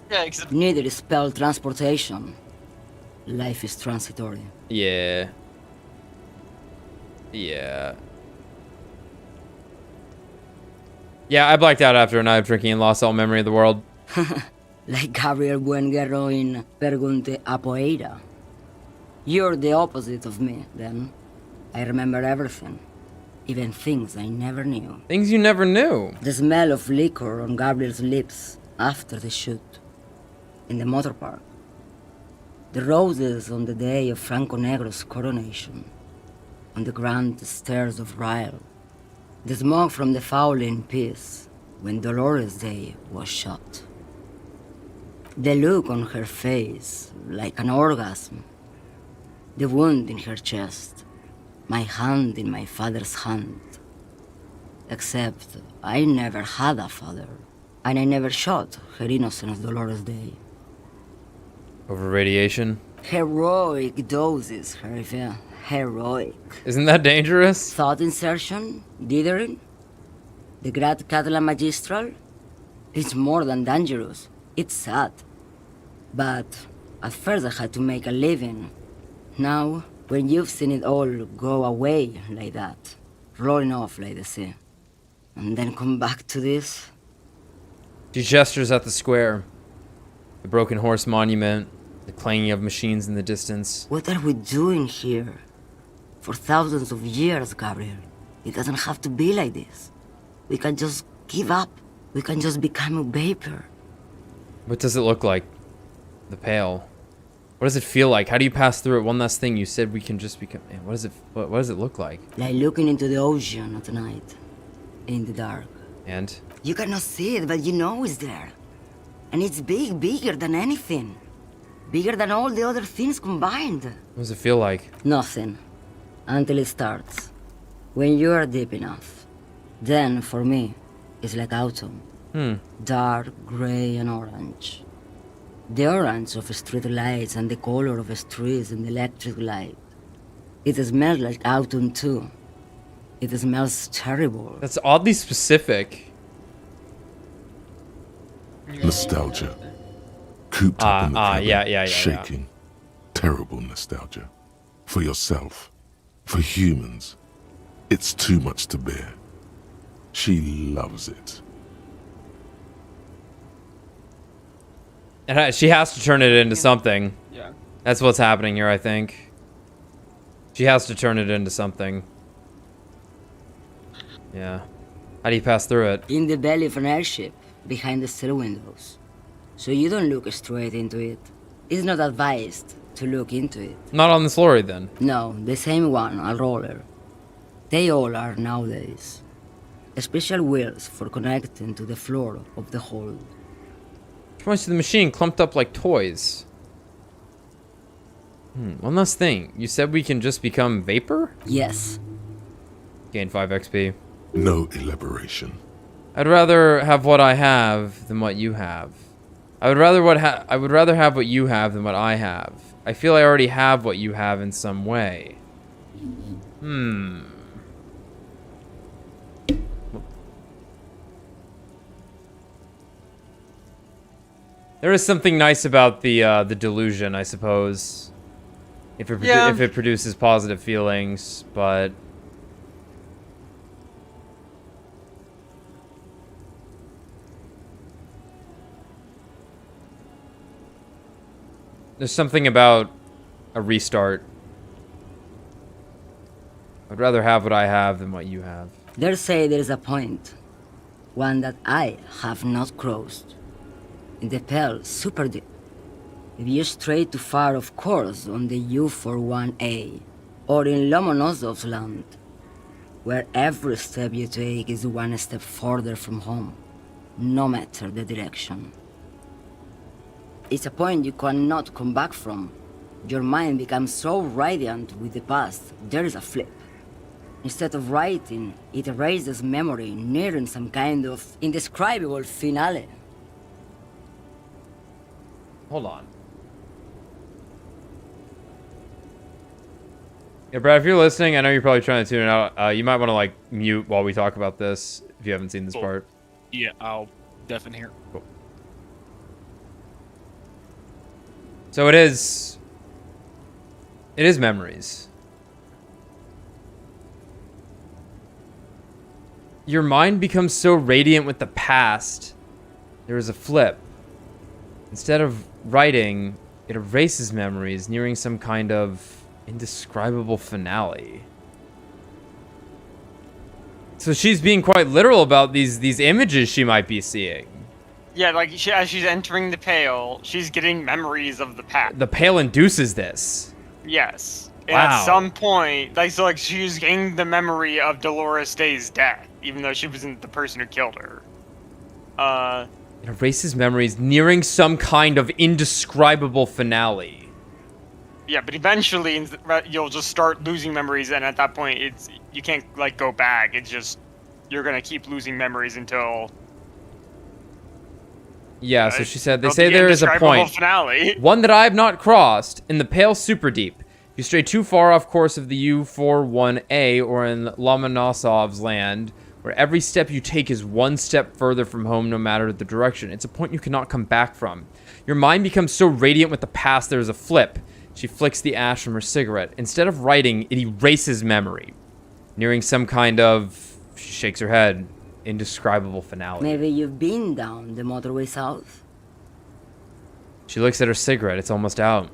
Yeah, except... Neither is spelled transportation. Life is transitory. Yeah. Yeah. Yeah, I blacked out after a night of drinking and lost all memory of the world. Like Gabriel Buenguerro in Pergunte a Poeira. You're the opposite of me, then. I remember everything. Even things I never knew. Things you never knew? The smell of liquor on Gabriel's lips after the shoot. In the motor park. The roses on the day of Franco Negro's coronation. On the grand stairs of Ryle. The smoke from the Fowling Piece when Dolores Day was shot. The look on her face, like an orgasm. The wound in her chest. My hand in my father's hand. Except I never had a father, and I never shot her innocent Dolores Day. Over radiation? Heroic doses, Hervé. Heroic. Isn't that dangerous? Thought insertion? Dithering? The Grad Catala Magistral? It's more than dangerous. It's sad. But at first I had to make a living. Now, when you've seen it all go away like that, rolling off like the sea, and then come back to this... She gestures at the square. The broken horse monument, the clanging of machines in the distance. What are we doing here? For thousands of years, Gabriel. It doesn't have to be like this. We can just give up. We can just become a vapor. What does it look like? The Pale. What does it feel like? How do you pass through it? One last thing, you said we can just become... Man, what does it look like? Like looking into the ocean at night. In the dark. And? You cannot see it, but you know it's there. And it's big, bigger than anything. Bigger than all the other things combined. What does it feel like? Nothing. Until it starts. When you are deep enough. Then, for me, it's like autumn. Dark gray and orange. The orange of street lights and the color of streets in the electric light. It smells like autumn too. It smells terrible. That's oddly specific. Nostalgia. Cooped up in the cabin, yeah. shaking. Terrible nostalgia. For yourself. For humans. It's too much to bear. She loves it. And she has to turn it into something. Yeah. That's what's happening here, I think. She has to turn it into something. Yeah. How do you pass through it? In the belly of an airship, behind the cell windows. So you don't look straight into it. It's not advised to look into it. Not on this lorry, then. No, the same one, a roller. They all are nowadays. Special wheels for connecting to the floor of the hold. Points to the machine, clumped up like toys. One last thing. You said we can just become vapor? Yes. Gain 5 XP. No elaboration. I'd rather have what I have than what you have. I would rather have what you have than what I have. I feel I already have what you have in some way. There is something nice about the delusion, I suppose. If it produces positive feelings, but there's something about a restart. I'd rather have what I have than what you have. They say there is a point. One that I have not crossed. In the Pale, super deep. If you stray too far, of course, on the U41A, or in Lomonosov's land, where every step you take is one step further from home, no matter the direction. It's a point you cannot come back from. Your mind becomes so radiant with the past, there is a flip. Instead of writing, it erases memory, nearing some kind of indescribable finale. Hold on. Yeah, Brad, if you're listening, I know you're probably trying to tune it out. You might want to, like, mute while we talk about this, if you haven't seen this part. Yeah, I'll deafen here. Cool. So it is memories. Your mind becomes so radiant with the past, there is a flip. Instead of writing, it erases memories, nearing some kind of indescribable finale. So she's being quite literal about these images she might be seeing. Yeah, like as she's entering the Pale, she's getting memories of the past. The Pale induces this. Yes. And Wow. at some point, like she's getting the memory of Dolores Day's death, even though she wasn't the person who killed her. It erases memories, nearing some kind of indescribable finale. Yeah, but eventually you'll just start losing memories, and at that point, you can't like go back. It's just you're gonna keep losing memories until. Yeah, so she said, they there'll say be there is a indescribable point, finale. one that I have not crossed, in the Pale Super Deep. If you stray too far off course of the U41A or in Lomonosov's land, where every step you take is one step further from home no matter the direction. It's a point you cannot come back from. Your mind becomes so radiant with the past there is a flip. She flicks the ash from her cigarette. Instead of writing, it erases memory. Nearing some kind of, she shakes her head, indescribable finale. Maybe you've been down the motorway south. She looks at her cigarette. It's almost out.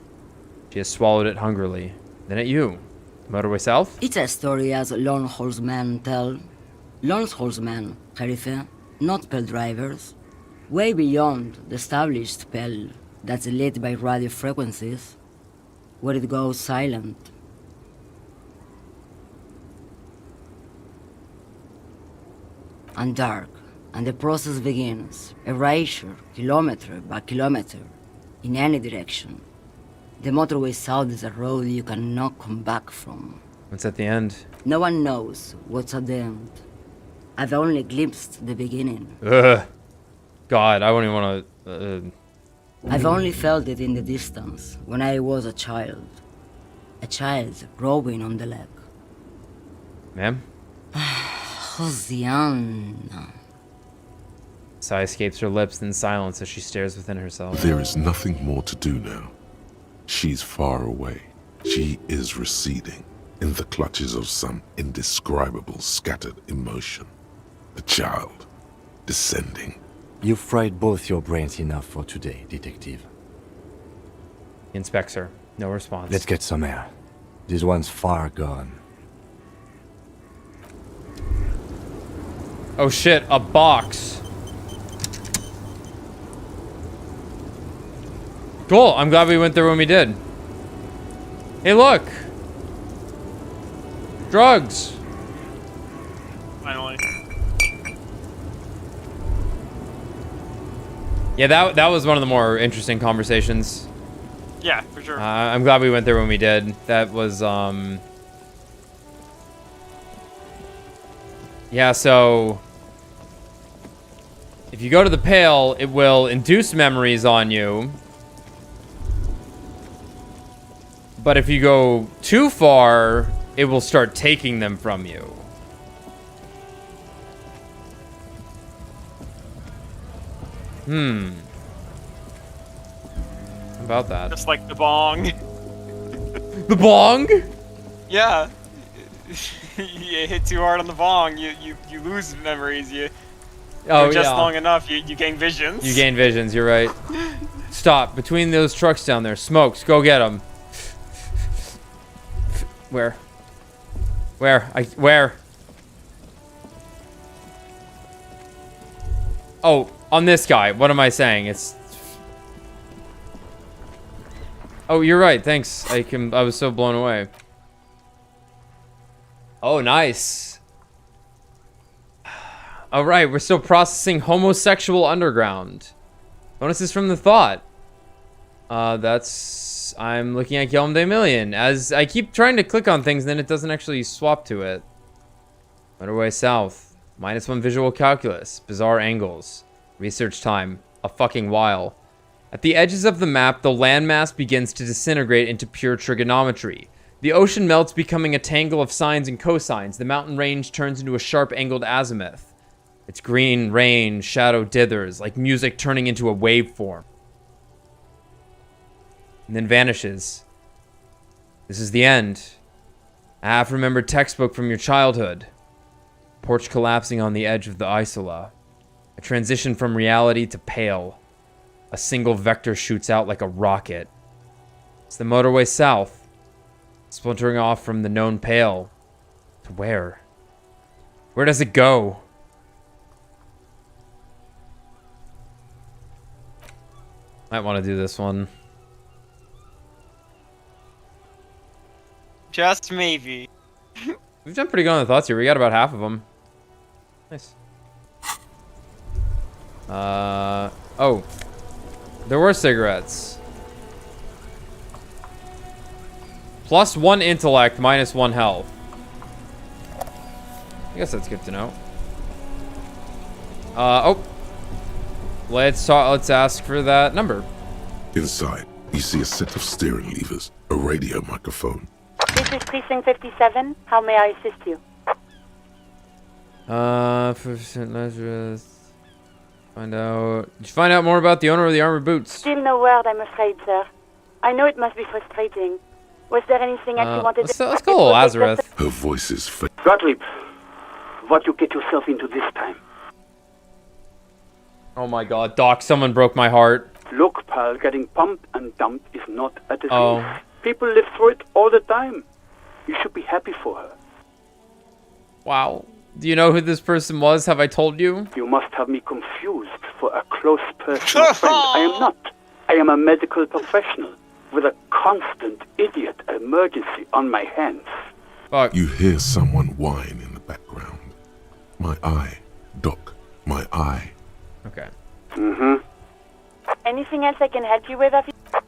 She has swallowed it hungrily. Then at you. Motorway south? It's a story as lone horsemen tell. Lone horsemen, Jerife, not Pale drivers. Way beyond the established Pale that's lit by radio frequencies, where it goes silent. And dark, and the process begins, erasure, kilometer by kilometer, in any direction. The motorway south is a road you cannot come back from. What's at the end? No one knows what's at the end. I've only glimpsed the beginning. Ugh. God, I wouldn't even want to... I've only felt it in the distance, when I was a child. A child growing on the leg. Ma'am? Hosianna. Sigh escapes her lips in silence as she stares within herself. There is nothing more to do now. She's far away. She is receding in the clutches of some indescribable scattered emotion. The child descending. You've fried both your brains enough for today, detective. He inspects her. No response. Let's get some air. This one's far gone. Oh shit, a box. Cool, I'm glad we went there when we did. Hey, look! Drugs! Finally. Yeah, that was one of the more interesting conversations. Yeah, for sure. I'm glad we went there when we did. That was, yeah, so... If you go to the Pale, it will induce memories on you. But if you go too far, it will start taking them from you. How about that? Just like the bong. The bong? Yeah. You hit too hard on the bong, you lose memories. You just long enough, you gain visions. You gain visions, you're right. Stop. Between those trucks down there. Smokes. Go get them. Where? Where? Oh, on this guy. What am I saying? It's... Oh, you're right. Thanks. I was so blown away. Oh, nice. All right, we're still processing homosexual underground. Bonuses from the thought. I'm looking at Guillaume de Million. As I keep trying to click on things, then it doesn't actually swap to it. Motorway south. -1 visual calculus. Bizarre angles. Research time. A fucking while. At the edges of the map, the landmass begins to disintegrate into pure trigonometry. The ocean melts, becoming a tangle of sines and cosines. The mountain range turns into a sharp angled azimuth. Its green rain shadow dithers, like music turning into a waveform. And then vanishes. This is the end. A half-remembered textbook from your childhood. Porch collapsing on the edge of the Isola. A transition from reality to Pale. A single vector shoots out like a rocket. It's the motorway south. Splintering off from the known Pale. To where? Where does it go? Might want to do this one. Just maybe. We've done pretty good on the thoughts here. We got about half of them. Nice. Oh. There were cigarettes. +1 intellect, -1 health. I guess that's good to know. Oh. Let's ask for that number. Inside, you see a set of steering levers, a radio microphone. This is Precinct 57. How may I assist you? 5% Lazarus. Did you find out more about the owner of the armored boots? Still no word, I'm afraid, sir. I know it must be frustrating. Was there anything else you wanted to... Let's call Lazarus. Her voice is fake. Gottlieb, what you get yourself into this time? Oh my god, Doc, someone broke my heart. Look, pal, getting pumped and dumped is not a disease. Oh. People live through it all the time. You should be happy for her. Wow. Do you know who this person was? Have I told you? You must have me confused for a close personal friend. I am not. I am a medical professional with a constant idiot emergency on my hands. Fuck. You hear someone whine in the background. My eye, Doc, my eye. Okay. Mm-hmm. Anything else I can help you with?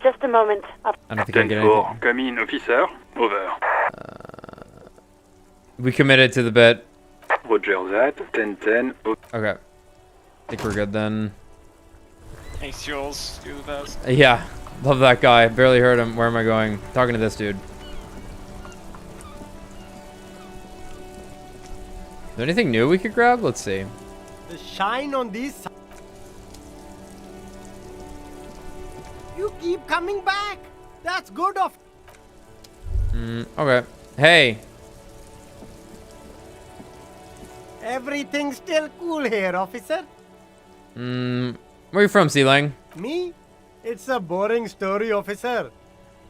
Just a moment. I don't think I get anything. Come in, officer. Over. We committed to the bit. Roger that. 10-10. Okay. I think we're good then. Thanks, Jules. You're the best. Yeah, love that guy. Barely heard him. Where am I going? Talking to this dude. Is there anything new we could grab? Let's see. The shine on these. You keep coming back. That's good of. Okay. Hey. Everything's still cool here, officer. Where are you from, Sealang? Me? It's a boring story, officer.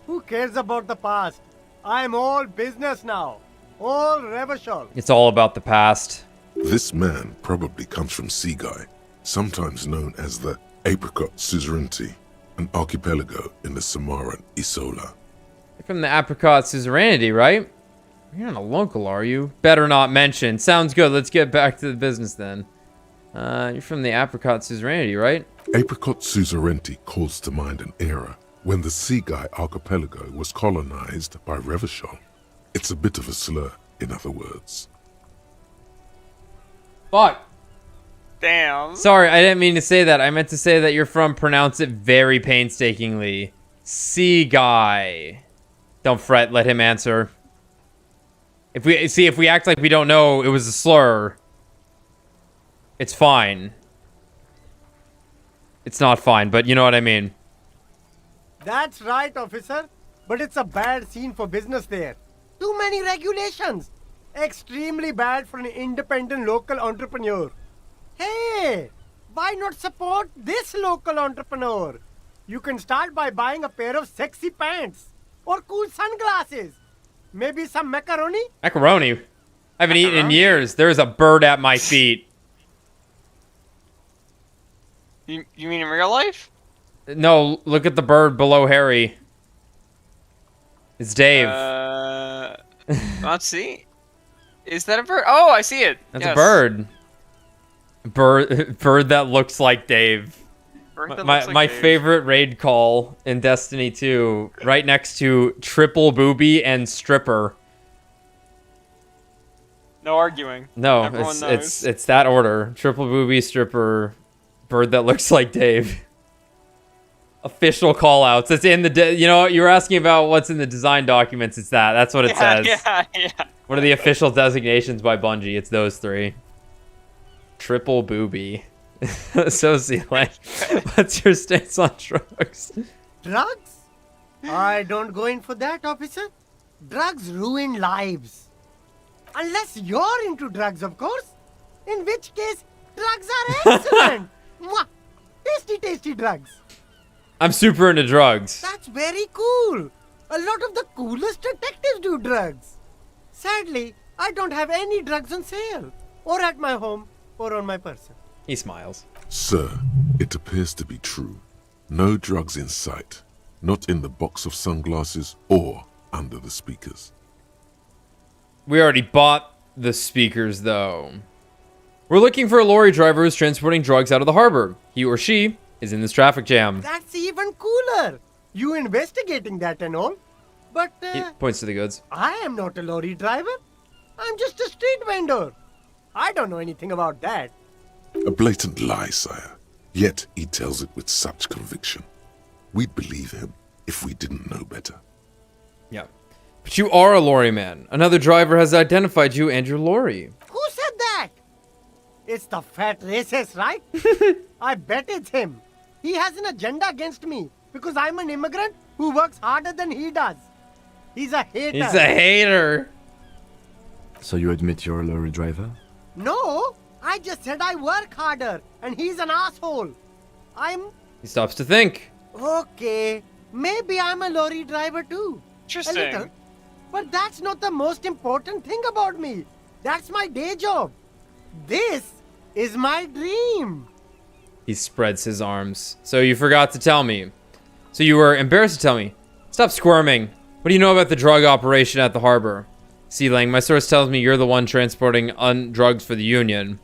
Who cares about the past? I'm all business now. All revolution. It's all about the past. This man probably comes from Seaguy, sometimes known as the Apricot Suzerainty, an archipelago in the Samaran Isola. You're from the Apricot Suzerainty, right? You're not a local, are you? Better not mention. Sounds good. Let's get back to the business then. You're from the Apricot Suzerainty, right? Apricot Suzerainty calls to mind an era when the Seaguy archipelago was colonized by Revachol. It's a bit of a slur, in other words. Fuck. Damn. Sorry, I didn't mean to say that. I meant to say that you're from, pronounce it very painstakingly. Seaguy. Don't fret, let him answer. If we act like we don't know it was a slur, it's fine. It's not fine, but you know what I mean. That's right, officer. But it's a bad scene for business there. Too many regulations. Extremely bad for an independent local entrepreneur. Hey, why not support this local entrepreneur? You can start by buying a pair of sexy pants or cool sunglasses. Maybe some macaroni? Macaroni? I haven't eaten in years. There's a bird at my feet. You mean in real life? No, look at the bird below Harry. It's Dave. Let's see. Is that a bird? Oh, I see it. That's a bird. Bird that looks like Dave. My favorite raid call in Destiny 2, right next to triple booby and stripper. No arguing. No, Everyone it's that order. Triple booby, stripper, bird that looks like Dave. Official call outs. It's in the you know, you were asking about what's in the design documents. It's that. That's what it says. Yeah. What are the official designations by Bungie? It's those three. Triple booby. So, like, what's your stance on drugs? Drugs? I don't go in for that, officer. Drugs ruin lives. Unless you're into drugs, of course. In which case, drugs are excellent. Mwah! Tasty, tasty drugs. I'm super into drugs. That's very cool. A lot of the coolest detectives do drugs. Sadly, I don't have any drugs on sale. Or at my home, or on my person. He smiles. Sir, it appears to be true. No drugs in sight. Not in the box of sunglasses or under the speakers. We already bought the speakers, though. We're looking for a lorry driver who's transporting drugs out of the harbor. He or she is in this traffic jam. That's even cooler. You investigating that and all. But, He points to the goods. I am not a lorry driver. I'm just a street vendor. I don't know anything about that. A blatant lie, sire. Yet he tells it with such conviction. We'd believe him if we didn't know better. Yeah. But you are a lorry man. Another driver has identified you and your lorry. Who said that? It's the fat racist, right? I bet it's him. He has an agenda against me because I'm an immigrant who works harder than he does. He's a hater. He's a hater. So you admit you're a lorry driver? No, I just said I work harder and he's an asshole. He stops to think. Okay, maybe I'm a lorry driver too. Interesting. A little. But that's not the most important thing about me. That's my day job. This is my dream. He spreads his arms. So you forgot to tell me. So you were embarrassed to tell me. Stop squirming. What do you know about the drug operation at the harbor? Sealang, my source tells me you're the one transporting drugs for the Union.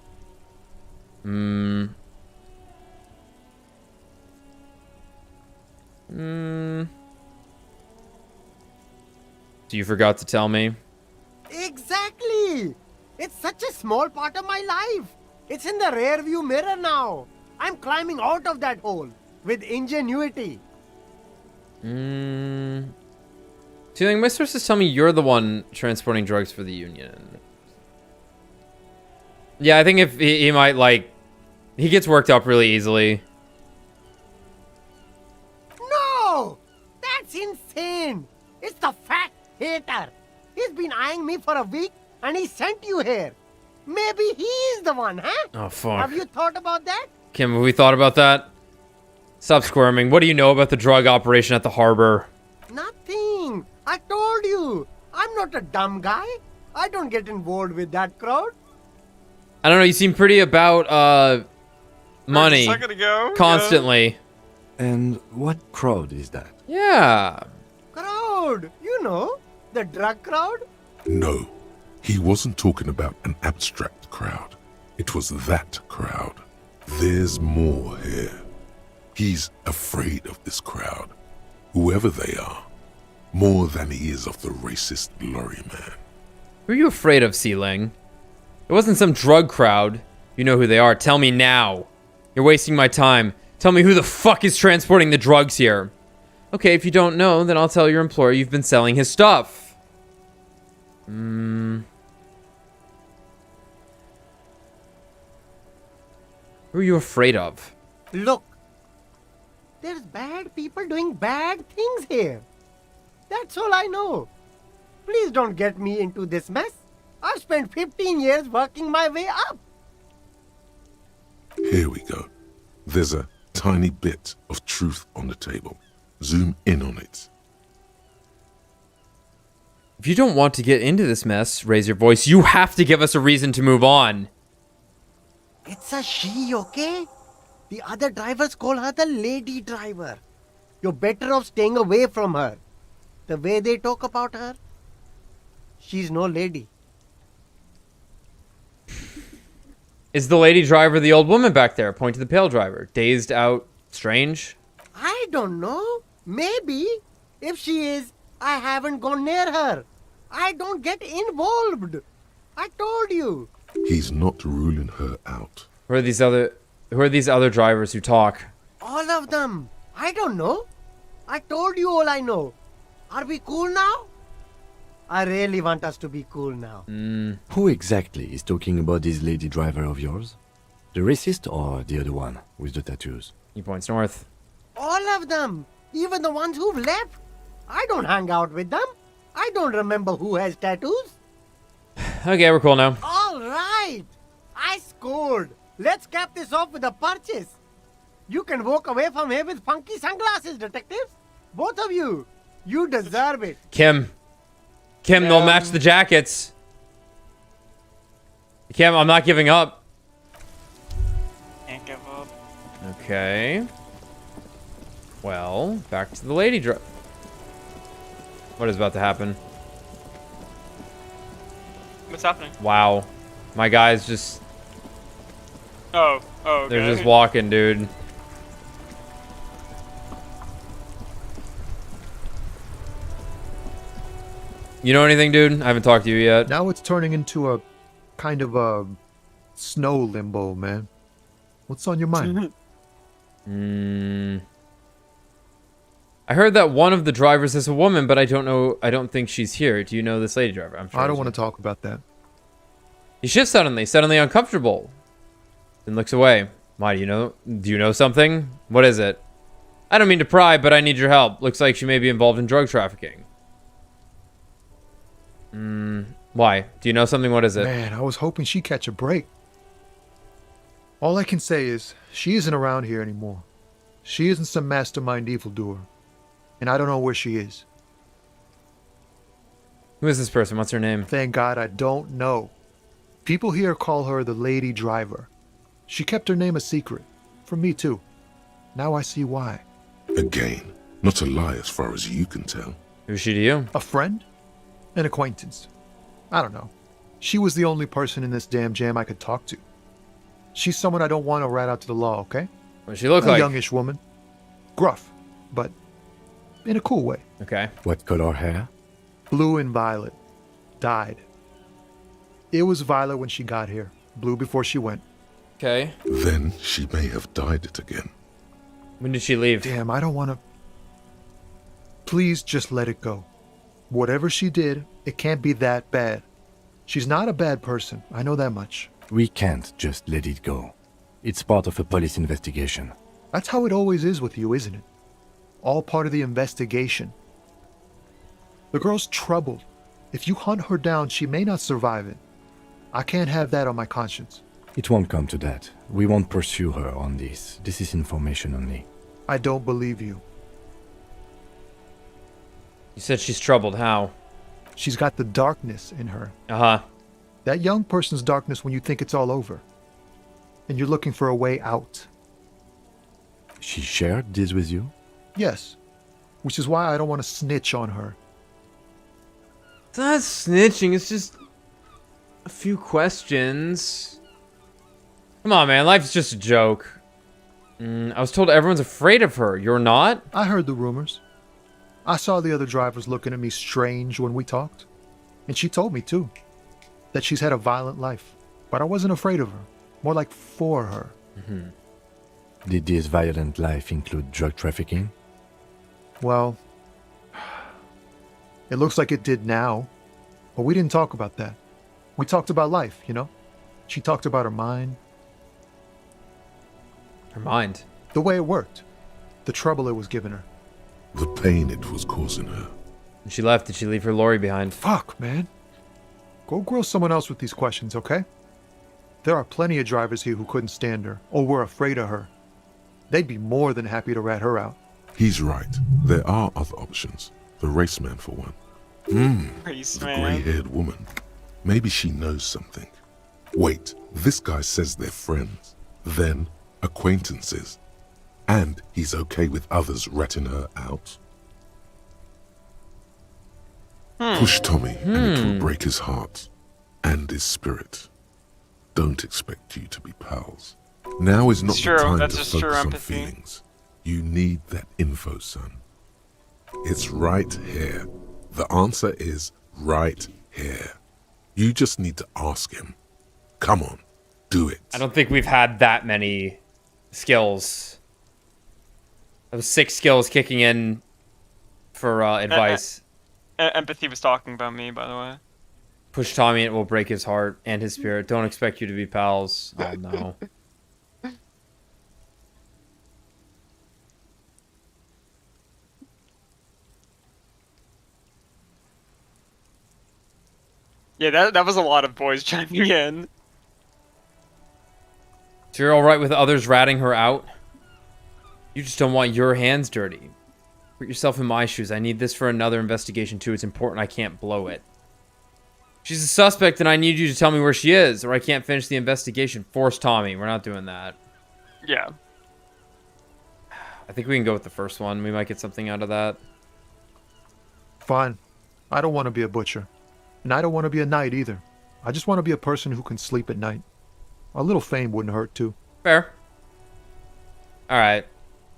So you forgot to tell me? Exactly. It's such a small part of my life. It's in the rear view mirror now. I'm climbing out of that hole. with ingenuity. So you think my sources tell me you're the one transporting drugs for the Union? Yeah, I think if he might, like, he gets worked up really easily. No! That's insane! It's the fat hater. He's been eyeing me for a week and he sent you here. Maybe he's the one, huh? Oh, fuck. Have you thought about that? Kim, have we thought about that? Stop squirming. What do you know about the drug operation at the harbor? Nothing. I told you. I'm not a dumb guy. I don't get involved with that crowd. I don't know, you seem pretty about, money. A second ago. Constantly. And what crowd is that? Yeah. Crowd. You know, the drug crowd. No, he wasn't talking about an abstract crowd. It was that crowd. There's more here. He's afraid of this crowd, whoever they are, more than he is of the racist lorry man. Who are you afraid of, Sealing? It wasn't some drug crowd. You know who they are. Tell me now. You're wasting my time. Tell me who the fuck is transporting the drugs here. Okay, if you don't know, then I'll tell your employer you've been selling his stuff. Who are you afraid of? Look, there's bad people doing bad things here. That's all I know. Please don't get me into this mess. I've spent 15 years working my way up. Here we go. There's a tiny bit of truth on the table. Zoom in on it. If you don't want to get into this mess, raise your voice. You have to give us a reason to move on. It's a she, okay? The other drivers call her the lady driver. You're better off staying away from her. The way they talk about her, she's no lady. Is the lady driver the old woman back there? Point to the pale driver. Dazed out, strange? I don't know. Maybe. If she is, I haven't gone near her. I don't get involved. I told you. He's not ruling her out. Who are these other drivers who talk? All of them. I don't know. I told you all I know. Are we cool now? I really want us to be cool now. Who exactly is talking about this lady driver of yours? The racist or the other one with the tattoos? He points north. All of them. Even the ones who've left. I don't hang out with them. I don't remember who has tattoos. Okay, we're cool now. All right. I scored. Let's cap this off with a purchase. You can walk away from here with funky sunglasses, detectives. Both of you. You deserve it. Kim, they'll match the jackets. Kim, I'm not giving up. Can't give up. Okay. Well, back to the lady driver. What is about to happen? What's happening? Wow. My guy's just... Oh, okay. They're just walking, dude. You know anything, dude? I haven't talked to you yet. Now it's turning into a kind of a snow limbo, man. What's on your mind? I heard that one of the drivers is a woman, but I don't know. I don't think she's here. Do you know this lady driver? I'm sure. I don't want to talk about that. He shifts suddenly uncomfortable. Then looks away. Why, do you know something? What is it? I don't mean to pry, but I need your help. Looks like she may be involved in drug trafficking. Why? Do you know something? What is it? Man, I was hoping she'd catch a break. All I can say is, she isn't around here anymore. She isn't some mastermind evildoer. And I don't know where she is. Who is this person? What's her name? Thank God I don't know. People here call her the lady driver. She kept her name a secret. From me too. Now I see why. Again, not a lie as far as you can tell. Who's she to you? A friend? An acquaintance. I don't know. She was the only person in this damn jam I could talk to. She's someone I don't want to rat out to the law, okay? What does she look a like? Youngish woman. Gruff, but in a cool way. Okay. What color hair? Blue and violet. Dyed. It was violet when she got here. Blue before she went. Okay. Then she may have dyed it again. When did she leave? Damn, I don't want to... Please just let it go. Whatever she did, it can't be that bad. She's not a bad person, I know that much. We can't just let it go. It's part of a police investigation. That's how it always is with you, isn't it? All part of the investigation. The girl's troubled. If you hunt her down, she may not survive it. I can't have that on my conscience. It won't come to that. We won't pursue her on this. This is information only. I don't believe you. You said she's troubled. How? She's got the darkness in her. Uh-huh. That young person's darkness when you think it's all over. And you're looking for a way out. She shared this with you? Yes. Which is why I don't want to snitch on her. It's not snitching, it's just a few questions. Come on, man. Life's just a joke. I was told everyone's afraid of her. You're not? I heard the rumors. I saw the other drivers looking at me strange when we talked. And she told me, too, that she's had a violent life. But I wasn't afraid of her. More like for her. Mm-hmm. Did this violent life include drug trafficking? Well, it looks like it did now. But we didn't talk about that. We talked about life, you know? She talked about her mind. Her mind? The way it worked. The trouble it was giving her. The pain it was causing her. When she left, did she leave her lorry behind? Fuck, man. Go grill someone else with these questions, okay? There are plenty of drivers here who couldn't stand her, or were afraid of her. They'd be more than happy to rat her out. He's right. There are other options. The raceman, for one. The grey-haired woman. Maybe she knows something. Wait, this guy says they're friends. Then, acquaintances. And he's okay with others ratting her out. Push Tommy, and it will break his heart. And his spirit. Don't expect you to be pals. Now is not the time to focus on feelings. You need that info, son. It's right here. The answer is right here. You just need to ask him. Come on, do it. I don't think we've had that many skills. Those 6 skills kicking in for advice. Empathy was talking about me, by the way. Push Tommy, it will break his heart and his spirit. Don't expect you to be pals. Oh, no. Yeah, that was a lot of boys chiming in. So you're alright with others ratting her out? You just don't want your hands dirty. Put yourself in my shoes. I need this for another investigation too. It's important. I can't blow it. She's a suspect and I need you to tell me where she is or I can't finish the investigation. Force Tommy. We're not doing that. Yeah. I think we can go with the first one. We might get something out of that. Fine. I don't want to be a butcher. And I don't want to be a knight either. I just want to be a person who can sleep at night. A little fame wouldn't hurt too. Fair. Alright.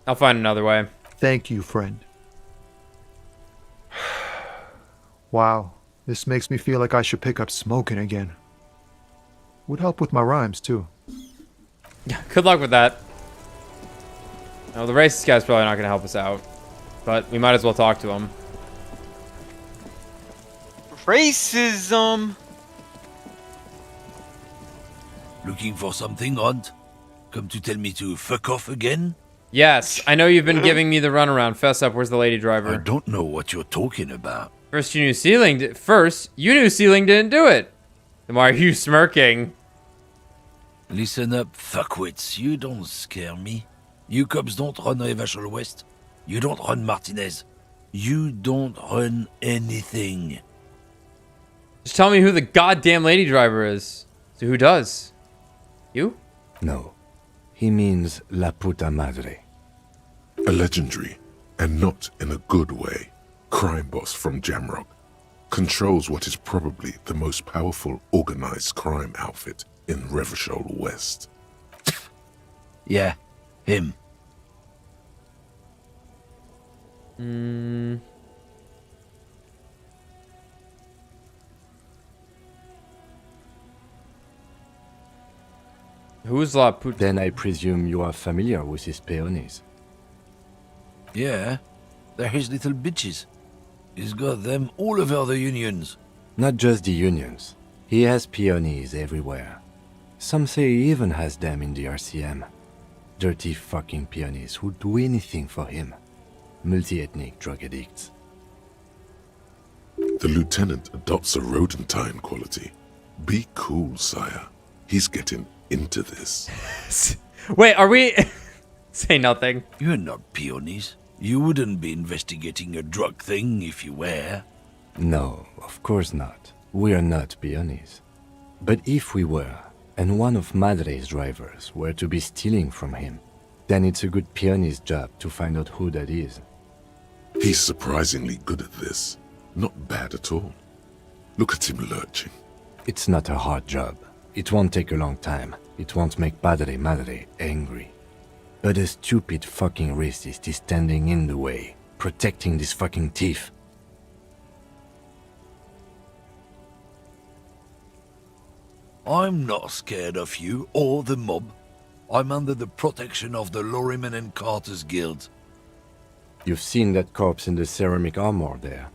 I'll find another way. Thank you, friend. Wow. This makes me feel like I should pick up smoking again. Would help with my rhymes too. Good luck with that. No, the racist guy's probably not going to help us out. But we might as well talk to him. Racism! Looking for something, Hunt? Come to tell me to fuck off again? Yes, I know you've been giving me the runaround. Fess up, where's the lady driver? I don't know what you're talking about. First you knew Sealing didn't do it. Then why are you smirking? Listen up, fuckwits. You don't scare me. You cops don't run Revachol West. You don't run Martinez. You don't run anything. Just tell me who the goddamn lady driver is. So who does? You? No. He means La Puta Madre. A legendary, and not in a good way, crime boss from Jamrock. Controls what is probably the most powerful organized crime outfit in Revachol West. Yeah, him. Who's La Puta? Then I presume you are familiar with his peonies. Yeah, they're his little bitches. He's got them all over the unions. Not just the unions. He has peonies everywhere. Some say he even has them in the RCM. Dirty fucking peonies who'd do anything for him. Multi-ethnic drug addicts. The lieutenant adopts a rodentine quality. Be cool, sire. He's getting into this. Wait, are we... Say nothing. You're not peonies. You wouldn't be investigating a drug thing if you were. No, of course not. We are not peonies. But if we were, and one of Madre's drivers were to be stealing from him, then it's a good peony's job to find out who that is. He's surprisingly good at this. Not bad at all. Look at him lurching. It's not a hard job. It won't take a long time. It won't make Madre angry. But a stupid fucking racist is standing in the way, protecting this fucking thief. I'm not scared of you or the mob. I'm under the protection of the Lorrymen and Carters Guild. You've seen that corpse in the ceramic armor there.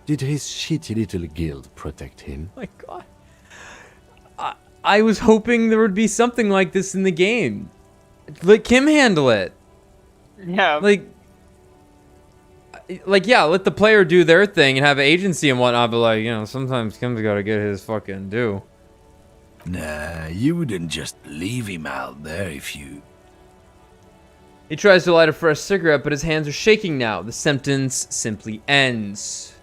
Did his shitty little guild protect him? Oh my god. I was hoping there would be something like this in the game. Let Kim handle it. Yeah. Like, yeah, let the player do their thing and have agency and whatnot, but like, you know, sometimes Kim's gotta get his fucking due. Nah, you wouldn't just leave him out there if you... He tries to light a fresh cigarette, but his hands are shaking now. The sentence simply ends.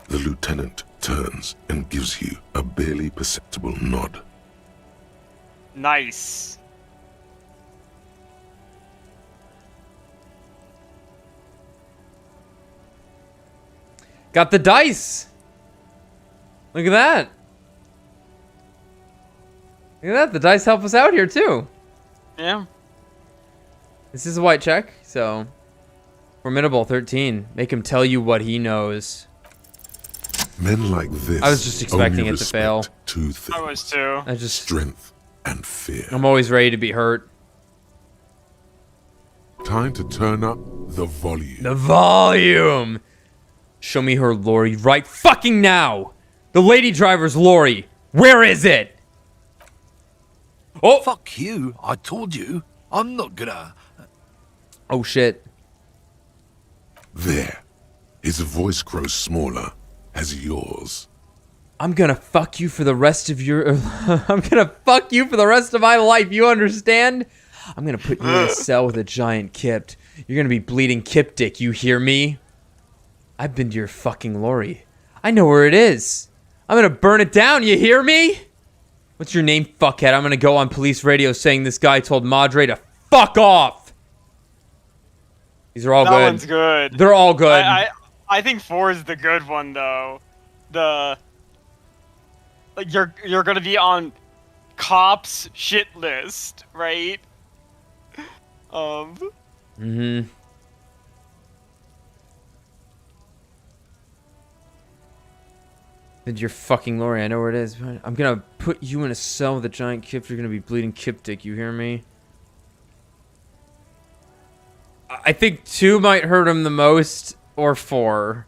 The lieutenant turns and gives you a barely perceptible nod. Nice. Got the dice! Look at that! Look at that, the dice help us out here too. Yeah. This is a white check, so... Formidable, 13. Make him tell you what he knows. Men like this. I was just expecting only it to fail. respect two things. I was too. Strength and fear. I'm always ready to be hurt. Time to turn up the volume. The volume! Show me her lorry right fucking now! The lady driver's lorry! Where is it? Oh! Fuck you, I told you. I'm not gonna... Oh shit. There. His voice grows smaller as yours. I'm gonna fuck you for the rest of your... I'm gonna fuck you for the rest of my life, you understand? I'm gonna put you in a cell with a giant kipt. You're gonna be bleeding kip dick, you hear me? I've been to your fucking lorry. I know where it is. I'm gonna burn it down, you hear me? What's your name, fuckhead? I'm gonna go on police radio saying this guy told Madre to fuck off! These are all good. That one's good. They're all good. I think 4 is the good one though. Like you're gonna be on cops shit list, right? Mm-hmm. Into your fucking lorry, I know where it is. I'm gonna put you in a cell with a giant kip. You're gonna be bleeding kip dick, you hear me? I think 2 might hurt him the most, or 4.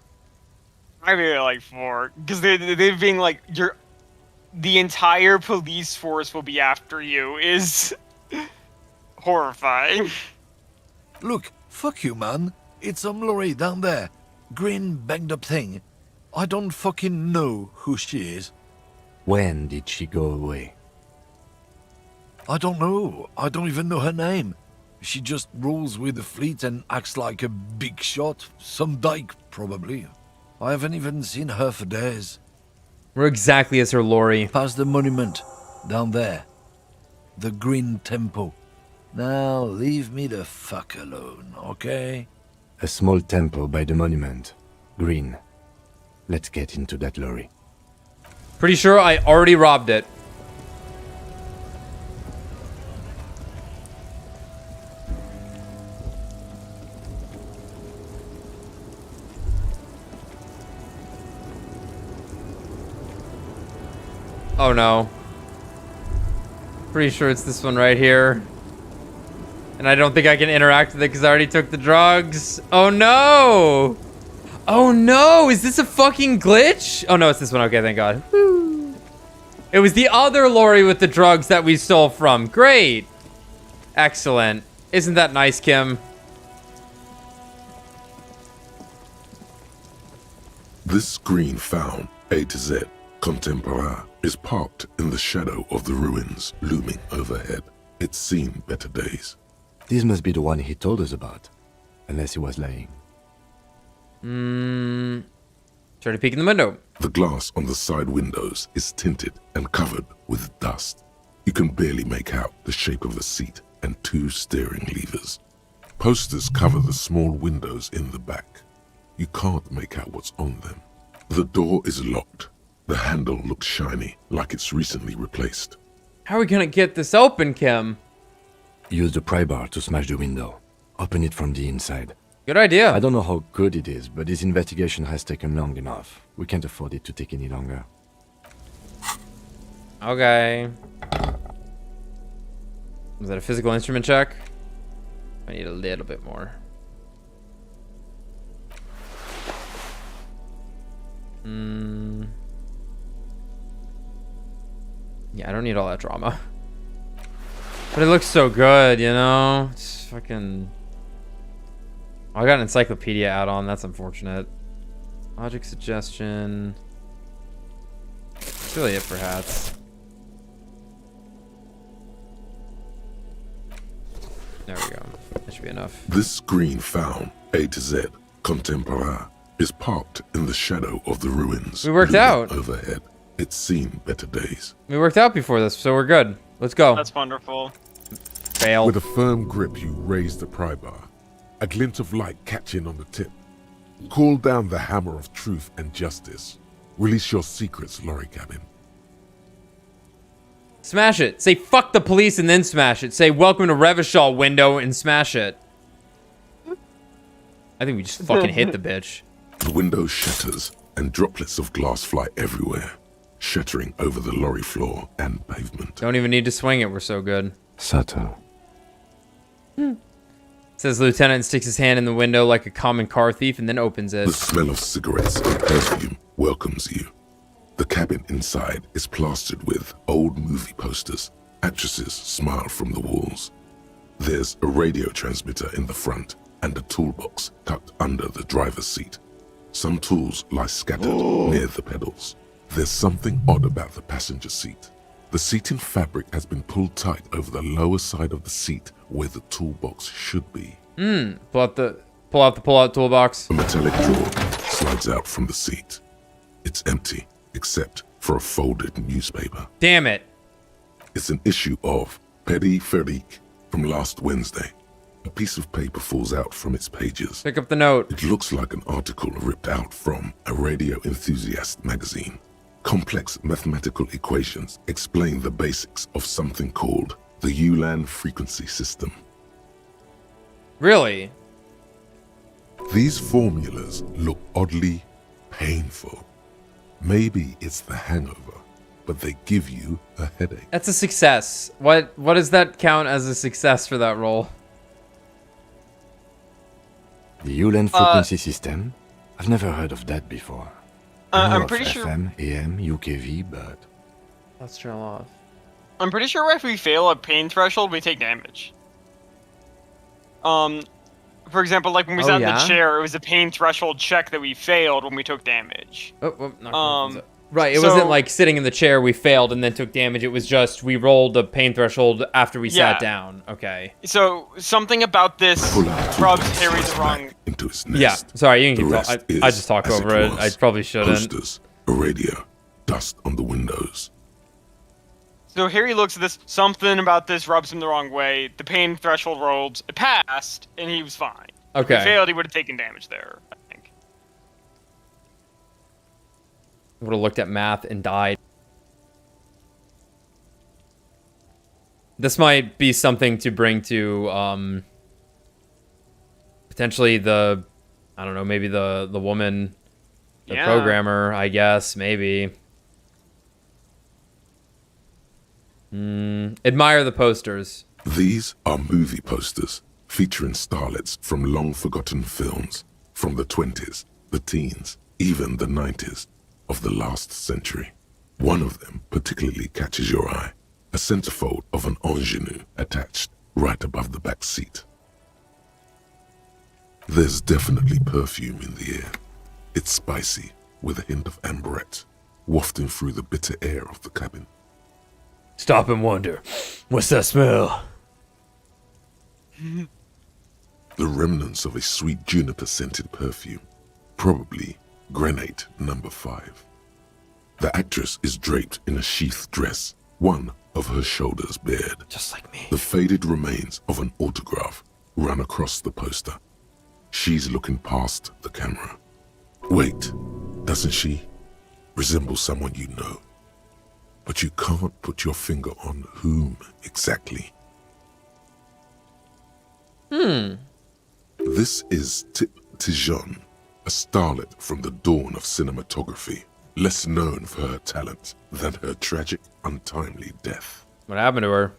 I really like 4 because they're being like the entire police force will be after you is horrifying. Look, fuck you, man. It's some lorry down there. Green banged up thing. I don't fucking know who she is. When did she go away? I don't know. I don't even know her name. She just rolls with the fleet and acts like a big shot. Some dyke, probably. I haven't even seen her for days. Where exactly is her lorry? Past the monument. Down there. The Green Temple. Now, leave me the fuck alone, okay? A small temple by the monument. Green. Let's get into that lorry. Pretty sure I already robbed it. Oh no. Pretty sure it's this one right here. And I don't think I can interact with it because I already took the drugs. Oh no! Oh no! Is this a fucking glitch? Oh no, it's this one. Okay, thank God. Woo. It was the other lorry with the drugs that we stole from. Great. Excellent. Isn't that nice, Kim? This screen found, A to Z, Contemporain, is parked in the shadow of the ruins looming overhead. It's seen better days. This must be the one he told us about, unless he was lying. Try to peek in the window. The glass on the side windows is tinted and covered with dust. You can barely make out the shape of the seat and 2 steering levers. Posters cover the small windows in the back. You can't make out what's on them. The door is locked. The handle looks shiny, like it's recently replaced. How are we gonna get this open, Kim? Use the pry bar to smash the window. Open it from the inside. Good idea. I don't know how good it is, but this investigation has taken long enough. We can't afford it to take any longer. Okay. Was that a physical instrument check? I need a little bit more. Yeah, I don't need all that drama. But it looks so good, you know? It's fucking... Oh, I got an encyclopedia add-on. That's unfortunate. Logic suggestion. That's really it for hats. There we go. That should be enough. This screen found, A to Z, Contemporain, is parked in the shadow of the ruins. We worked out. Overhead. It's seen better days. We worked out before this, so we're good. Let's go. That's wonderful. Fail. With a firm grip, you raise the pry bar. A glint of light catching on the tip. Call down the hammer of truth and justice. Release your secrets, lorry cabin. Smash it. Say fuck the police and then smash it. Say welcome to Revachol window and smash it. I think we just fucking hit the bitch. The window shatters and droplets of glass fly everywhere, shattering over the lorry floor and pavement. Don't even need to swing it. We're so good. Sato. Says Lieutenant and sticks his hand in the window like a common car thief and then opens it. The smell of cigarettes and perfume welcomes you. The cabin inside is plastered with old movie posters. Actresses smile from the walls. There's a radio transmitter in the front and a toolbox tucked under the driver's seat. Some tools lie scattered near the pedals. There's something odd about the passenger seat. The seating fabric has been pulled tight over the lower side of the seat where the toolbox should be. Pull out the pull-out toolbox. A metallic drawer slides out from the seat. It's empty, except for a folded newspaper. Damn it. It's an issue of Périphérique from last Wednesday. A piece of paper falls out from its pages. Pick up the note. It looks like an article ripped out from a radio enthusiast magazine. Complex mathematical equations explain the basics of something called the Ulan frequency system. Really? These formulas look oddly painful. Maybe it's the hangover, but they give you a headache. That's a success. What does that count as a success for that roll? The Ulan frequency system? I've never heard of that before. I'm pretty sure... FM, AM, UKV, but... Let's trail off. I'm pretty sure if we fail a pain threshold, we take damage. For example, like when we sat in the chair, it was a pain threshold check that we failed when we took damage. Right, it wasn't like sitting in the chair, we failed and then took damage. It was just we rolled a pain threshold after we sat down. Okay. So something about this rubs Harry the wrong... into his nest. Yeah, sorry, you can keep talking. I just talked over it. I probably shouldn't. Posters, a radio, dust on the windows. So Harry looks at this, something about this rubs him the wrong way. The pain threshold rolled, it passed, and he was fine. Okay. If he failed, he would have taken damage there, I think. Would have looked at math and died. This might be something to bring to, potentially the, I don't know, maybe the woman, the programmer, I guess, maybe. Admire the posters. These are movie posters featuring starlets from long-forgotten films from the 20s, the teens, even the 90s of the last century. One of them particularly catches your eye, a centerfold of an ingenue attached right above the back seat. There's definitely perfume in the air. It's spicy, with a hint of amberette, wafting through the bitter air of the cabin. Stop and wonder, what's that smell? The remnants of a sweet juniper-scented perfume, probably Grenade No. 5. The actress is draped in a sheath dress, one of her shoulders bared. Just like me. The faded remains of an autograph run across the poster. She's looking past the camera. Wait, doesn't she resemble someone you know? But you can't put your finger on whom exactly. This is Tip Tijon, a starlet from the dawn of cinematography, less known for her talent than her tragic, untimely death. What happened to her?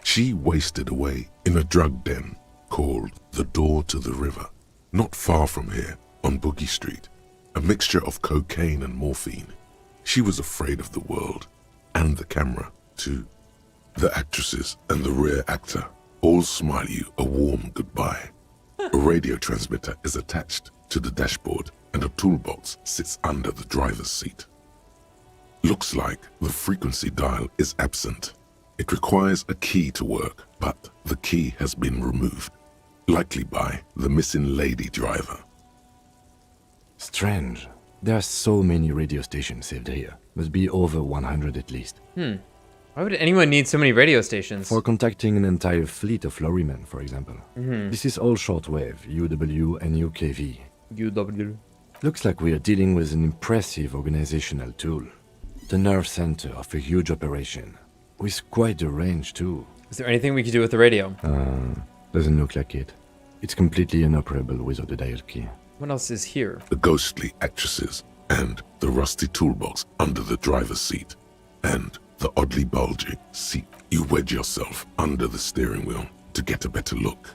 She wasted away in a drug den called the Door to the River, not far from here, on Boogie Street, a mixture of cocaine and morphine. She was afraid of the world, and the camera, too. The actresses and the rear actor all smile you a warm goodbye. A radio transmitter is attached to the dashboard, and a toolbox sits under the driver's seat. Looks like the frequency dial is absent. It requires a key to work, but the key has been removed, likely by the missing lady driver. Strange. There are so many radio stations saved here. Must be over 100 at least. Why would anyone need so many radio stations? For contacting an entire fleet of lorrymen, for example. This is all shortwave, UW and UKV. UW. Looks like we are dealing with an impressive organizational tool. The nerve center of a huge operation. With quite a range, too. Is there anything we could do with the radio? Doesn't look like it. It's completely inoperable without a dial key. What else is here? The ghostly actresses, and the rusty toolbox under the driver's seat, and the oddly bulging seat. You wedge yourself under the steering wheel to get a better look.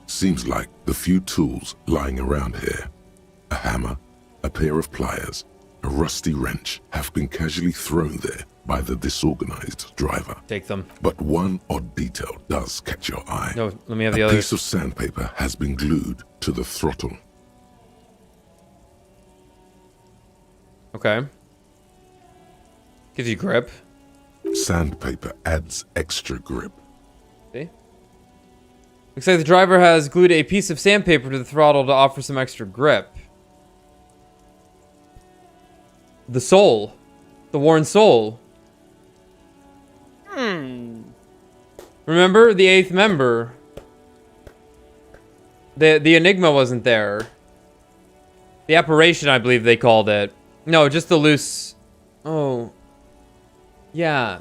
Seems like the few tools lying around here, a hammer, a pair of pliers, a rusty wrench, have been casually thrown there by the disorganized driver. Take them. But one odd detail does catch your eye. No, let me have a the other. piece of sandpaper has been glued to the throttle. Okay. Gives you grip. Sandpaper adds extra grip. See? Looks like the driver has glued a piece of sandpaper to the throttle to offer some extra grip. The soul. The worn soul. Remember? The 8th member. The Enigma wasn't there. The apparition, I believe they called it. No, just the loose... Oh. Yeah.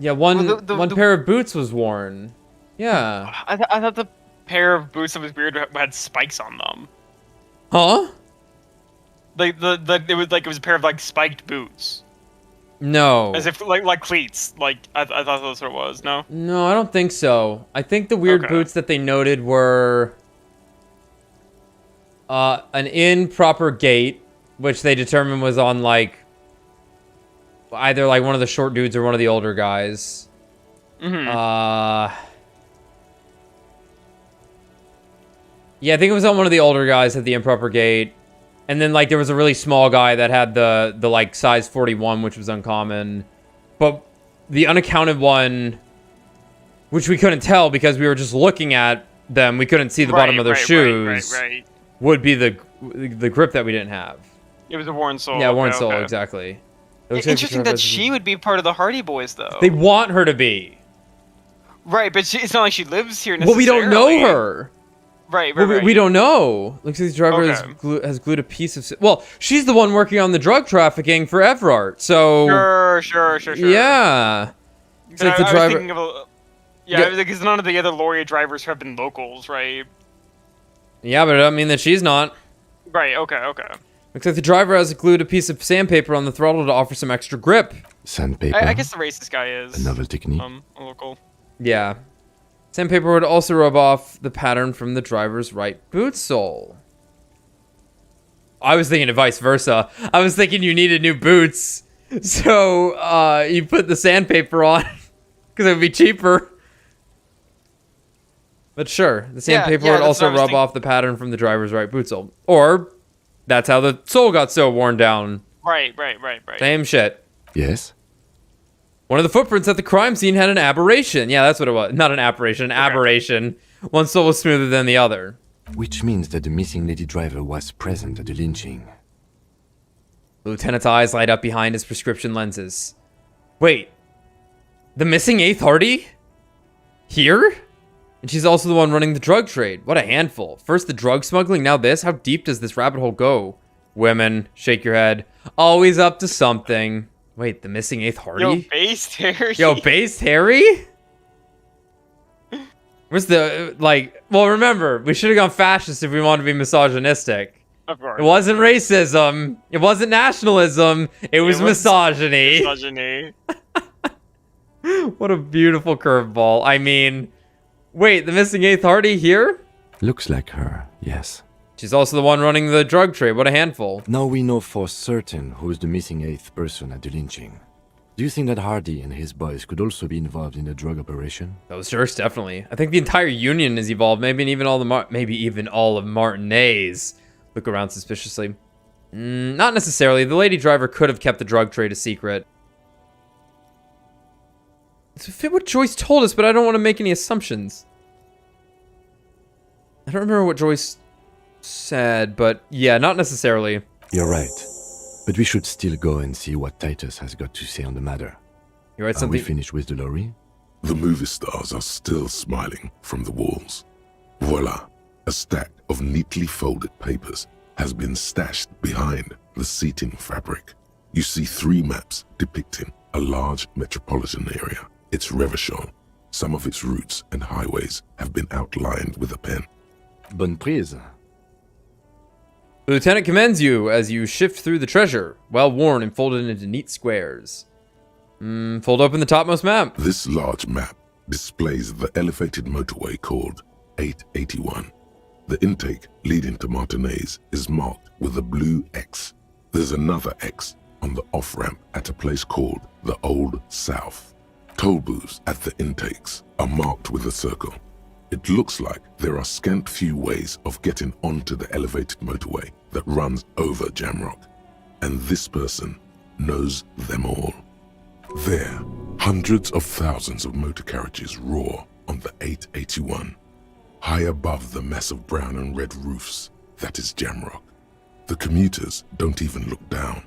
Yeah, one pair of boots was worn. Yeah. I thought the pair of boots that was weird had spikes on them. Huh? Like it was a pair of like spiked boots. No. As if like cleats. Like I thought that's what it was. No. No, I don't think so. I think the weird boots that they noted were an improper gait, which they determined was on like either like one of the short dudes or one of the older guys. Yeah, I think it was on one of the older guys at the improper gait. And then like there was a really small guy that had the like size 41, which was uncommon. But the unaccounted one, which we couldn't tell because we were just looking at them, we couldn't see the bottom of their shoes, would be the grip that we didn't have. It was a worn sole. Yeah, worn sole, exactly. Interesting that she would be part of the Hardy Boys, though. They want her to be. Right, but it's not like she lives here necessarily. Well, we don't know her. Right. We don't know. Looks like the driver has glued a piece of... Well, she's the one working on the drug trafficking for Everard, so... Sure. Yeah. It's like the driver... Because none of the other lorry drivers have been locals, right? Yeah, but it doesn't mean that she's not. Right, okay. Looks like the driver has glued a piece of sandpaper on the throttle to offer some extra grip. Sandpaper. I guess the racist guy is. A novel technique. A local. Yeah. Sandpaper would also rub off the pattern from the driver's right boot sole. I was thinking of vice versa. I was thinking you needed new boots. So, you put the sandpaper on. Because it would be cheaper. But sure, the sandpaper would also rub off the pattern from the driver's right boot sole. Or, that's how the sole got so worn down. Right. Same shit. Yes? One of the footprints at the crime scene had an aberration. Yeah, that's what it was. Not an apparition, an aberration. One sole was smoother than the other. Which means that the missing lady driver was present at the lynching. The lieutenant's eyes light up behind his prescription lenses. Wait. The missing 8th Hardy? Here? And she's also the one running the drug trade. What a handful. First the drug smuggling, now this? How deep does this rabbit hole go? Women, shake your head. Always up to something. Wait, the missing 8th Hardy? Yo, based Harry. Yo, based Harry? Where's the, like... Well, remember, we should have gone fascist if we wanted to be misogynistic. Of course. It wasn't racism. It wasn't nationalism. It was misogyny. Misogyny. What a beautiful curveball. I mean... Wait, the missing 8th Hardy here? Looks like her, yes. She's also the one running the drug trade. What a handful. Now we know for certain who's the missing 8th person at the lynching. Do you think that Hardy and his boys could also be involved in the drug operation? Those jerks, definitely. I think the entire union is evolved. Maybe even all of Martinez. Look around suspiciously. Not necessarily. The lady driver could have kept the drug trade a secret. It's a fit what Joyce told us, but I don't want to make any assumptions. I don't remember what Joyce said, but yeah, not necessarily. You're right. But we should still go and see what Titus has got to say on the matter. You write Are something? we finished with the lorry? The movie stars are still smiling from the walls. Voila! A stack of neatly folded papers has been stashed behind the seating fabric. You see 3 maps depicting a large metropolitan area. It's Revachol. Some of its routes and highways have been outlined with a pen. Bonne prise. The lieutenant commends you as you shift through the treasure, well worn and folded into neat squares. Fold open the topmost map. This large map displays the elevated motorway called 881. The intake leading to Martinez is marked with a blue X. There's another X on the off-ramp at a place called the Old South. Toll booths at the intakes are marked with a circle. It looks like there are scant few ways of getting onto the elevated motorway that runs over Jamrock, and this person knows them all. There, hundreds of thousands of motor carriages roar on the 881, high above the mess of brown and red roofs that is Jamrock. The commuters don't even look down.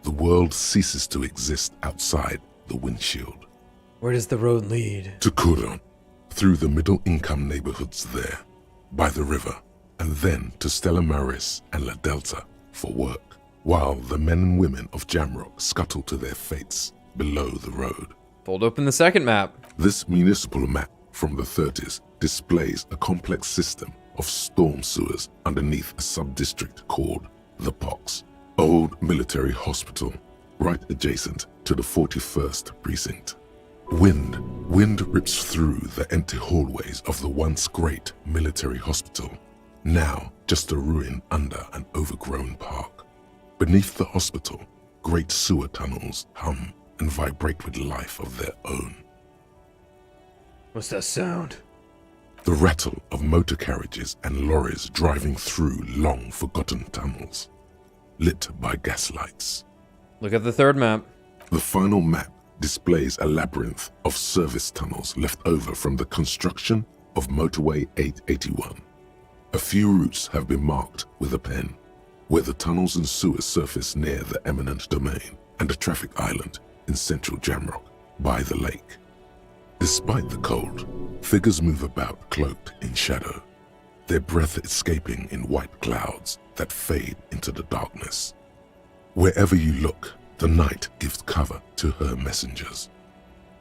The world ceases to exist outside the windshield. Where does the road lead? To Couron, through the middle-income neighborhoods there, by the river, and then to Stella Maris and La Delta for work, while the men and women of Jamrock scuttle to their fates below the road. Fold open the second map. This municipal map from the 30s displays a complex system of storm sewers underneath a sub-district called the Pox, old military hospital, right adjacent to the 41st precinct. Wind rips through the empty hallways of the once great military hospital, now just a ruin under an overgrown park. Beneath the hospital, great sewer tunnels hum and vibrate with life of their own. What's that sound? The rattle of motor carriages and lorries driving through long forgotten tunnels, lit by gaslights. Look at the third map. The final map displays a labyrinth of service tunnels left over from the construction of Motorway 881. A few routes have been marked with a pen, where the tunnels and sewers surface near the eminent domain and a traffic island in central Jamrock by the lake. Despite the cold, figures move about cloaked in shadow, their breath escaping in white clouds that fade into the darkness. Wherever you look, the night gives cover to her messengers.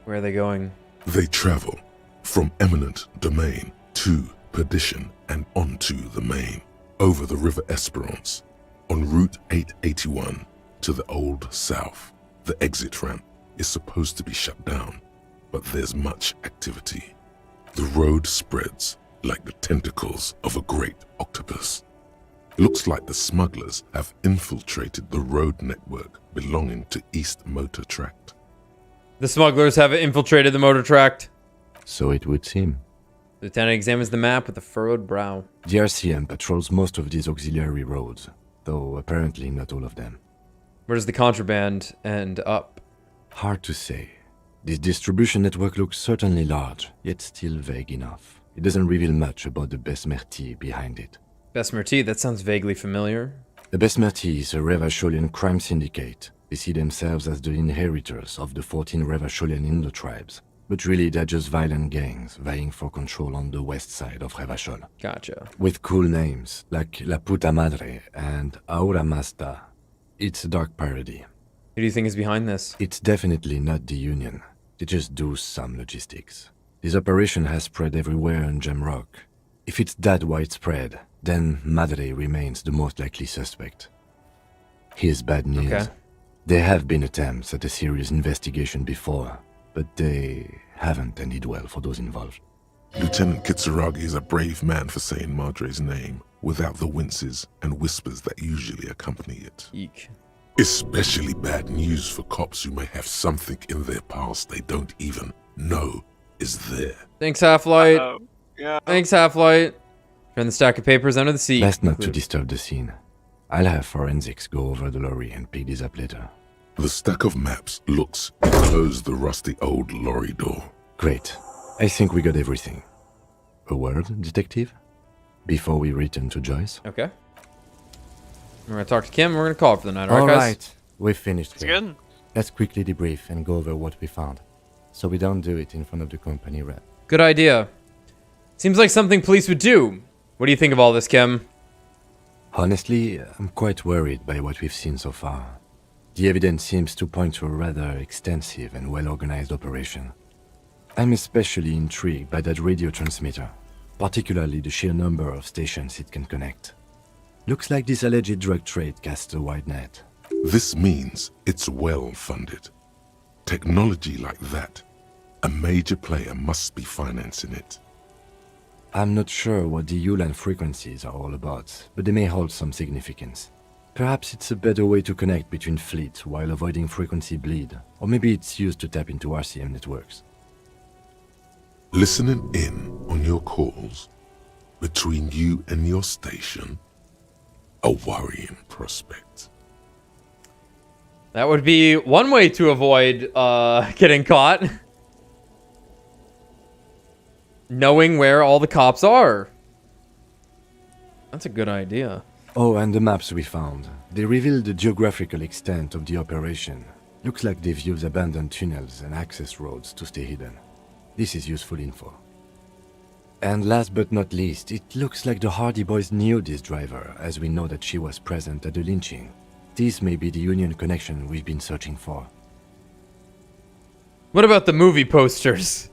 Where are they going? They travel from eminent domain to perdition and onto the main, over the River Esperance, on Route 881 to the Old South, the exit ramp, is supposed to be shut down, but there's much activity. The road spreads like the tentacles of a great octopus. Looks like the smugglers have infiltrated the road network belonging to East Motor Tract. The smugglers have infiltrated the motor tract. So it would seem. Lieutenant examines the map with a furrowed brow. The RCM patrols most of these auxiliary roads, though apparently not all of them. Where does the contraband end up? Hard to say. This distribution network looks certainly large, yet still vague enough. It doesn't reveal much about the Besmerti behind it. Besmerti, that sounds vaguely familiar. The Besmerti is a Revacholian crime syndicate. They see themselves as the inheritors of the 14 Revacholian Indo-tribes. But really, they're just violent gangs vying for control on the west side of Revachol. Gotcha. With cool names, like La Puta Madre and Aura Mazda. It's a dark parody. Who do you think is behind this? It's definitely not the Union. They just do some logistics. This operation has spread everywhere in Jamrock. If it's that widespread, then Madre remains the most likely suspect. Here's bad news. Okay. There have been attempts at a serious investigation before, but they haven't ended well for those involved. Lieutenant Kitsuragi is a brave man for saying Madre's name without the winces and whispers that usually accompany it. Eek. Especially bad news for cops who may have something in their past they don't even know is there. Thanks, Half-Light. Yeah. Thanks, Half-Light. Turn the stack of papers under the seat. Best not to disturb the scene. I'll have forensics go over the lorry and pick these up later. The stack of maps looks to close the rusty old lorry door. Great. I think we got everything. A word, detective? Before we return to Joyce? Okay. We're gonna talk to Kim, we're gonna call her for the night, All guys? right. We've finished It's here. good. Let's quickly debrief and go over what we found, so we don't do it in front of the company rep. Good idea. Seems like something police would do. What do you think of all this, Kim? Honestly, I'm quite worried by what we've seen so far. The evidence seems to point to a rather extensive and well-organized operation. I'm especially intrigued by that radio transmitter, particularly the sheer number of stations it can connect. Looks like this alleged drug trade casts a wide net. This means it's well funded. Technology like that, a major player must be financing it. I'm not sure what the Ulan frequencies are all about, but they may hold some significance. Perhaps it's a better way to connect between fleets while avoiding frequency bleed, or maybe it's used to tap into RCM networks. Listening in on your calls between you and your station, a worrying prospect. That would be one way to avoid getting caught. Knowing where all the cops are. That's a good idea. Oh, and the maps we found. They reveal the geographical extent of the operation. Looks like they've used abandoned tunnels and access roads to stay hidden. This is useful info. And last but not least, it looks like the Hardy Boys knew this driver, as we know that she was present at the lynching. This may be the Union connection we've been searching for. What about the movie posters?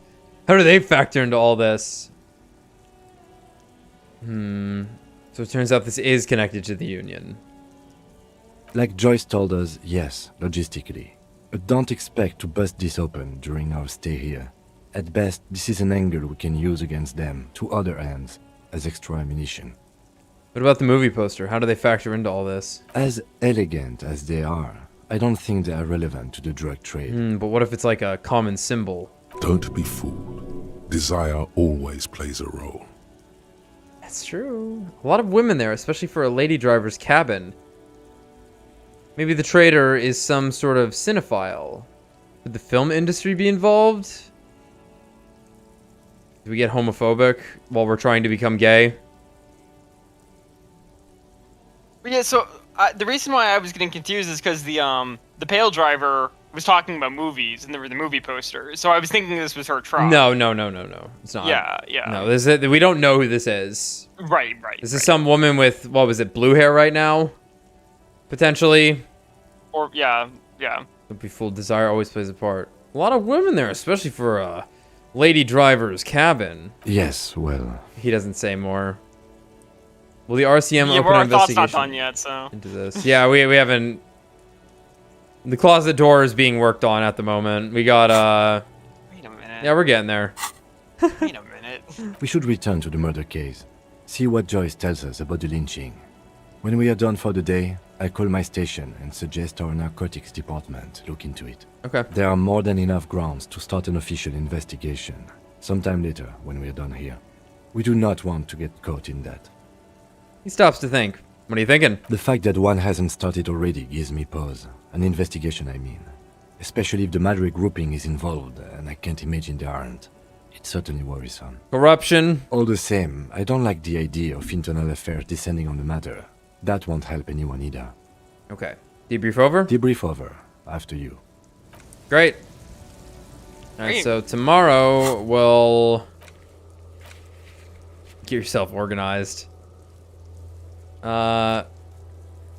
How do they factor into all this? So it turns out this is connected to the Union. Like Joyce told us, yes, logistically. But don't expect to bust this open during our stay here. At best, this is an angle we can use against them, to other ends, as extra ammunition. What about the movie poster? How do they factor into all this? As elegant as they are, I don't think they are relevant to the drug trade. But what if it's like a common symbol? Don't be fooled. Desire always plays a role. That's true. A lot of women there, especially for a lady driver's cabin. Maybe the trader is some sort of cinephile. Would the film industry be involved? Do we get homophobic while we're trying to become gay? Yeah, so the reason why I was getting confused is because the pale driver was talking about movies and there were the movie posters. So I was thinking this was her truck. No. It's not. Yeah. No, we don't know who this is. Right. This is some woman with, what was it, blue hair right now? Potentially. Or, yeah. Don't be fooled. Desire always plays a part. A lot of women there, especially for a lady driver's cabin. Yes, well. He doesn't say more. Will the RCM open our an thoughts investigation not done yet, so. into this? Yeah, we haven't. The closet door is being worked on at the moment. We got, Wait a minute. yeah, we're getting there. Wait a minute. We should return to the murder case. See what Joyce tells us about the lynching. When we are done for the day, I call my station and suggest our narcotics department look into it. Okay. There are more than enough grounds to start an official investigation, sometime later when we are done here. We do not want to get caught in that. He stops to think. What are you thinking? The fact that one hasn't started already gives me pause. An investigation, I mean. Especially if the Madrid grouping is involved, and I can't imagine they aren't. It's certainly worrisome. Corruption. All the same, I don't like the idea of internal affairs descending on the matter. That won't help anyone either. Okay. Debrief over? Debrief over. After you. Great. Alright, so tomorrow we'll get yourself organized.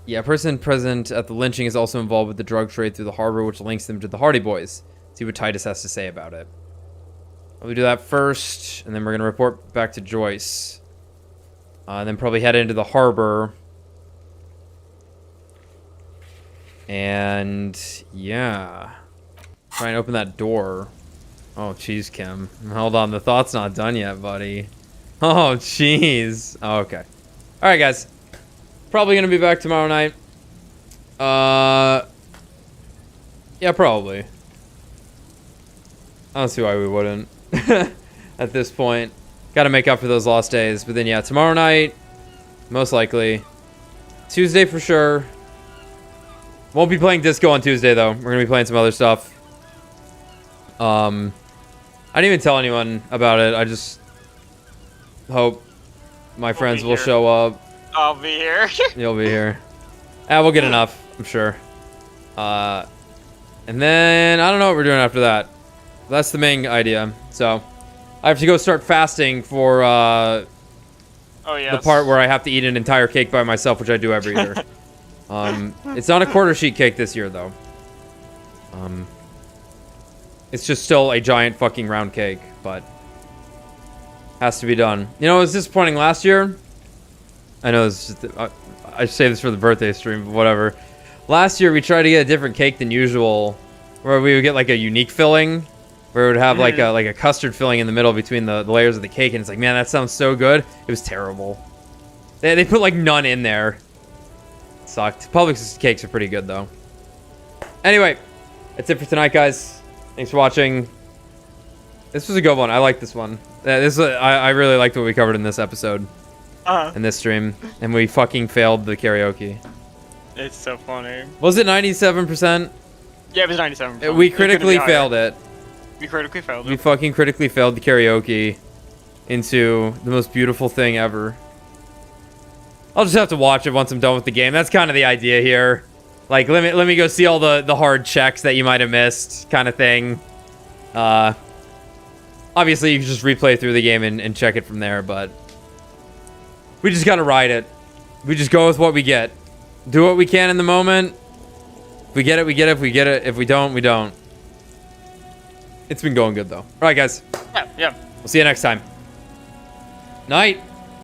Yeah, a person present at the lynching is also involved with the drug trade through the harbor, which links them to the Hardy Boys. See what Titus has to say about it. We'll do that first, and then we're going to report back to Joyce. And then probably head into the harbor. And, yeah. Try and open that door. Oh, jeez, Kim. Hold on, the thought's not done yet, buddy. Oh, jeez. Oh, okay. Alright, guys. Probably going to be back tomorrow night. Yeah, probably. I don't see why we wouldn't. At this point. Got to make up for those lost days. But then, yeah, tomorrow night, most likely. Tuesday for sure. Won't be playing Disco on Tuesday, though. We're going to be playing some other stuff. I didn't even tell anyone about it. I just hope my friends will show up. I'll be here. You'll be here. We'll get enough, I'm sure. And then, I don't know what we're doing after that. That's the main idea. So, I have to go start fasting for the part where I have to eat an entire cake by myself, which I do every year. It's not a quarter sheet cake this year, though. It's just still a giant fucking round cake, but has to be done. You know, it was disappointing last year. I know this is just, I saved this for the birthday stream, but whatever. Last year, we tried to get a different cake than usual, where we would get like a unique filling, where it would have like a custard filling in the middle between the layers of the cake, and it's like, man, that sounds so good. It was terrible. They put like none in there. It sucked. Publix cakes are pretty good though. Anyway, that's it for tonight, guys. Thanks for watching. This was a good one. I like this one. I really liked what we covered in this episode. In this stream. And we fucking failed the karaoke. It's so funny. Was it 97%? Yeah, it was 97%. We critically failed it. We critically failed it. We fucking critically failed the karaoke into the most beautiful thing ever. I'll just have to watch it once I'm done with the game. That's kind of the idea here. Like, let me go see all the hard checks that you might have missed, kind of thing. Obviously, you can just replay through the game and check it from there, but we just gotta ride it. We just go with what we get. Do what we can in the moment. If we get it, we get it. If we get it, if we don't, we don't. It's been going good, though. All right, guys. Yeah. We'll see you next time. Night.